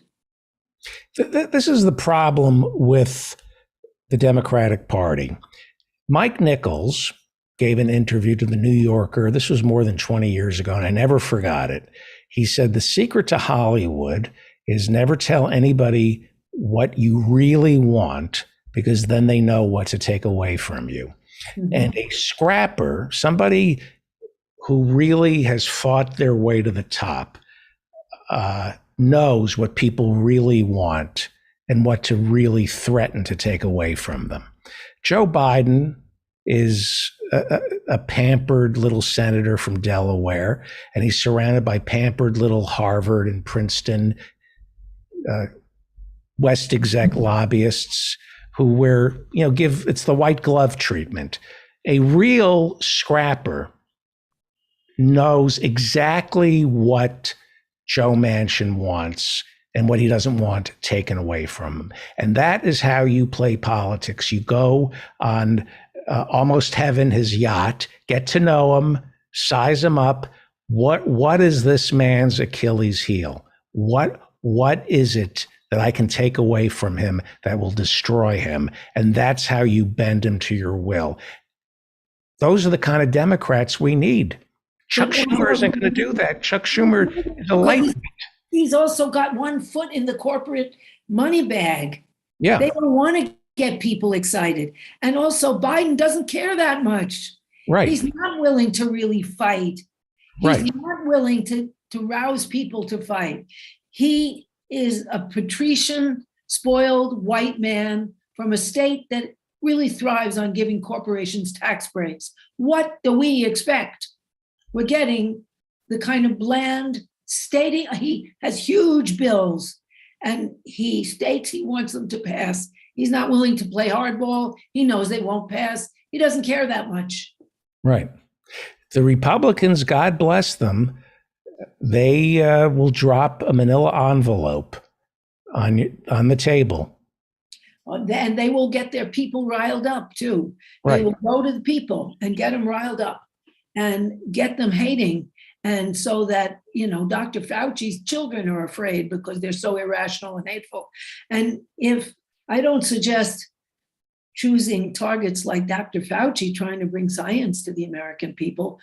This is the problem with the Democratic Party. Mike Nichols gave an interview to the New Yorker. This was more than 20 years ago, and I never forgot it. He said, the secret to Hollywood is never tell anybody what you really want, because then they know what to take away from you. Mm-hmm. And a scrapper, somebody who really has fought their way to the top, knows what people really want and what to really threaten to take away from them. Joe Biden is a pampered little senator from Delaware, and he's surrounded by pampered little Harvard and Princeton West exec lobbyists who it's the white glove treatment. A real scrapper knows exactly what Joe Manchin wants and what he doesn't want taken away from him. And that is how you play politics. You go on Almost Heaven, his yacht, get to know him, size him up. What is this man's Achilles heel? What is it that I can take away from him that will destroy him? And that's how you bend him to your will. Those are the kind of Democrats we need. Chuck Schumer isn't going to do that. Chuck Schumer is a lightweight. He's also got one foot in the corporate money bag. Yeah. They don't want to get people excited. And also, Biden doesn't care that much. Right. He's not willing to really fight. He's not willing to rouse people to fight. He is a patrician, spoiled white man from a state that really thrives on giving corporations tax breaks. What do we expect? We're getting the kind of bland stating, he has huge bills and he states he wants them to pass. He's not willing to play hardball. He knows they won't pass. He doesn't care that much. Right. The Republicans, God bless them, they will drop a manila envelope on the table. And they will get their people riled up too. They Right. will go to the people and get them riled up and get them hating. And so that, Dr. Fauci's children are afraid because they're so irrational and hateful. And if I don't suggest choosing targets like Dr. Fauci trying to bring science to the American people,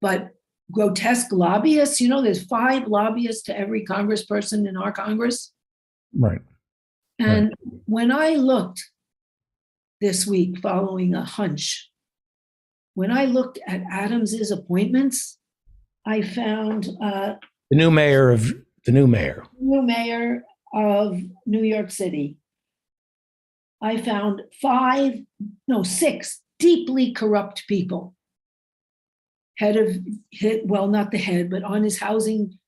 but grotesque lobbyists, there's 5 lobbyists to every congressperson in our Congress. Right. And when I looked this week following a hunch, when I looked at Adams's appointments, I found The new mayor of new mayor of New York City. I found 6 deeply corrupt people. Not the head, but on his housing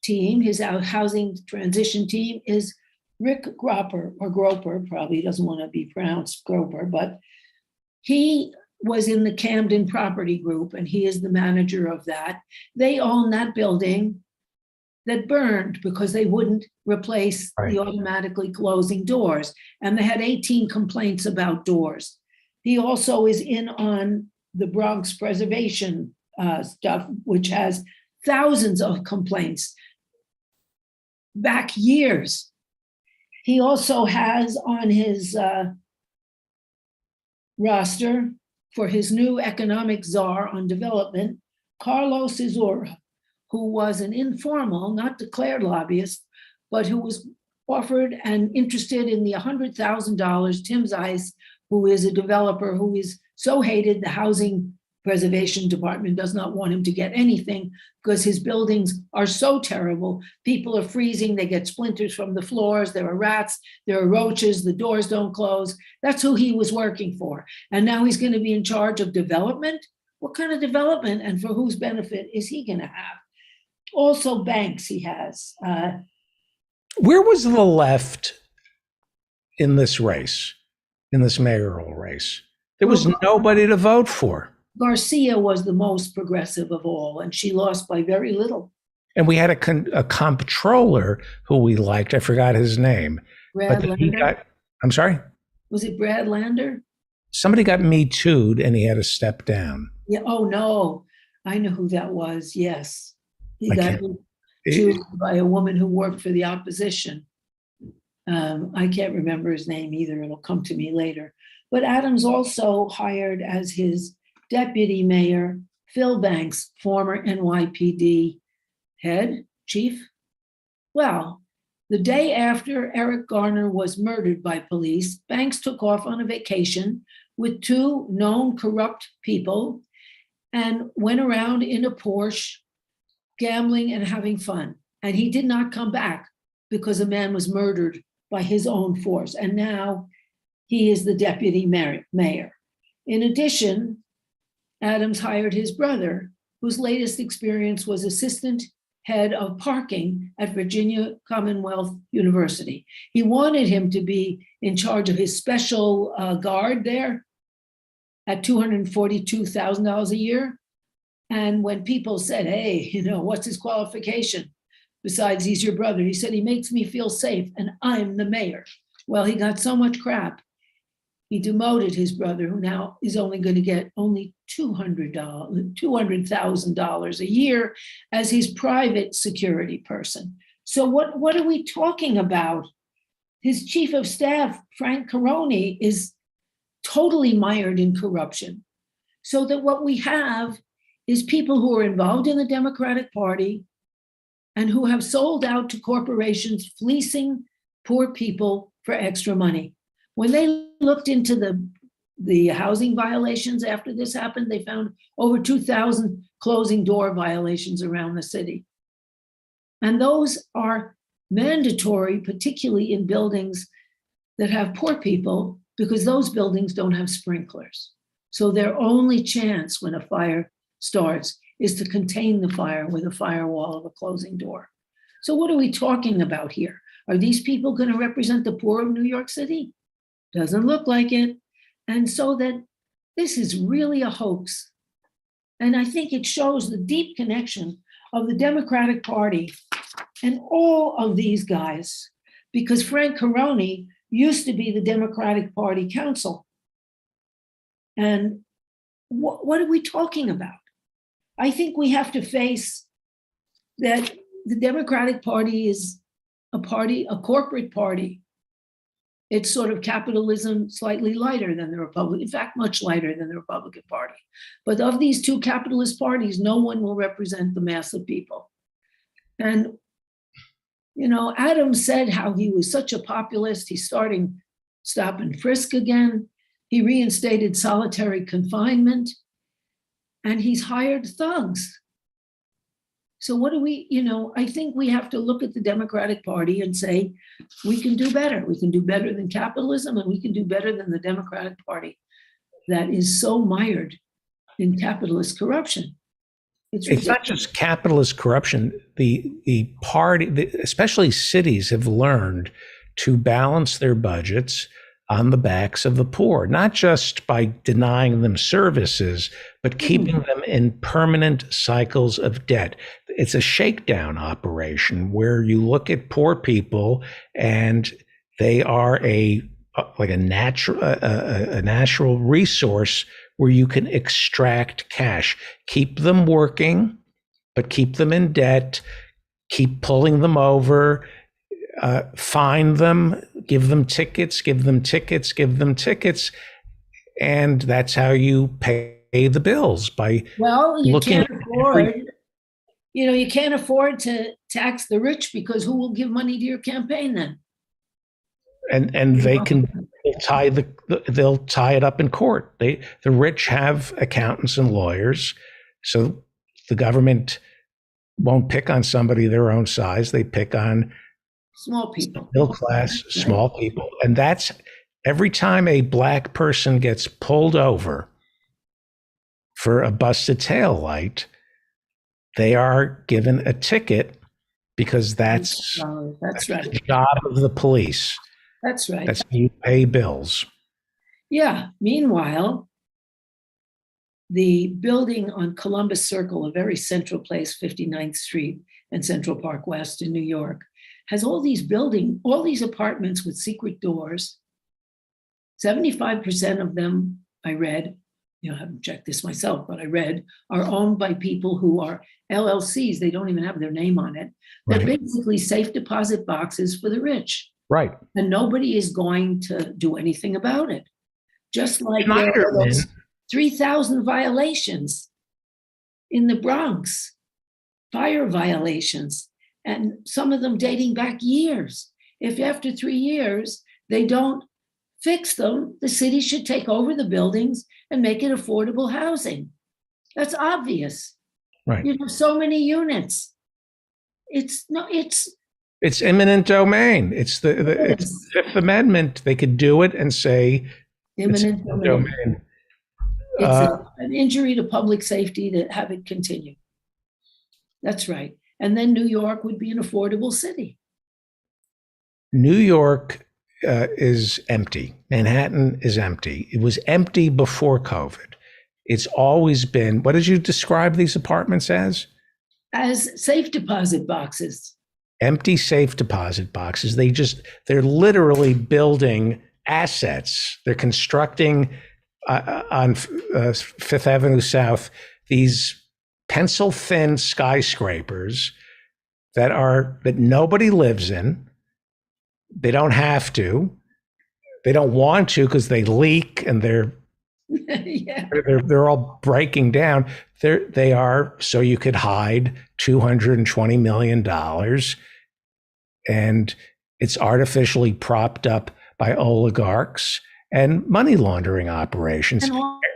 team, his housing transition team is Rick Groper, probably doesn't want to be pronounced Groper, but he was in the Camden Property Group and he is the manager of that. They own that building that burned because they wouldn't replace the automatically closing doors. And they had 18 complaints about doors. He also is in on the Bronx preservation stuff, which has thousands of complaints back years. He also has on his roster for his new economic czar on development, Carlos Izura, who was an informal, not declared lobbyist, but who was offered and interested in the $100,000. Tim Zeiss, who is a developer who is so hated, the Housing Preservation Department does not want him to get anything because his buildings are so terrible. People are freezing, they get splinters from the floors, there are rats, there are roaches, the doors don't close. That's who he was working for. And now he's going to be in charge of development. What kind of development and for whose benefit is he going to have? Also banks he has. Where was the left in this race, in this mayoral race? There was nobody to vote for. Garcia was the most progressive of all, and she lost by very little. And we had a comptroller who we liked. I forgot his name. Brad But he Lander? I'm sorry? Was it Brad Lander? Somebody got Me Too'd and he had to step down. Yeah. Oh, no. I know who that was. Yes. He I got can't- chosen by a woman who worked for the opposition. I can't remember his name either. It'll come to me later. But Adams also hired as his deputy mayor Phil Banks, former NYPD chief. Well, the day after Eric Garner was murdered by police, Banks took off on a vacation with 2 known corrupt people and went around in a Porsche, gambling and having fun. And he did not come back because a man was murdered by his own force. And now he is the deputy mayor. In addition, Adams hired his brother, whose latest experience was assistant head of parking at Virginia Commonwealth University. He wanted him to be in charge of his special guard there at $242,000 a year. And when people said, hey, what's his qualification? Besides, he's your brother. He said, he makes me feel safe and I'm the mayor. Well, he got so much crap. He demoted his brother, who now is only going to get only $200,000 a year as his private security person. So what are we talking about? His chief of staff, Frank Caroni, is totally mired in corruption. So that what we have is people who are involved in the Democratic Party and who have sold out to corporations, fleecing poor people for extra money. When they looked into the housing violations after this happened, they found over 2,000 closing door violations around the city. And those are mandatory, particularly in buildings that have poor people, because those buildings don't have sprinklers. So their only chance when a fire starts is to contain the fire with a firewall of a closing door. So what are we talking about here? Are these people going to represent the poor of New York City? Doesn't look like it. And so that this is really a hoax. And I think it shows the deep connection of the Democratic Party and all of these guys, because Frank Caroni used to be the Democratic Party council. And what are we talking about? I think we have to face that the Democratic Party is a corporate party. It's sort of capitalism, slightly lighter than the Republican, in fact, much lighter than the Republican Party. But of these two capitalist parties, no one will represent the mass of people. And, you know, Adams said how he was such a populist. He's starting stop and frisk again. He reinstated solitary confinement, and he's hired thugs. So what do we, you know, I think we have to look at the Democratic Party and say, we can do better. We can do better than capitalism, and we can do better than the Democratic Party that is so mired in capitalist corruption. It's not just capitalist corruption. The party, especially cities, have learned to balance their budgets on the backs of the poor, not just by denying them services, but keeping them in permanent cycles of debt. It's a shakedown operation where you look at poor people and they are a natural resource where you can extract cash, keep them working, but keep them in debt, keep pulling them over, fine them, give them tickets, and that's how you pay the bills, by you looking can't afford, you know, you can't afford to tax the rich, because who will give money to your campaign then? and they'll tie it up in court. The rich have accountants and lawyers, so the government won't pick on somebody their own size. They pick on Small people, middle class, small people. And that's every time a Black person gets pulled over for a busted tail light, they are given a ticket, because that's right. the job of the police. That's right. That's how you pay bills. Yeah. Meanwhile, the building on Columbus Circle, a very central place, 59th Street and Central Park West in New York, has all these apartments with secret doors. 75% of them, I read, you know, I haven't checked this myself, but I read, are owned by people who are LLCs. They don't even have their name on it. They're basically safe deposit boxes for the rich. Right. And nobody is going to do anything about it. Just like there are those 3,000 violations in the Bronx, fire violations, and some of them dating back years. If after 3 years they don't fix them, the city should take over the buildings and make it affordable housing. That's obvious. Right. You have so many units. It's eminent domain. It's the Fifth Amendment. They could do it and say eminent domain. It's an injury to public safety to have it continue. That's right. And then New York would be an affordable city. New York is empty. Manhattan is empty. It was empty before COVID. It's always been, what did you describe these apartments as? As safe deposit boxes. Empty safe deposit boxes. They're literally building assets. They're constructing on Fifth Avenue South these pencil-thin skyscrapers that nobody lives in. They don't have to. They don't want to, because they leak and they're all breaking down. They are so you could hide $220 million, and it's artificially propped up by oligarchs and money laundering operations. And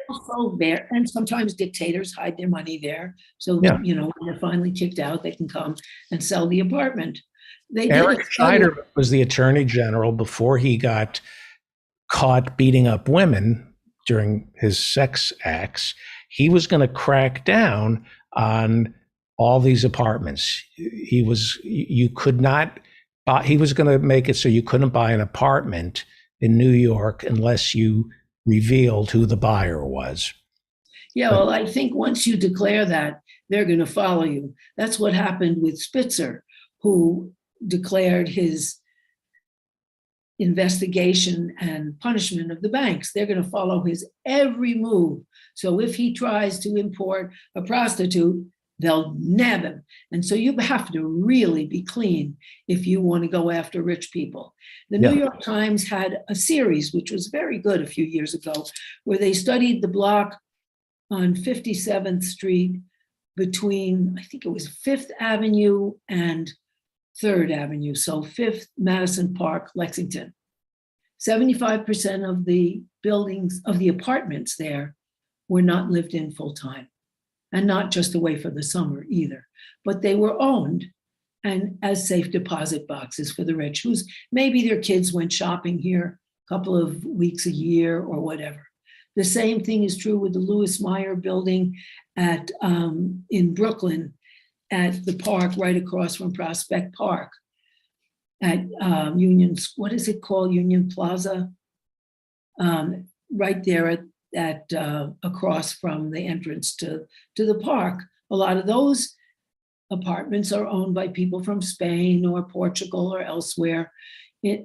also there, and sometimes dictators hide their money there. So, you know, when they're finally kicked out, they can come and sell the apartment. Eric Schneider was the attorney general before he got caught beating up women during his sex acts. He was going to crack down on all these apartments. He was going to make it so you couldn't buy an apartment in New York unless you revealed who the buyer was. Yeah, well, I think once you declare that, they're going to follow you. That's what happened with Spitzer, who declared his investigation and punishment of the banks. They're going to follow his every move. So if he tries to import a prostitute, they'll nab him. And so you have to really be clean if you want to go after rich people. The New York Times had a series, which was very good a few years ago, where they studied the block on 57th Street between, I think it was 5th Avenue and 3rd Avenue. So 5th, Madison Park, Lexington. 75% of the buildings, of the apartments there, were not lived in full time, and not just away for the summer either, but they were owned and as safe deposit boxes for the rich, whose maybe their kids went shopping here a couple of weeks a year or whatever. The same thing is true with the Louis Meyer building at in Brooklyn, at the park right across from Prospect Park, at Union's, what is it called, Union Plaza, right there at across from the entrance to the park. A lot of those apartments are owned by people from Spain or Portugal or elsewhere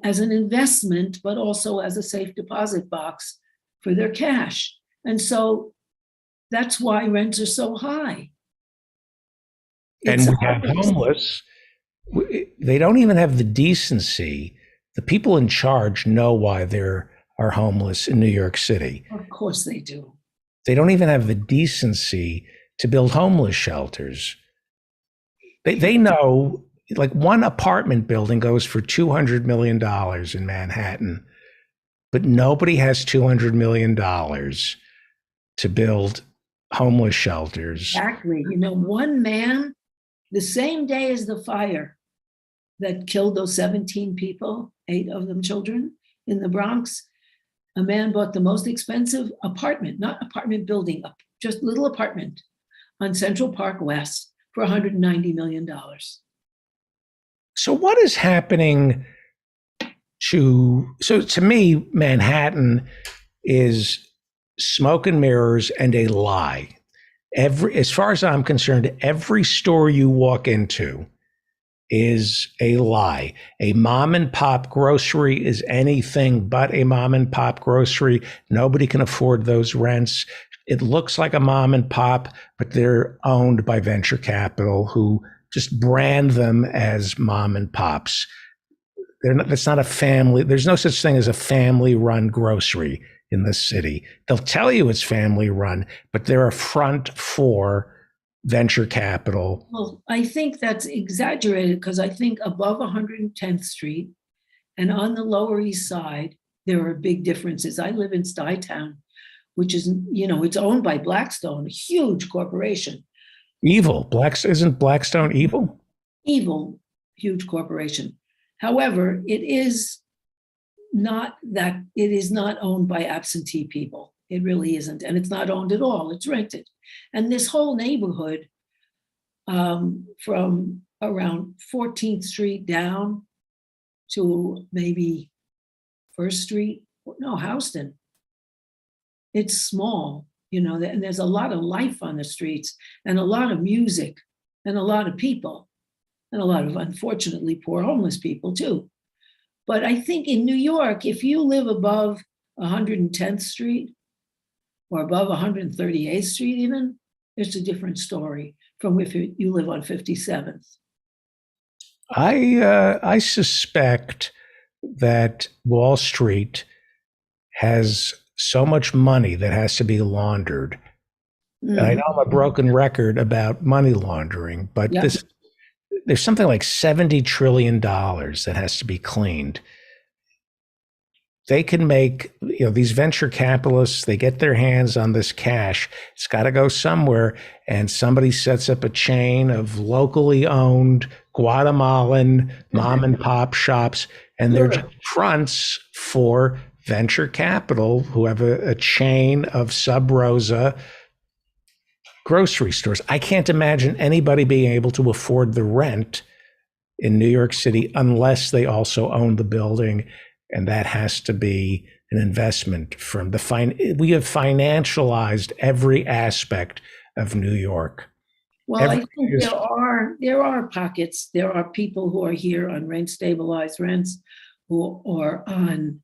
as an investment, but also as a safe deposit box for their cash. And so that's why rents are so high. And we have homeless. They don't even have the decency. The people in charge know why there are homeless in New York City. Of course they do. They don't even have the decency to build homeless shelters. They know, like, one apartment building goes for $200 million in Manhattan, but nobody has $200 million to build homeless shelters. Exactly. You know, one man, the same day as the fire that killed those 17 people, 8 of them children in the Bronx, a man bought the most expensive apartment, not apartment building, just little apartment on Central Park West for $190 million. So what is happening to me, Manhattan is smoke and mirrors and a lie. As far as I'm concerned, every store you walk into is a lie. A mom and pop grocery is anything but a mom and pop grocery. Nobody can afford those rents. It looks like a mom and pop, but they're owned by venture capital who just brand them as mom and pops. That's not a family. There's no such thing as a family-run grocery in this city. They'll tell you it's family-run, but they're a front for venture capital. Well, I think that's exaggerated because I think above 110th Street and on the Lower East Side, there are big differences. I live in Stuytown, which is, you know, it's owned by Blackstone, a huge corporation. Evil. Isn't Blackstone evil? Evil, huge corporation. However, it is not owned by absentee people. It really isn't. And it's not owned at all. It's rented. And this whole neighborhood from around 14th Street down to maybe First Street, no, Houston. It's small, you know, and there's a lot of life on the streets and a lot of music and a lot of people and a lot of, unfortunately, poor homeless people too. But I think in New York, if you live above 110th Street or above 138th Street even, it's a different story from if you live on 57th. I suspect that Wall Street has so much money that has to be laundered. And I know I'm a broken record about money laundering, but there's something like $70 trillion that has to be cleaned. They can make, you know, these venture capitalists, they get their hands on this cash. It's got to go somewhere. And somebody sets up a chain of locally owned Guatemalan mom and pop shops. And they're just fronts for venture capital who have a chain of Sub Rosa grocery stores. I can't imagine anybody being able to afford the rent in New York City unless they also own the building. And that has to be an investment from we have financialized every aspect of New York. Well, I think there are pockets. There are people who are here on rent stabilized rents or on,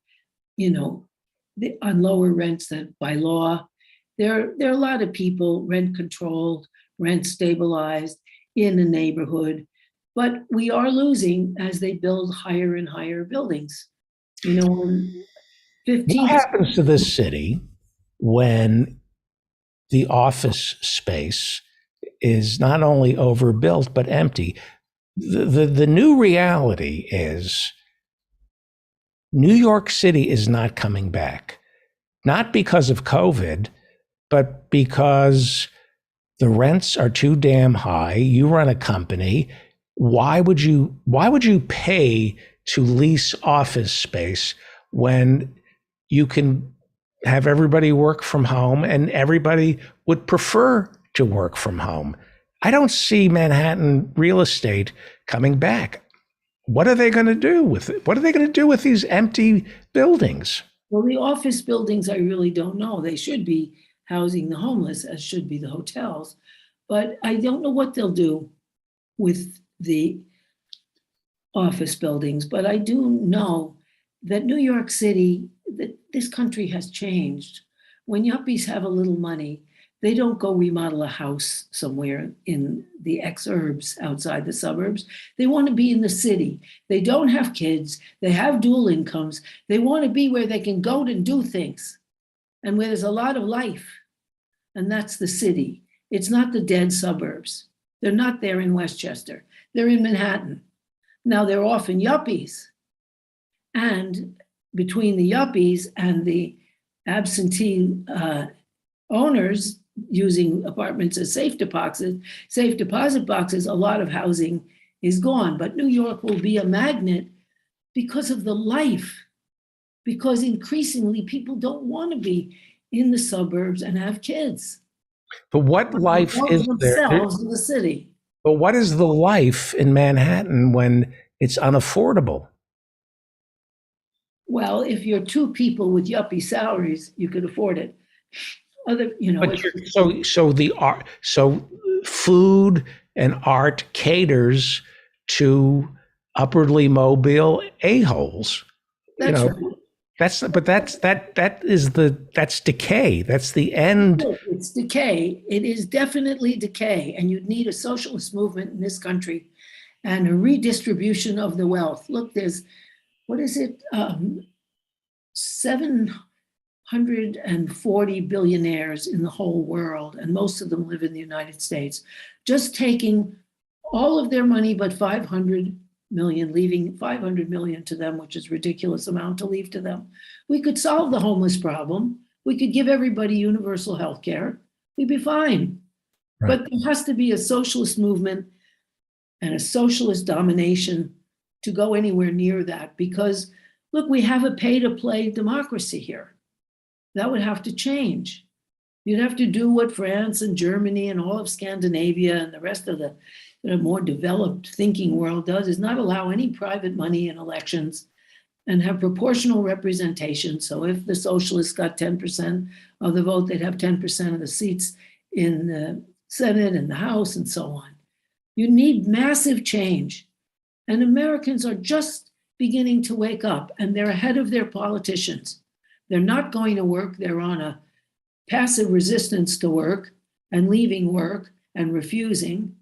on lower rents that by law. There are a lot of people rent controlled, rent stabilized in a neighborhood, but we are losing as they build higher and higher buildings. What 15. happens to this city when the office space is not only overbuilt but empty? The new reality is New York City is not coming back, not because of COVID, but because the rents are too damn high. You run a company. Why would you pay to lease office space when you can have everybody work from home and everybody would prefer to work from home? I don't see Manhattan real estate coming back. What are they going to do with it? What are they going to do with these empty buildings? Well, the office buildings, I really don't know. They should be housing the homeless, as should be the hotels. But I don't know what they'll do with the office buildings. But I do know that New York City, that this country has changed. When yuppies have a little money, they don't go remodel a house somewhere in the exurbs outside the suburbs. They want to be in the city. They don't have kids. They have dual incomes. They want to be where they can go and do things and where there's a lot of life. And that's the city. It's not the dead suburbs. They're not there in Westchester. They're in Manhattan. Now they're often yuppies. And between the yuppies and the absentee owners using apartments as safe deposit boxes, a lot of housing is gone. But New York will be a magnet because of the life, because increasingly people don't want to be in the suburbs and have kids. But what life is there? In the city. But what is the life in Manhattan when it's unaffordable? Well, if you're two people with yuppie salaries, you could afford it. So food and art caters to upwardly mobile a-holes. That's right. That's decay. That's the end. It's decay. It is definitely decay. And you'd need a socialist movement in this country and a redistribution of the wealth. Look, there's, 740 billionaires in the whole world, and most of them live in the United States. Just taking all of their money but 500 million, leaving 500 million to them, which is a ridiculous amount to leave to them. We could solve the homeless problem. We could give everybody universal health care. We'd be fine. Right. But there has to be a socialist movement and a socialist domination to go anywhere near that, because look, we have a pay-to-play democracy here. That would have to change. You'd have to do what France and Germany and all of Scandinavia and the rest of the more developed thinking world does, is not allow any private money in elections and have proportional representation. So if the socialists got 10% of the vote, they'd have 10% of the seats in the Senate and the House and so on. You need massive change. And Americans are just beginning to wake up, and they're ahead of their politicians. They're not going to work. They're on a passive resistance to work and leaving work and refusing.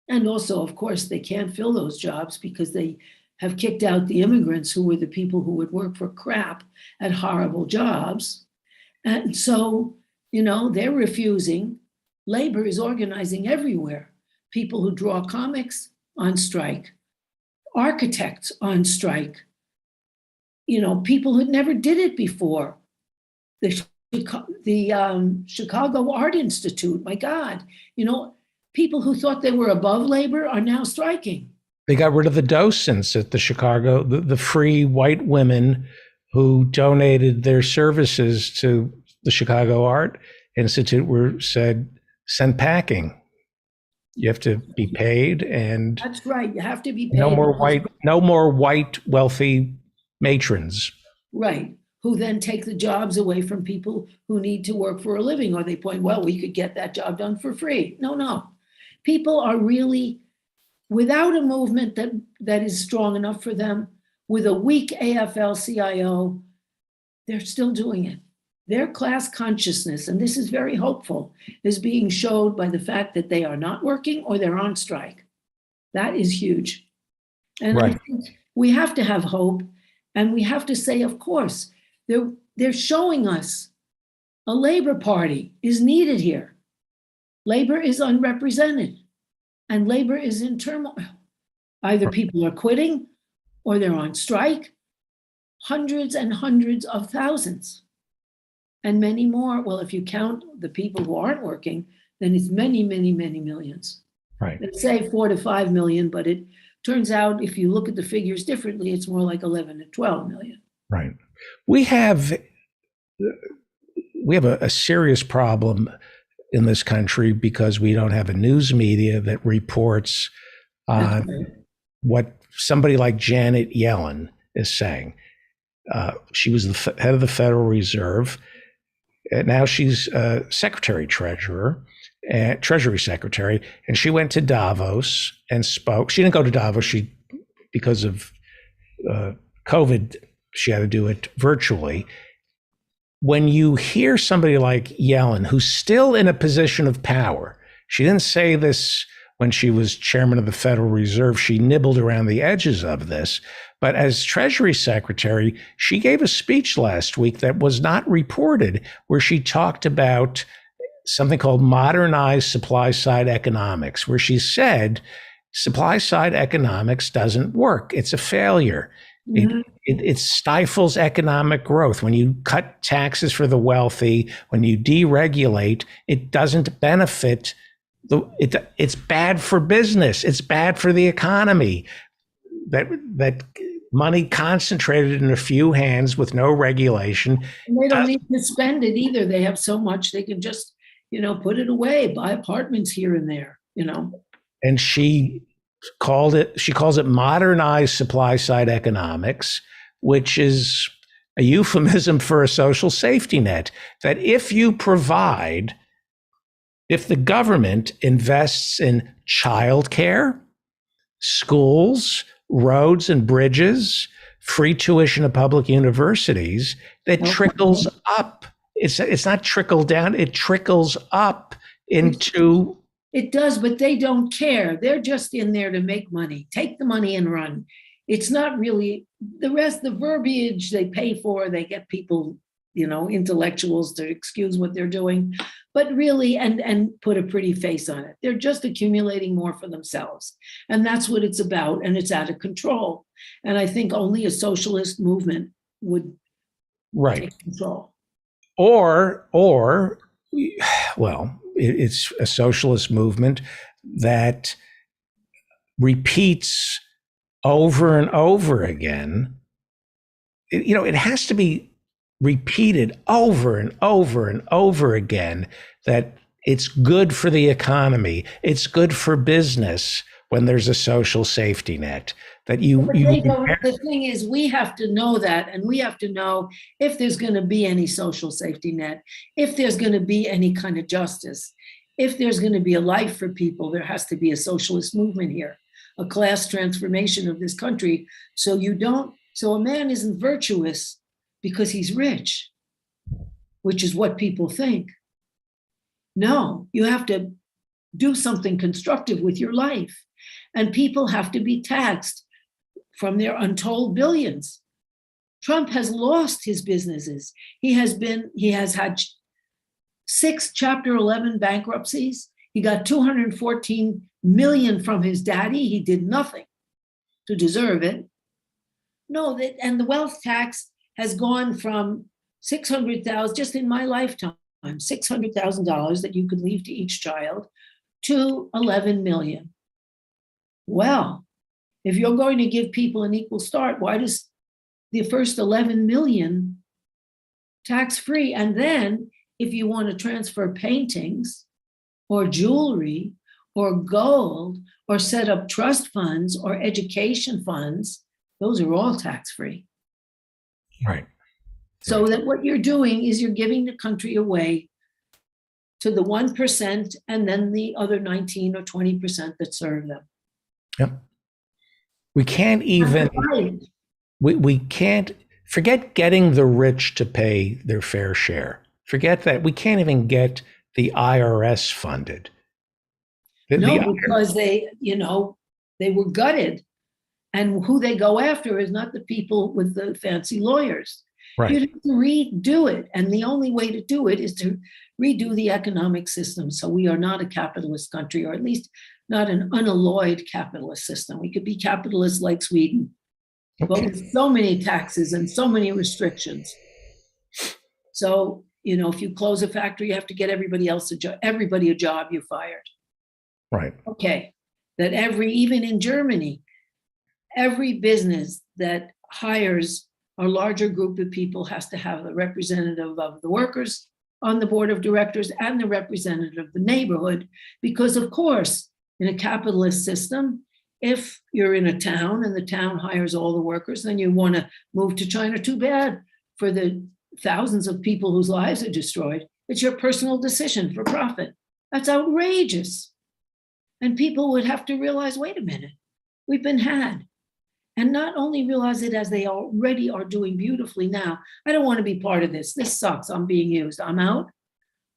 And also, of course, they can't fill those jobs because they have kicked out the immigrants who were the people who would work for crap at horrible jobs. And so, they're refusing. Labor is organizing everywhere. People who draw comics on strike, architects on strike, people who never did it before. The Chicago Art Institute, my God, people who thought they were above labor are now striking. They got rid of the docents at the Chicago, the free white women who donated their services to the Chicago Art Institute were said, send packing. You have to be paid, and that's right. You have to be paid. No more white wealthy matrons. Right. Who then take the jobs away from people who need to work for a living, or they point, well, we could get that job done for free. No. People are really, without a movement that is strong enough for them, with a weak AFL-CIO, they're still doing it. Their class consciousness, and this is very hopeful, is being showed by the fact that they are not working or they're on strike. That is huge. And Right. I think we have to have hope, and we have to say, of course, they're showing us a Labor Party is needed here. Labor is unrepresented, and labor is in turmoil. Either people are quitting or they're on strike, hundreds and hundreds of thousands, and many more. Well, if you count the people who aren't working, then it's many, many, many millions. Right. They say 4 to 5 million, but it turns out if you look at the figures differently, it's more like 11 to 12 million. Right. We have a serious problem in this country because we don't have a news media that reports on what somebody like Janet Yellen is saying. She was the head of the Federal Reserve. And now she's Secretary Treasurer, Treasury Secretary, and she went to Davos and spoke. She didn't go to Davos. Because of COVID, she had to do it virtually. When you hear somebody like Yellen, who's still in a position of power, she didn't say this when she was chairman of the Federal Reserve. She nibbled around the edges of this. But as Treasury Secretary, she gave a speech last week that was not reported, where she talked about something called modernized supply-side economics, where she said supply-side economics doesn't work. It's a failure. Mm-hmm. It stifles economic growth. When you cut taxes for the wealthy, when you deregulate, it doesn't benefit. It's bad for business. It's bad for the economy. That money concentrated in a few hands with no regulation. And they don't need to spend it either. They have so much they can just, put it away, buy apartments here and there, And she calls it modernized supply side economics, which is a euphemism for a social safety net. That if the government invests in childcare, schools, roads and bridges, free tuition at public universities, that trickles up. It's not trickle down, it trickles up into. It does, but they don't care. They're just in there to make money. Take the money and run. It's not really the rest, the verbiage they pay for, they get people, intellectuals to excuse what they're doing, but really, and put a pretty face on it. They're just accumulating more for themselves. And that's what it's about. And it's out of control. And I think only a socialist movement would take control. It's a socialist movement that repeats over and over again. It has to be repeated over and over and over again that it's good for the economy, it's good for business when there's a social safety net. The thing is, we have to know that, and we have to know if there's going to be any social safety net, if there's going to be any kind of justice, if there's going to be a life for people, there has to be a socialist movement here, a class transformation of this country. So a man isn't virtuous because he's rich, which is what people think. No, you have to do something constructive with your life, and people have to be taxed from their untold billions. Trump has lost his businesses. He has had 6 Chapter 11 bankruptcies. He got $214 million from his daddy. He did nothing to deserve it. And the wealth tax has gone from $600,000, just in my lifetime, $600,000 that you could leave to each child, to $11 million. Well, if you're going to give people an equal start, why does the first 11 million tax-free? And then if you want to transfer paintings or jewelry or gold or set up trust funds or education funds, those are all tax-free. Right. So that what you're doing is you're giving the country away to the 1% and then the other 19 or 20% that serve them. Yep. We can't even. we can't forget getting the rich to pay their fair share. Forget that. We can't even get the IRS funded. No, because they were gutted. And who they go after is not the people with the fancy lawyers. Right. You have to redo it. And the only way to do it is to redo the economic system. So we are not a capitalist country, or at least not an unalloyed capitalist system. We could be capitalist like Sweden, but with so many taxes and so many restrictions. So, if you close a factory, you have to get everybody a job, you're fired. Right. Okay. That even in Germany, every business that hires a larger group of people has to have a representative of the workers on the board of directors and the representative of the neighborhood. Because of course, in a capitalist system, if you're in a town and the town hires all the workers, then you want to move to China. Too bad for the thousands of people whose lives are destroyed. It's your personal decision for profit. That's outrageous. And people would have to realize, wait a minute, we've been had. And not only realize it as they already are doing beautifully now. I don't want to be part of this. This sucks. I'm being used. I'm out.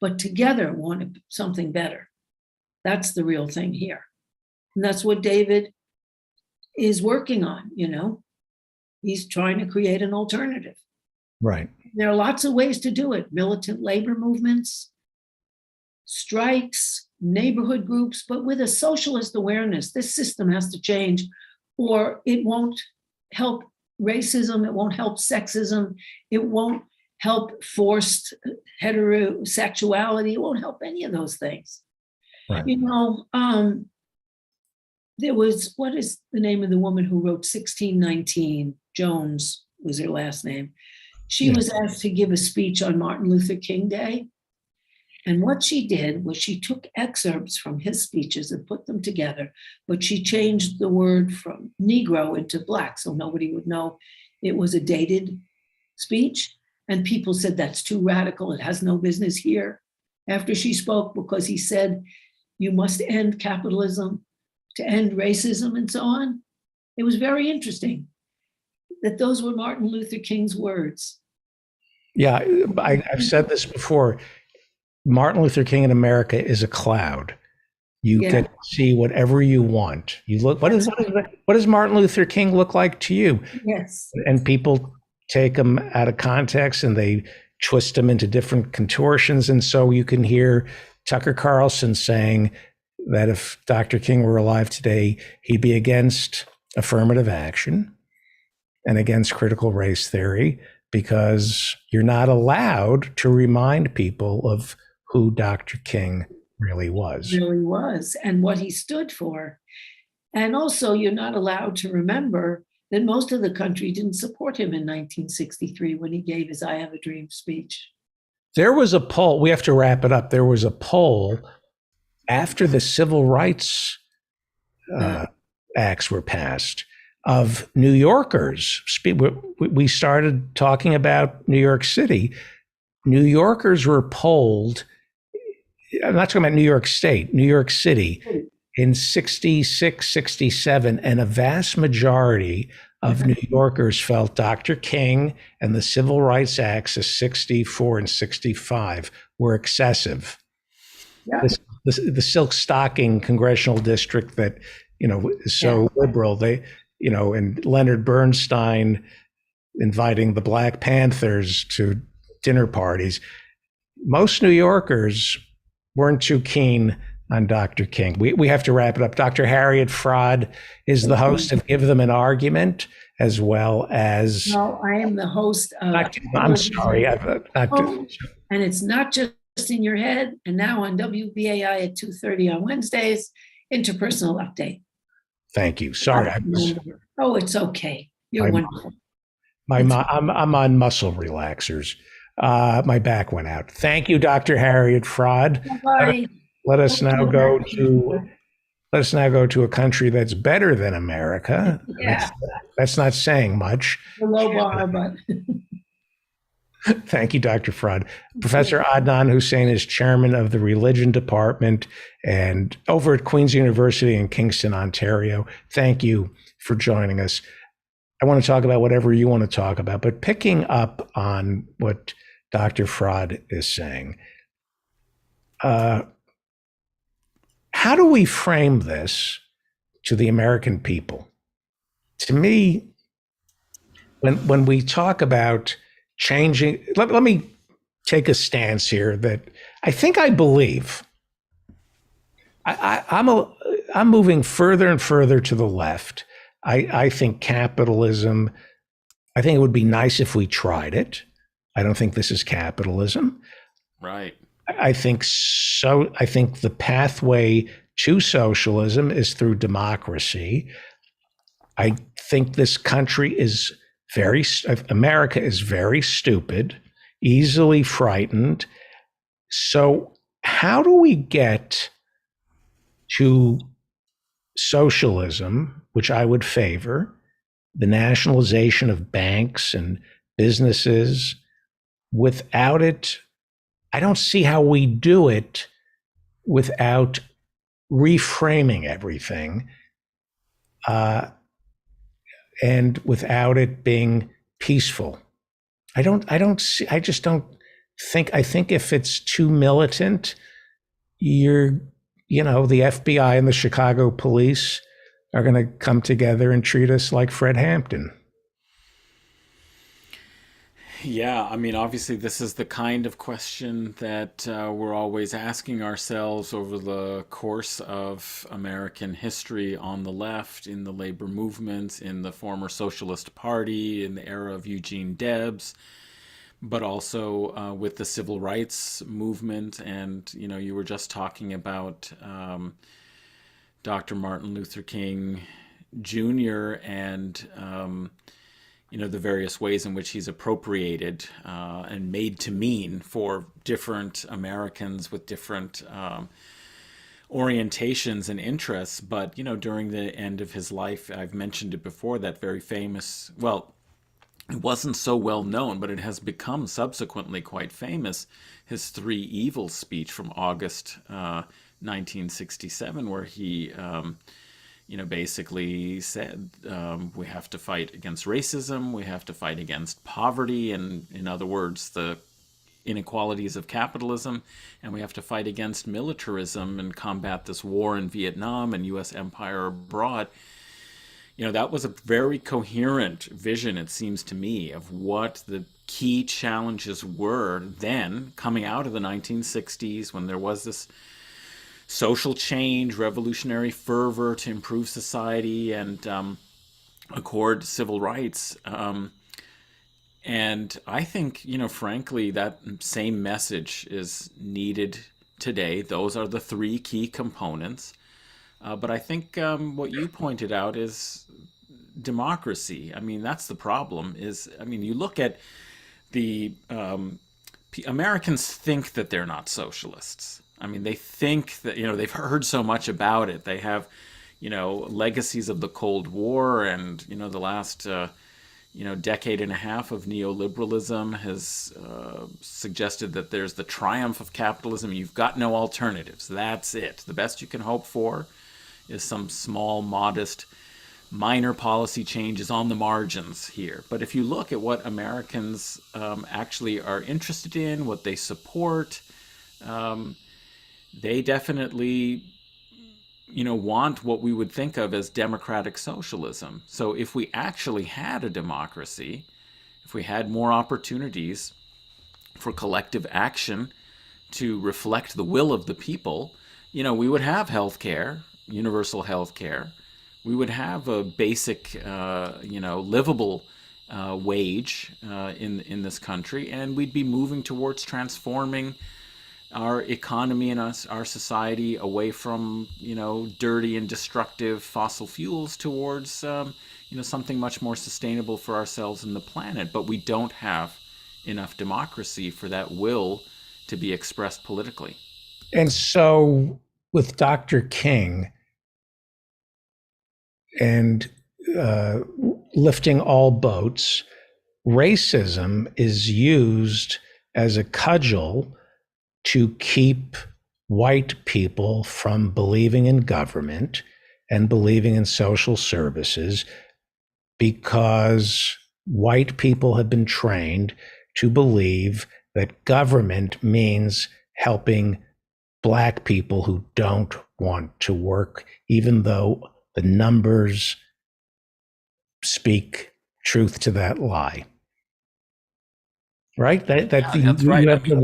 But together want something better. That's the real thing here. And that's what David is working on, He's trying to create an alternative. Right. There are lots of ways to do it. Militant labor movements, strikes, neighborhood groups, but with a socialist awareness, this system has to change, or it won't help racism, it won't help sexism, it won't help forced heterosexuality, it won't help any of those things. Right. There was, what is the name of the woman who wrote 1619? Jones was her last name. She was asked to give a speech on Martin Luther King Day. And what she did was she took excerpts from his speeches and put them together, but she changed the word from Negro into Black, so nobody would know it was a dated speech. And people said, that's too radical. It has no business here. After she spoke, because he said, you must end capitalism to end racism and so on. It was very interesting that those were Martin Luther King's words. Yeah, I've said this before. Martin Luther King in America is a cloud. You can see whatever you want. You look. What does Martin Luther King look like to you? Yes. And people take him out of context and they twist him into different contortions. And so you can hear Tucker Carlson saying that if Dr. King were alive today, he'd be against affirmative action and against critical race theory, because you're not allowed to remind people of who Dr. King really was. Really was, and what he stood for. And also, you're not allowed to remember that most of the country didn't support him in 1963 when he gave his I Have a Dream speech. There was a poll, we have to wrap it up. There was a poll after the civil rights acts were passed of New Yorkers. We started talking about New York City. New Yorkers were polled, I'm not talking about New York State, New York City in 66, 67, and a vast majority of New Yorkers felt Dr. King and the Civil Rights Acts of 64 and 65 were excessive. Yeah. The Silk Stocking congressional district that, is so liberal, and Leonard Bernstein inviting the Black Panthers to dinner parties. Most New Yorkers weren't too keen on Dr. King. We have to wrap it up. Dr. Harriet Fraad is the host of Give Them an Argument, as well as... No, I am the host of... I'm sorry. And it's not just in your head, and now on WBAI at 2:30 on Wednesdays, Interpersonal Update. Thank you. Sorry. Oh, it's okay. You're wonderful. I'm on muscle relaxers. My back went out. Thank you, Dr. Harriet Fraad. Bye. Let us now go to a country that's better than America. Yeah. That's not saying much. A low bar, but thank you, Dr. Fraad. Professor Adnan Hussein is chairman of the religion department and over at Queen's University in Kingston, Ontario. Thank you for joining us. I want to talk about whatever you want to talk about, but picking up on what Dr. Fraud is saying, how do we frame this to the American people? To me, when we talk about changing, let me take a stance here that I think I believe. I'm moving further and further to the left. I think capitalism, I think it would be nice if we tried it. I don't think this is capitalism. Right. I think so. I think the pathway to socialism is through democracy. I think this country is America is very stupid, easily frightened. So how do we get to socialism, which I would favor, the nationalization of banks and businesses? Without it, I don't see how we do it without reframing everything, and without it being peaceful. I just don't think, I think if it's too militant, the FBI and the Chicago police are going to come together and treat us like Fred Hampton. Yeah, I mean, obviously, this is the kind of question that we're always asking ourselves over the course of American history on the left, in the labor movement, in the former Socialist Party, in the era of Eugene Debs, but also with the civil rights movement. And, you were just talking about Dr. Martin Luther King Jr. and the various ways in which he's appropriated and made to mean for different Americans with different orientations and interests. But, during the end of his life, I've mentioned it before, that very famous, well, it wasn't so well known, but it has become subsequently quite famous, his Three Evils speech from August 1967, where he basically said we have to fight against racism, we have to fight against poverty, and in other words, the inequalities of capitalism, and we have to fight against militarism and combat this war in Vietnam and U.S. empire abroad. That was a very coherent vision, it seems to me, of what the key challenges were then, coming out of the 1960s, when there was this social change, revolutionary fervor to improve society and accord civil rights. And I think, frankly, that same message is needed today. Those are the three key components. But I think what you pointed out is democracy. I mean, that's the problem. You look at the Americans think that they're not socialists. I mean, they think that, they've heard so much about it. They have, legacies of the Cold War and, the last, decade and a half of neoliberalism has suggested that there's the triumph of capitalism. You've got no alternatives. That's it. The best you can hope for is some small, modest, minor policy changes on the margins here. But if you look at what Americans actually are interested in, what they support, they definitely, want what we would think of as democratic socialism. So if we actually had a democracy, if we had more opportunities for collective action to reflect the will of the people, we would have healthcare, universal healthcare. We would have a basic, livable wage in this country, and we'd be moving towards transforming our economy and our society away from, dirty and destructive fossil fuels towards, something much more sustainable for ourselves and the planet. But we don't have enough democracy for that will to be expressed politically. And so with Dr. King and lifting all boats, racism is used as a cudgel to keep white people from believing in government and believing in social services, because white people have been trained to believe that government means helping Black people who don't want to work, even though the numbers speak truth to that lie. Right? That's right. You have the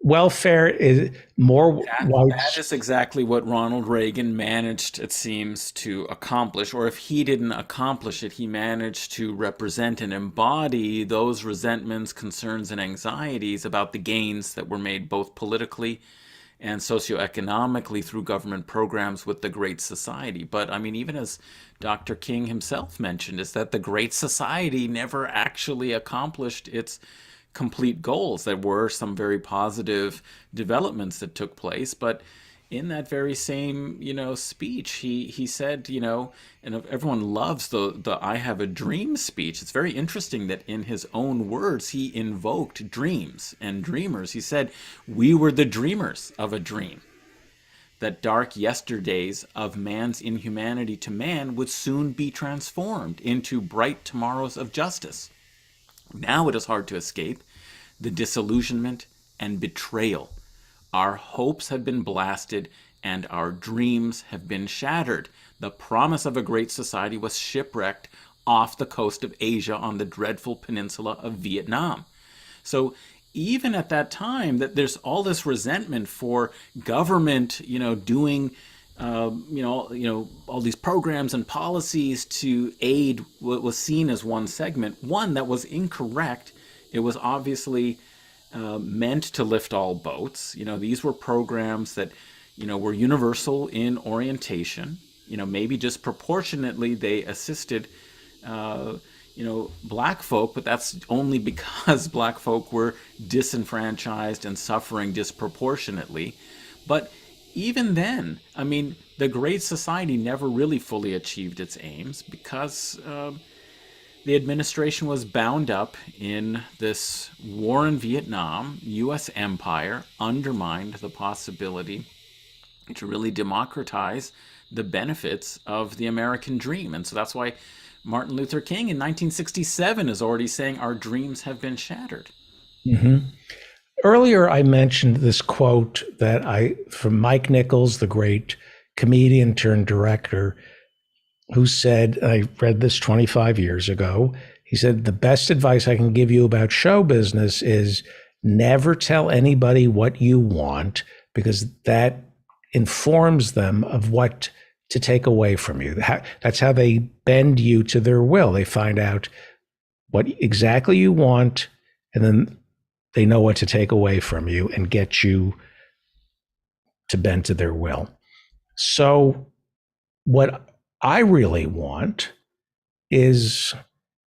welfare is more that is exactly what Ronald Reagan managed, it seems, to accomplish. Or if he didn't accomplish it, he managed to represent and embody those resentments, concerns, and anxieties about the gains that were made both politically and socioeconomically through government programs with the Great Society. But I mean, even as Dr. King himself mentioned, is that the Great Society never actually accomplished its complete goals. There were some very positive developments that took place, but in that very same, speech, he said, and everyone loves the "I have a dream" speech. It's very interesting that in his own words, he invoked dreams and dreamers. He said, "We were the dreamers of a dream, that dark yesterdays of man's inhumanity to man would soon be transformed into bright tomorrows of justice. Now it is hard to escape the disillusionment and betrayal. Our hopes have been blasted and our dreams have been shattered. The promise of a great society was shipwrecked off the coast of Asia on the dreadful peninsula of Vietnam." So even at that time, that there's all this resentment for government, doing all these programs and policies to aid what was seen as one segment, one that was incorrect. It was obviously meant to lift all boats. These were programs that, were universal in orientation. Maybe disproportionately they assisted, Black folk, but that's only because Black folk were disenfranchised and suffering disproportionately. But even then, I mean, the Great Society never really fully achieved its aims because the administration was bound up in this war in Vietnam. U.S. empire undermined the possibility to really democratize the benefits of the American dream. And so that's why Martin Luther King in 1967 is already saying our dreams have been shattered. Mm-hmm. Earlier, I mentioned this quote from Mike Nichols, the great comedian turned director, who said, I read this 25 years ago, he said, "The best advice I can give you about show business is never tell anybody what you want, because that informs them of what to take away from you. That's how they bend you to their will. They find out what exactly you want, and then they know what to take away from you and get you to bend to their will." So what I really want is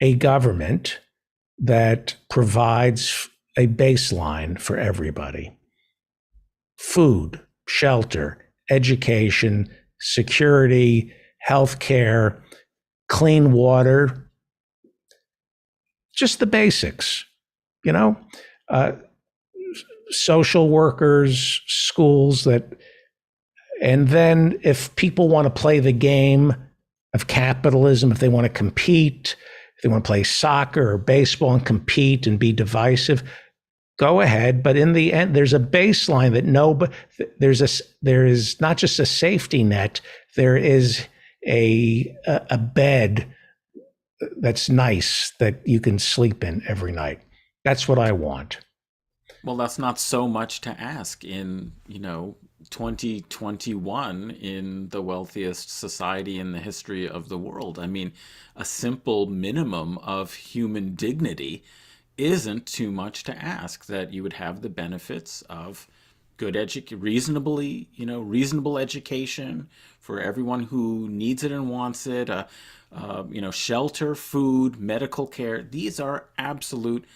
a government that provides a baseline for everybody: food, shelter, education, security, healthcare, clean water, just the basics, social workers, schools and then if people want to play the game of capitalism, if they want to compete, if they want to play soccer or baseball and compete and be divisive, go ahead. But in the end, there's a baseline that there is not just a safety net, there is a bed that's nice that you can sleep in every night. That's what I want. Well, that's not so much to ask in, 2021 in the wealthiest society in the history of the world. I mean, a simple minimum of human dignity isn't too much to ask, that you would have the benefits of good reasonable education for everyone who needs it and wants it, shelter, food, medical care. These are absolute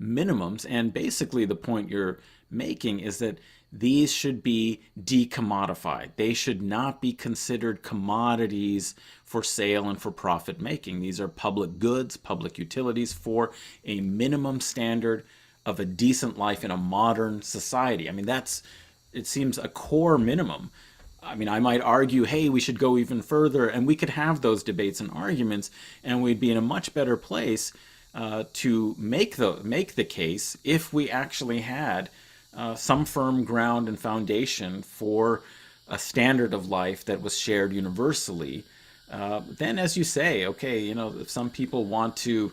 minimums. And basically the point you're making is that these should be decommodified. They should not be considered commodities for sale and for profit making. These are public goods, public utilities for a minimum standard of a decent life in a modern society. I mean, it seems a core minimum I mean, I might argue, hey, we should go even further, and we could have those debates and arguments, and we'd be in a much better place to make the case if we actually had some firm ground and foundation for a standard of life that was shared universally. Then, as you say, okay, if some people want to,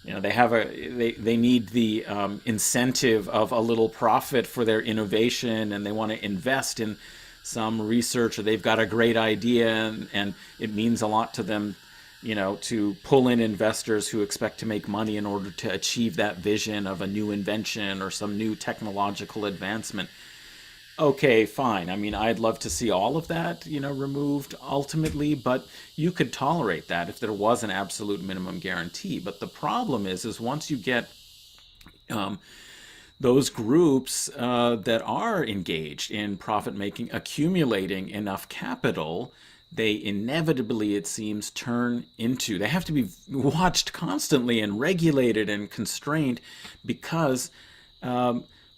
they need the incentive of a little profit for their innovation, and they want to invest in some research, or they've got a great idea, and it means a lot to them, to pull in investors who expect to make money in order to achieve that vision of a new invention or some new technological advancement. Okay, fine. I mean, I'd love to see all of that, removed ultimately, but you could tolerate that if there was an absolute minimum guarantee. But the problem is once you get those groups that are engaged in profit making, accumulating enough capital, they inevitably, it seems, they have to be watched constantly and regulated and constrained, because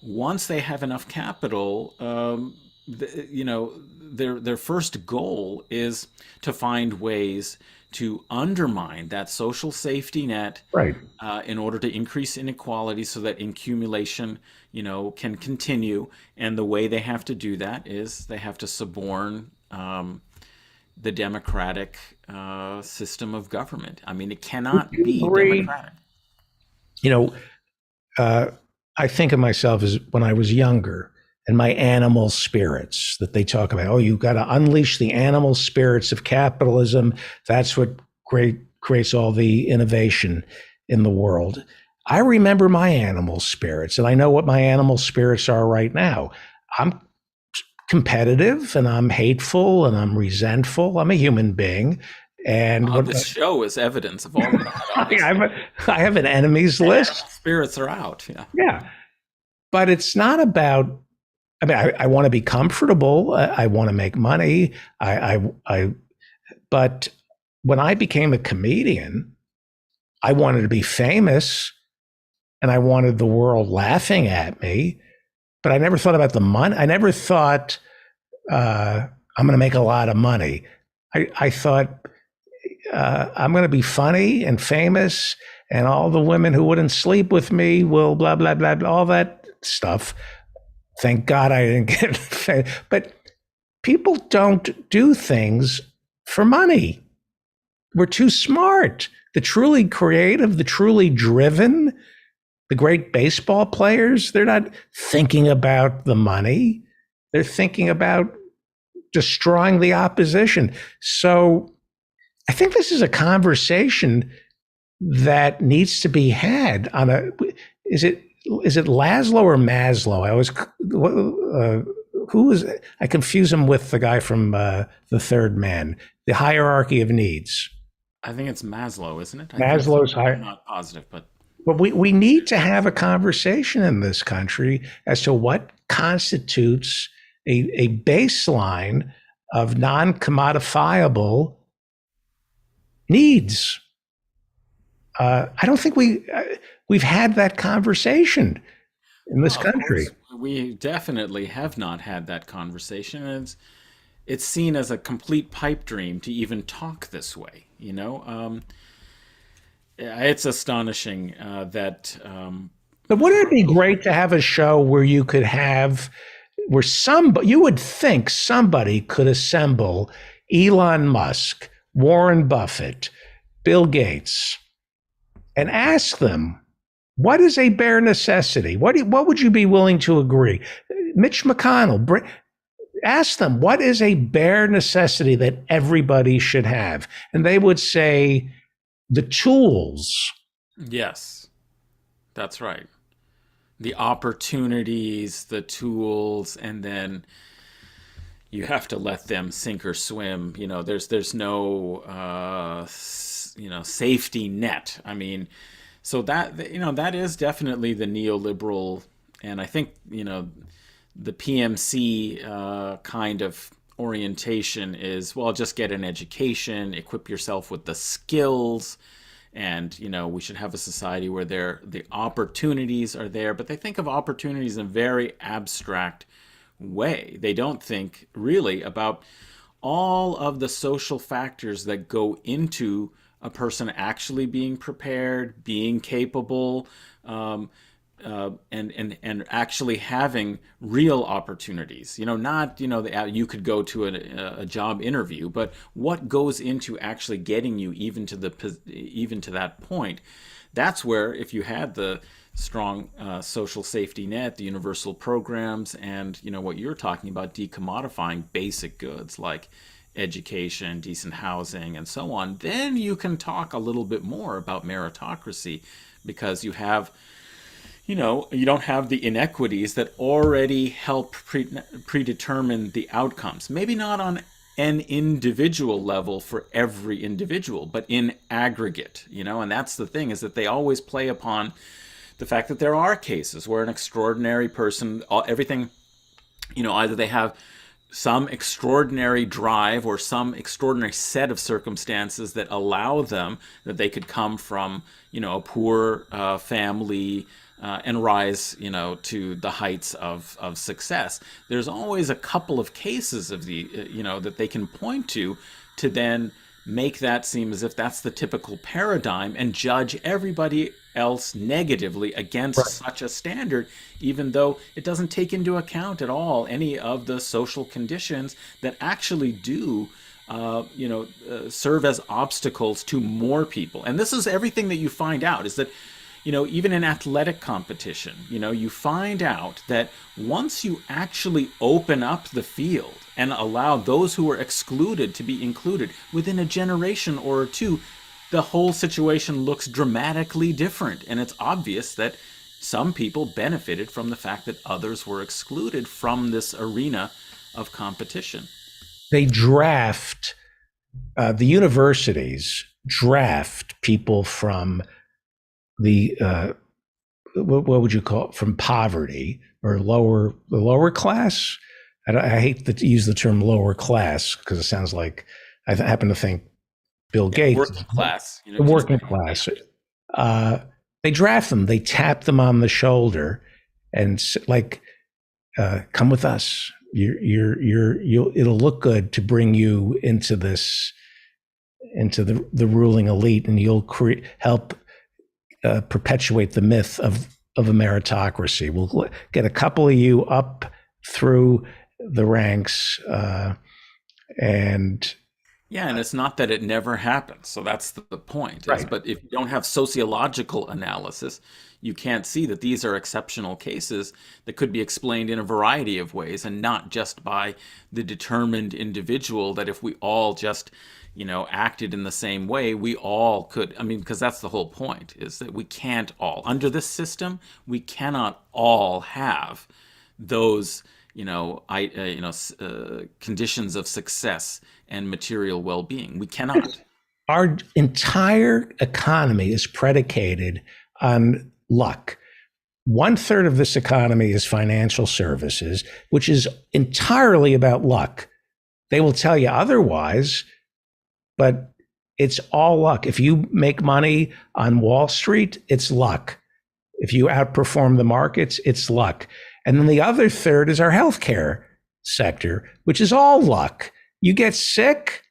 once they have enough capital, their first goal is to find ways to undermine that social safety net, Right. in order to increase inequality so that accumulation, can continue. And the way they have to do that is they have to suborn the democratic system of government. I mean, it cannot Would you be agree? democratic. I think of myself as when I was younger, and my animal spirits that they talk about. Oh, you got to unleash the animal spirits of capitalism. That's what creates all the innovation in the world. I remember my animal spirits, and I know what my animal spirits are right now. I'm competitive, and I'm hateful, and I'm resentful. I'm a human being. And This show is evidence of all of that. I have an enemies list. Spirits are out. Yeah. Yeah. But it's not about, I want to be comfortable. I want to make money. But when I became a comedian, I wanted to be famous, and I wanted the world laughing at me. But I never thought about the money. I never thought I'm going to make a lot of money. I thought I'm going to be funny and famous, and all the women who wouldn't sleep with me will blah, blah, blah, blah, all that stuff. Thank God I didn't get fed. But people don't do things for money. We're too smart. The truly creative, the truly driven, the great baseball players, they're not thinking about the money. They're thinking about destroying the opposition. So I think this is a conversation that needs to be had on is it Laszlo or Maslow? I confuse him with the guy from The Third Man, the hierarchy of needs. I think it's Maslow, isn't it? Maslow's I'm not positive, but we need to have a conversation in this country as to what constitutes a baseline of non-commodifiable needs. I don't think we've had that conversation in this country. We definitely have not had that conversation. It's seen as a complete pipe dream to even talk this way. It's astonishing that. But wouldn't it be great to have a show where you could have, you would think somebody could assemble Elon Musk, Warren Buffett, Bill Gates, and ask them, what is a bare necessity? What would you be willing to agree? Mitch McConnell, ask them, what is a bare necessity that everybody should have? And they would say, the tools. Yes, that's right. The opportunities, the tools, and then you have to let them sink or swim. There's no safety net. I mean, so that is definitely the neoliberal, and I think the PMC kind of orientation is, well, just get an education, equip yourself with the skills, and we should have a society where the opportunities are there. But they think of opportunities in a very abstract way. They don't think really about all of the social factors that go into a person actually being prepared, being capable, and actually having real opportunities. Not you could go to a job interview, but what goes into actually getting you even to that point. That's where, if you had the strong social safety net, the universal programs, and what you're talking about, decommodifying basic goods like education, decent housing, and so on, then you can talk a little bit more about meritocracy, because you don't have the inequities that already help predetermine the outcomes. Maybe not on an individual level for every individual, but in aggregate, and that's the thing, is that they always play upon the fact that there are cases where an extraordinary person, everything, either they have some extraordinary drive or some extraordinary set of circumstances that allow them, that they could come from, a poor family, and rise, to the heights of success. There's always a couple of cases of that they can point to then make that seem as if that's the typical paradigm and judge everybody else negatively against such a standard, even though it doesn't take into account at all any of the social conditions that actually do serve as obstacles to more people. And this is everything that you find out, is that even in athletic competition, you find out that once you actually open up the field and allow those who are excluded to be included, within a generation or two, the whole situation looks dramatically different. And it's obvious that some people benefited from the fact that others were excluded from this arena of competition. They draft, the universities draft people from the what would you call it, from poverty or lower class. I hate to use the term lower class because it sounds like, I happen to think Bill Gates, working class, the working class. They draft them, they tap them on the shoulder, and come with us. It'll look good to bring you into the ruling elite, and you'll help perpetuate the myth of a meritocracy. We'll get a couple of you up through the ranks, and it's not that it never happens. So that's the point. Right. But if you don't have sociological analysis, you can't see that these are exceptional cases that could be explained in a variety of ways, and not just by the determined individual, that if we all just acted in the same way, we all could. Because that's the whole point, is that we can't all, under this system, we cannot all have those, conditions of success and material well-being. We cannot. Our entire economy is predicated on luck. 1/3 of this economy is financial services, which is entirely about luck. They will tell you otherwise, but it's all luck. If you make money on Wall Street, it's luck. If you outperform the markets, it's luck. And then the other third is our healthcare sector, which is all luck. You get sick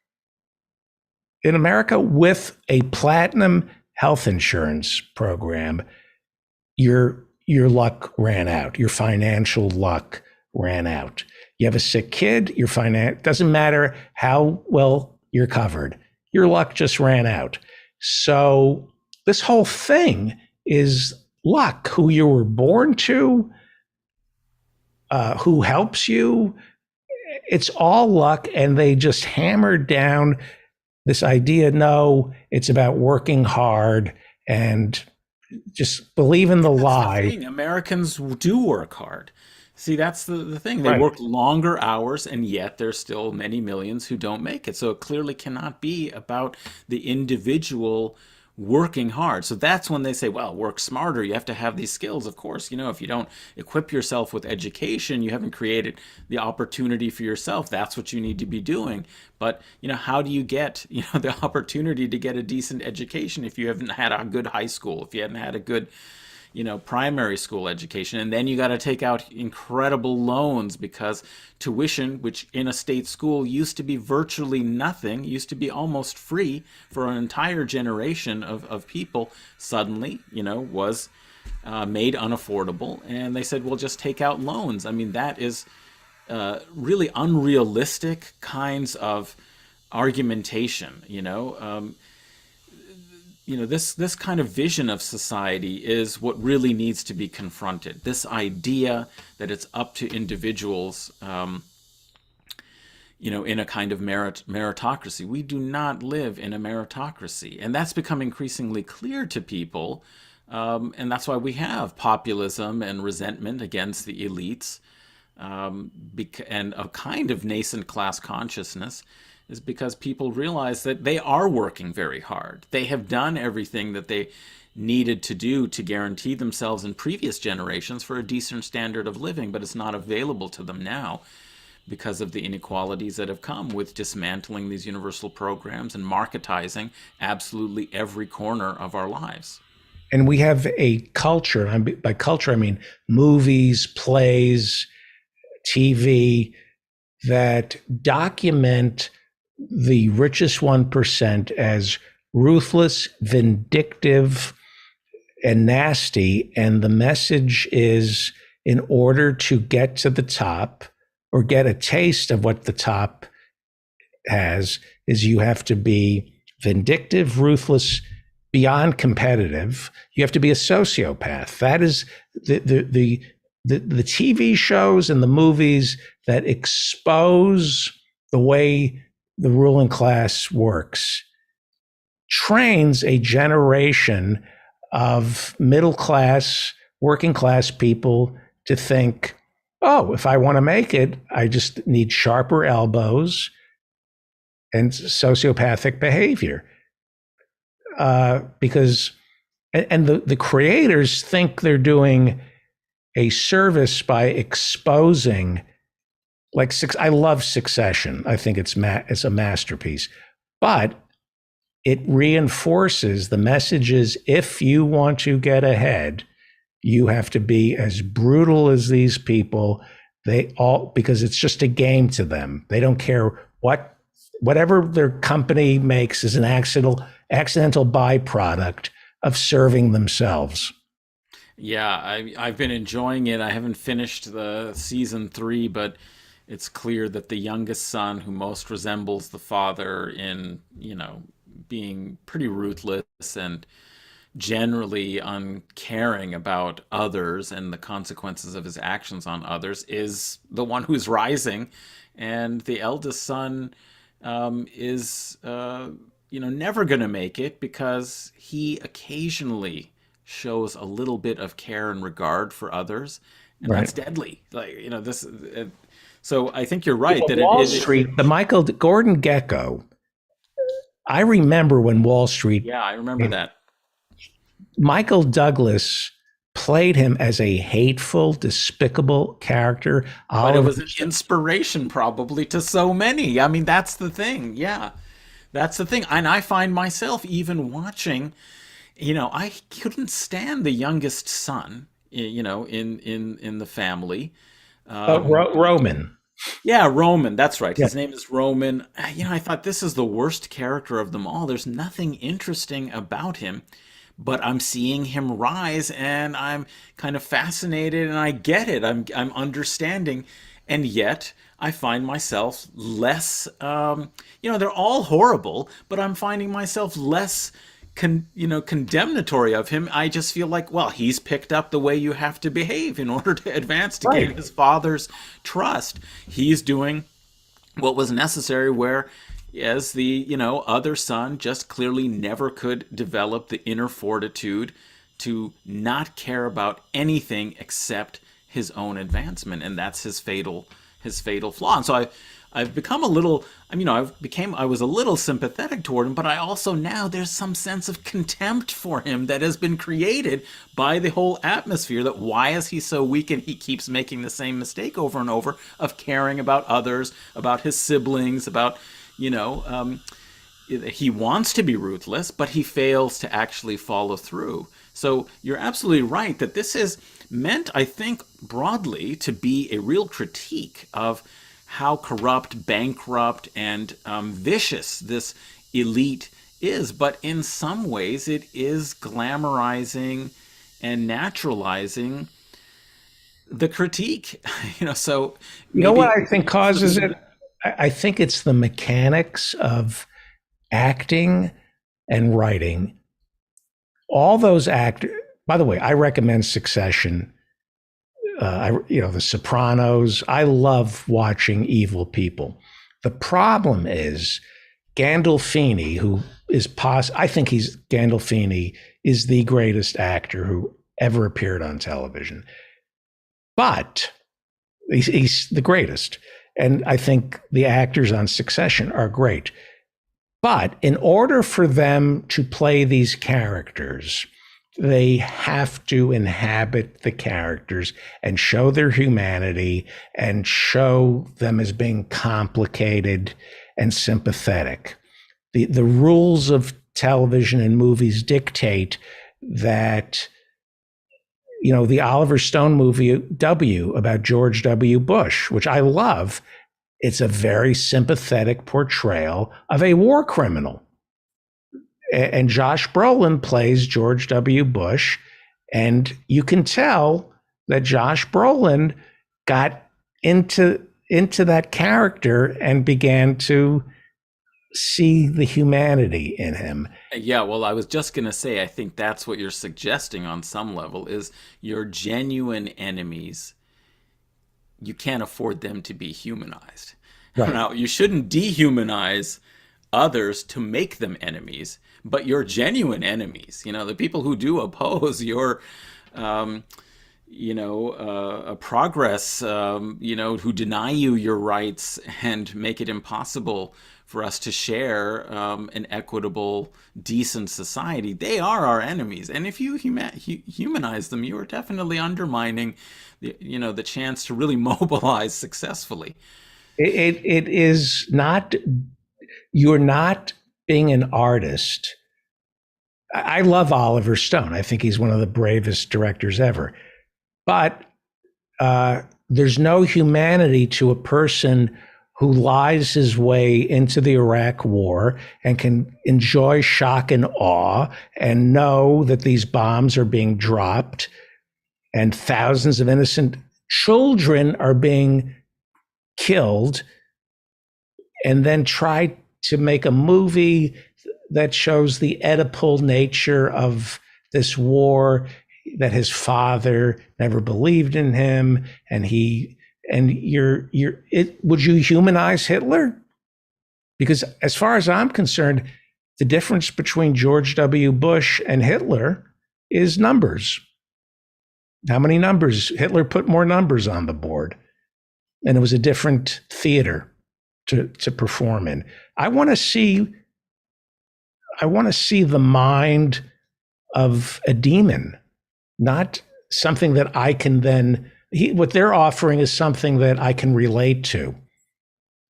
in America with a platinum health insurance program, your luck ran out. Your financial luck ran out. You have a sick kid, doesn't matter how well you're covered. Your luck just ran out. So this whole thing is luck. Who you were born to, who helps you, it's all luck. And they just hammered down this idea, no, it's about working hard, and just believe in the lie. The thing. Americans do work hard. See, that's the thing. They Right. work longer hours, and yet there's still many millions who don't make it. So it clearly cannot be about the individual working hard. So that's when they say, well, work smarter. You have to have these skills. Of course, if you don't equip yourself with education, you haven't created the opportunity for yourself. That's what you need to be doing. But, how do you get, the opportunity to get a decent education if you haven't had a good high school, if you haven't had a good primary school education. And then you got to take out incredible loans because tuition, which in a state school used to be virtually nothing, used to be almost free for an entire generation of people, suddenly, was made unaffordable. And they said, well, just take out loans. I mean, that is really unrealistic kinds of argumentation, this kind of vision of society is what really needs to be confronted. This idea that it's up to individuals, in a kind of meritocracy. We do not live in a meritocracy. And that's become increasingly clear to people. And that's why we have populism and resentment against the elites, and a kind of nascent class consciousness, is because people realize that they are working very hard. They have done everything that they needed to do to guarantee themselves in previous generations for a decent standard of living, but it's not available to them now because of the inequalities that have come with dismantling these universal programs and marketizing absolutely every corner of our lives. And we have a culture, and by culture I mean movies, plays, TV, that document the richest 1% as ruthless, vindictive, and nasty. And the message is, in order to get to the top or get a taste of what the top has, is you have to be vindictive, ruthless, beyond competitive. You have to be a sociopath. That is the TV shows and the movies that expose the way the ruling class works, trains a generation of middle class, working class people to think, oh, if I want to make it, I just need sharper elbows and sociopathic behavior. Because the creators think they're doing a service by exposing, I love Succession. I think it's a masterpiece, but it reinforces the messages. If you want to get ahead, you have to be as brutal as these people. Because it's just a game to them. They don't care whatever their company makes is an accidental byproduct of serving themselves. Yeah, I've been enjoying it. I haven't finished the season 3, but it's clear that the youngest son, who most resembles the father in, being pretty ruthless and generally uncaring about others and the consequences of his actions on others, is the one who's rising. And the eldest son is, never going to make it because he occasionally shows a little bit of care and regard for others. And Right. that's deadly. So I think you're right that Wall Street, the Michael Gordon Gecko. I remember when Wall Street. Yeah, I remember that. Michael Douglas played him as a hateful, despicable character. But it was an inspiration probably to so many. I mean, that's the thing. Yeah, that's the thing. And I find myself even watching, I couldn't stand the youngest son, in the family. Roman. Yeah, Roman. That's right. His name is Roman. I thought this is the worst character of them all. There's nothing interesting about him, but I'm seeing him rise and I'm kind of fascinated and I get it. I'm understanding. And yet I find myself less, they're all horrible, but I'm finding myself less condemnatory of him. I just feel like, well, he's picked up the way you have to behave in order to advance to gain his father's trust. He's doing what was necessary, whereas the other son just clearly never could develop the inner fortitude to not care about anything except his own advancement, and that's his fatal flaw. And so I've become a little, I was a little sympathetic toward him, but I also now there's some sense of contempt for him that has been created by the whole atmosphere, that why is he so weak and he keeps making the same mistake over and over of caring about others, about his siblings, about, he wants to be ruthless, but he fails to actually follow through. So you're absolutely right that this is meant, I think, broadly to be a real critique of how corrupt, bankrupt, and vicious this elite is. But in some ways, it is glamorizing and naturalizing the critique. So You know what I think causes it? I think it's the mechanics of acting and writing. All those actors, by the way, I recommend Succession. The Sopranos. I love watching evil people. The problem is Gandolfini, who is I think Gandolfini is the greatest actor who ever appeared on television. But he's the greatest. And I think the actors on Succession are great. But in order for them to play these characters, they have to inhabit the characters and show their humanity and show them as being complicated and sympathetic. The rules of television and movies dictate that, the Oliver Stone movie W about George W. Bush, which I love, it's a very sympathetic portrayal of a war criminal. And Josh Brolin plays George W. Bush, and you can tell that Josh Brolin got into that character and began to see the humanity in him. Yeah, well, I was just going to say, I think that's what you're suggesting on some level, is your genuine enemies, you can't afford them to be humanized. Right. Now, you shouldn't dehumanize others to make them enemies, but your genuine enemies, the people who do oppose your, progress, who deny you your rights and make it impossible for us to share an equitable, decent society, they are our enemies. And if you humanize them, you are definitely undermining the chance to really mobilize successfully. It is not, you're not being an artist. I love Oliver Stone. I think he's one of the bravest directors ever. But there's no humanity to a person who lies his way into the Iraq war and can enjoy shock and awe and know that these bombs are being dropped and thousands of innocent children are being killed, and then try to make a movie that shows the Oedipal nature of this war, that his father never believed in him, and would you humanize Hitler? Because as far as I'm concerned, the difference between George W. Bush and Hitler is numbers. How many numbers? Hitler put more numbers on the board, and it was a different theater to perform in. I want to see the mind of a demon, not something that I can then. What they're offering is something that I can relate to.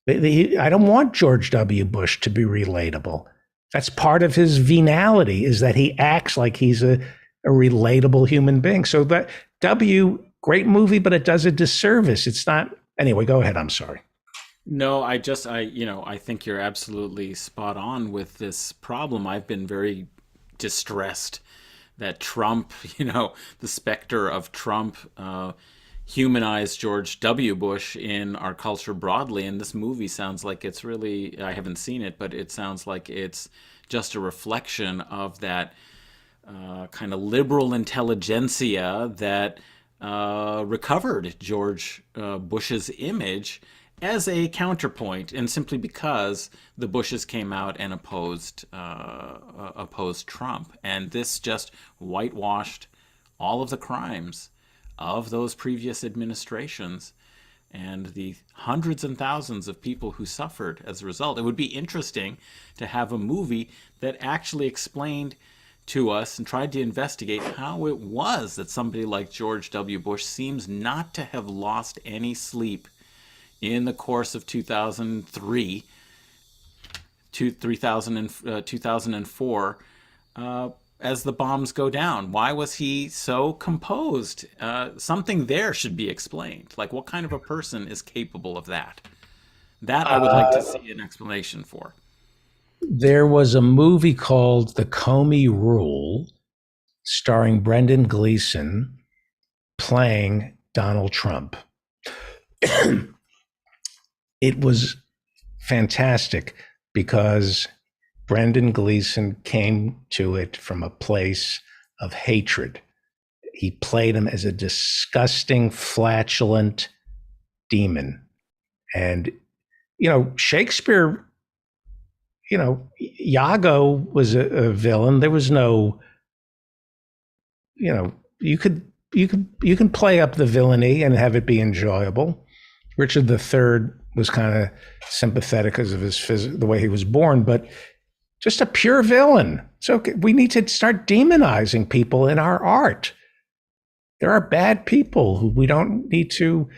I don't want George W. Bush to be relatable. That's part of his venality, is that he acts like he's a relatable human being. So that great movie, but it does a disservice. It's not. Anyway, go ahead. I'm sorry. No, I think you're absolutely spot on with this problem. I've been very distressed that Trump, the specter of Trump, humanized George W. Bush in our culture broadly. And this movie sounds like it's really, I haven't seen it, but it sounds like it's just a reflection of that kind of liberal intelligentsia that recovered George Bush's image as a counterpoint, and simply because the Bushes came out and opposed Trump. And this just whitewashed all of the crimes of those previous administrations and the hundreds and thousands of people who suffered as a result. It would be interesting to have a movie that actually explained to us and tried to investigate how it was that somebody like George W. Bush seems not to have lost any sleep in the course of 2003 2004 as the bombs go down? Why was he so composed? Something there should be explained. Like, what kind of a person is capable of that? That I would like to see an explanation for. There was a movie called The Comey Rule, starring Brendan Gleeson playing Donald Trump. It was fantastic because Brendan Gleeson came to it from a place of hatred. He played him as a disgusting, flatulent demon. And, Shakespeare, Iago was a villain. There was no, you can play up the villainy and have it be enjoyable. Richard III was kind of sympathetic because of the way he was born, but just a pure villain. So we need to start demonizing people in our art. There are bad people who we don't need to.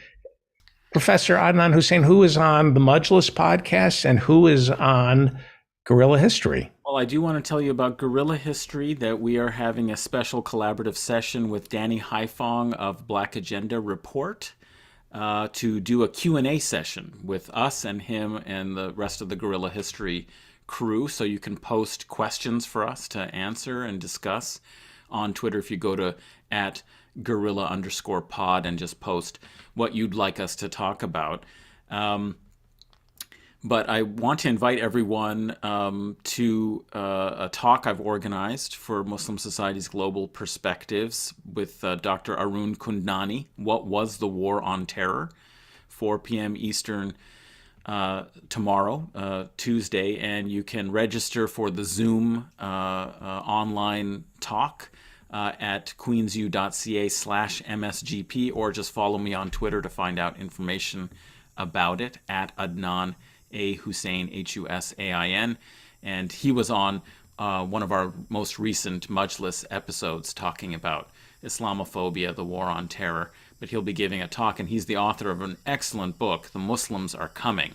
Professor Adnan Hussein, who is on the Majlis podcast and who is on Guerrilla History? Well, I do want to tell you about Guerrilla History, that we are having a special collaborative session with Danny Haifong of Black Agenda Report to do a Q&A session with us and him and the rest of the Guerrilla History crew. So you can post questions for us to answer and discuss on Twitter if you go to @Guerrilla_pod and just post what you'd like us to talk about. But I want to invite everyone to a talk I've organized for Muslim Society's Global Perspectives with Dr. Arun Kundnani, What Was the War on Terror? 4 p.m. Eastern tomorrow, Tuesday, and you can register for the Zoom online talk at queensu.ca/MSGP, or just follow me on Twitter to find out information about it at Adnan A. Hussein, Husain. And he was on one of our most recent Majlis episodes talking about Islamophobia, the war on terror. But he'll be giving a talk, and he's the author of an excellent book, The Muslims Are Coming,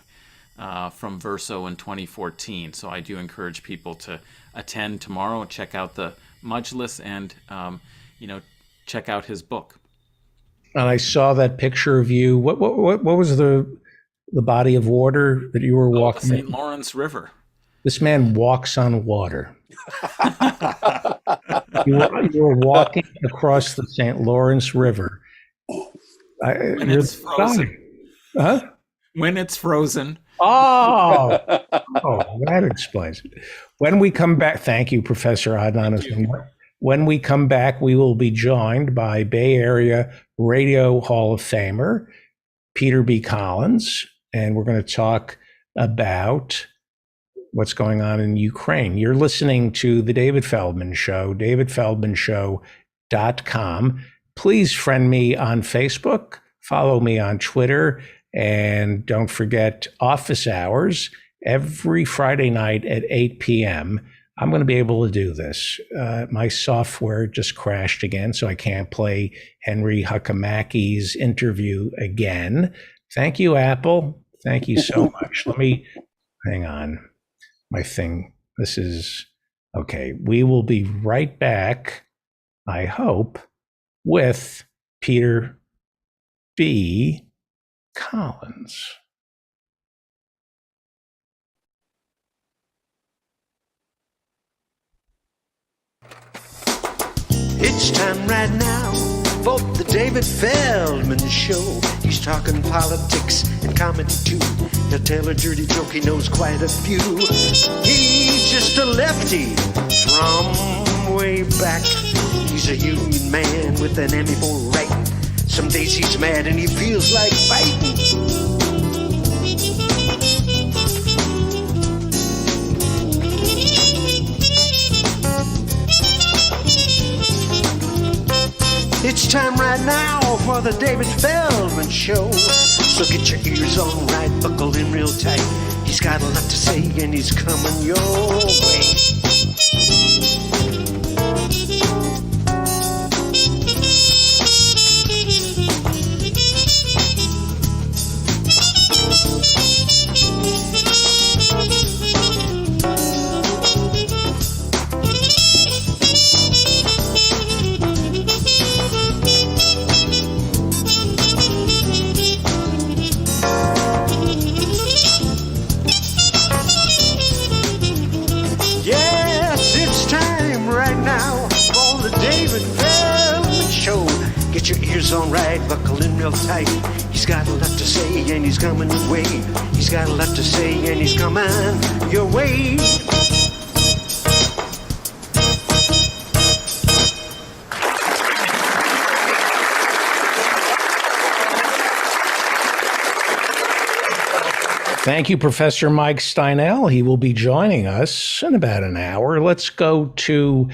from Verso in 2014. So I do encourage people to attend tomorrow and check out the Majlis and, check out his book. And I saw that picture of you. What was the body of water that you were walking? The St. Lawrence River. This man walks on water. You were walking across the St. Lawrence River. When it's frozen. Huh? When it's frozen. Oh, that explains it. When we come back, thank you, Professor Adnan. When we come back, we will be joined by Bay Area Radio Hall of Famer Peter B. Collins, and we're going to talk about what's going on in Ukraine. You're listening to The David Feldman Show, davidfeldmanshow.com. Please friend me on Facebook, follow me on Twitter, and don't forget office hours every Friday night at 8 p.m. I'm going to be able to do this. My software just crashed again, so I can't play Henry Hakamaki's interview again. Thank you, Apple. Thank you so much. Let me, hang on, my thing. This is, okay. We will be right back, I hope, with Peter B. Collins. It's time right now for the David Feldman Show. He's talking politics and comedy too. He'll tell a dirty joke, he knows quite a few. He's just a lefty from way back. He's a union man with an Emmy for writing. Some days he's mad and he feels like fighting. It's time right now for the David Feldman Show. So get your ears on right, buckle in real tight. He's got a lot to say and he's coming your way. Everything's alright, buckle in real tight. He's got a lot to say and he's coming your way. He's got a lot to say and he's coming your way. Thank you, Professor Mike Steinel. He will be joining us in about an hour. Let's go to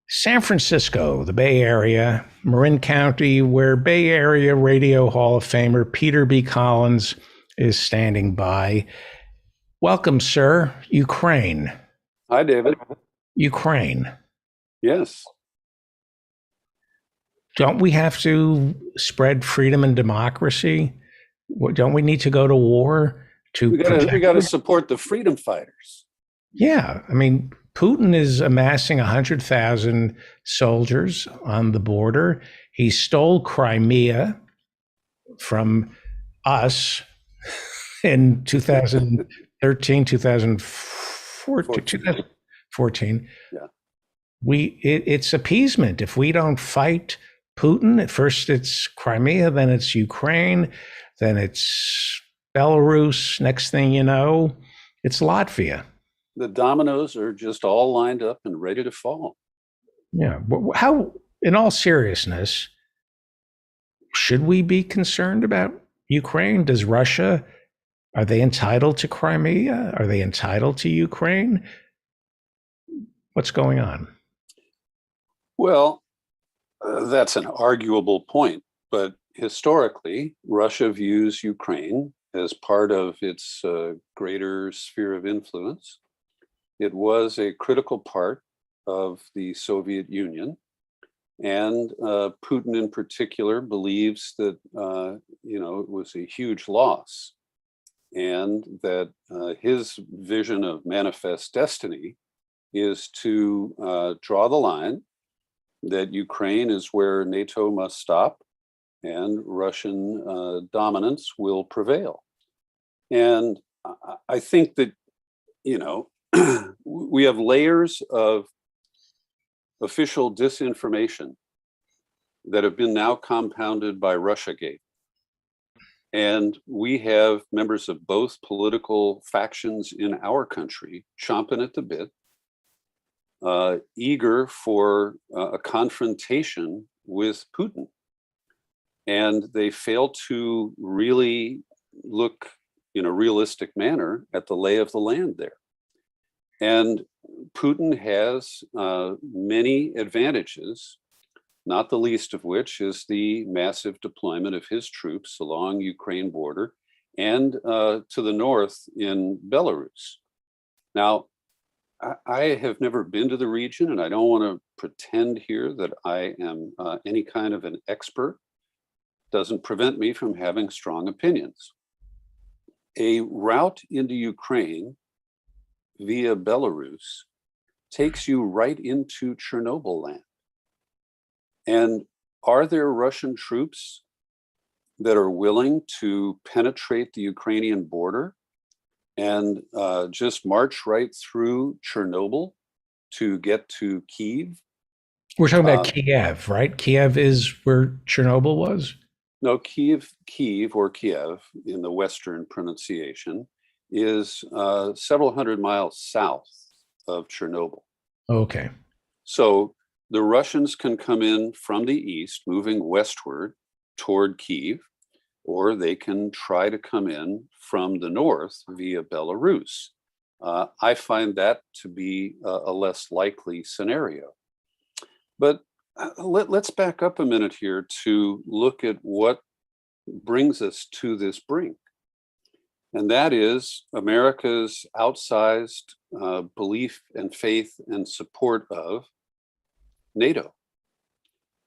San Francisco, the Bay Area, Marin County, where Bay Area Radio Hall of Famer Peter B. Collins is standing by. Welcome, sir. Ukraine. Hi, David. Ukraine. Yes. Don't we have to spread freedom and democracy? Don't we need to go to war? We got to support the freedom fighters. Yeah. I mean, Putin is amassing 100,000 soldiers on the border. He stole Crimea from us in 2013, 2014. Yeah. It's appeasement. If we don't fight Putin, at first it's Crimea, then it's Ukraine, then it's Belarus. Next thing you know, it's Latvia. The dominoes are just all lined up and ready to fall. Yeah. How, in all seriousness, should we be concerned about Ukraine? Does Russia, are they entitled to Crimea? Are they entitled to Ukraine? What's going on? Well, that's an arguable point, but historically, Russia views Ukraine as part of its greater sphere of influence. It was a critical part of the Soviet Union, and Putin in particular believes that it was a huge loss, and that his vision of manifest destiny is to draw the line that Ukraine is where NATO must stop and Russian dominance will prevail. And I think that, we have layers of official disinformation that have been now compounded by Russiagate. And we have members of both political factions in our country chomping at the bit, eager for a confrontation with Putin. And they fail to really look in a realistic manner at the lay of the land there. And Putin has many advantages, not the least of which is the massive deployment of his troops along Ukraine border and to the north in Belarus. Now, I have never been to the region, and I don't want to pretend here that I am any kind of an expert. Doesn't prevent me from having strong opinions. A route into Ukraine via Belarus takes you right into Chernobyl land. And are there Russian troops that are willing to penetrate the Ukrainian border and just march right through Chernobyl to get to Kyiv? We're talking about Kiev, right? Kiev is where Chernobyl was? No, Kyiv or Kiev in the Western pronunciation is several hundred miles south of Chernobyl. Okay. So the Russians can come in from the east, moving westward toward Kyiv, or they can try to come in from the north via Belarus. I find that to be a less likely scenario. But let's back up a minute here to look at what brings us to this brink. And that is America's outsized belief and faith and support of NATO.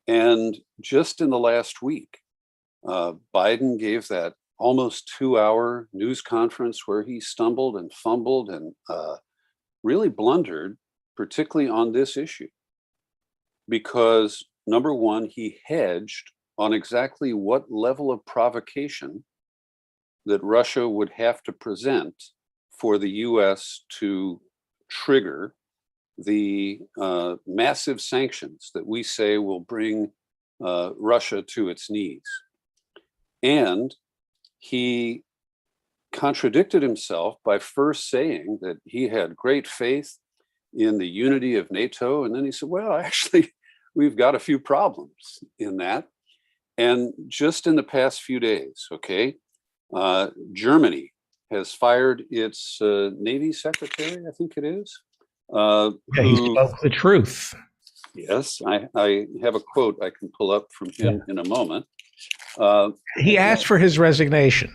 And just in the last week, Biden gave that almost 2-hour news conference where he stumbled and fumbled and really blundered, particularly on this issue. Because number one, he hedged on exactly what level of provocation that Russia would have to present for the US to trigger the massive sanctions that we say will bring Russia to its knees. And he contradicted himself by first saying that he had great faith in the unity of NATO. And then he said, well, actually, we've got a few problems in that. And just in the past few days, okay, Germany has fired its Navy secretary, I think it is. Yeah, he spoke the truth. Yes, I have a quote I can pull up from him in a moment. He asked for his resignation.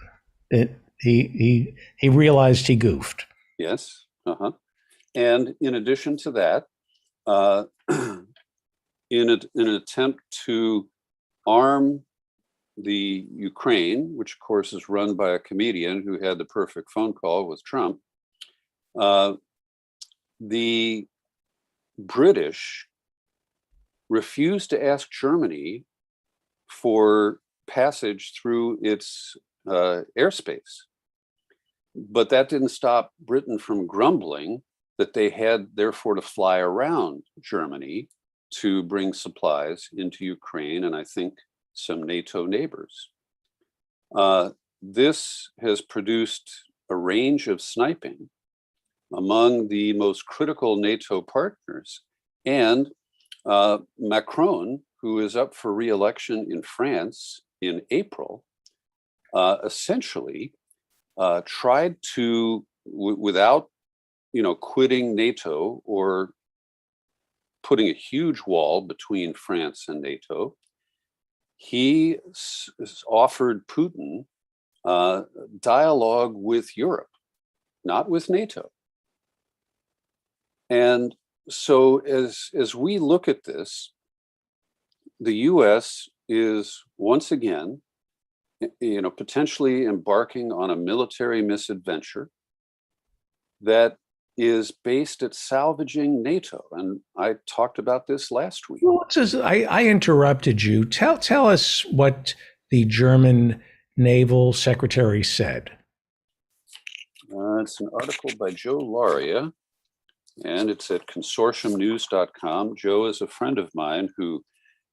He realized he goofed. Yes. And in addition to that, in an attempt to arm the Ukraine, which of course is run by a comedian who had the perfect phone call with Trump, the British refused to ask Germany for passage through its airspace. But that didn't stop Britain from grumbling that they had therefore to fly around Germany to bring supplies into Ukraine and I think some NATO neighbors. This has produced a range of sniping among the most critical NATO partners. And Macron, who is up for re-election in France in April, essentially tried to, without quitting NATO or putting a huge wall between France and NATO, he offered Putin dialogue with Europe, not with NATO. And so as we look at this, the US is once again, potentially embarking on a military misadventure that is based at salvaging NATO. And I talked about this last week. Well, I interrupted you. Tell us what the German naval secretary said. It's an article by Joe Laria, and it's at consortiumnews.com. Joe is a friend of mine who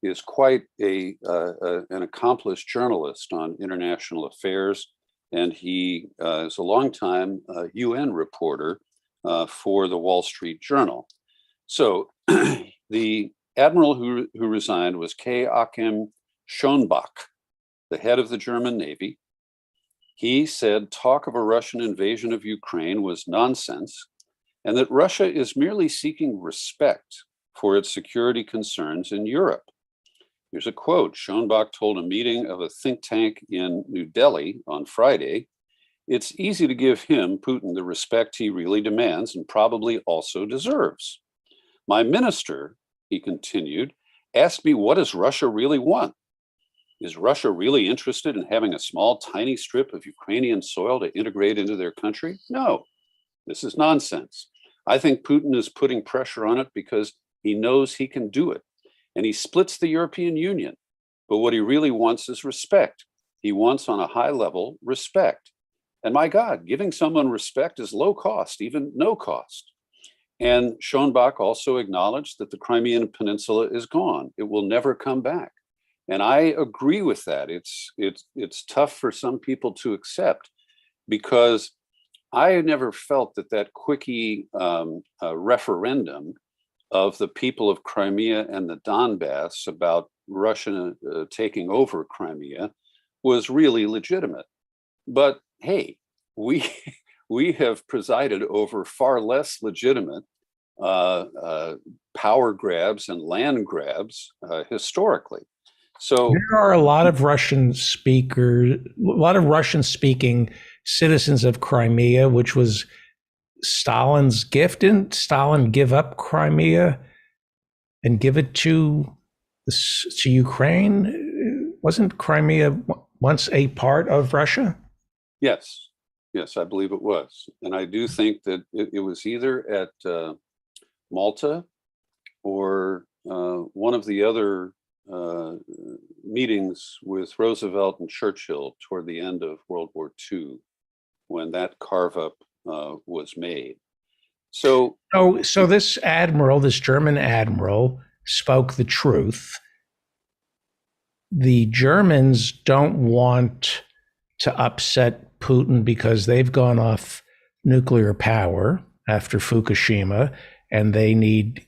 is quite an accomplished journalist on international affairs, and he is a longtime UN reporter for the Wall Street Journal. So the admiral who resigned was K. Achim Schonbach, the head of the German Navy. He said talk of a Russian invasion of Ukraine was nonsense, and that Russia is merely seeking respect for its security concerns in Europe. Here's a quote. Schonbach told a meeting of a think tank in New Delhi on Friday, "It's easy to give him, Putin, the respect he really demands and probably also deserves. My minister," he continued, "asked me, what does Russia really want? Is Russia really interested in having a small, tiny strip of Ukrainian soil to integrate into their country? No, this is nonsense. I think Putin is putting pressure on it because he knows he can do it. And he splits the European Union. But what he really wants is respect. He wants on a high level respect. And my God, giving someone respect is low cost, even no cost." And Schonbach also acknowledged that the Crimean Peninsula is gone. It will never come back. And I agree with that. It's tough for some people to accept because I never felt that quickie referendum of the people of Crimea and the Donbass about Russia taking over Crimea was really legitimate. But hey, we have presided over far less legitimate power grabs and land grabs historically. So there are a lot of Russian speaking citizens of Crimea, which was Stalin's gift. Didn't Stalin give up Crimea and give it to Ukraine? Wasn't Crimea once a part of Russia? Yes, I believe it was. And I do think that it was either at Malta or one of the other meetings with Roosevelt and Churchill toward the end of World War II when that carve up was made. So this admiral, this German admiral, spoke the truth. the Germans don't want to upset Putin because they've gone off nuclear power after Fukushima and they need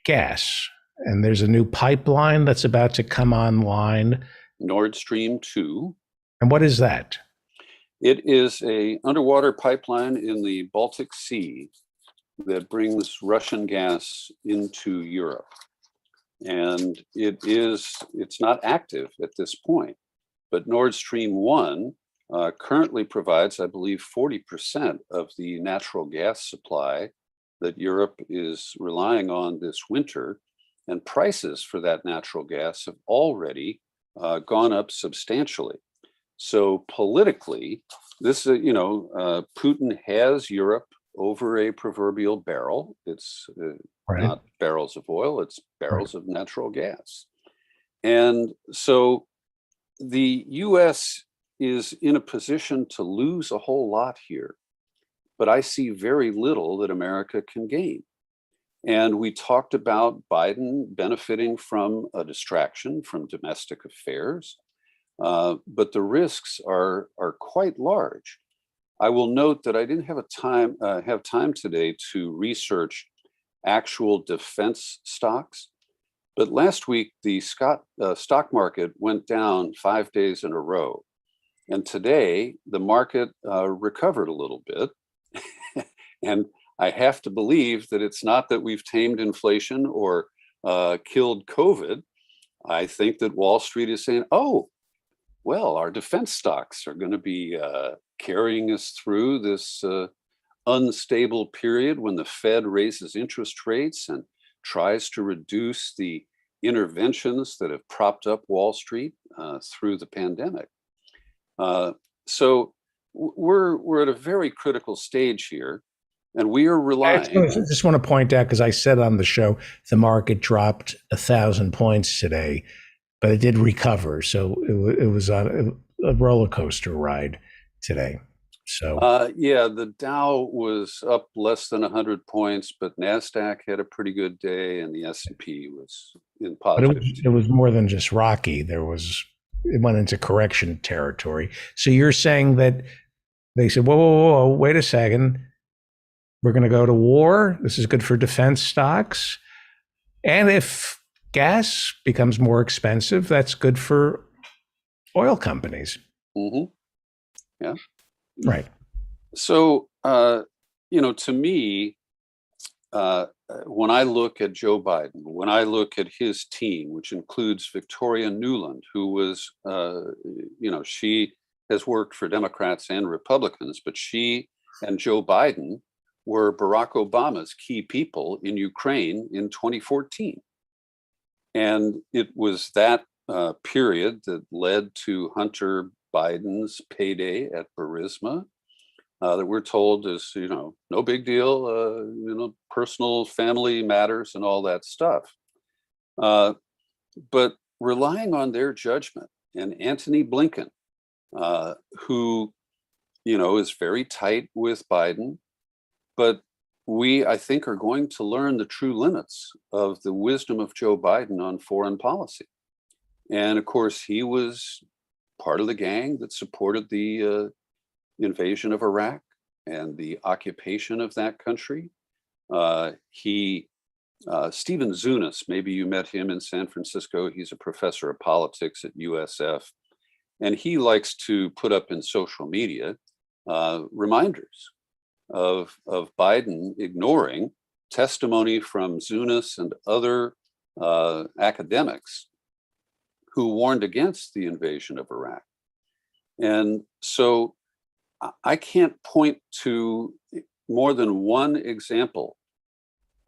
gas. And there's a new pipeline that's about to come online. Nord Stream 2. And what is that? It is a underwater pipeline in the Baltic Sea that brings Russian gas into Europe. And it's not active at this point, but Nord Stream 1 currently provides, I believe, 40% of the natural gas supply that Europe is relying on this winter. And prices for that natural gas have already gone up substantially. So politically, Putin has Europe over a proverbial barrel. It's Right. not barrels of oil, it's barrels of natural gas. And so the US is in a position to lose a whole lot here, but I see very little that America can gain. And we talked about Biden benefiting from a distraction from domestic affairs, but the risks are quite large. I will note that I didn't have time today to research actual defense stocks, but last week the stock market went down 5 days in a row, and today the market recovered a little bit, and I have to believe that it's not that we've tamed inflation or killed COVID. I think that Wall Street is saying, oh, well, our defense stocks are going to be carrying us through this unstable period when the Fed raises interest rates and tries to reduce the interventions that have propped up Wall Street through the pandemic. So we're at a very critical stage here, and we are relying. I just want to point out, because I said on the show, the market dropped 1,000 points today, but it did recover. So it was on a roller coaster ride today. So yeah, the Dow was up less than 100 points, but NASDAQ had a pretty good day, and the S&P was in positive. But it was more than just rocky. It went into correction territory. So you're saying that they said, whoa, wait a second. We're going to go to war. This is good for defense stocks. And if gas becomes more expensive, that's good for oil companies. Mm-hmm. Yeah. Right. So, to me, when I look at Joe Biden, when I look at his team, which includes Victoria Nuland, who was, she has worked for Democrats and Republicans, but she and Joe Biden were Barack Obama's key people in Ukraine in 2014. And it was that period that led to Hunter Biden's payday at Burisma that we're told is, no big deal, personal family matters and all that stuff. But relying on their judgment, and Antony Blinken, who, is very tight with Biden, but we, I think, are going to learn the true limits of the wisdom of Joe Biden on foreign policy. And of course, he was part of the gang that supported the invasion of Iraq and the occupation of that country. Stephen Zunas, maybe you met him in San Francisco. He's a professor of politics at USF. And he likes to put up in social media reminders of Biden ignoring testimony from Zunas and other academics who warned against the invasion of Iraq. And so I can't point to more than one example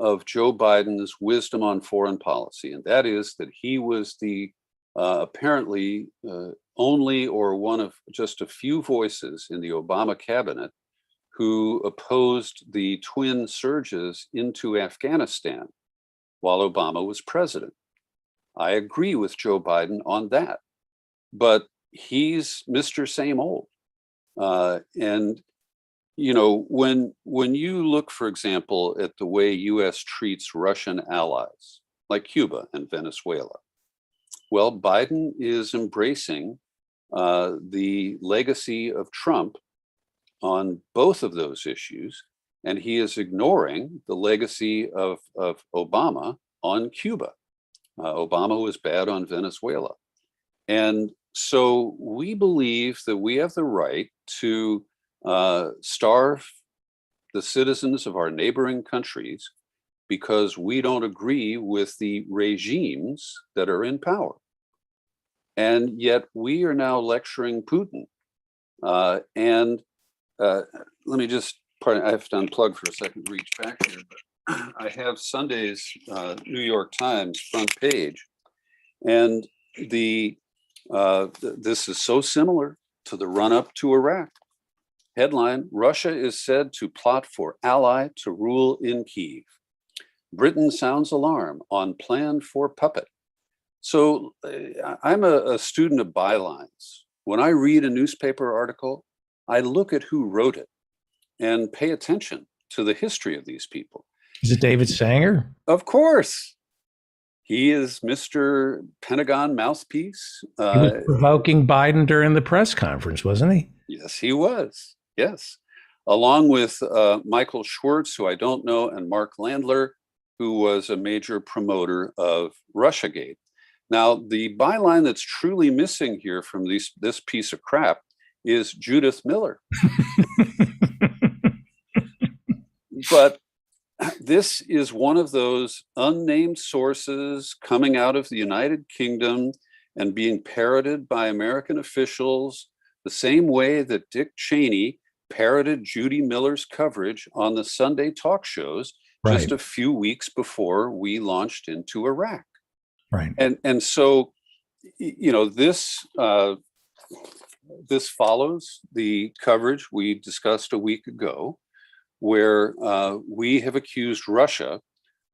of Joe Biden's wisdom on foreign policy, and that is that he was the apparently only or one of just a few voices in the Obama cabinet who opposed the twin surges into Afghanistan while Obama was president. I agree with Joe Biden on that, but he's Mr. Same Old. And when you look, for example, at the way U.S. treats Russian allies like Cuba and Venezuela, Well, Biden is embracing the legacy of Trump on both of those issues, and he is ignoring the legacy of Obama on Cuba. Obama was bad on Venezuela. And so we believe that we have the right to starve the citizens of our neighboring countries because we don't agree with the regimes that are in power. And yet we are now lecturing Putin. Let me just, I have to unplug for a second, reach back here, but I have Sunday's New York Times front page. And this is so similar to the run-up to Iraq. Headline, Russia is said to plot for ally to rule in Kyiv. Britain sounds alarm on plan for puppet. So I'm a student of bylines. When I read a newspaper article, I look at who wrote it and pay attention to the history of these people. Is it David Sanger? Of course. He is Mr. Pentagon mouthpiece. He was provoking Biden during the press conference, wasn't he? Yes, he was. Yes. Along with Michael Schwartz, who I don't know, and Mark Landler, who was a major promoter of Russiagate. Now, the byline that's truly missing here from this piece of crap is Judith Miller. But this is one of those unnamed sources coming out of the United Kingdom and being parroted by American officials the same way that Dick Cheney parroted Judy Miller's coverage on the Sunday talk shows just a few weeks before we launched into Iraq. Right. And so, you know, this follows the coverage we discussed a week ago, where we have accused Russia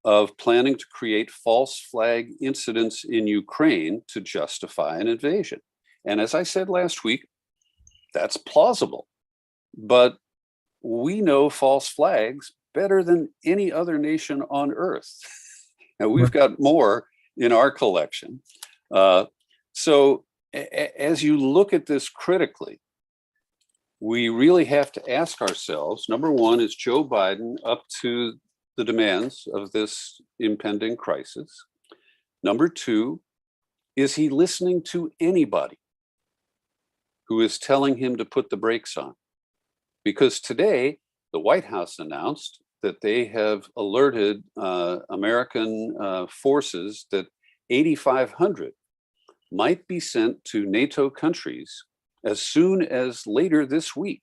of planning to create false flag incidents in Ukraine to justify an invasion. And as I said last week, that's plausible. But we know false flags better than any other nation on earth. And we've got more in our collection. So as you look at this critically, we really have to ask ourselves, number one, is Joe Biden up to the demands of this impending crisis? Number two, is he listening to anybody who is telling him to put the brakes on? Because today, the White House announced that they have alerted American forces that 8,500 might be sent to NATO countries as soon as later this week.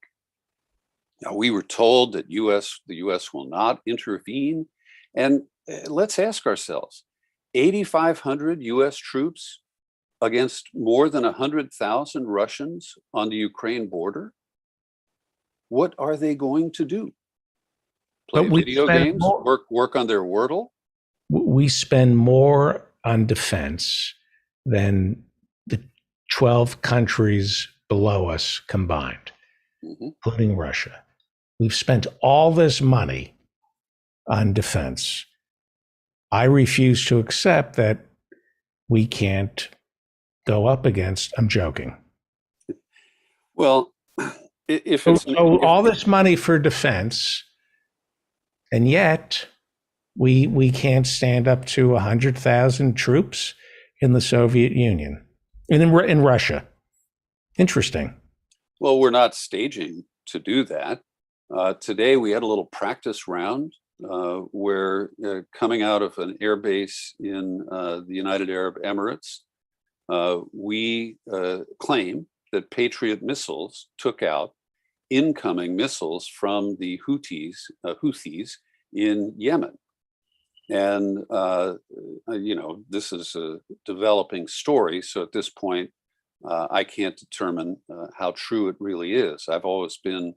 Now, we were told that the US will not intervene. And let's ask ourselves, 8,500 US troops against more than 100,000 Russians on the Ukraine border? What are they going to do? Play video games, work on their Wordle? We spend more on defense than the 12 countries below us combined, including Russia. We've spent all this money on defense. I refuse to accept that we can't go up against, I'm joking. Well, if it's all this money for defense, and yet we can't stand up to 100,000 troops in the Soviet Union and in Russia. Interesting. Well, we're not staging to do that. Today, we had a little practice round where coming out of an air base in the United Arab Emirates, we claim that Patriot missiles took out incoming missiles from the Houthis in Yemen. And, you know, this is a developing story. So at this point, I can't determine how true it really is. I've always been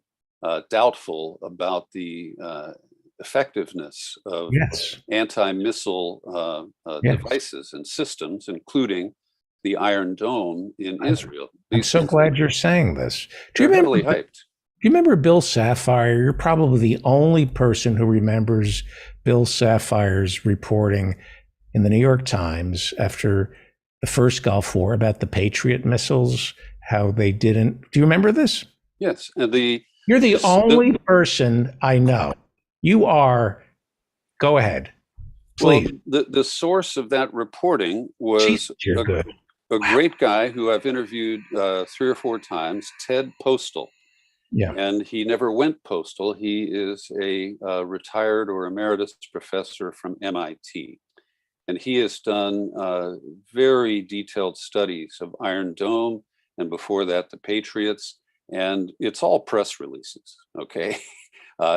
doubtful about the effectiveness of anti-missile devices and systems, including the Iron Dome in Israel. I'm so glad you're saying this. They're heavily hyped. Do you remember Bill Sapphire? You're probably the only person who remembers Bill Sapphire's reporting in the New York Times after the first Gulf War about the Patriot missiles, how they didn't. Do you remember this? Yes, and You're the only person I know. You are. Go ahead, please. Well, the source of that reporting was You're good. a great guy who I've interviewed 3 or 4 times, Ted Postal. Yeah. And he never went postal. He is a retired or emeritus professor from MIT. And he has done very detailed studies of Iron Dome, and before that, the Patriots. And it's all press releases, okay?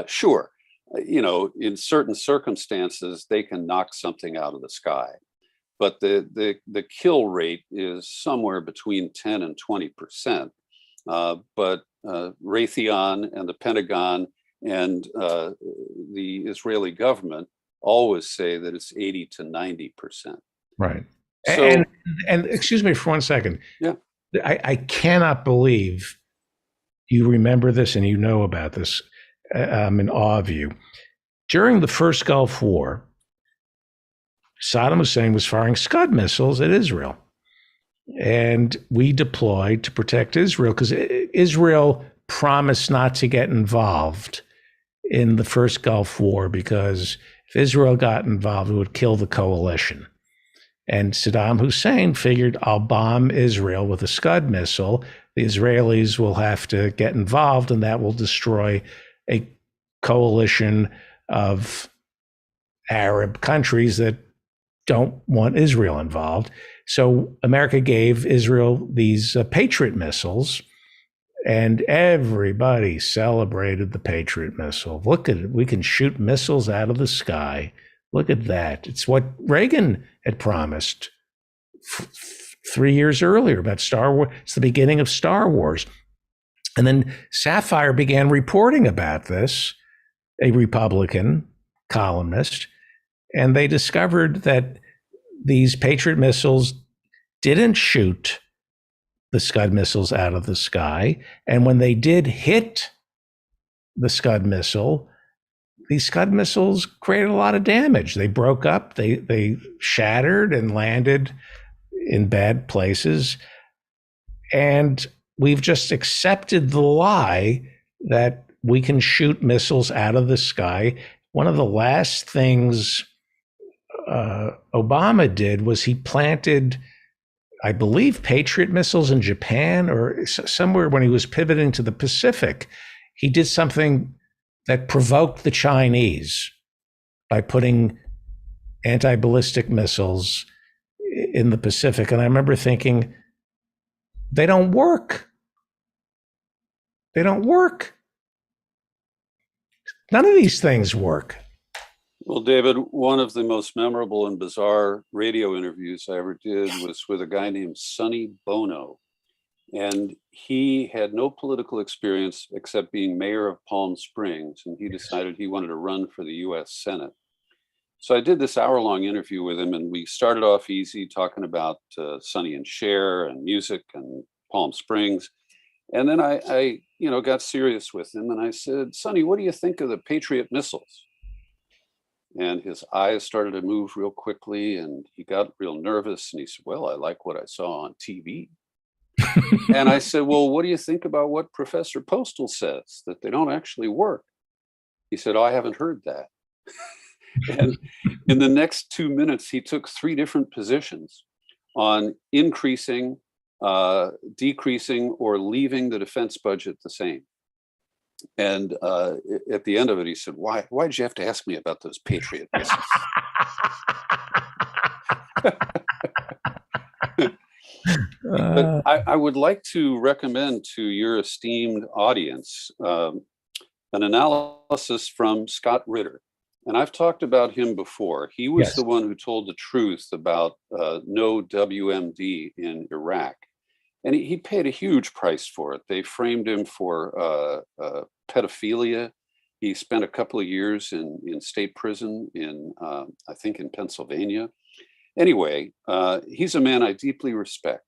Sure, in certain circumstances, they can knock something out of the sky. But the kill rate is somewhere between 10 and 20%. But Raytheon and the Pentagon and the Israeli government always say that it's 80 to 90%. Right. So, and excuse me for 1 second. Yeah. I cannot believe you remember this and you know about this. I'm in awe of you. During the first Gulf War, Saddam Hussein was firing Scud missiles at Israel. And we deployed to protect Israel because Israel promised not to get involved in the first Gulf War because if Israel got involved, it would kill the coalition. And Saddam Hussein figured, I'll bomb Israel with a Scud missile. The Israelis will have to get involved, and that will destroy a coalition of Arab countries that don't want Israel involved. So America gave Israel these Patriot missiles, and everybody celebrated the Patriot missile. Look at it. We can shoot missiles out of the sky. Look at that. It's what Reagan had promised 3 years earlier about Star Wars. It's the beginning of Star Wars. And then Sapphire began reporting about this, a Republican columnist, and they discovered that these Patriot missiles didn't shoot the Scud missiles out of the sky. And when they did hit the Scud missile, these Scud missiles created a lot of damage. They broke up, they shattered and landed in bad places. And we've just accepted the lie that we can shoot missiles out of the sky. One of the last things Obama did was he planted, I believe, Patriot missiles in Japan or somewhere when he was pivoting to the Pacific. He did something that provoked the Chinese by putting anti-ballistic missiles in the Pacific. And I remember thinking, they don't work. They don't work. None of these things work. well, David, one of the most memorable and bizarre radio interviews I ever did was with a guy named Sonny Bono. And he had no political experience except being mayor of Palm Springs. And he decided he wanted to run for the US Senate. So I did this hour-long interview with him, and we started off easy talking about Sonny and Cher and music and Palm Springs. And then I got serious with him, and I said, Sonny, what do you think of the Patriot missiles? And his eyes started to move real quickly, and he got real nervous. And he said, well, I like what I saw on TV. And I said, well, what do you think about what Professor Postal says, that they don't actually work? He said, oh, I haven't heard that. And in the next 2 minutes, he took 3 different positions on increasing, decreasing, or leaving the defense budget the same. And at the end of it, he said, why did you have to ask me about those Patriot missiles? But I would like to recommend to your esteemed audience an analysis from Scott Ritter. And I've talked about him before. He was the one who told the truth about no WMD in Iraq. And he paid a huge price for it. They framed him for pedophilia. He spent a couple of years in state prison in, I think, in Pennsylvania. Anyway, he's a man I deeply respect.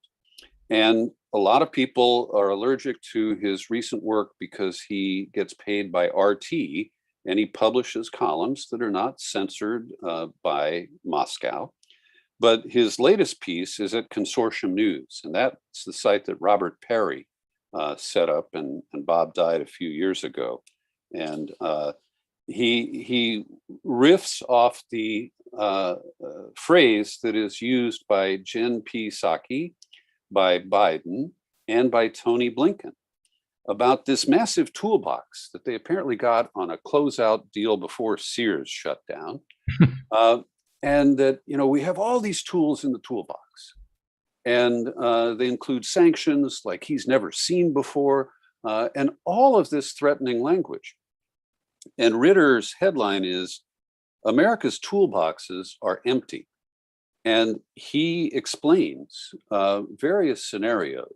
And a lot of people are allergic to his recent work because he gets paid by RT and he publishes columns that are not censored by Moscow. But his latest piece is at Consortium News, and that's the site that Robert Perry set up, and Bob died a few years ago. And he riffs off the phrase that is used by Jen P. Psaki, by Biden, and by Tony Blinken about this massive toolbox that they apparently got on a closeout deal before Sears shut down. And that, we have all these tools in the toolbox. And they include sanctions like he's never seen before, and all of this threatening language. And Ritter's headline is, America's toolboxes are empty. And he explains various scenarios.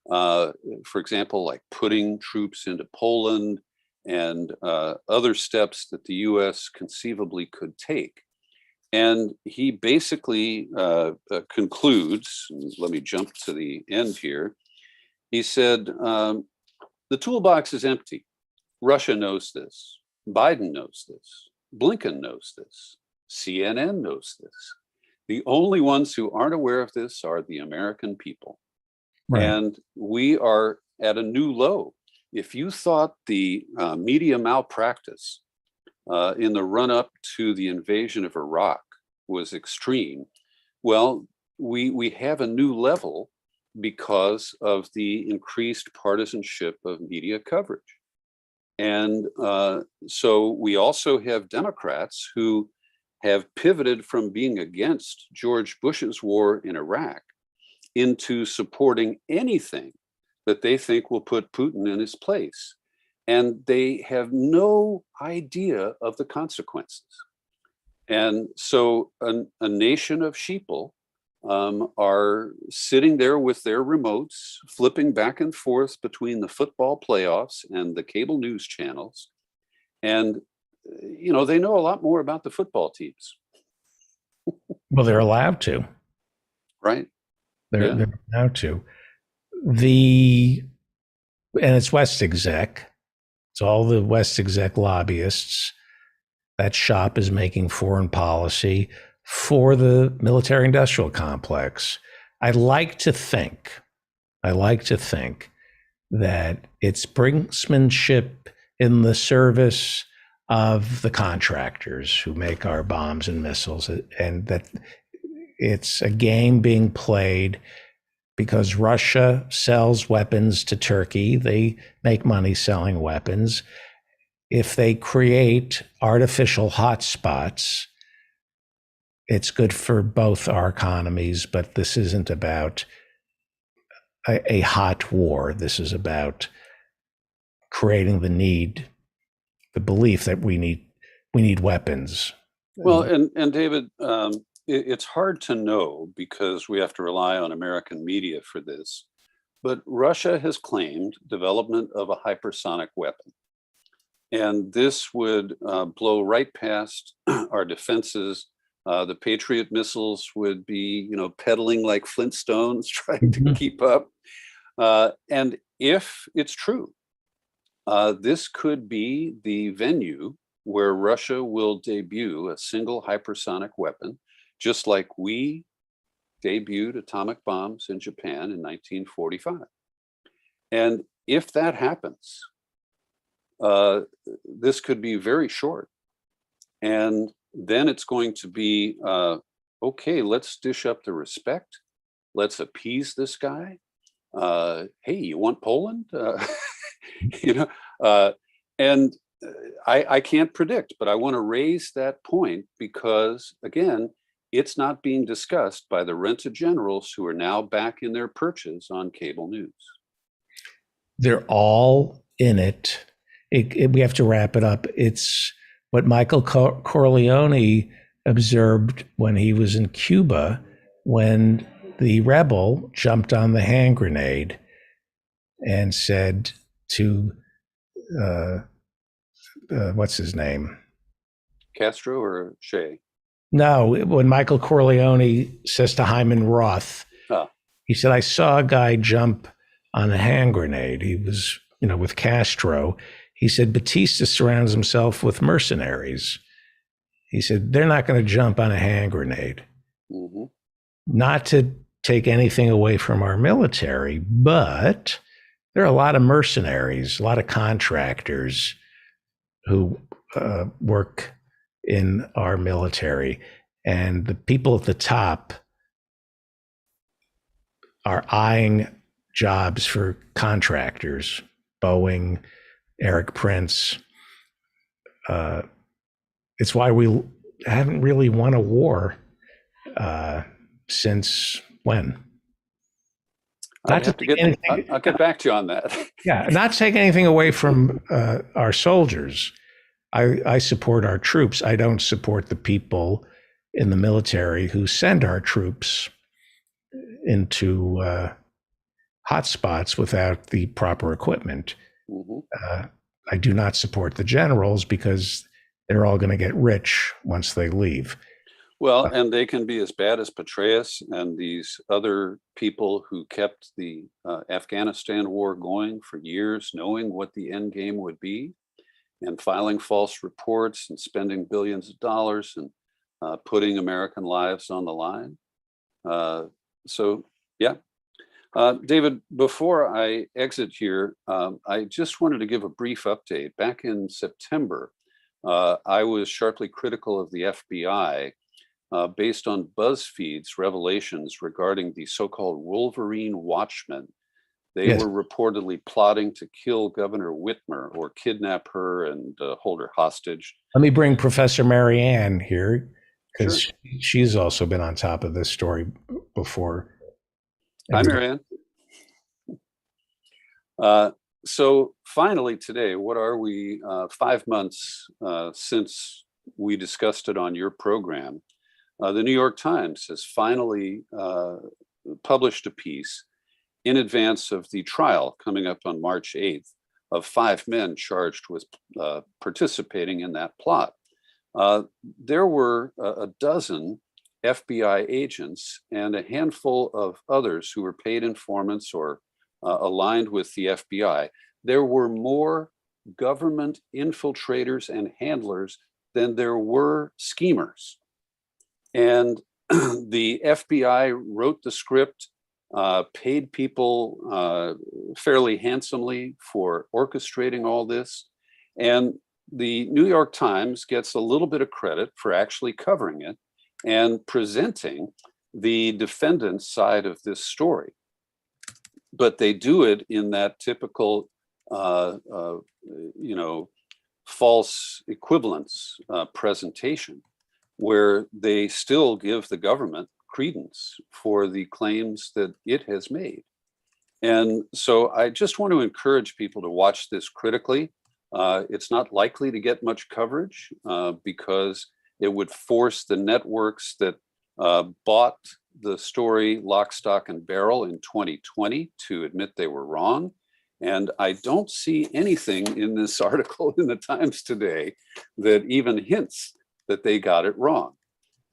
For example, like putting troops into Poland and other steps that the US conceivably could take. And he basically concludes, let me jump to the end here. He said, the toolbox is empty. Russia knows this. Biden knows this. Blinken knows this. CNN knows this. The only ones who aren't aware of this are the American people. Right. And we are at a new low. If you thought the media malpractice in the run-up to the invasion of Iraq was extreme, well, we have a new level because of the increased partisanship of media coverage. And so we also have Democrats who have pivoted from being against George Bush's war in Iraq into supporting anything that they think will put Putin in his place. And they have no idea of the consequences. And so a nation of sheeple are sitting there with their remotes, flipping back and forth between the football playoffs and the cable news channels. And, they know a lot more about the football teams. Well, they're allowed to. Right. They're allowed to. And it's West Exec. It's all the West Exec lobbyists. That shop is making foreign policy for the military industrial complex. I like to think that it's brinksmanship in the service of the contractors who make our bombs and missiles, and that it's a game being played because Russia sells weapons to Turkey. They make money selling weapons. If they create artificial hotspots, it's good for both our economies, but this isn't about a hot war. This is about creating the belief that we need weapons. Well, and David, it's hard to know because we have to rely on American media for this, but Russia has claimed development of a hypersonic weapon. And this would blow right past our defenses. The Patriot missiles would be, pedaling like Flintstones, trying to keep up. And if it's true, this could be the venue where Russia will debut a single hypersonic weapon, just like we debuted atomic bombs in Japan in 1945. And if that happens, this could be very short. And then it's going to be, okay, let's dish up the respect. Let's appease this guy. Hey, you want Poland? And I can't predict, but I want to raise that point because, again, it's not being discussed by the rented generals who are now back in their perches on cable news. They're all in it. We have to wrap it up. It's what Michael Corleone observed when he was in Cuba, when the rebel jumped on the hand grenade and said to, what's his name? Castro or Che? No, when Michael Corleone says to Hyman Roth, he said, I saw a guy jump on a hand grenade. He was, with Castro. He said, Batista surrounds himself with mercenaries. He said, they're not going to jump on a hand grenade. Mhm. Not to take anything away from our military, but there are a lot of mercenaries, a lot of contractors who work in our military. And the people at the top are eyeing jobs for contractors, Boeing, Eric Prince. It's why we haven't really won a war since when? I'll get back to you on that. Yeah, not take anything away from our soldiers. I support our troops. I don't support the people in the military who send our troops into hotspots without the proper equipment. Mhm. I do not support the generals because they're all going to get rich once they leave. Well, and they can be as bad as Petraeus and these other people who kept the Afghanistan war going for years, knowing what the end game would be, and filing false reports and spending billions of dollars and putting American lives on the line. So, yeah. David, before I exit here, I just wanted to give a brief update. Back in September, I was sharply critical of the FBI based on BuzzFeed's revelations regarding the so-called Wolverine Watchmen. They Yes. were reportedly plotting to kill Governor Whitmer or kidnap her and hold her hostage. Let me bring Professor Marianne here because Sure. she's also been on top of this story before. Hi, Marianne. So finally today, what are we, 5 months since we discussed it on your program, the New York Times has finally published a piece in advance of the trial coming up on March 8th of 5 men charged with participating in that plot. There were a dozen FBI agents and a handful of others who were paid informants or aligned with the FBI. There were more government infiltrators and handlers than there were schemers. And the FBI wrote the script, paid people fairly handsomely for orchestrating all this. And the New York Times gets a little bit of credit for actually covering it and presenting the defendant's side of this story. But they do it in that typical, false equivalence presentation, where they still give the government credence for the claims that it has made. And so I just want to encourage people to watch this critically. It's not likely to get much coverage because it would force the networks that bought the story lock, stock, and barrel in 2020 to admit they were wrong. And I don't see anything in this article in the Times today that even hints that they got it wrong.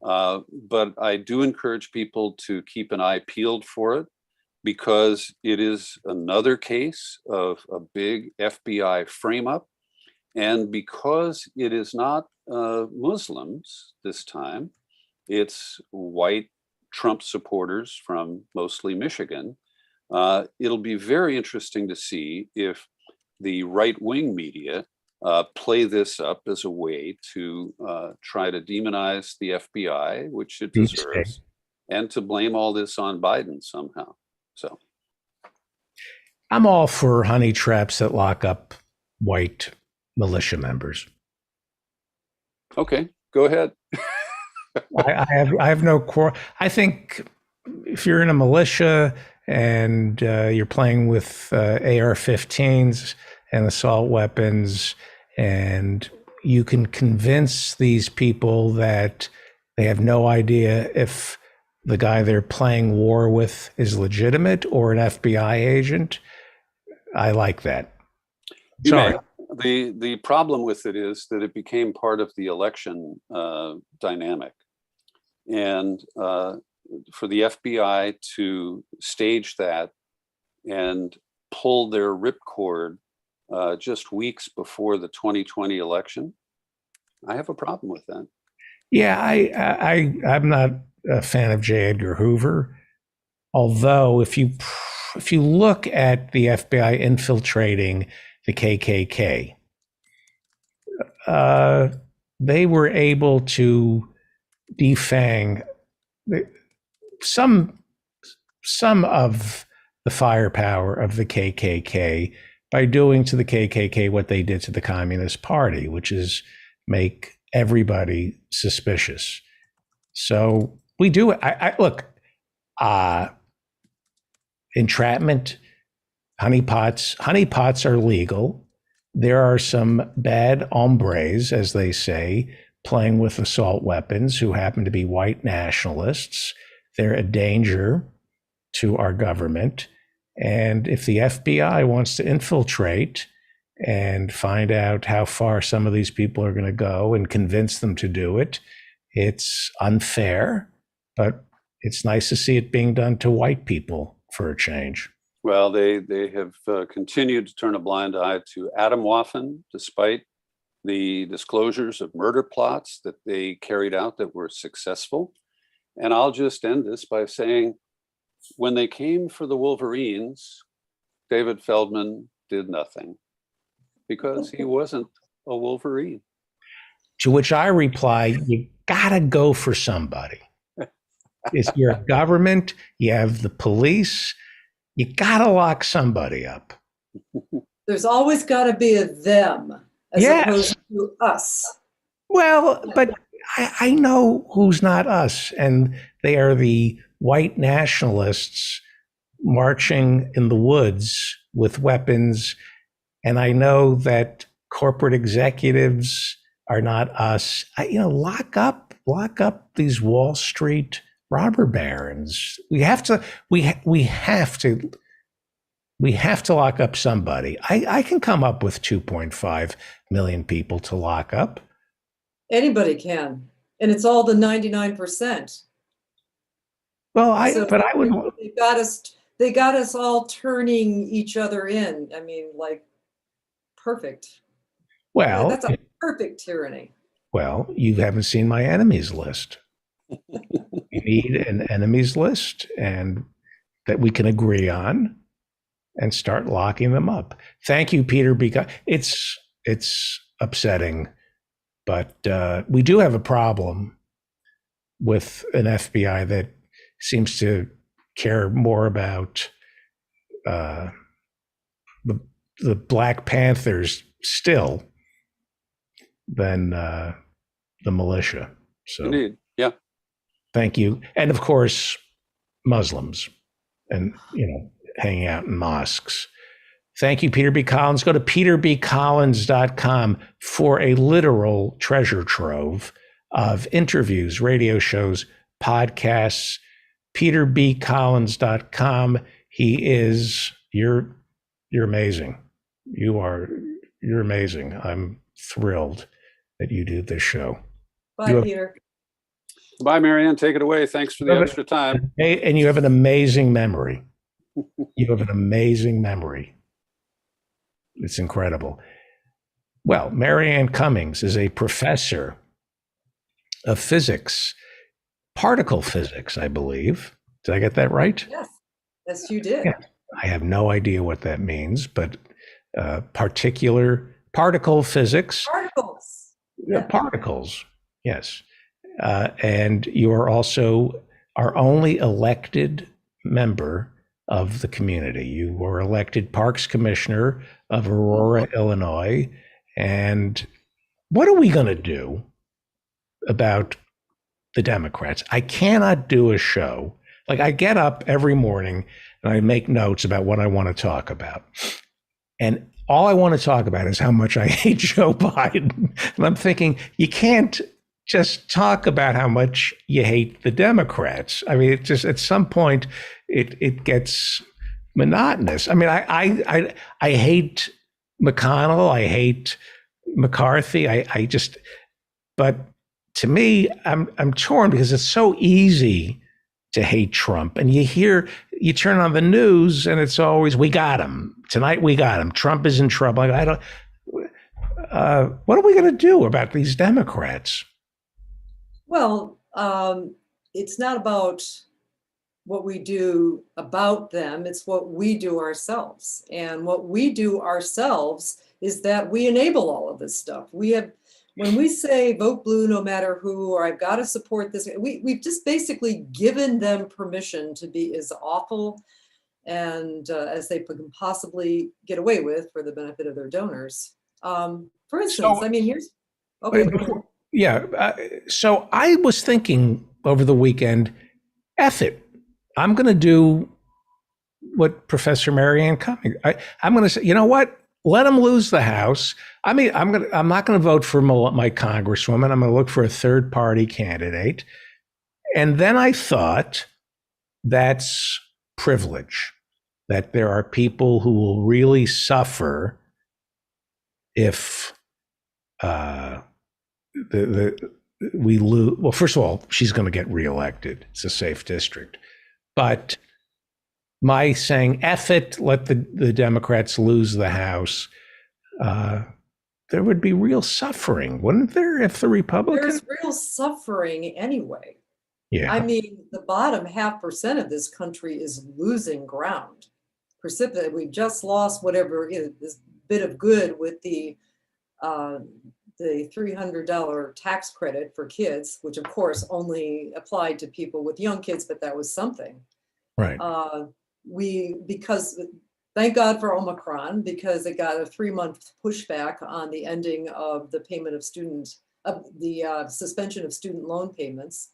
But I do encourage people to keep an eye peeled for it, because it is another case of a big FBI frame-up. And because it is not Muslims this time, it's white Trump supporters from mostly Michigan. It'll be very interesting to see if the right-wing media play this up as a way to try to demonize the FBI, which it deserves, and to blame all this on Biden somehow. So I'm all for honey traps that lock up white militia members. Okay, go ahead. I have no core. I think if you're in a militia and you're playing with AR-15s and assault weapons, and you can convince these people that they have no idea if the guy they're playing war with is legitimate or an FBI agent, I like that. Sorry. The problem with it is that it became part of the election dynamic. And for the FBI to stage that and pull their ripcord just weeks before the 2020 election, I have a problem with that. Yeah, I'm not a fan of J. Edgar Hoover. Although, if you look at the FBI infiltrating the KKK, they were able to defang some of the firepower of the KKK by doing to the KKK what they did to the Communist Party, which is make everybody suspicious. So we do. Look. Entrapment, honeypots are legal. There are some bad hombres, as they say, playing with assault weapons who happen to be white nationalists. They're a danger to our government. And if the FBI wants to infiltrate and find out how far some of these people are going to go and convince them to do it, it's unfair, but it's nice to see it being done to white people for a change. Well, they have continued to turn a blind eye to Atomwaffen, despite the disclosures of murder plots that they carried out that were successful. And I'll just end this by saying, when they came for the Wolverines, David Feldman did nothing because he wasn't a Wolverine. To which I reply, you gotta go for somebody. You're a government, you have the police, you gotta lock somebody up. There's always got to be a them as opposed to us. Well, but I know who's not us, and they are the white nationalists marching in the woods with weapons. And I know that corporate executives are not us. Lock up these Wall Street robber barons. We have to lock up somebody. I can come up with 2.5 million people to lock up. Anybody can, and it's all the 99%. Well, they got us all turning each other in. I mean, like, perfect. Well, that's a perfect tyranny. Well, you haven't seen my enemies list. You need an enemies list and that we can agree on and start locking them up. Thank you, Peter. Because it's upsetting, but we do have a problem with an FBI that seems to care more about the Black Panthers still than the militia. So indeed, yeah. Thank you. And of course, Muslims and, hanging out in mosques. Thank you, Peter B. Collins. Go to peterbcollins.com for a literal treasure trove of interviews, radio shows, podcasts. peterbcollins.com. You're amazing. You're amazing. I'm thrilled that you do this show. Bye, Peter. Bye, Marianne. Take it away. Thanks for the extra time. And you have an amazing memory. You have an amazing memory. It's incredible. Well, Marianne Cummings is a professor of physics, particle physics, I believe. Did I get that right? Yes, you did. Yeah. I have no idea what that means, but particle physics. Particles. Particles, yes. And you are also our only elected member of the community. You were elected Parks Commissioner of Aurora, Illinois. And what are we going to do about the Democrats? I cannot do a show. Like, I get up every morning and I make notes about what I want to talk about. And all I want to talk about is how much I hate Joe Biden. And I'm thinking, you can't just talk about how much you hate the Democrats. I mean, it just, at some point, it gets monotonous. I mean, I hate McConnell. I hate McCarthy. But to me, I'm torn because it's so easy to hate Trump. And you turn on the news and it's always, we got him. Tonight we got him. Trump is in trouble. What are we going to do about these Democrats? Well, it's not about what we do about them, it's what we do ourselves. And what we do ourselves is that we enable all of this stuff. When we say vote blue no matter who, or I've got to support this, we've just basically given them permission to be as awful and as they can possibly get away with for the benefit of their donors. For instance, So- here's, okay. Yeah. So I was thinking over the weekend, F it. I'm going to do what Professor Marianne Cummings. I'm going to say, you know what? Let them lose the House. I mean, I'm not going to vote for my congresswoman. I'm going to look for a third party candidate. And then I thought, that's privilege. That there are people who will really suffer if we lose. Well, first of all, she's going to get reelected. It's a safe district. But my saying, F it, let the Democrats lose the House, there would be real suffering, wouldn't there, if the Republicans? There's real suffering anyway. Yeah. I mean, the bottom 0.5% of this country is losing ground. Precipitous. We've just lost whatever is this bit of good with the $300 tax credit for kids, which of course only applied to people with young kids, but that was something. Right. Because thank God for Omicron, because it got a 3-month pushback on the ending of the payment of the suspension of student loan payments.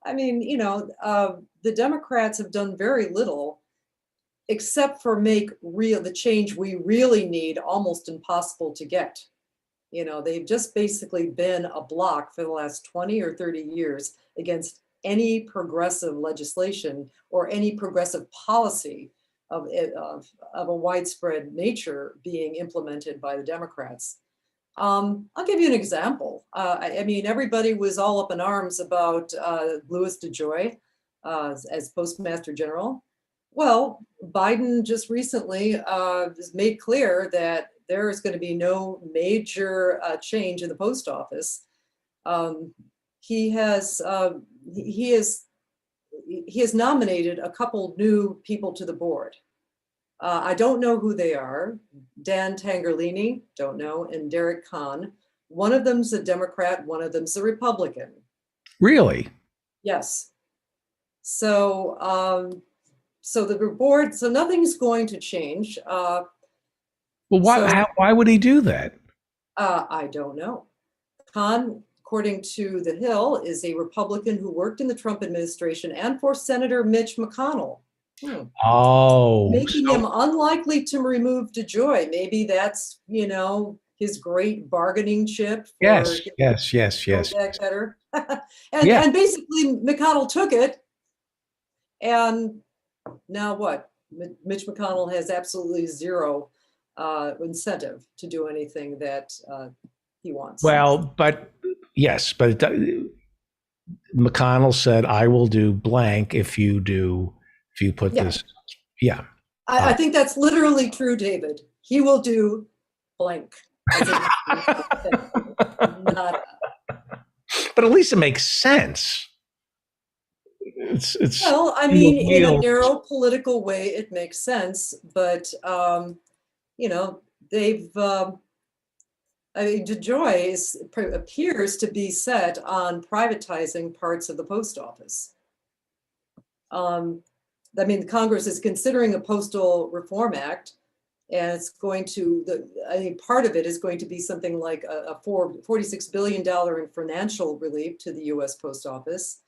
I mean, the Democrats have done very little except for make the change we really need almost impossible to get. They've just basically been a block for the last 20 or 30 years against any progressive legislation or any progressive policy of a widespread nature being implemented by the Democrats. I'll give you an example. I mean, everybody was all up in arms about Louis DeJoy as Postmaster General. Well, Biden just recently has made clear that there is going to be no major change in the post office. He has nominated a couple new people to the board. I don't know who they are. Dan Tangerlini, don't know, and Derek Kahn. One of them's a Democrat, one of them's a Republican. Really? Yes. So the board, so nothing's going to change. Well, why would he do that? I don't know. Kahn, according to The Hill, is a Republican who worked in the Trump administration and for Senator Mitch McConnell. Oh. Making him unlikely to remove DeJoy. Maybe that's, his great bargaining chip. Yes. Better. And basically McConnell took it. And now what? Mitch McConnell has absolutely zero incentive to do anything that he wants. Well, but McConnell said, I will do blank if you put this. Yeah. I think that's literally true, David. He will do blank. But at least it makes sense. It's well, I mean, in a narrow political way, it makes sense, but they've DeJoy appears to be set on privatizing parts of the post office. I mean, Congress is considering a Postal Reform Act, and it's going to, I think part of it is going to be something like a $46 billion in financial relief to the US Post Office.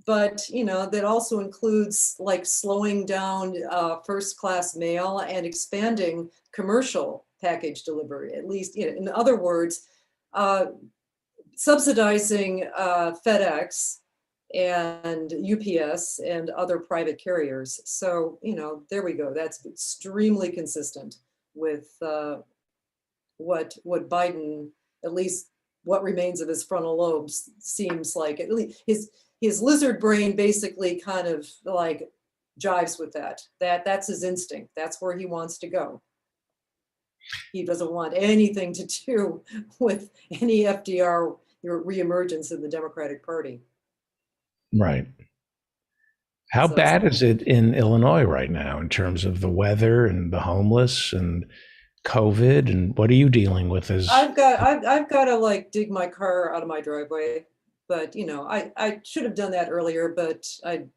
But that also includes like slowing down first-class mail and expanding commercial package delivery, at least, in other words, subsidizing FedEx and UPS and other private carriers. So, there we go. That's extremely consistent with what Biden, at least what remains of his frontal lobes, seems like. At least his lizard brain basically kind of like jives with that. That's his instinct. That's where he wants to go. He doesn't want anything to do with any FDR reemergence in the Democratic Party. Right. How So- bad is it in Illinois right now in terms of the weather and the homeless and COVID? And what are you dealing with as I've got to like dig my car out of my driveway, but I should have done that earlier, but I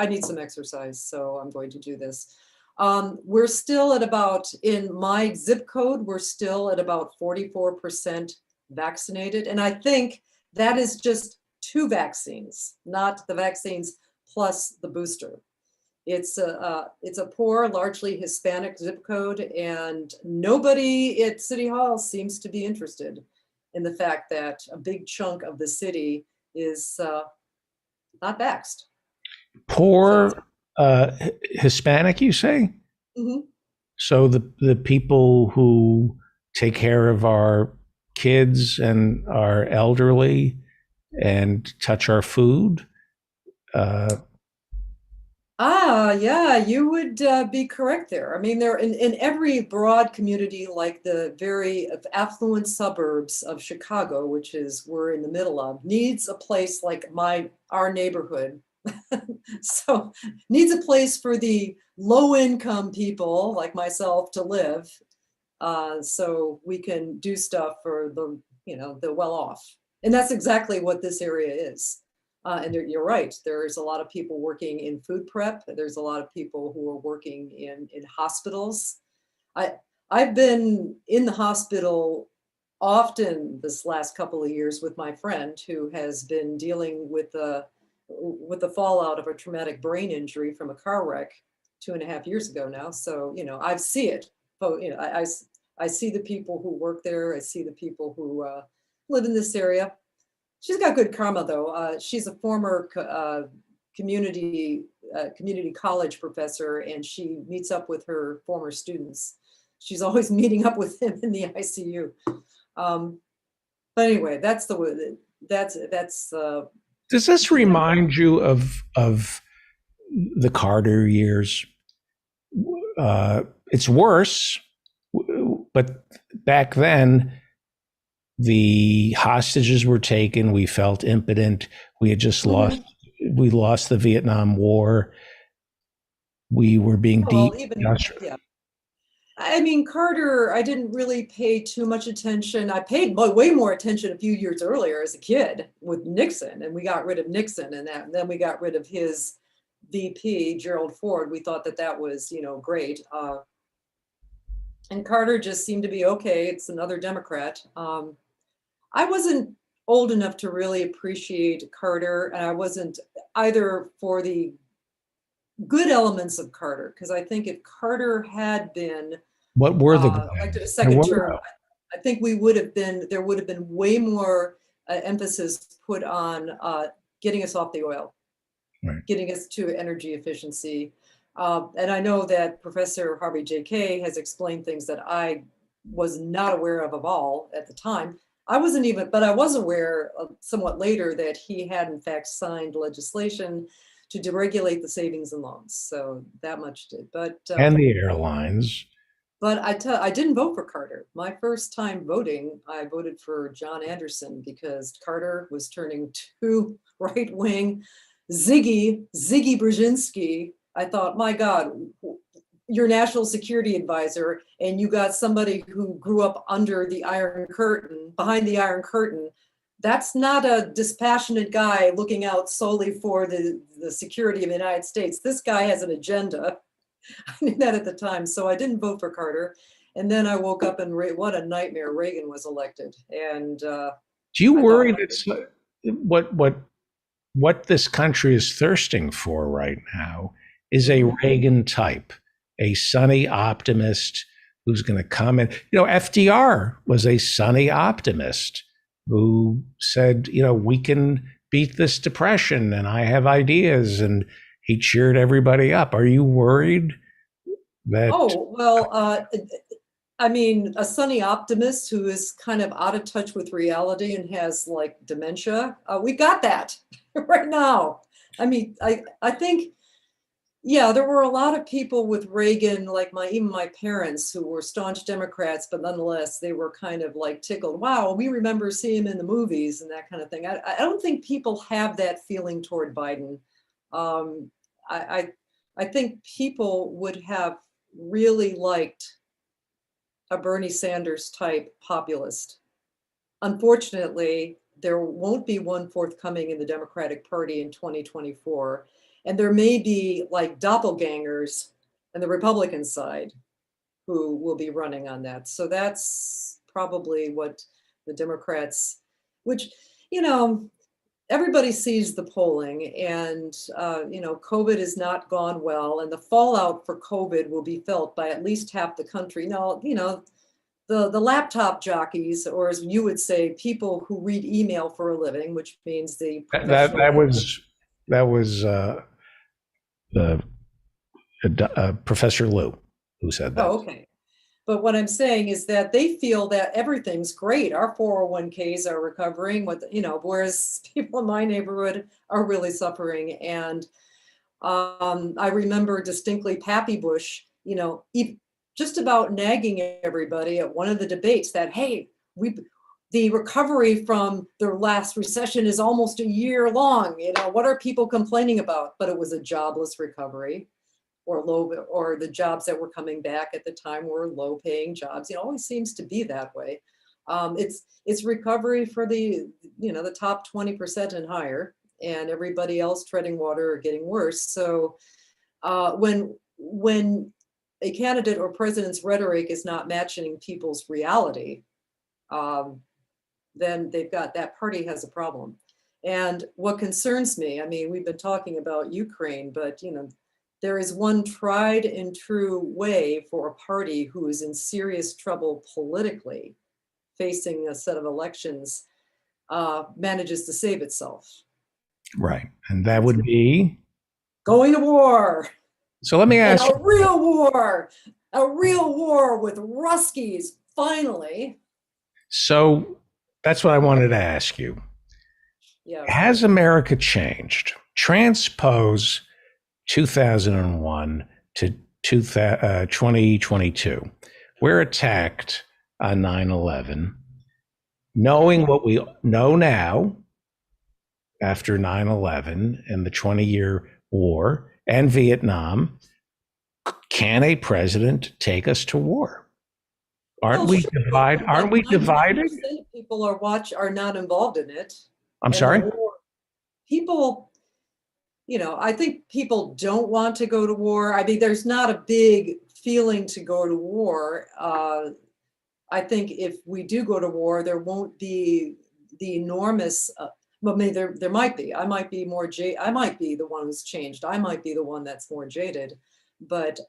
need some exercise, so I'm going to do this. We're still at about, in my zip code, we're still at about 44% vaccinated. And I think that is just 2 vaccines, not the vaccines plus the booster. It's a poor, largely Hispanic zip code, and nobody at City Hall seems to be interested in the fact that a big chunk of the city is not vaxxed. poor Hispanic, you say? Mhm. So the people who take care of our kids and our elderly and touch our food. Yeah, you would be correct there. I mean, they're in every broad community, like the very affluent suburbs of Chicago, which is we're in the middle of, needs a place like our neighborhood. So needs a place for the low income people like myself to live, so we can do stuff for the well off. And that's exactly what this area is. And you're right, there's a lot of people working in food prep. There's a lot of people who are working in hospitals. I've been in the hospital often this last couple of years with my friend who has been dealing with the fallout of a traumatic brain injury from a car wreck 2.5 years ago now. So, I see it. But, I see the people who work there. I see the people who live in this area. She's got good karma, though. She's a former community college professor, and she meets up with her former students. She's always meeting up with them in the ICU. But anyway, that's Does this remind you of the Carter years? It's worse, but back then the hostages were taken. We felt impotent. We had just lost the Vietnam War. We were being yeah. I mean, Carter, I didn't really pay too much attention. I paid way more attention a few years earlier as a kid with Nixon, and we got rid of Nixon, and then we got rid of his VP, Gerald Ford. We thought that was, great. And Carter just seemed to be okay. It's another Democrat. I wasn't old enough to really appreciate Carter, and I wasn't either for the good elements of Carter, because I think if Carter had been what were the elected a second term, I think there would have been way more emphasis put on getting us off the oil, right, getting us to energy efficiency. And I know that Professor Harvey J.K. has explained things that I was not aware of all at the time. But I was aware somewhat later that he had in fact signed legislation to deregulate the savings and loans. So that much did. But and the airlines. But I didn't vote for Carter. My first time voting, I voted for John Anderson because Carter was turning too right wing. Ziggy Brzezinski. I thought, my God, you're national security advisor, and you got somebody who grew up under the Iron Curtain, behind the Iron Curtain. That's not a dispassionate guy looking out solely for the security of the United States. This guy has an agenda. I knew that at the time, so I didn't vote for Carter. And then I woke up and what a nightmare, Reagan was elected. And do you worry that what this country is thirsting for right now is a Reagan type, a sunny optimist who's going to come in? FDR was a sunny optimist who said, we can beat this depression, and I have ideas, and he cheered everybody up. Are you worried that? Oh, well, I mean, a sunny optimist who is kind of out of touch with reality and has like dementia, we got that right now. I mean, I think Yeah, there were a lot of people with Reagan, like even my parents, who were staunch Democrats, but nonetheless, they were kind of like tickled. Wow, we remember seeing him in the movies and that kind of thing. I don't think people have that feeling toward Biden. Um, I think people would have really liked a Bernie Sanders type populist. Unfortunately, there won't be one forthcoming in the Democratic Party in 2024. And there may be like doppelgangers on the Republican side who will be running on that. So that's probably what the Democrats, which, you know, everybody sees the polling, and, you know, COVID has not gone well, and the fallout for COVID will be felt by at least half the country. Now, you know, the laptop jockeys, or as you would say, people who read email for a living, which means the That was Professor Liu who said that. Oh, okay. But what I'm saying is that they feel that everything's great. Our 401ks are recovering, with, you know, whereas people in my neighborhood are really suffering. And I remember distinctly Pappy Bush, you know, just about nagging everybody at one of the debates that, hey, the recovery from the last recession is almost a year long. You know, what are people complaining about? But it was a jobless recovery, or the jobs that were coming back at the time were low paying jobs. It always seems to be that way. It's recovery for the, you know, the top 20% and higher, and everybody else treading water or getting worse. So when a candidate or president's rhetoric is not matching people's reality, then that party has a problem. And what concerns me, I mean, we've been talking about Ukraine, but, you know, there is one tried and true way for a party who is in serious trouble politically, facing a set of elections, manages to save itself. Right. And that would be going to war. So let me ask a real war with Ruskies, finally. So that's what I wanted to ask you. Yeah. Has America changed? Transpose 2001 to 2022. We're attacked on 9/11. Knowing what we know now after 9/11 and the 20-year war and Vietnam, can a president take us to war? Aren't we divided? Aren't we divided? People are not involved in it. I'm sorry? People, you know, I think people don't want to go to war. I mean, there's not a big feeling to go to war. I think if we do go to war, there won't be the enormous, well, maybe there might be. I might be I might be the one who's changed. I might be the one that's more jaded. But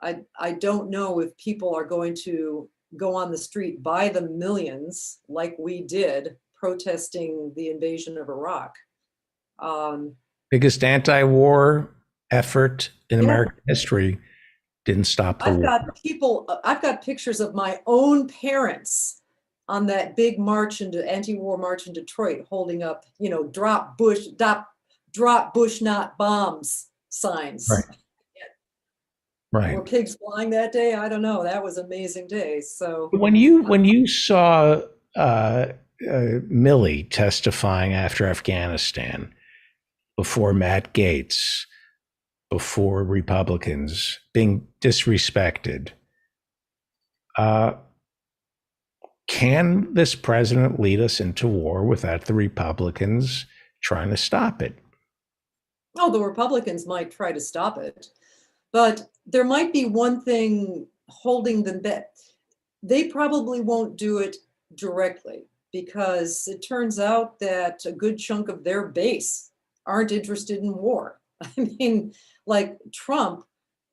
I don't know if people are going to go on the street by the millions like we did protesting the invasion of Iraq. Biggest anti-war effort in American history didn't stop the war. I've got pictures of my own parents on that big anti-war march in Detroit, holding up, you know, drop Bush, not bombs signs. Right. Right. Were pigs flying that day? I don't know. That was an amazing day. So when you saw Milley testifying after Afghanistan, before Matt Gaetz, before Republicans being disrespected, can this president lead us into war without the Republicans trying to stop it? Oh, the Republicans might try to stop it, but there might be one thing holding them back. They probably won't do it directly, because it turns out that a good chunk of their base aren't interested in war. I mean, like Trump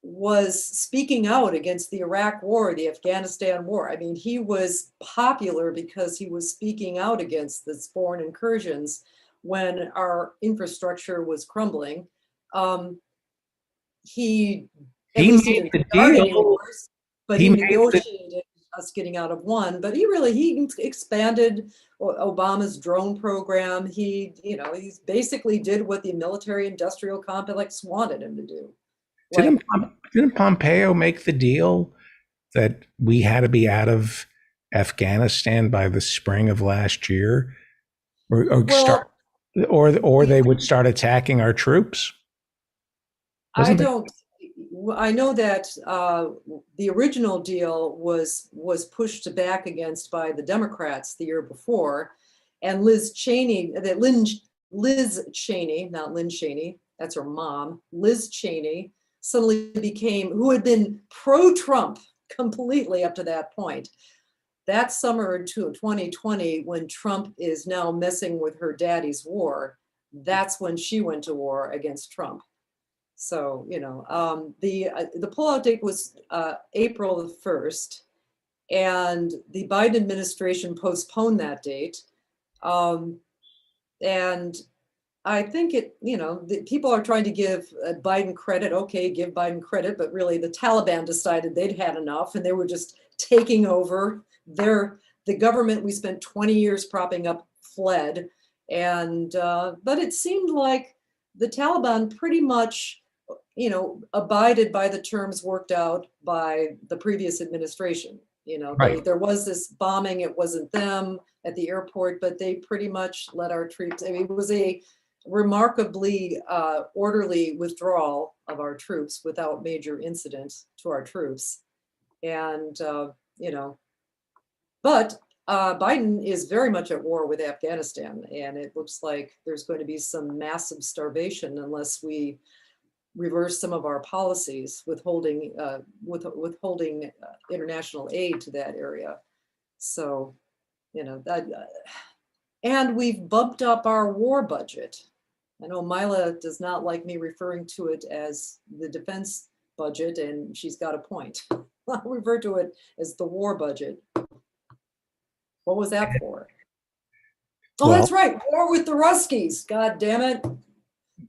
was speaking out against the Iraq war, the Afghanistan war. I mean, he was popular because he was speaking out against this foreign incursions when our infrastructure was crumbling. He made the deal, but he negotiated us getting out of one. But he expanded Obama's drone program. He basically did what the military-industrial complex wanted him to do. Like, Didn't Pompeo make the deal that we had to be out of Afghanistan by the spring of last year, well, or they would start attacking our troops? I Wasn't there- don't, I know that the original deal was pushed back against by the Democrats the year before. And Liz Cheney, Liz Cheney, not Lynn Cheney, that's her mom, Liz Cheney, suddenly became, who had been pro-Trump completely up to that point. That summer to 2020, when Trump is now messing with her daddy's war, that's when she went to war against Trump. So, you know, the pullout date was April the 1st, and the Biden administration postponed that date. And I think people are trying to give Biden credit. Okay, give Biden credit, but really the Taliban decided they'd had enough and they were just taking over. The government we spent 20 years propping up fled. And, but it seemed like the Taliban pretty much, abided by the terms worked out by the previous administration. Right. There was this bombing, it wasn't them at the airport, but they pretty much let our troops, it was a remarkably orderly withdrawal of our troops without major incident to our troops. And, but Biden is very much at war with Afghanistan, and it looks like there's going to be some massive starvation unless we reverse some of our policies withholding international aid to that area. So, that, and we've bumped up our war budget. I know Mila does not like me referring to it as the defense budget, and she's got a point. I'll refer to it as the war budget. What was that for? Oh, Well- that's right, war with the Ruskies. God damn it.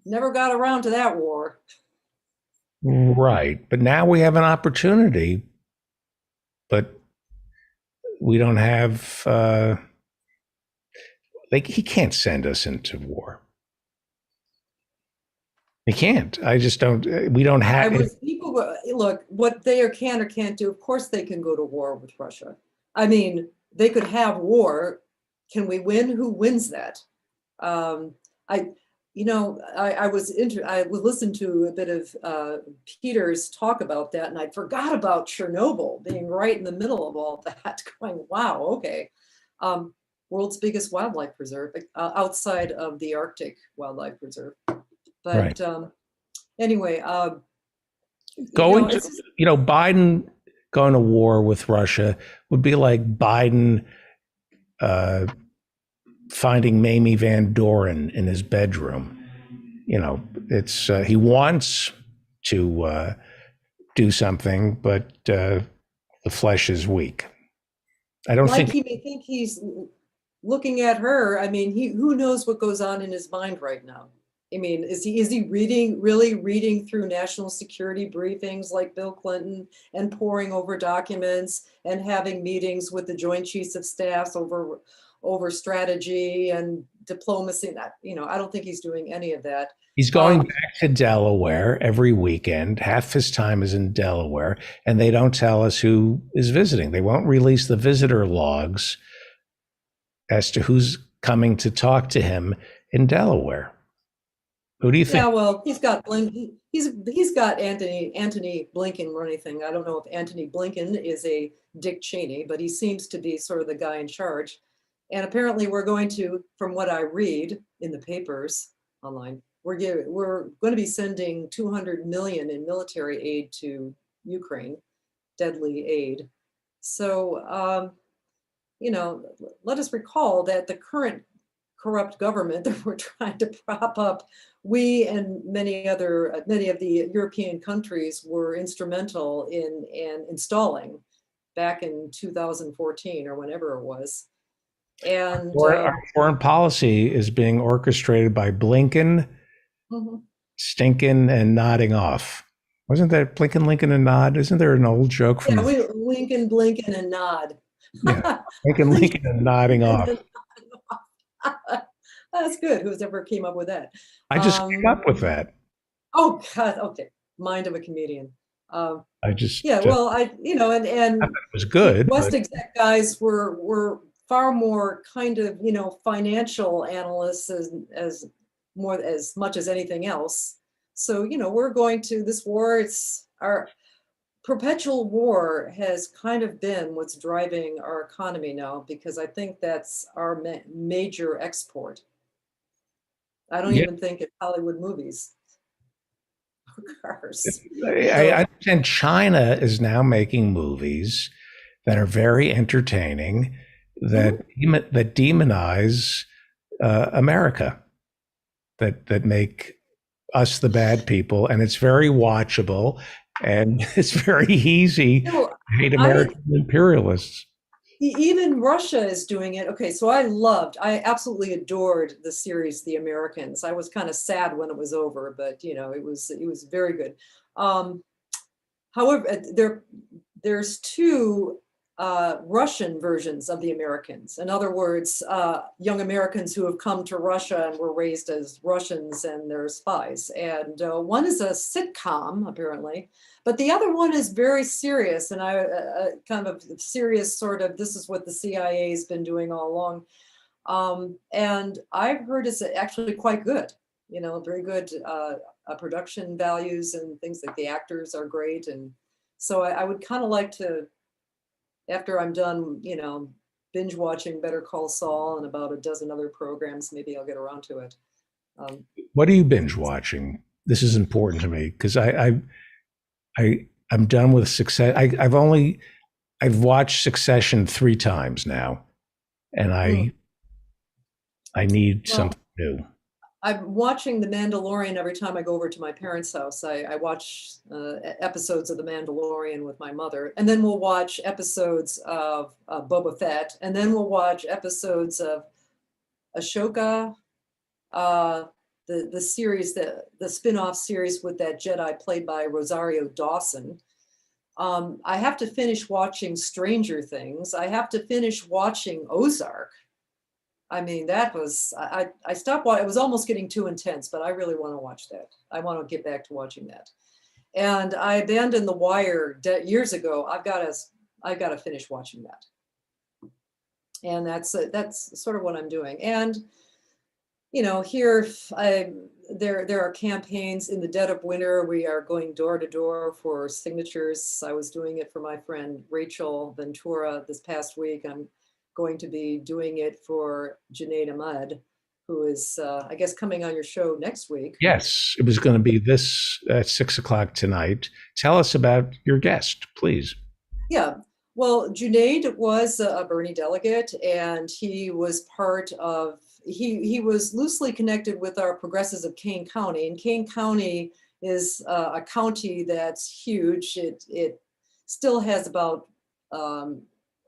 Never got around to that war. Right. But now we have an opportunity, but we don't have, he can't send us into war. He can't. I just don't, we don't have, Look, what they can or can't do, of course they can go to war with Russia. I mean, they could have war. Can we win? Who wins that? I was listening to a bit of Peter's talk about that, and I forgot about Chernobyl being right in the middle of all that. Going, wow, okay. World's biggest wildlife preserve outside of the Arctic Wildlife Preserve. But anyway, Biden going to war with Russia would be like Biden finding Mamie Van Doren in his bedroom. It's he wants to do something, but the flesh is weak. I don't think he may think he's looking at her. I mean, who knows what goes on in his mind right now? I mean, is he really reading through national security briefings like Bill Clinton and poring over documents and having meetings with the Joint Chiefs of Staff over strategy and diplomacy? That, I don't think he's doing any of that. he's going back to Delaware every weekend. Half his time is in Delaware, and they don't tell us who is visiting. They won't release the visitor logs as to who's coming to talk to him in Delaware. Who do you think? Yeah, well, he's got Antony Blinken running thing. I don't know if Antony Blinken is a Dick Cheney, but he seems to be sort of the guy in charge. And apparently we're going to, from what I read in the papers online, we're going to be sending $200 million in military aid to Ukraine, deadly aid. So, let us recall that the current corrupt government that we're trying to prop up, we and many of the European countries were instrumental in installing back in 2014 or whenever it was. And Our foreign policy is being orchestrated by Blinken, stinking and nodding off. Wasn't that Blinken, Lincoln, and nod? Isn't there an old joke from? Yeah, Lincoln, Blinken, and nod. Yeah, Blinken, Lincoln, and nodding off. That's good. Who's ever came up with that? I just came up with that. Oh God. Okay. mind of a comedian. I just Yeah, well, and it was good. West But Exec guys were far more kind of, financial analysts as much as anything else. So, we're going to this war, it's our perpetual war has kind of been what's driving our economy now, because I think that's our major export. I don't yeah, even think it's Hollywood movies or cars. I understand China is now making movies that are very entertaining that that demonize America, that make us the bad people, and it's very watchable, and it's very easy No, to hate I American imperialists. even Russia is doing it. Okay, so I absolutely adored the series The Americans. I was kind of sad when it was over, but it was very good. However, there's two Russian versions of The Americans. In other words, young Americans who have come to Russia and were raised as Russians and they're spies. And one is a sitcom, apparently, but the other one is very serious, and kind of serious sort of, this is what the CIA has been doing all along. And I've heard it's actually quite good, very good production values and things, like the actors are great. And so I would kind of like to, after I'm done, binge watching Better Call Saul and about a dozen other programs, maybe I'll get around to it. What are you binge watching? This is important to me because I'm done with Success. I've watched Succession 3 times now, and I need something new. I'm watching The Mandalorian every time I go over to my parents' house. I watch episodes of The Mandalorian with my mother, and then we'll watch episodes of Boba Fett, and then we'll watch episodes of Ashoka, the series, the spin-off series with that Jedi played by Rosario Dawson. I have to finish watching Stranger Things. I have to finish watching Ozark. I mean, that was, I stopped watching. It was almost getting too intense, but I really want to watch that. I want to get back to watching that. And I abandoned The Wire years ago. I've got to finish watching that. And that's sort of what I'm doing. And here there are campaigns in the dead of winter. We are going door to door for signatures. I was doing it for my friend Rachel Ventura this past week. I'm going to be doing it for Junaid Ahmed, who is, I guess, coming on your show next week. Yes, it was going to be this at 6:00 tonight. Tell us about your guest, please. Yeah, well, Junaid was a Bernie delegate, and he was part of, he was loosely connected with our progressives of Kane County, and Kane County is a county that's huge. It still has about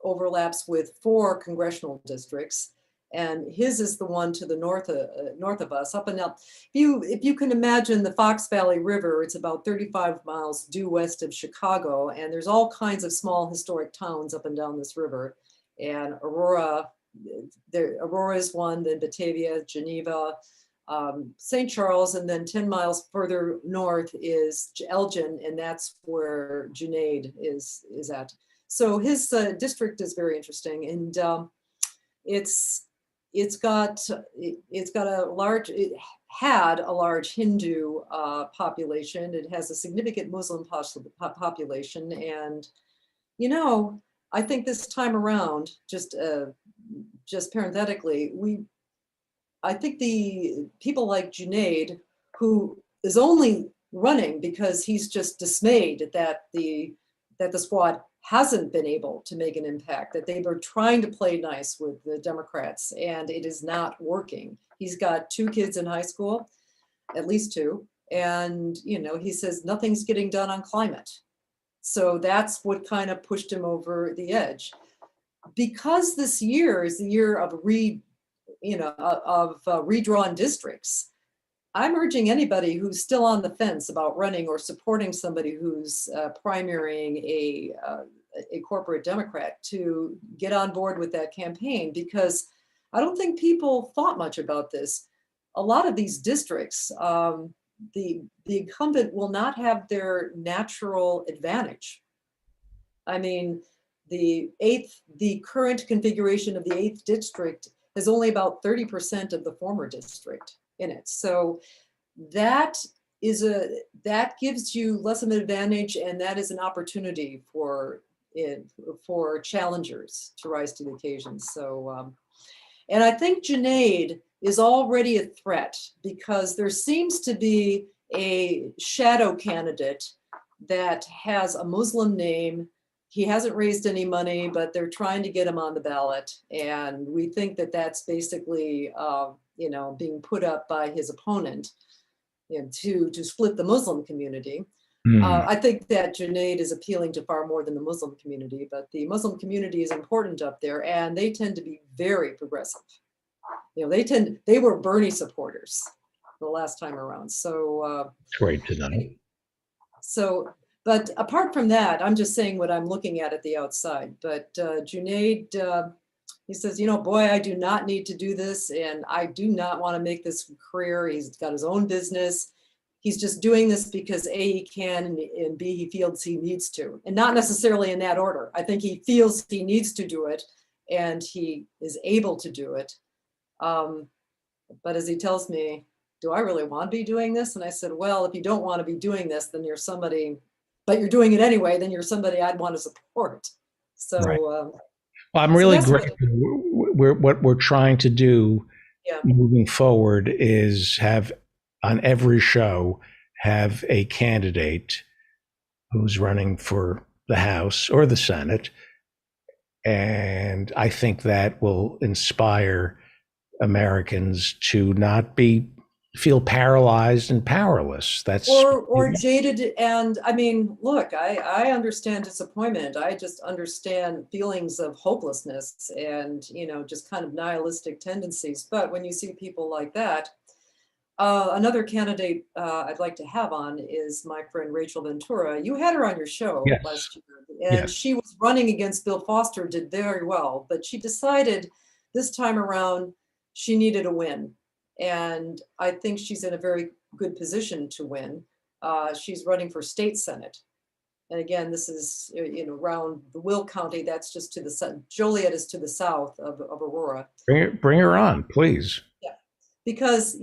overlaps with 4 congressional districts, and his is the one to the north of us, up and up. If you can imagine the Fox Valley River, it's about 35 miles due west of Chicago, and there's all kinds of small historic towns up and down this river. And Aurora is one, then Batavia, Geneva, St. Charles, and then 10 miles further north is Elgin, and that's where Junaid is at. So his district is very interesting, and it had a large Hindu population. It has a significant Muslim population, and I think this time around, just parenthetically, I think the people like Junaid, who is only running because he's just dismayed that the squad hasn't been able to make an impact, that they were trying to play nice with the Democrats, and it is not working. He's got 2 kids in high school, at least 2, and he says nothing's getting done on climate. So that's what kind of pushed him over the edge. Because this year is the year of redrawn districts, I'm urging anybody who's still on the fence about running or supporting somebody who's primarying a corporate Democrat to get on board with that campaign, because I don't think people thought much about this. A lot of these districts, the incumbent will not have their natural advantage. I mean, the current configuration of the 8th district has only about 30% of the former district in it. So that gives you less of an advantage, and that is an opportunity for challengers to rise to the occasion. So, and I think Junaid is already a threat because there seems to be a shadow candidate that has a Muslim name. He hasn't raised any money, but they're trying to get him on the ballot. And we think that that's basically, being put up by his opponent, to split the Muslim community. I think that Junaid is appealing to far more than the Muslim community, but the Muslim community is important up there, and they tend to be very progressive. They were Bernie supporters the last time around. So Great to know. So, but apart from that, I'm just saying what I'm looking at the outside. But Junaid, he says, boy, I do not need to do this, and I do not want to make this career. He's got his own business. He's just doing this because A, he can, and B, he feels he needs to, and not necessarily in that order. I think he feels he needs to do it, and he is able to do it. But as he tells me, do I really want to be doing this? And I said, well, if you don't want to be doing this, then you're somebody, but you're doing it anyway, then you're somebody I'd want to support. So, right. Well, I'm really grateful. What we're trying to do moving forward is have on every show have a candidate who's running for the House or the Senate. And I think that will inspire Americans to not feel paralyzed and powerless. That's or jaded. And I mean, look, I understand disappointment. I just understand feelings of hopelessness and, just kind of nihilistic tendencies. But when you see people like that, another candidate I'd like to have on is my friend Rachel Ventura. You had her on your show last year, and she was running against Bill Foster, did very well, but she decided this time around she needed a win. And I think she's in a very good position to win. She's running for state senate. And again, this is, around the Will County, that's just to the south. Joliet is to the south of Aurora. Bring her on, please. Yeah, because,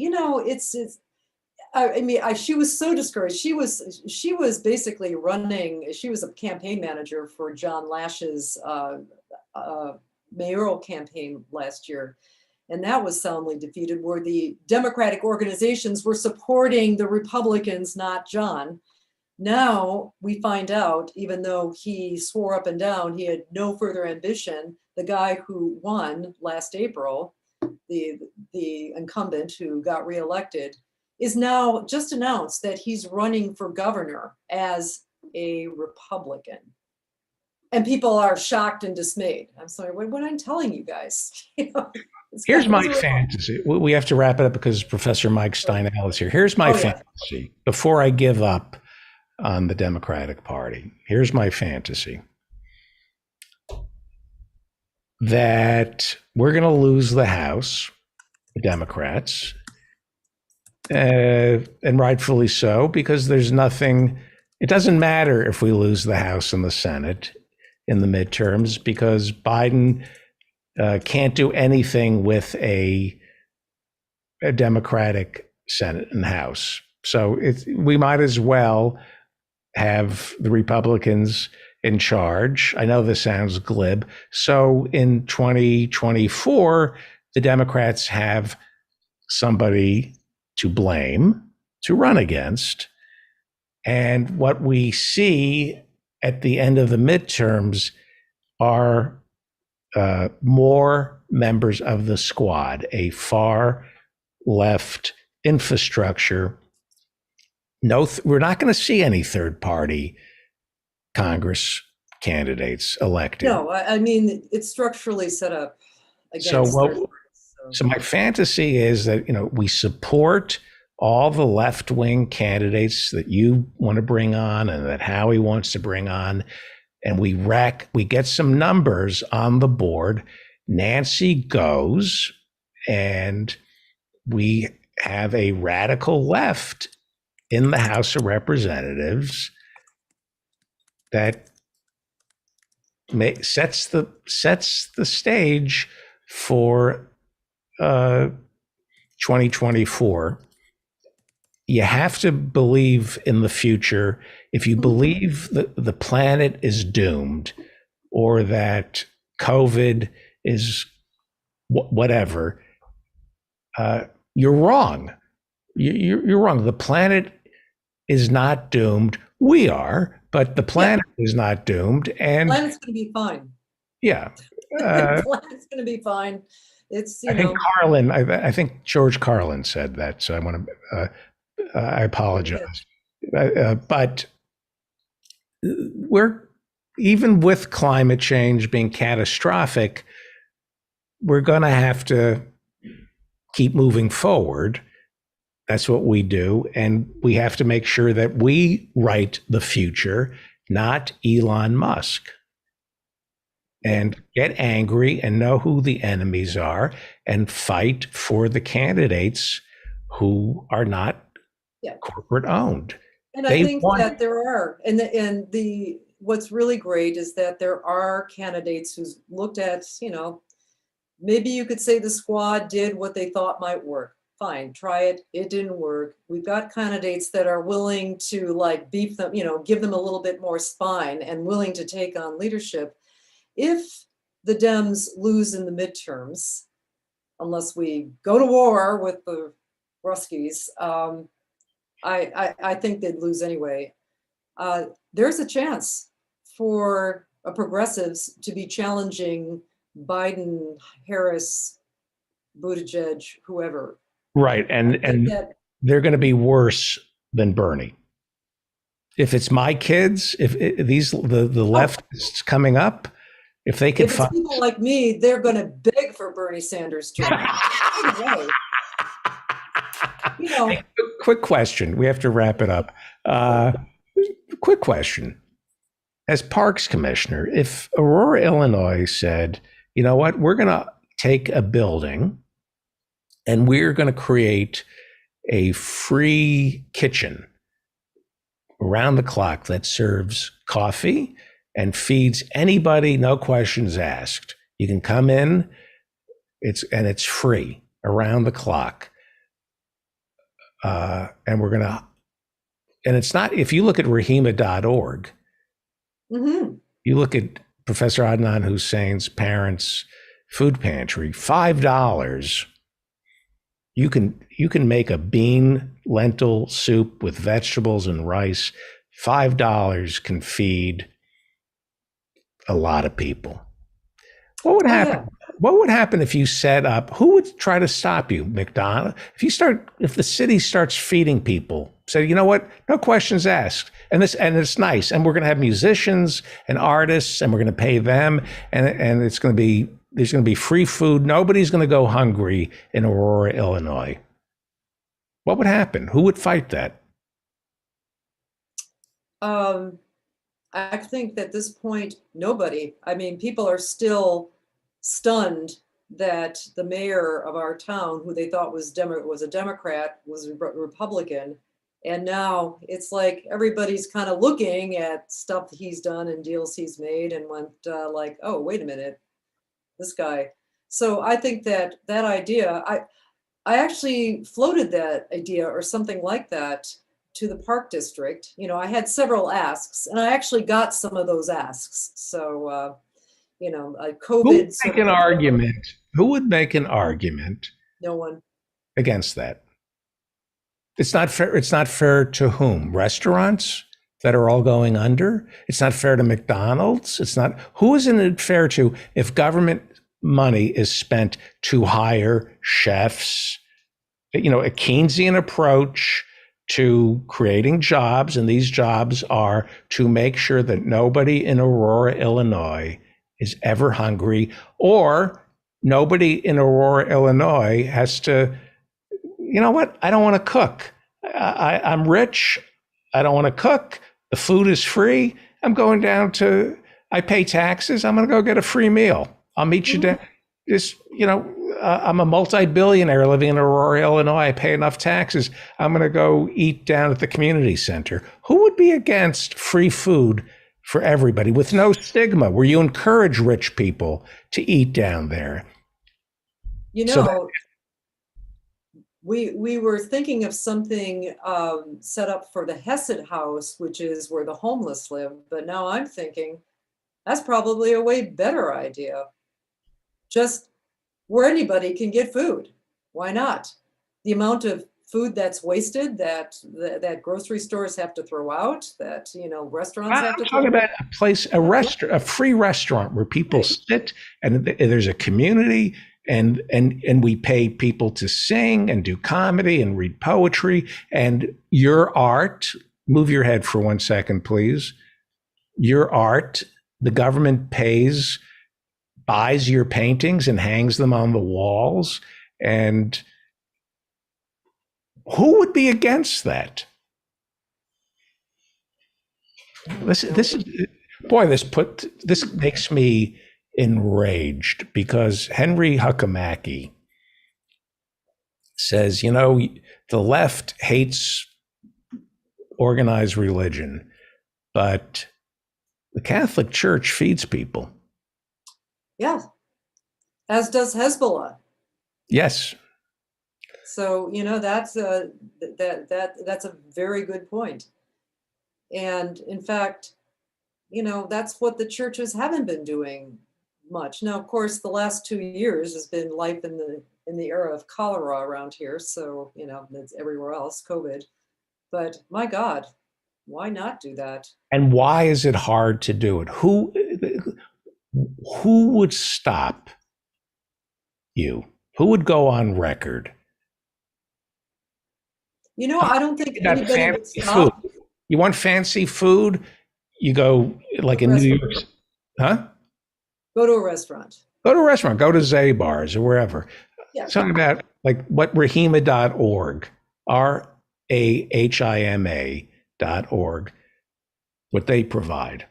she was so discouraged. She was basically running, she was a campaign manager for John Lash's mayoral campaign last year. And that was soundly defeated, where the Democratic organizations were supporting the Republicans, not John. Now we find out, even though he swore up and down he had no further ambition, the guy who won last April, the incumbent who got reelected, is now just announced that he's running for governor as a Republican. And people are shocked and dismayed. I'm sorry, what I'm telling you guys. Here's my fantasy. We have to wrap it up because Professor Mike Steinel is here. Here's my fantasy before I give up on the Democratic Party. Here's my fantasy. That we're going to lose the House, the Democrats, and rightfully so, because there's nothing, it doesn't matter if we lose the House and the Senate in the midterms, because Biden can't do anything with a Democratic Senate and House. So we might as well have the Republicans in charge. I know this sounds glib. So in 2024, the Democrats have somebody to blame, to run against. And what we see at the end of the midterms are more members of the squad, a far left infrastructure. We're not going to see any third party Congress candidates elected. No, I mean, it's structurally set up against. So my fantasy is that, we support all the left-wing candidates that you want to bring on and that Howie wants to bring on, and we get some numbers on the board. Nancy goes, and we have a radical left in the House of Representatives that sets the stage for 2024. You have to believe in the future. If you believe that the planet is doomed, or that COVID is whatever, you're wrong. You're wrong. The planet is not doomed. We are, but the planet is not doomed. And The planet's going to be fine. yeah, The planet's going to be fine. It's, I think Carlin. I think George Carlin said that. So I want to. I apologize, but we're, even with climate change being catastrophic, we're going to have to keep moving forward. That's what we do. And we have to make sure that we write the future, not Elon Musk. And get angry and know who the enemies are and fight for the candidates who are not corporate owned. And I think that there are, and what's really great is that there are candidates who's looked at, maybe you could say the squad did what they thought might work. Fine, try it. It didn't work. We've got candidates that are willing to beef them, give them a little bit more spine and willing to take on leadership. If the Dems lose in the midterms, unless we go to war with the Ruskies, I think they'd lose anyway. There's a chance for progressives to be challenging Biden, Harris, Buttigieg, whoever. Right, and they're going to be worse than Bernie. If it's my kids, if the leftists coming up, if they could if it's people like me, they're going to beg for Bernie Sanders to win. Hey, quick question. We have to wrap it up. Quick question. As Parks Commissioner, if Aurora, Illinois said, you know what, we're going to take a building and we're going to create a free kitchen around the clock that serves coffee and feeds anybody, no questions asked. You can come in, it's free around the clock. And it's not, if you look at rahima.org, you look at Professor Adnan Hussein's parents' food pantry, $5. You can make a bean lentil soup with vegetables and rice. $5 can feed a lot of people. What would happen? What would happen if you set up? Who would try to stop you, McDonald's? If the city starts feeding people, say, you know what? No questions asked, and it's nice, and we're going to have musicians and artists, and we're going to pay them, and there's going to be free food. Nobody's going to go hungry in Aurora, Illinois. What would happen? Who would fight that? I think at this point, nobody. I mean, people are still stunned that the mayor of our town, who they thought was a Democrat, was a Republican. And now it's like everybody's kind of looking at stuff that he's done and deals he's made and went oh, wait a minute, this guy. So I think that idea, I actually floated that idea or something like that to the Park District. I had several asks and I actually got some of those asks. So, COVID. Who would make an argument? Who would make an argument? No one. Against that. It's not fair. It's not fair to whom? Restaurants that are all going under? It's not fair to McDonald's. It's not. Who isn't it fair to if government money is spent to hire chefs? A Keynesian approach to creating jobs, and these jobs are to make sure that nobody in Aurora, Illinois is ever hungry, or nobody in Aurora, Illinois has to, you know what? I don't want to cook. I'm rich. I don't want to cook. The food is free. I pay taxes. I'm going to go get a free meal. I'll meet you down. I'm a multi-billionaire living in Aurora, Illinois. I pay enough taxes. I'm going to go eat down at the community center. Who would be against free food for everybody with no stigma, where you encourage rich people to eat down there? You So know, we were thinking of something set up for the Hesed House, which is where the homeless live. But now I'm thinking that's probably a way better idea. Just where anybody can get food. Why not? The amount of food that's wasted that grocery stores have to throw out, that restaurants have I'm to throw talking out. about a place, a free restaurant where people sit and there's a community, and we pay people to sing and do comedy and read poetry, and your art. Move your head for 1 second, please. Your art, the government buys your paintings and hangs them on the walls. And who would be against that? This makes me enraged, because Henry Huckabee says, the left hates organized religion, but the Catholic Church feeds people. Yeah, as does Hezbollah. Yes. So that's a very good point. And in fact, that's what the churches haven't been doing much. Now, of course, the last 2 years has been life in the era of cholera around here. So that's everywhere else, COVID. But my God, why not do that? And why is it hard to do it? Who would stop you? Who would go on record? I don't think Got anybody would fancy stop. food. You want fancy food? You go like in New York, huh? Go to a restaurant. Go to a restaurant. Go to Zabar's or wherever. Yeah. Something about like what Rahima.org, RAHIMA.org, what they provide.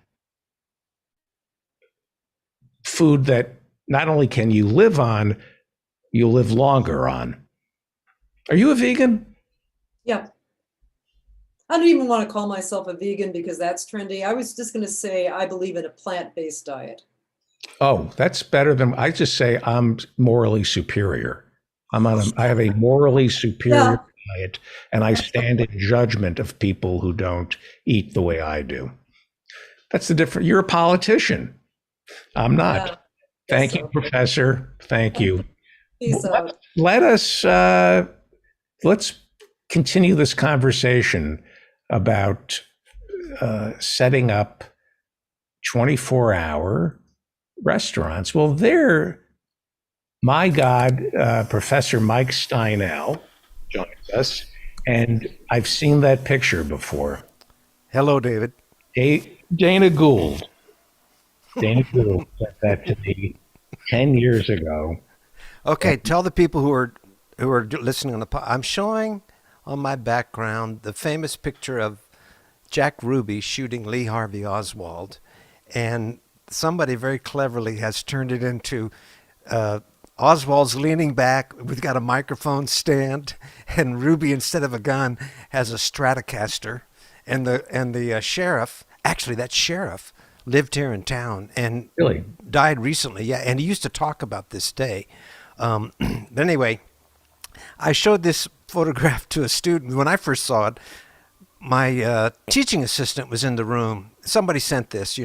Food that not only can you live on, you'll live longer on. Are you a vegan? Yeah. I don't even want to call myself a vegan because that's trendy. I was just going to say I believe in a plant-based diet. Oh, that's better than I just say I'm morally superior. I have a morally superior diet, and I stand in judgment of people who don't eat the way I do. That's the difference. You're a politician. I'm not. Yeah, Thank guess you, so. Professor. Thank you. Peace out. Let's continue this conversation about setting up 24-hour restaurants. Well, my God, Professor Mike Steinel joins us, and I've seen that picture before. Hello, David. Dana Gould. Dana Gould sent that to me 10 years ago. Okay, tell the people who are listening on the I'm showing on my background the famous picture of Jack Ruby shooting Lee Harvey Oswald, and somebody very cleverly has turned it into Oswald's leaning back. We've got a microphone stand, and Ruby, instead of a gun, has a Stratocaster, and the sheriff, actually that sheriff, lived here in town and Really? died recently. Yeah, and he used to talk about this day. But anyway, I showed this photograph to a student. When I first saw it, my teaching assistant was in the room. Somebody sent this,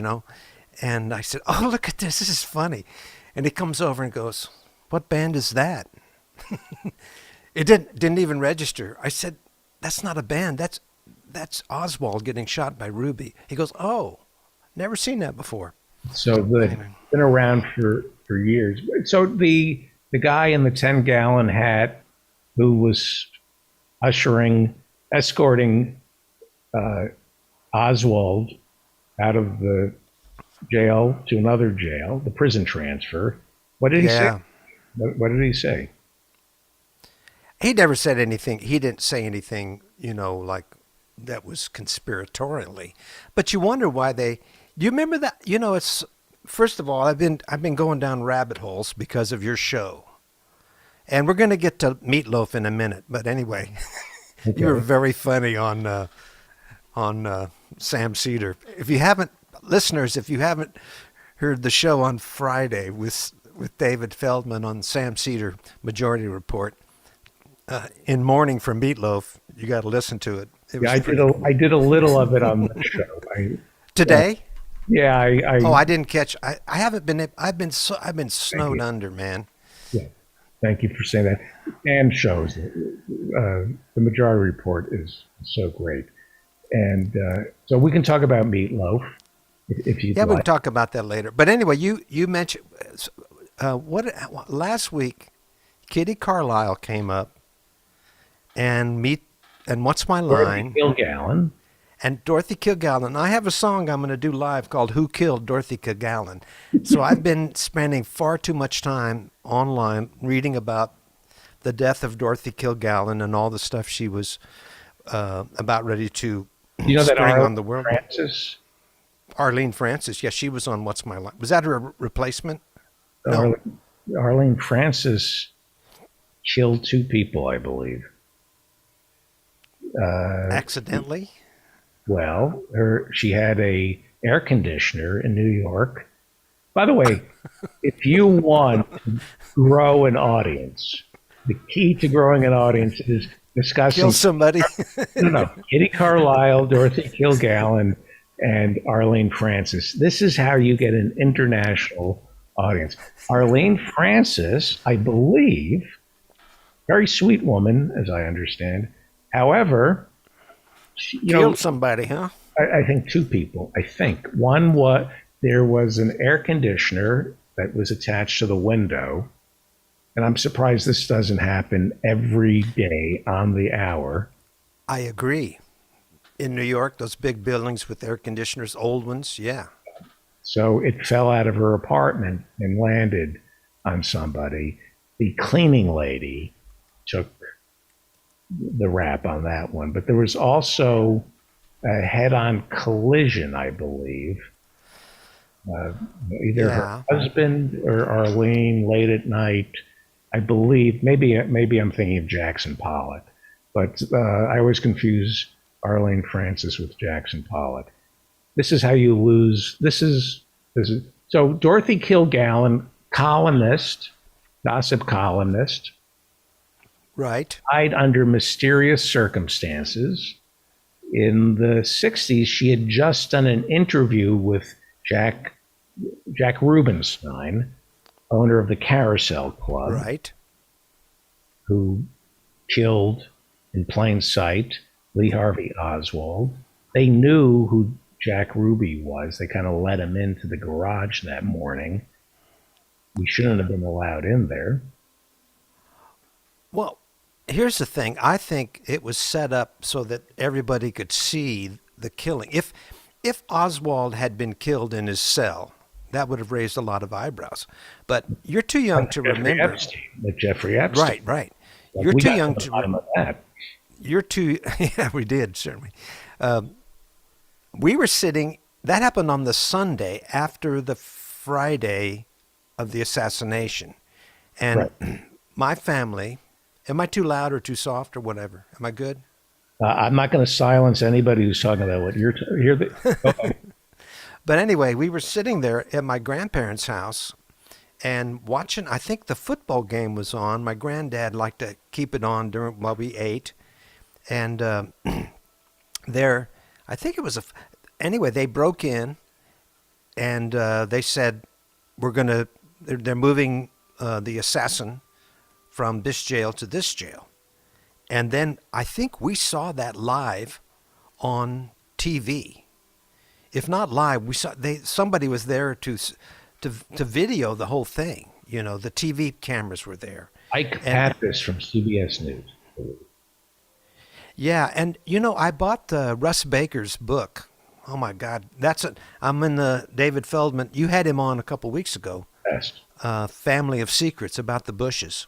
and I said, "Oh, look at this. This is funny." And he comes over and goes, "What band is that?" It didn't even register. I said, "That's not a band. That's Oswald getting shot by Ruby." He goes, "Oh, never seen that before." So good. Been around for years. So the guy in the 10-gallon hat who was escorting Oswald out of the jail to another jail, the prison transfer. What did he say? What did he say? He never said anything. He didn't say anything, like that was conspiratorially. But you wonder why do you remember that? It's first of all, I've been going down rabbit holes because of your show, and we're going to get to Meatloaf in a minute. But anyway, you were very funny on Sam Cedar. If you haven't, listeners, if you haven't heard the show on Friday with David Feldman on Sam Cedar Majority Report, in mourning for Meatloaf, you got to listen to it. Yeah, I did a little of it on the show. Today? Yeah, I didn't catch. I haven't been. I've been snowed under, man. Yeah, thank you for saying that. And shows the Majority Report is so great, and so we can talk about Meatloaf if you. Yeah, we can talk about that later. But anyway, you mentioned last week, Kitty Carlisle came up, and What's My Line? Kilgallen. And Dorothy Kilgallen. I have a song I'm going to do live called Who Killed Dorothy Kilgallen? So I've been spending far too much time online reading about the death of Dorothy Kilgallen and all the stuff she was about ready to spring on the world. Arlene Francis. Yeah, she was on What's My Line. Was that her replacement? No. Arlene Francis killed 2 people, I believe. Accidentally? Well, she had a air conditioner in New York. By the way, if you want to grow an audience, the key to growing an audience is discussing... Kill somebody. No. Kitty Carlisle, Dorothy Kilgallen, and Arlene Francis. This is how you get an international audience. Arlene Francis, I believe, very sweet woman, as I understand. However, killed somebody, huh? I think 2 people. I think one there was an air conditioner that was attached to the window, and I'm surprised this doesn't happen every day on the hour. I agree. In New York, those big buildings with air conditioners, old ones, yeah. So it fell out of her apartment and landed on somebody. The cleaning lady took the rap on that one, but there was also a head-on collision, I believe. Either her husband or Arlene late at night, I believe. Maybe I'm thinking of Jackson Pollock, but I always confuse Arlene Francis with Jackson Pollock. This is how you lose. This is so Dorothy Kilgallen, gossip columnist. Right. Died under mysterious circumstances. In the 60s, she had just done an interview with Jack Rubenstein, owner of the Carousel Club. Right. Who killed in plain sight Lee Harvey Oswald. They knew who Jack Ruby was. They kind of let him into the garage that morning. We shouldn't have been allowed in there. Well, here's the thing. I think it was set up so that everybody could see the killing. If Oswald had been killed in his cell, that would have raised a lot of eyebrows. But you're too young to remember. Jeffrey Epstein. Right, right. Like, you're we too got young to the to bottom of that. You're too. Yeah, we did certainly. We were sitting. That happened on the Sunday after the Friday of the assassination, and my family. Am I too loud or too soft or whatever? Am I good? I'm not going to silence anybody who's talking about what you're. But anyway, we were sitting there at my grandparents' house and watching. I think the football game was on. My granddad liked to keep it on while we ate, and there, I think it was anyway. They broke in, and they said, "We're gonna." They're moving the assassin from this jail to this jail. And then I think we saw that live on TV. If not live, we saw somebody was there to video the whole thing. You know, the TV cameras were there. Ike Pappas from CBS News. Yeah, and you know, I bought Russ Baker's book. Oh my God, I'm in the David Feldman. You had him on a couple weeks ago. Yes. Family of Secrets about the Bushes.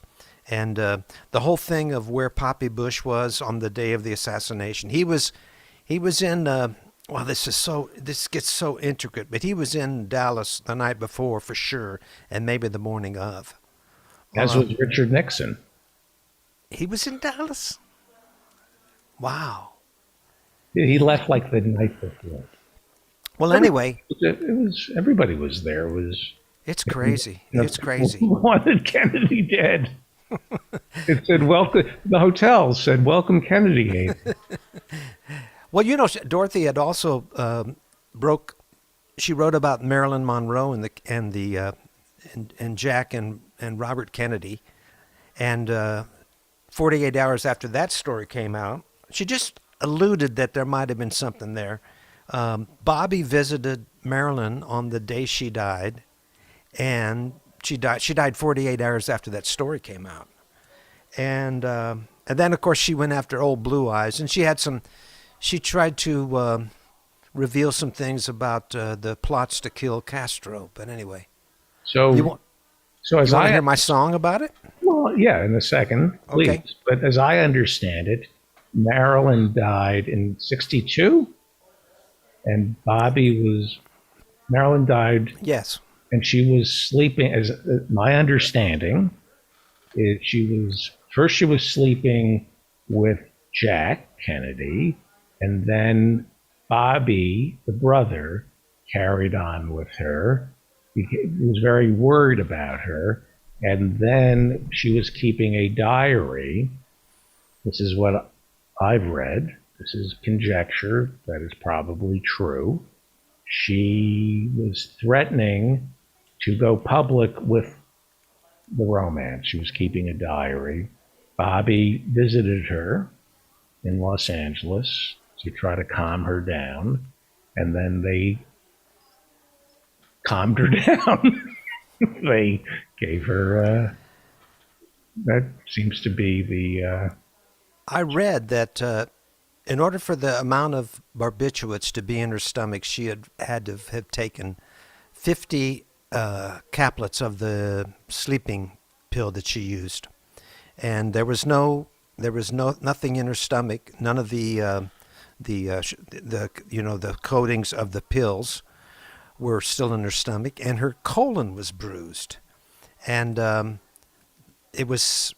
And the whole thing of where Poppy Bush was on the day of the assassination. He was in Well, this gets so intricate, but he was in Dallas the night before for sure, and maybe the morning of. As was Richard Nixon. He was in Dallas? Wow. He left like the night before. Well, anyway, It was everybody was there. It was it's crazy. It's crazy. Who wanted Kennedy dead? It said welcome. The hotel said welcome Kennedy. Hayden." Well, Dorothy had also she wrote about Marilyn Monroe and Jack and Robert Kennedy, and 48 hours after that story came out, she just alluded that there might have been something there. Bobby visited Marilyn on the day she died, and she died 48 hours after that story came out, and then of course she went after old Blue Eyes, and she tried to reveal some things about the plots to kill Castro. But anyway, So, you want as to I hear my song about it? well, yeah, in a secon, please. Okay. But as I understand it, Marilyn died in '62, and Marilyn died, Yes. and she was sleeping. As my understanding is, she was sleeping with Jack Kennedy, and then Bobby, the brother, carried on with her. He was very worried about her. And then she was keeping a diary. This is what I've read. This is conjecture that is probably true. She was threatening to go public with the romance. She was keeping a diary. Bobby visited her in Los Angeles to try to calm her down, and then they calmed her down. They gave her, that seems to be the, I read that in order for the amount of barbiturates to be in her stomach, she had to have taken 50 caplets of the sleeping pill that she used, and there was nothing in her stomach. None of the coatings of the pills were still in her stomach, and her colon was bruised. And it was,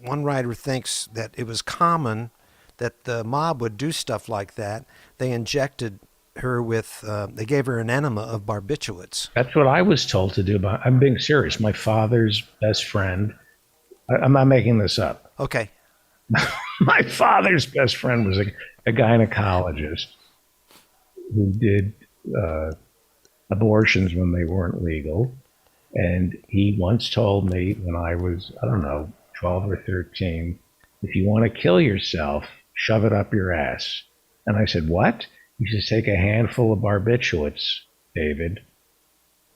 one writer thinks that it was common that the mob would do stuff like that. They injected her with, they gave her an enema of barbiturates. that's what I was told to do. But I'm being serious. My father's best friend, I'm not making this up. Okay. My father's best friend was a gynecologist who did abortions when they weren't legal. And he once told me when I was, 12 or 13, if you want to kill yourself, shove it up your ass. And I said, what? He says, take a handful of barbiturates, David,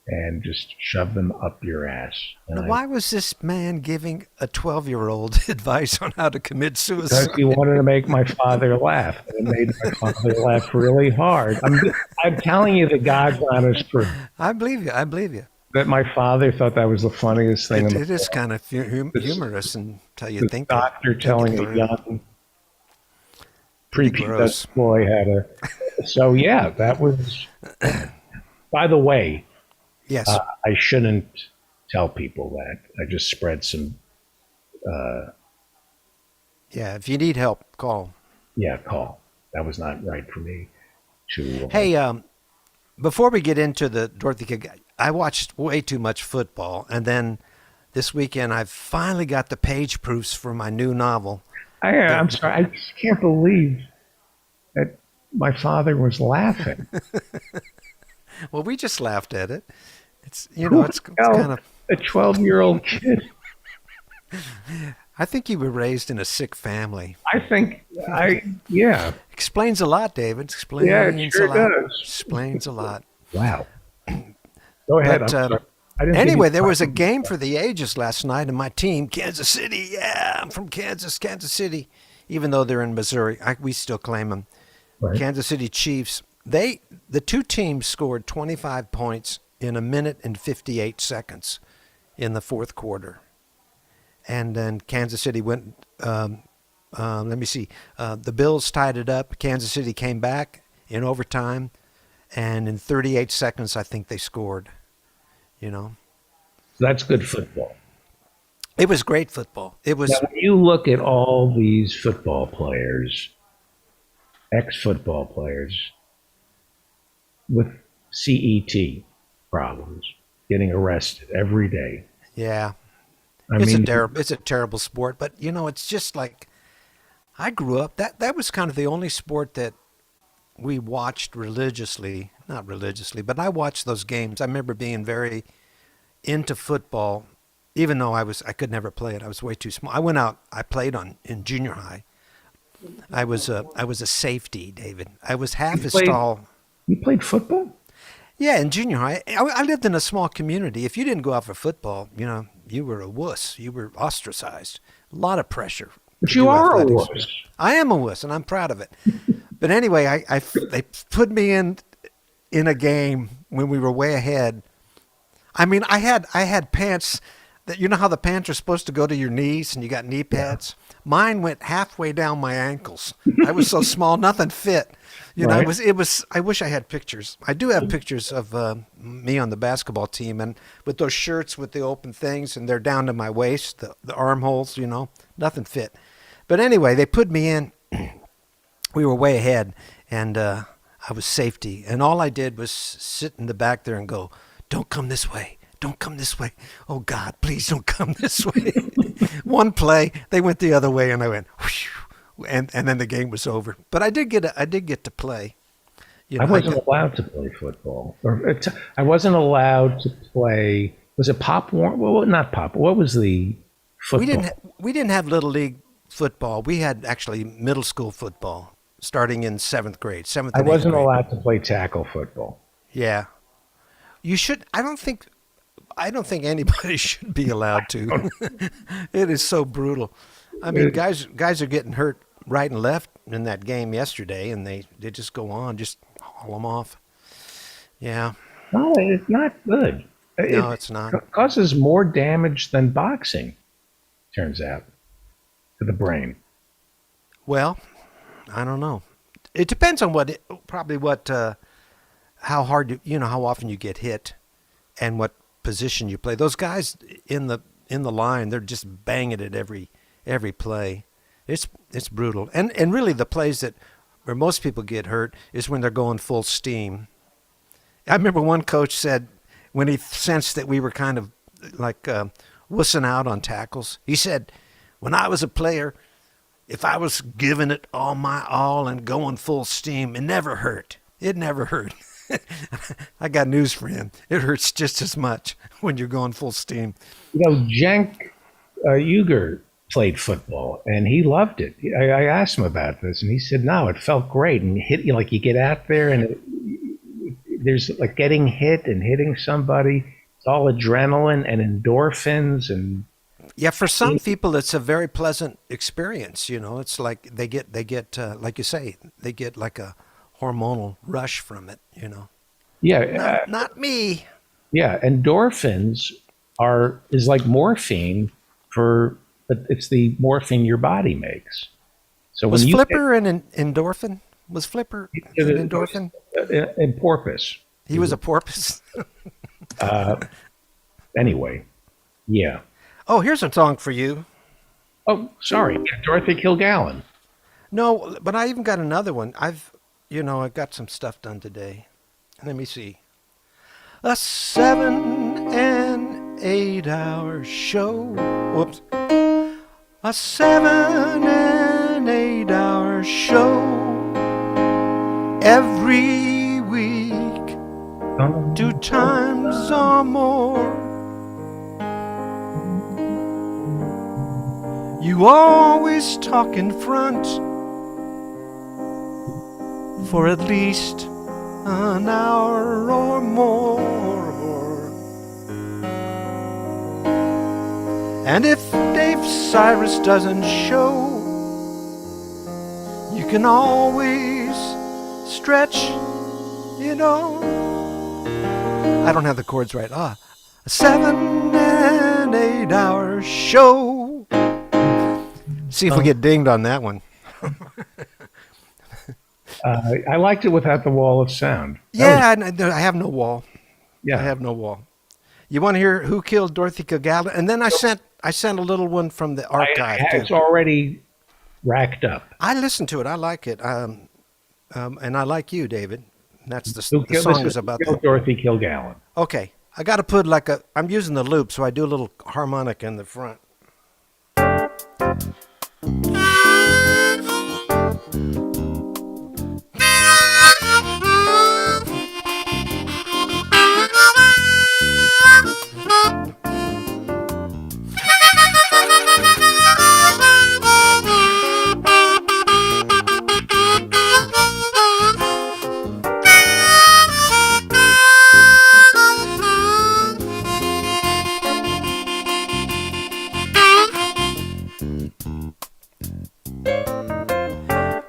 and just shove them up your ass. Now, why was this man giving a 12-year-old advice on how to commit suicide? Because he wanted to make my father laugh. And it made my father laugh really hard. I'm telling you the God's honest truth. I believe you. That my father thought that was the funniest thing. It is kind of humorous until you think. Doctor telling a young prepubescent boy how to. So yeah, that was. By the way, yes, I shouldn't tell people that. I just spread some. Yeah, if you need help, call. Yeah, call. That was not right for me to. Hey, before we get into the Dorothy King, I watched way too much football, and then this weekend I finally got the page proofs for my new novel. I'm sorry, I just can't believe that my father was laughing. Well, we just laughed at it. It's it's kind of a 12-year-old kid. I think you were raised in a sick family. Yeah. Explains a lot, David. Explains it sure a lot. does. Explains a lot. Wow. Go ahead. But, anyway, there was a game for the ages last night, and my team, Kansas City. Yeah, I'm from Kansas City. Even though they're in Missouri, we still claim them. Right. Kansas City Chiefs. The two teams scored 25 points in 1 minute and 58 seconds in the fourth quarter. And then Kansas City went, let me see, the Bills tied it up. Kansas City came back in overtime, and in 38 seconds, I think they scored. You know, That's good football. it was great football. It was. Now, when you look at all these football players, ex-football players with CET problems, getting arrested every day. Yeah, I it's mean, it's a terrible sport, but you know, it's just like I grew up. That was kind of the only sport that we watched religiously. Not religiously, but I watched those games. I remember being very into football, even though I could never play it. I was way too small. I went out. I played in junior high. I was a safety, David. I was half as played- tall. you played football? Yeah, in junior high, I lived in a small community. If you didn't go out for football, you know, you were a wuss. You were ostracized. A lot of pressure. But to you do are a athletics. wuss. I am a wuss, and I'm proud of it. But anyway, they put me in a game when we were way ahead. I mean, I had pants that, you know how the pants are supposed to go to your knees, and you got knee pads. Mine went halfway down my ankles. I was so small, nothing fit. You know, Right. it was. I wish I had pictures. I do have pictures of me on the basketball team, and with those shirts with the open things, and they're down to my waist, the armholes. You know, nothing fit. But anyway, they put me in. We were way ahead, and I was safety, and all I did was sit in the back there and go, "Don't come this way. Don't come this way. Oh God, please don't come this way." One play, they went the other way, and I went, whew, and then the game was over. But I did get to play. You know, I wasn't allowed to play football. I wasn't allowed to play. Was it Pop Warner? Well, not Pop. What was the football? we didn't have little league football. We had actually middle school football starting in seventh grade. Seventh. I and eighth wasn't grade. allowed to play tackle football. Yeah, you should. I don't think anybody should be allowed to. It is so brutal. I mean, guys are getting hurt right and left in that game yesterday, and they just go on, just haul them off. Yeah. No, it's not good. No, it's not. Causes more damage than boxing, turns out, to the brain. Well, I don't know. It depends on how hard how often you get hit, and what position you play. Those guys in the line, they're just banging it every play. It's brutal. And really the plays where most people get hurt is when they're going full steam. I remember one coach said when he sensed that we were kind of like wussing out on tackles, he said, "When I was a player, if I was giving it all my all and going full steam, it never hurt. It never hurt." I got news for him. It hurts just as much when you're going full steam. You know, Cenk Uygur played football, and he loved it. I asked him about this, and he said, "No, it felt great." And hit you like you get out there, and there's like getting hit and hitting somebody. It's all adrenaline and endorphins, and yeah, for some people, it's a very pleasant experience. You know, it's like they get like you say, they get like a hormonal rush from it, you know. Yeah, not me. Yeah, endorphins is like morphine but it's the morphine your body makes. So was when you Flipper an endorphin? Was Flipper an endorphin? And porpoise. He was a porpoise. Anyway, yeah. Oh, here's a song for you. Oh, sorry, Dorothy Kilgallen. No, but I even got another one. I've got some stuff done today. Let me see. A 7 and 8 hour show. Whoops. A 7 and 8 hour show every week, 2 times or more. You always talk in front for at least an hour or more. And if Dave Cyrus doesn't show, you can always stretch, you know. I don't have the chords right. A 7 and 8 hour show. See if we get dinged on that one. I liked it without the wall of sound. Yeah, I have no wall. Yeah. I have no wall. You want to hear who killed Dorothy Kilgallen? And then I sent a little one from the archive It's too. already racked up. I listened to it. I like it. And I like you, David. That's the Who killed- song this is about killed that. Dorothy Kilgallen. Okay, I got to put I'm using the loop, so I do a little harmonic in the front.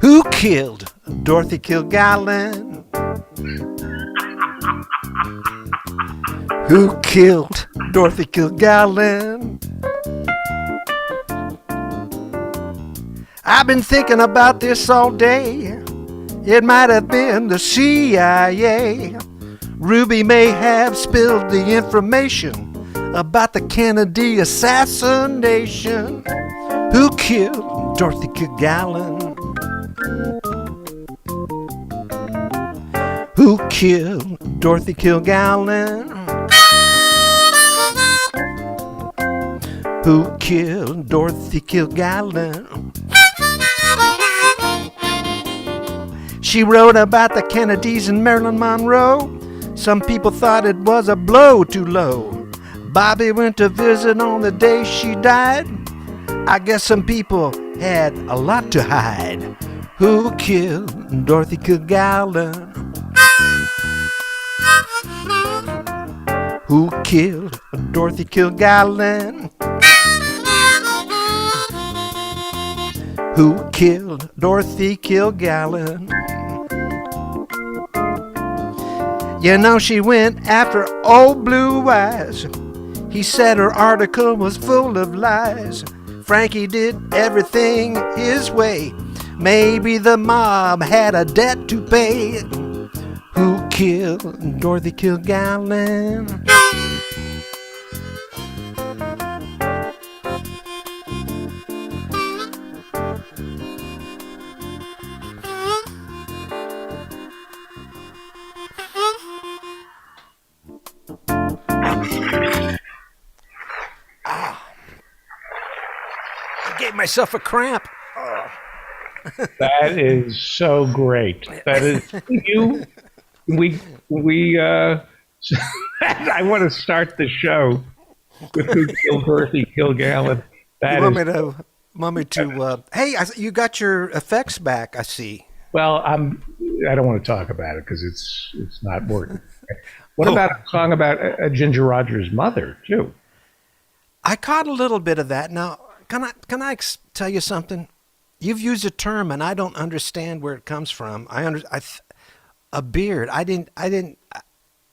Who killed Dorothy Kilgallen? Who killed Dorothy Kilgallen? I've been thinking about this all day. It might have been the CIA. Ruby may have spilled the information about the Kennedy assassination. Who killed Dorothy Kilgallen? Who killed Dorothy Kilgallen? Who killed Dorothy Kilgallen? She wrote about the Kennedys and Marilyn Monroe. Some people thought it was a blow too low. Bobby went to visit on the day she died. I guess some people had a lot to hide. Who killed Dorothy Kilgallen? Who killed Dorothy Kilgallen? Who killed Dorothy Kilgallen? You know she went after old Blue Eyes. He said her article was full of lies. Frankie did everything his way. Maybe the mob had a debt to pay. Who killed Dorothy Kilgallen? I gave myself a cramp. That is so great. That is you. We. I want to start the show with who killed Dorothy Kilgallen. That You want is. me to? Hey, you got your effects back. I see. Well, I don't want to talk about it because it's not working. What Oh. about a song about Ginger Rogers' mother too? I caught a little bit of that. Now, can I tell you something? You've used a term, and I don't understand where it comes from. A beard. I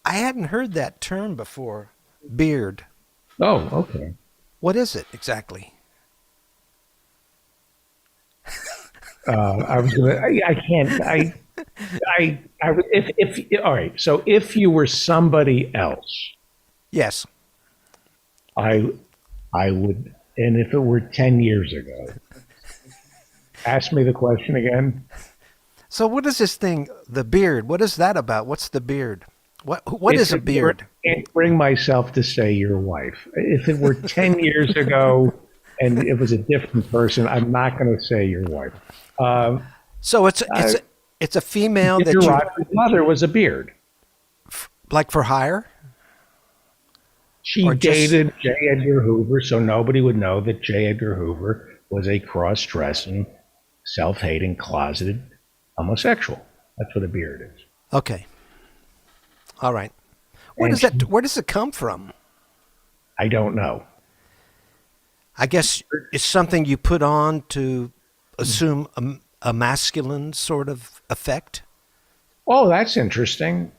hadn't heard that term before. Beard. Oh, okay. What is it exactly? I was gonna. I can't. If all right. So if you were somebody else, Yes. I would, and if it were 10 years ago, ask me the question again. So what is this thing? The beard. What is that about? What's the beard? What is a beard? I can't bring myself to say your wife. If it were 10 years ago and it was a different person, I'm not going to say your wife. So it's a female that Ginger you Rogers' mother was a beard. like for hire. She Or just- dated J. Edgar Hoover, so nobody would know that J. Edgar Hoover was a cross-dressing, self-hating, closeted homosexual. That's what a beard is. Okay. All right. Where And does it come from? I don't know. I guess it's something you put on to assume a masculine sort of effect. Oh, that's interesting.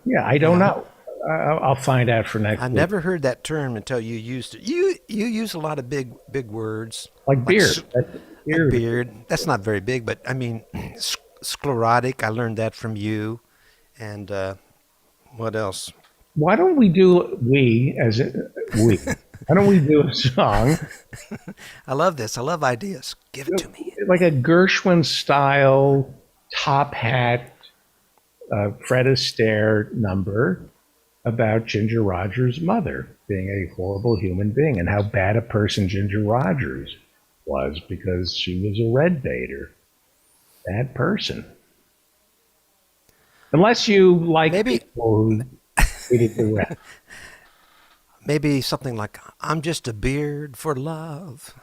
Yeah, I don't know. I'll find out for next I week. never heard that term until you used it. You use a lot of big words Like beard. s- That's like beard. beard. That's not very big, but I mean, sclerotic. I learned that from you. And what else? Why don't we do we? Why don't we do a song I love this. I love ideas. Give it to me. like a Gershwin style top hat Fred Astaire number about Ginger Rogers' mother being a horrible human being and how bad a person Ginger Rogers was because she was a red baiter. Bad person. Unless you like Maybe- people who hated the red. Maybe something like, I'm just a beard for love.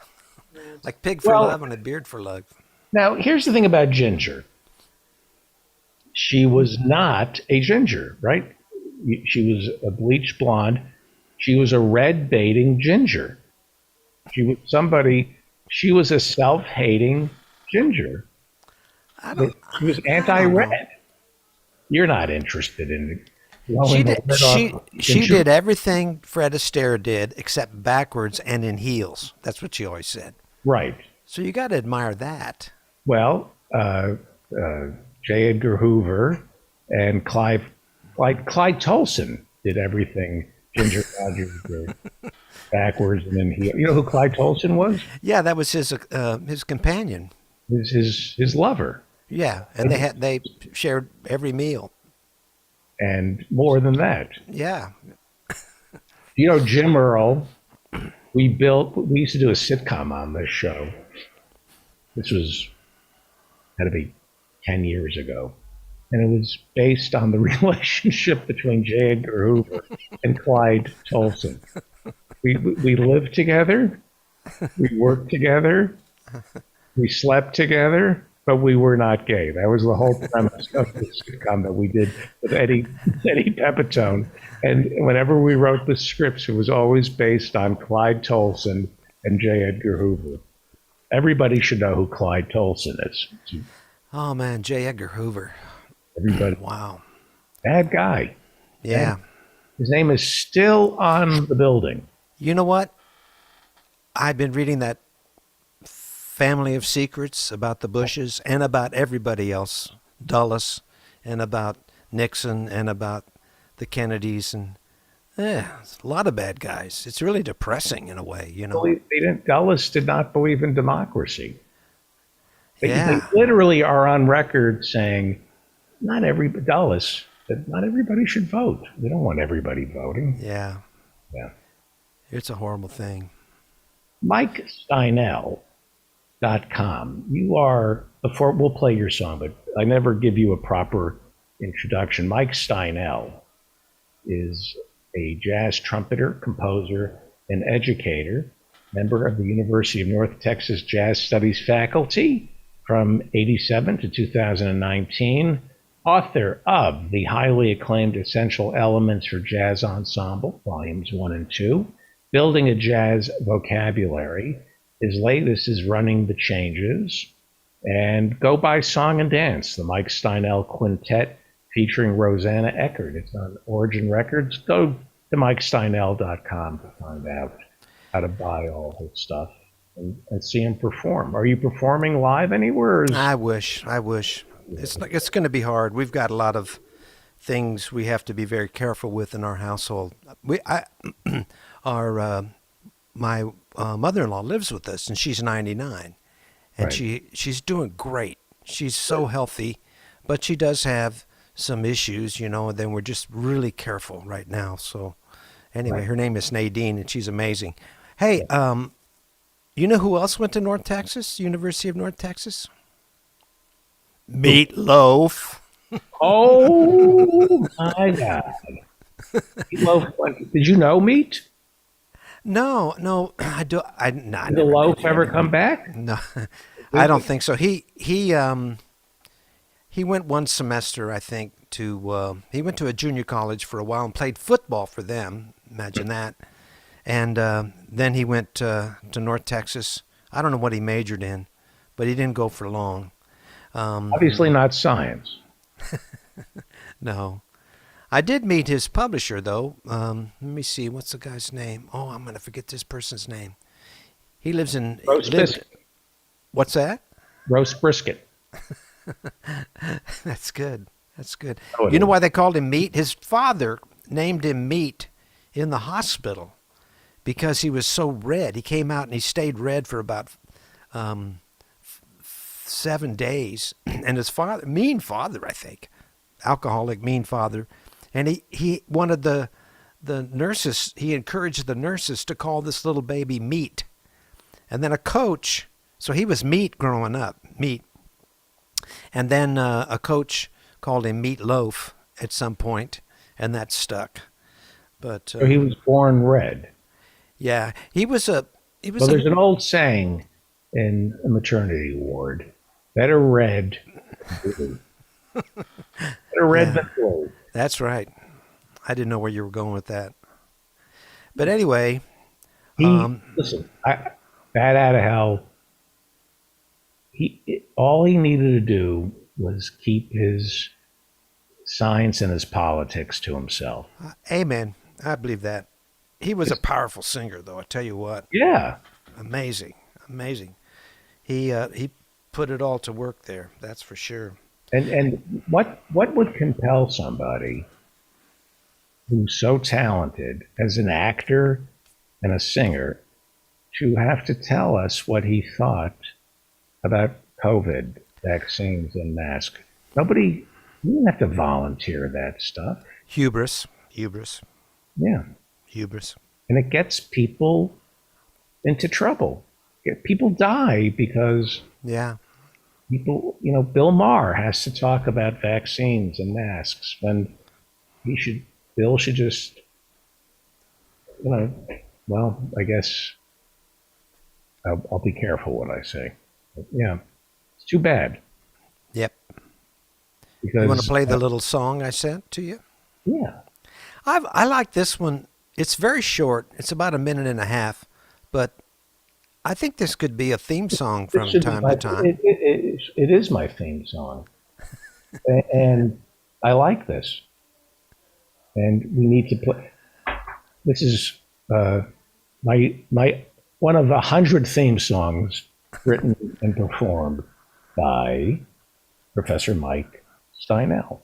Like pig for Well- love and a beard for love. Now, here's the thing about Ginger. She was not a ginger, right? She was a bleached blonde. She was a red baiting ginger. She was a self-hating ginger. She was anti-red. You're not interested in She did everything Fred Astaire did except backwards and in heels. That's what she always said. Right. So you got to admire that. Well, J. Edgar Hoover and Clyde Tolson did everything Ginger Rogers did backwards and in heel. You know who Clyde Tolson was? Yeah, that was his companion. His lover. Yeah, and they shared every meal. And more than that. Yeah. You know, Jim Earl, we used to do a sitcom on this show. This had to be 10 years ago. And it was based on the relationship between J. Edgar Hoover and Clyde Tolson. We lived together, we worked together, we slept together, but we were not gay. That was the whole premise of the sitcom that we did with Eddie Pepitone. And whenever we wrote the scripts, it was always based on Clyde Tolson and J. Edgar Hoover. Everybody should know who Clyde Tolson is. Oh man, J. Edgar Hoover. Everybody. Wow. Bad guy. Yeah. And his name is still on the building. You know what? I've been reading that Family of Secrets about the Bushes and about everybody else, Dulles, and about Nixon and about the Kennedys, and it's a lot of bad guys. It's really depressing in a way, you know. Dulles did not believe in democracy. They Yeah. literally are on record saying, Dulles, that not everybody should vote. We don't want everybody voting. Yeah. Yeah. It's a horrible thing. Mike Steinell.com. We'll play your song, but I never give you a proper introduction. Mike Steinell is a jazz trumpeter, composer, and educator, member of the University of North Texas Jazz Studies faculty from 87 to 2019, author of the highly acclaimed Essential Elements for Jazz Ensemble, Volumes 1 and 2, Building a Jazz Vocabulary. His latest is Running the Changes, and Go By Song and Dance, the Mike Steinell Quintet featuring Rosanna Eckert. It's on Origin Records. Go to MikeSteinell.com to find out how to buy all his stuff and see him perform. Are you performing live anywhere? I wish. It's going to be hard. We've got a lot of things we have to be very careful with in our household. My mother-in-law lives with us, and she's 99, and Right. she's doing great. She's so healthy, but she does have some issues, you know. And then we're just really careful right now. So, anyway, her name is Nadine, and she's amazing. Hey, you know who else went to North Texas, University of North Texas? Meatloaf. Oh my God! Meatloaf, did you know Meat? No, I do. I Did the never loaf did. ever come back? No, I don't think so. He went one semester, I think, to he went to a junior college for a while and played football for them. Imagine that. And then he went to North Texas. I don't know what he majored in, but he didn't go for long. Obviously not science. No. I did meet his publisher, though. Let me see. What's the guy's name? Oh, I'm going to forget this person's name. He lives in... Roast biscuit. What's that? Roast brisket. That's good. That's good. Oh, it You know is. why they called him Meat? His father named him Meat in the hospital because he was so red. He came out and he stayed red for about 7 days. And his father, mean father, I think, alcoholic, mean father. And he wanted the nurses, he encouraged the nurses to call this little baby Meat. And then a coach, so he was Meat growing up, Meat. And then a coach called him Meat Loaf at some point, and that stuck. But So he was born red. yeah, he was Well, a there's an old saying in a maternity ward: better red than blue. Better red Yeah. than blue. That's right. I didn't know where you were going with that. But anyway, Listen, bat out of hell. All he needed to do was keep his science and his politics to himself. amen. I believe that. He was a powerful singer, though. I tell you what, Yeah. amazing, amazing. He put it all to work there. That's for sure. And what would compel somebody who's so talented as an actor and a singer to have to tell us what he thought about COVID vaccines and masks? Nobody, you didn't have to volunteer that stuff. Hubris. Yeah. And it gets people into trouble. People die because Yeah. people, Bill Maher has to talk about vaccines and masks when Bill should just, well, I guess I'll be careful what I say. But yeah, it's too bad. Yep. Because You want to play the little song I sent to you? Yeah. I like this one. It's very short. It's about a minute and a half, but I think this could be a theme song from It should be time my- to time. It is my theme song, and I like this. And we need to play. This is my one of 100 theme songs written and performed by Professor Mike Steinel.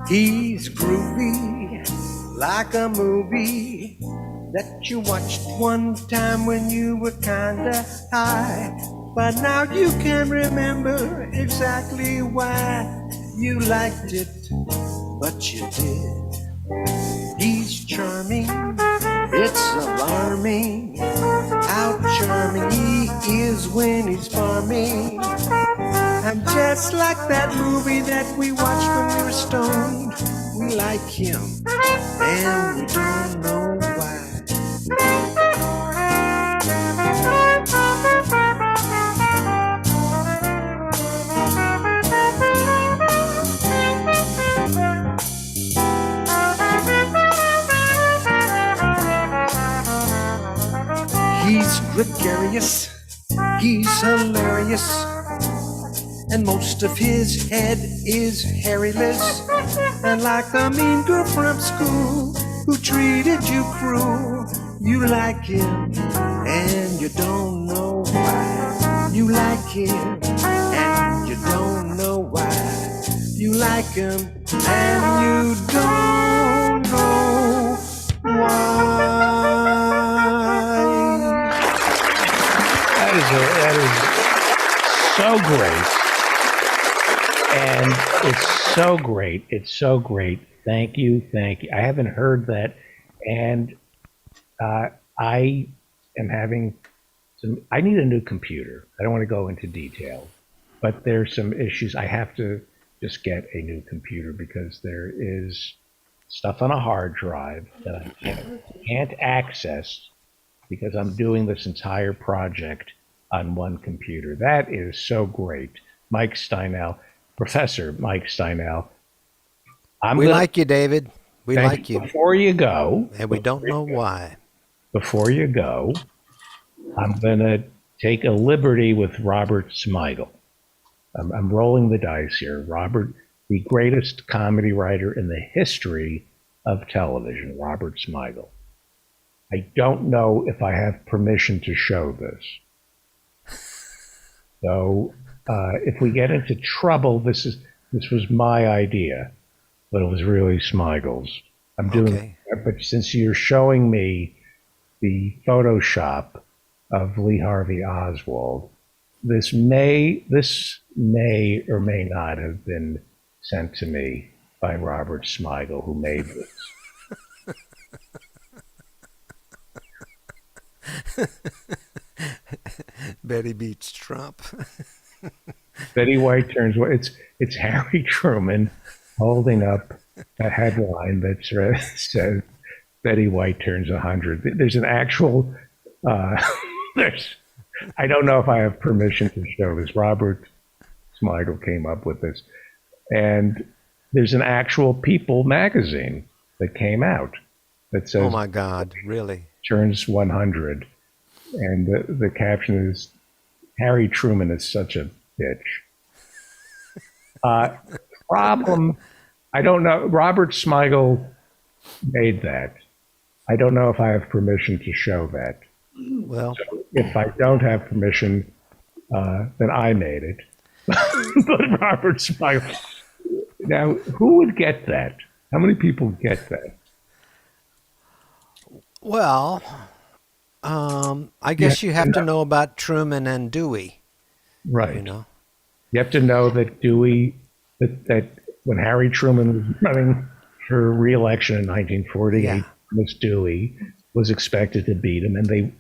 He's groovy like a movie that you watched one time when you were kinda high. But now you can remember exactly why you liked it, but you did. He's charming, it's alarming how charming he is when he's farming. And just like that movie that we watched when we were stoned, we like him, and we don't know why. He's gregarious, he's hilarious, and most of his head is hairyless. And like the mean girl from school who treated you cruel, you like him and you don't know why. You like him and you don't know why. You like him and you don't know why. That is so great. And it's so great. It's so great. Thank you. Thank you. I haven't heard that. And I am having I need a new computer. I don't want to go into detail, but there's some issues. I have to just get a new computer because there is stuff on a hard drive that I can't access because I'm doing this entire project on one computer. That is so great. Mike Steinel, Professor Mike Steinel. We like you, David. We like you. Before you go, and we don't know why. Before you go, I'm going to take a liberty with Robert Smigel. I'm rolling the dice here. Robert, the greatest comedy writer in the history of television, Robert Smigel. I don't know if I have permission to show this. So if we get into trouble, this was my idea, but it was really Smeigel's. I'm doing, Okay. but since you're showing me the Photoshop of Lee Harvey Oswald, this may or may not have been sent to me by Robert Smigel, who made this. Betty beats Trump. Betty White turns. It's Harry Truman holding up a headline that says Betty White turns 100. There's an actual. There's. I don't know if I have permission to show this. Robert Smigel came up with this, and there's an actual People magazine that came out that says Oh my God, really? turns 100, and the caption is Harry Truman is such a bitch. Problem, I don't know. Robert Smigel made that. I don't know if I have permission to show that. Well, So if I don't have permission, then I made it. But Robert Smigel. Now, who would get that? How many people get that? well, I guess you have to know about Truman and Dewey. Right. You know. You have to know that Dewey, that when Harry Truman was running for re-election in 1948, Yeah. Miss Dewey was expected to beat him, and they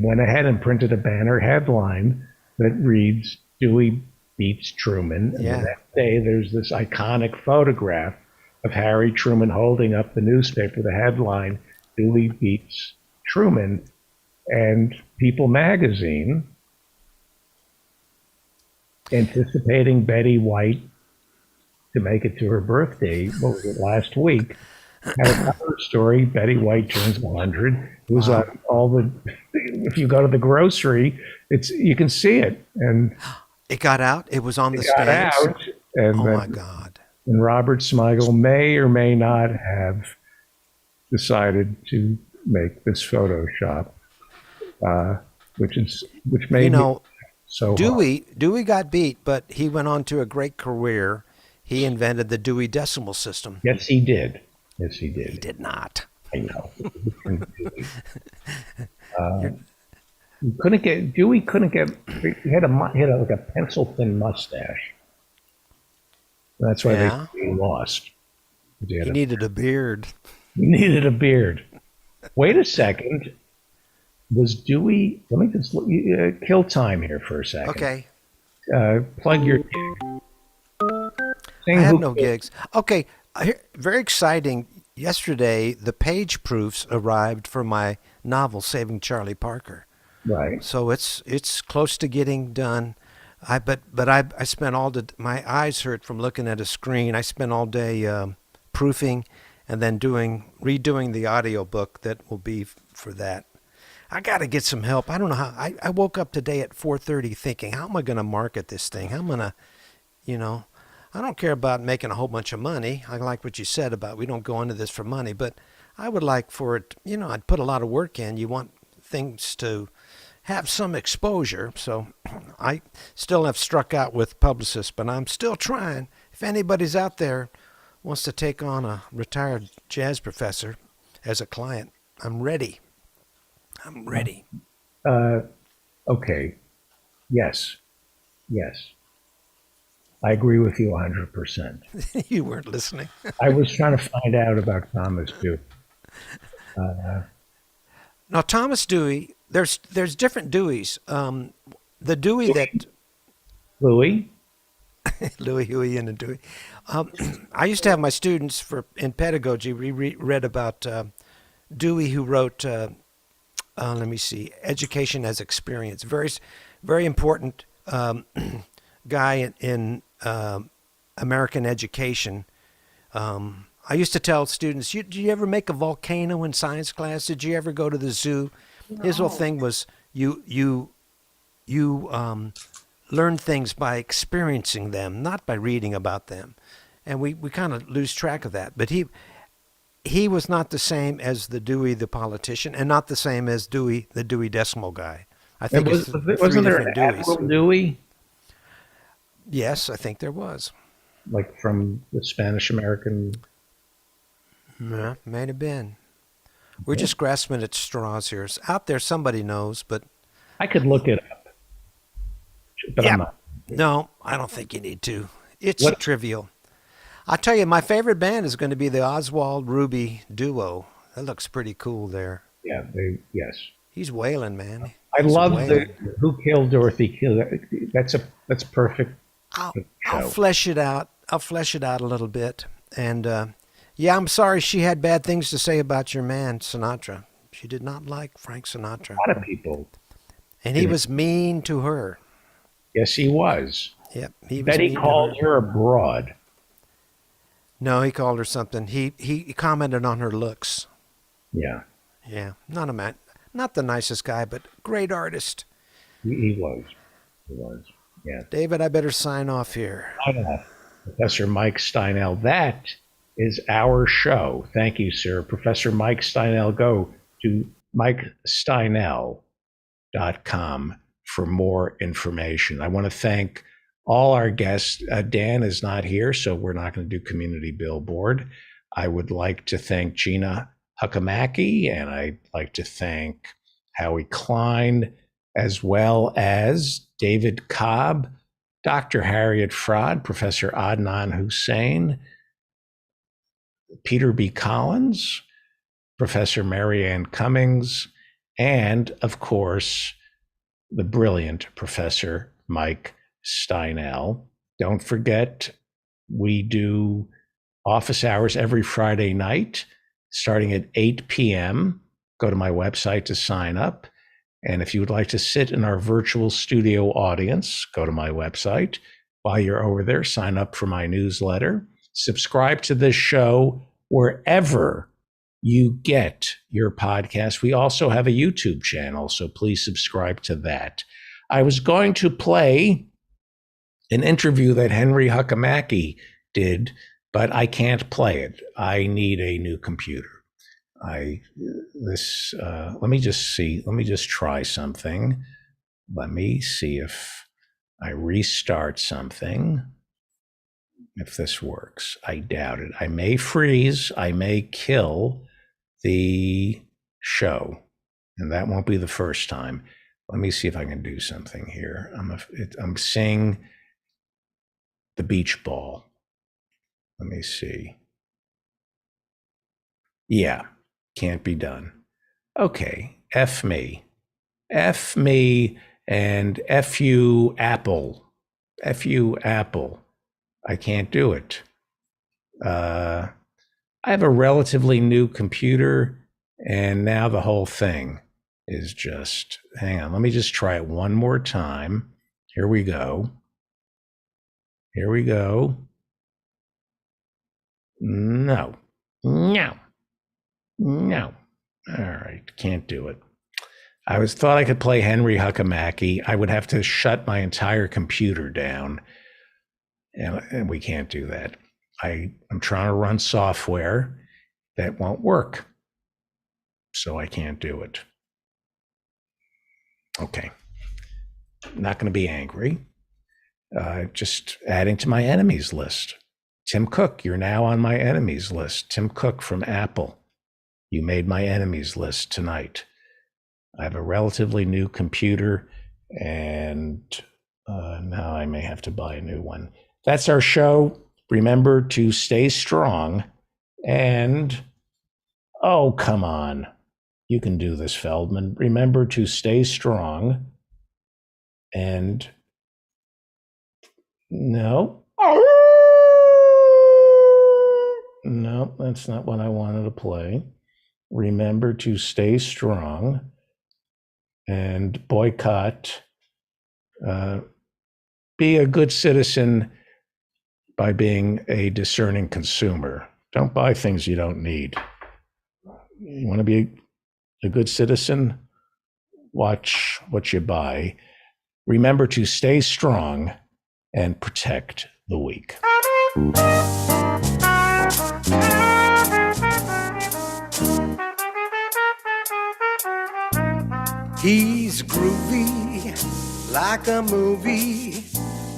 went ahead and printed a banner headline that reads "Dewey beats Truman." And Yeah. the next day, there's this iconic photograph of Harry Truman holding up the newspaper, the headline "Dewey beats Truman," and People magazine, anticipating Betty White to make it to her birthday, what was it, last week, had a cover story, Betty White turns 100. It was on all the, if you go to the grocery, you can see it. And It got out. It was on the it got stands. out. And, Oh my then- God. and Robert Smigel may or may not have decided to make this Photoshop, which made You know, so hard. Dewey got beat, but he went on to a great career. He invented the Dewey Decimal System. Yes, he did. Yes, he did. He did not. I know. Dewey couldn't get, he had like a pencil thin mustache. That's why Yeah. they lost. He He needed a beard. needed a beard. Wait a second. Was Dewey, let me just kill time here for a second. Okay. Plug your I have no gigs. Okay. Very exciting. Yesterday, the page proofs arrived for my novel, Saving Charlie Parker. Right. So it's close to getting done. I spent my eyes hurt from looking at a screen. I spent all day proofing and then redoing the audio book that will be for that. I got to get some help. I don't know how. I woke up today at 4:30 thinking, how am I going to market this thing? How am I going to, I don't care about making a whole bunch of money. I like what you said about we don't go into this for money, but I would like for it, I'd put a lot of work in. You want things to have some exposure. So I still have struck out with publicists, but I'm still trying. If anybody's out there wants to take on a retired jazz professor as a client, I'm ready. I'm ready. Okay. Yes. I agree with you 100%. You weren't listening. I was trying to find out about Thomas Dewey. Now, Thomas Dewey, there's different Deweys. The Dewey that Louis? Louis, Huey, and Dewey. I used to have my students in pedagogy. We read about Dewey, who wrote, let me see, Education as Experience. Very, very important guy in American education. I used to tell students, did you ever make a volcano in science class? Did you ever go to the zoo? His whole thing was you learn things by experiencing them, not by reading about them. And we kind of lose track of that. But he was not the same as the Dewey the politician, and not the same as Dewey the Dewey Decimal guy. I think it's three Wasn't there an different Deweys. Admiral Dewey, Yes, I think there was. like from the Spanish American? Yeah, might have been. We're just grasping at straws here. Out there, somebody knows, but I could look it up, but Yeah. I'm not. no, I don't think you need to. It's What- trivial. I'll tell you, my favorite band is going to be the Oswald Ruby duo. That looks pretty cool there. Yeah, yes. He's wailing, man. I He's love the wailing. Who Killed Dorothy Kill. That's perfect. I'll show. flesh it out. I'll flesh it out a little bit. And yeah, I'm sorry she had bad things to say about your man, Sinatra. She did not like Frank Sinatra. A lot of people. And he was mean to her. Yes, he was. Yep. He was Betty mean to called her. her a broad. No, he called her something. He commented on her looks. Yeah, Yeah. Not the nicest guy, but great artist. he was. He was. Yeah. David, I better sign off here. Professor Mike Steinel. That is our show. Thank you, sir. Professor Mike Steinel. Go to MikeSteinel.com for more information. I want to thank all our guests. Dan is not here, so we're not going to do Community Billboard. I would like to thank Gina Huckamaki, and I'd like to thank Howie Klein, as well as David Cobb, Dr. Harriet Fraud, Professor Adnan Hussein, Peter B. Collins, Professor Marianne Cummings, and of course, the brilliant Professor Mike Steinel. Don't forget, we do office hours every Friday night, starting at 8 p.m. Go to my website to sign up. And if you would like to sit in our virtual studio audience, go to my website. While you're over there, sign up for my newsletter. Subscribe to this show wherever you get your podcast. We also have a YouTube channel, so please subscribe to that. I was going to play an interview that Henry Huckamaki did, but I can't play it. I need a new computer. Let me just see. Let me just try something. Let me see if I restart something, if this works. I doubt it. I may freeze. I may kill the show, and that won't be the first time. Let me see if I can do something here. I'm seeing the beach ball. Let me see. Yeah, can't be done. Okay, F me, and F you, Apple. F you, Apple. I can't do it. I have a relatively new computer, and now the whole thing is just, hang on, let me just try it one more time. Here we go. Here we go. No. All right, can't do it. I thought I could play Henry Huckamaki. I would have to shut my entire computer down, and we can't do that. I'm trying to run software that won't work, so I can't do it. Okay, not going to be angry. Just adding to my enemies list. Tim Cook, you're now on my enemies list. Tim Cook from Apple. You made my enemies list tonight. I have a relatively new computer, and now I may have to buy a new one. That's our show. Remember to stay strong, and oh, come on. You can do this, Feldman. Remember to stay strong, and no, that's not what I wanted to play. Remember to stay strong and boycott. Be a good citizen by being a discerning consumer. Don't buy things you don't need. You want to be a good citizen? Watch what you buy. Remember to stay strong and protect the weak. He's groovy like a movie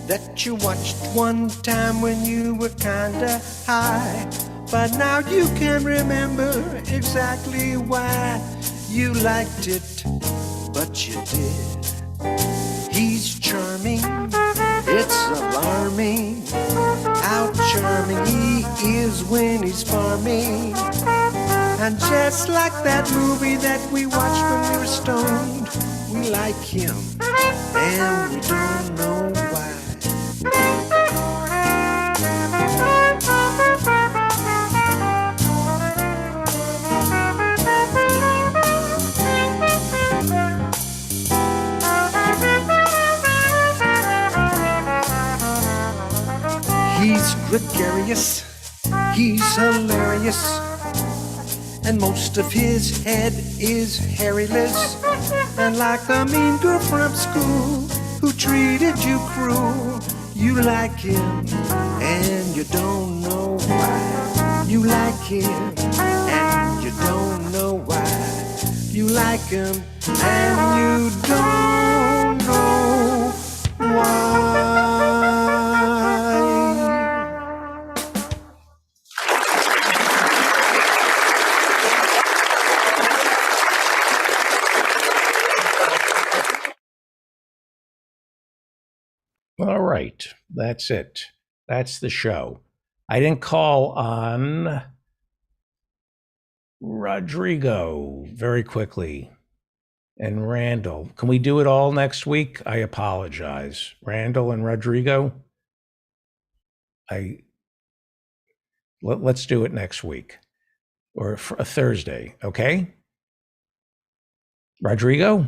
that you watched one time when you were kinda high. But now you can remember exactly why you liked it, but you did. He's charming, it's alarming how charming he is when he's farming. And just like that movie that we watched when we were stoned, we like him, and we don't know why. He's gregarious, he's hilarious, and most of his head is hairyless. And like a mean girl from school who treated you cruel, you like him and you don't know why. You like him and you don't know why. You like him and you don't know why. All right, that's it. That's the show. I didn't call on Rodrigo very quickly and Randall. Can we do it all next week? I apologize. Randall and Rodrigo, let's do it next week or a Thursday, okay? Rodrigo?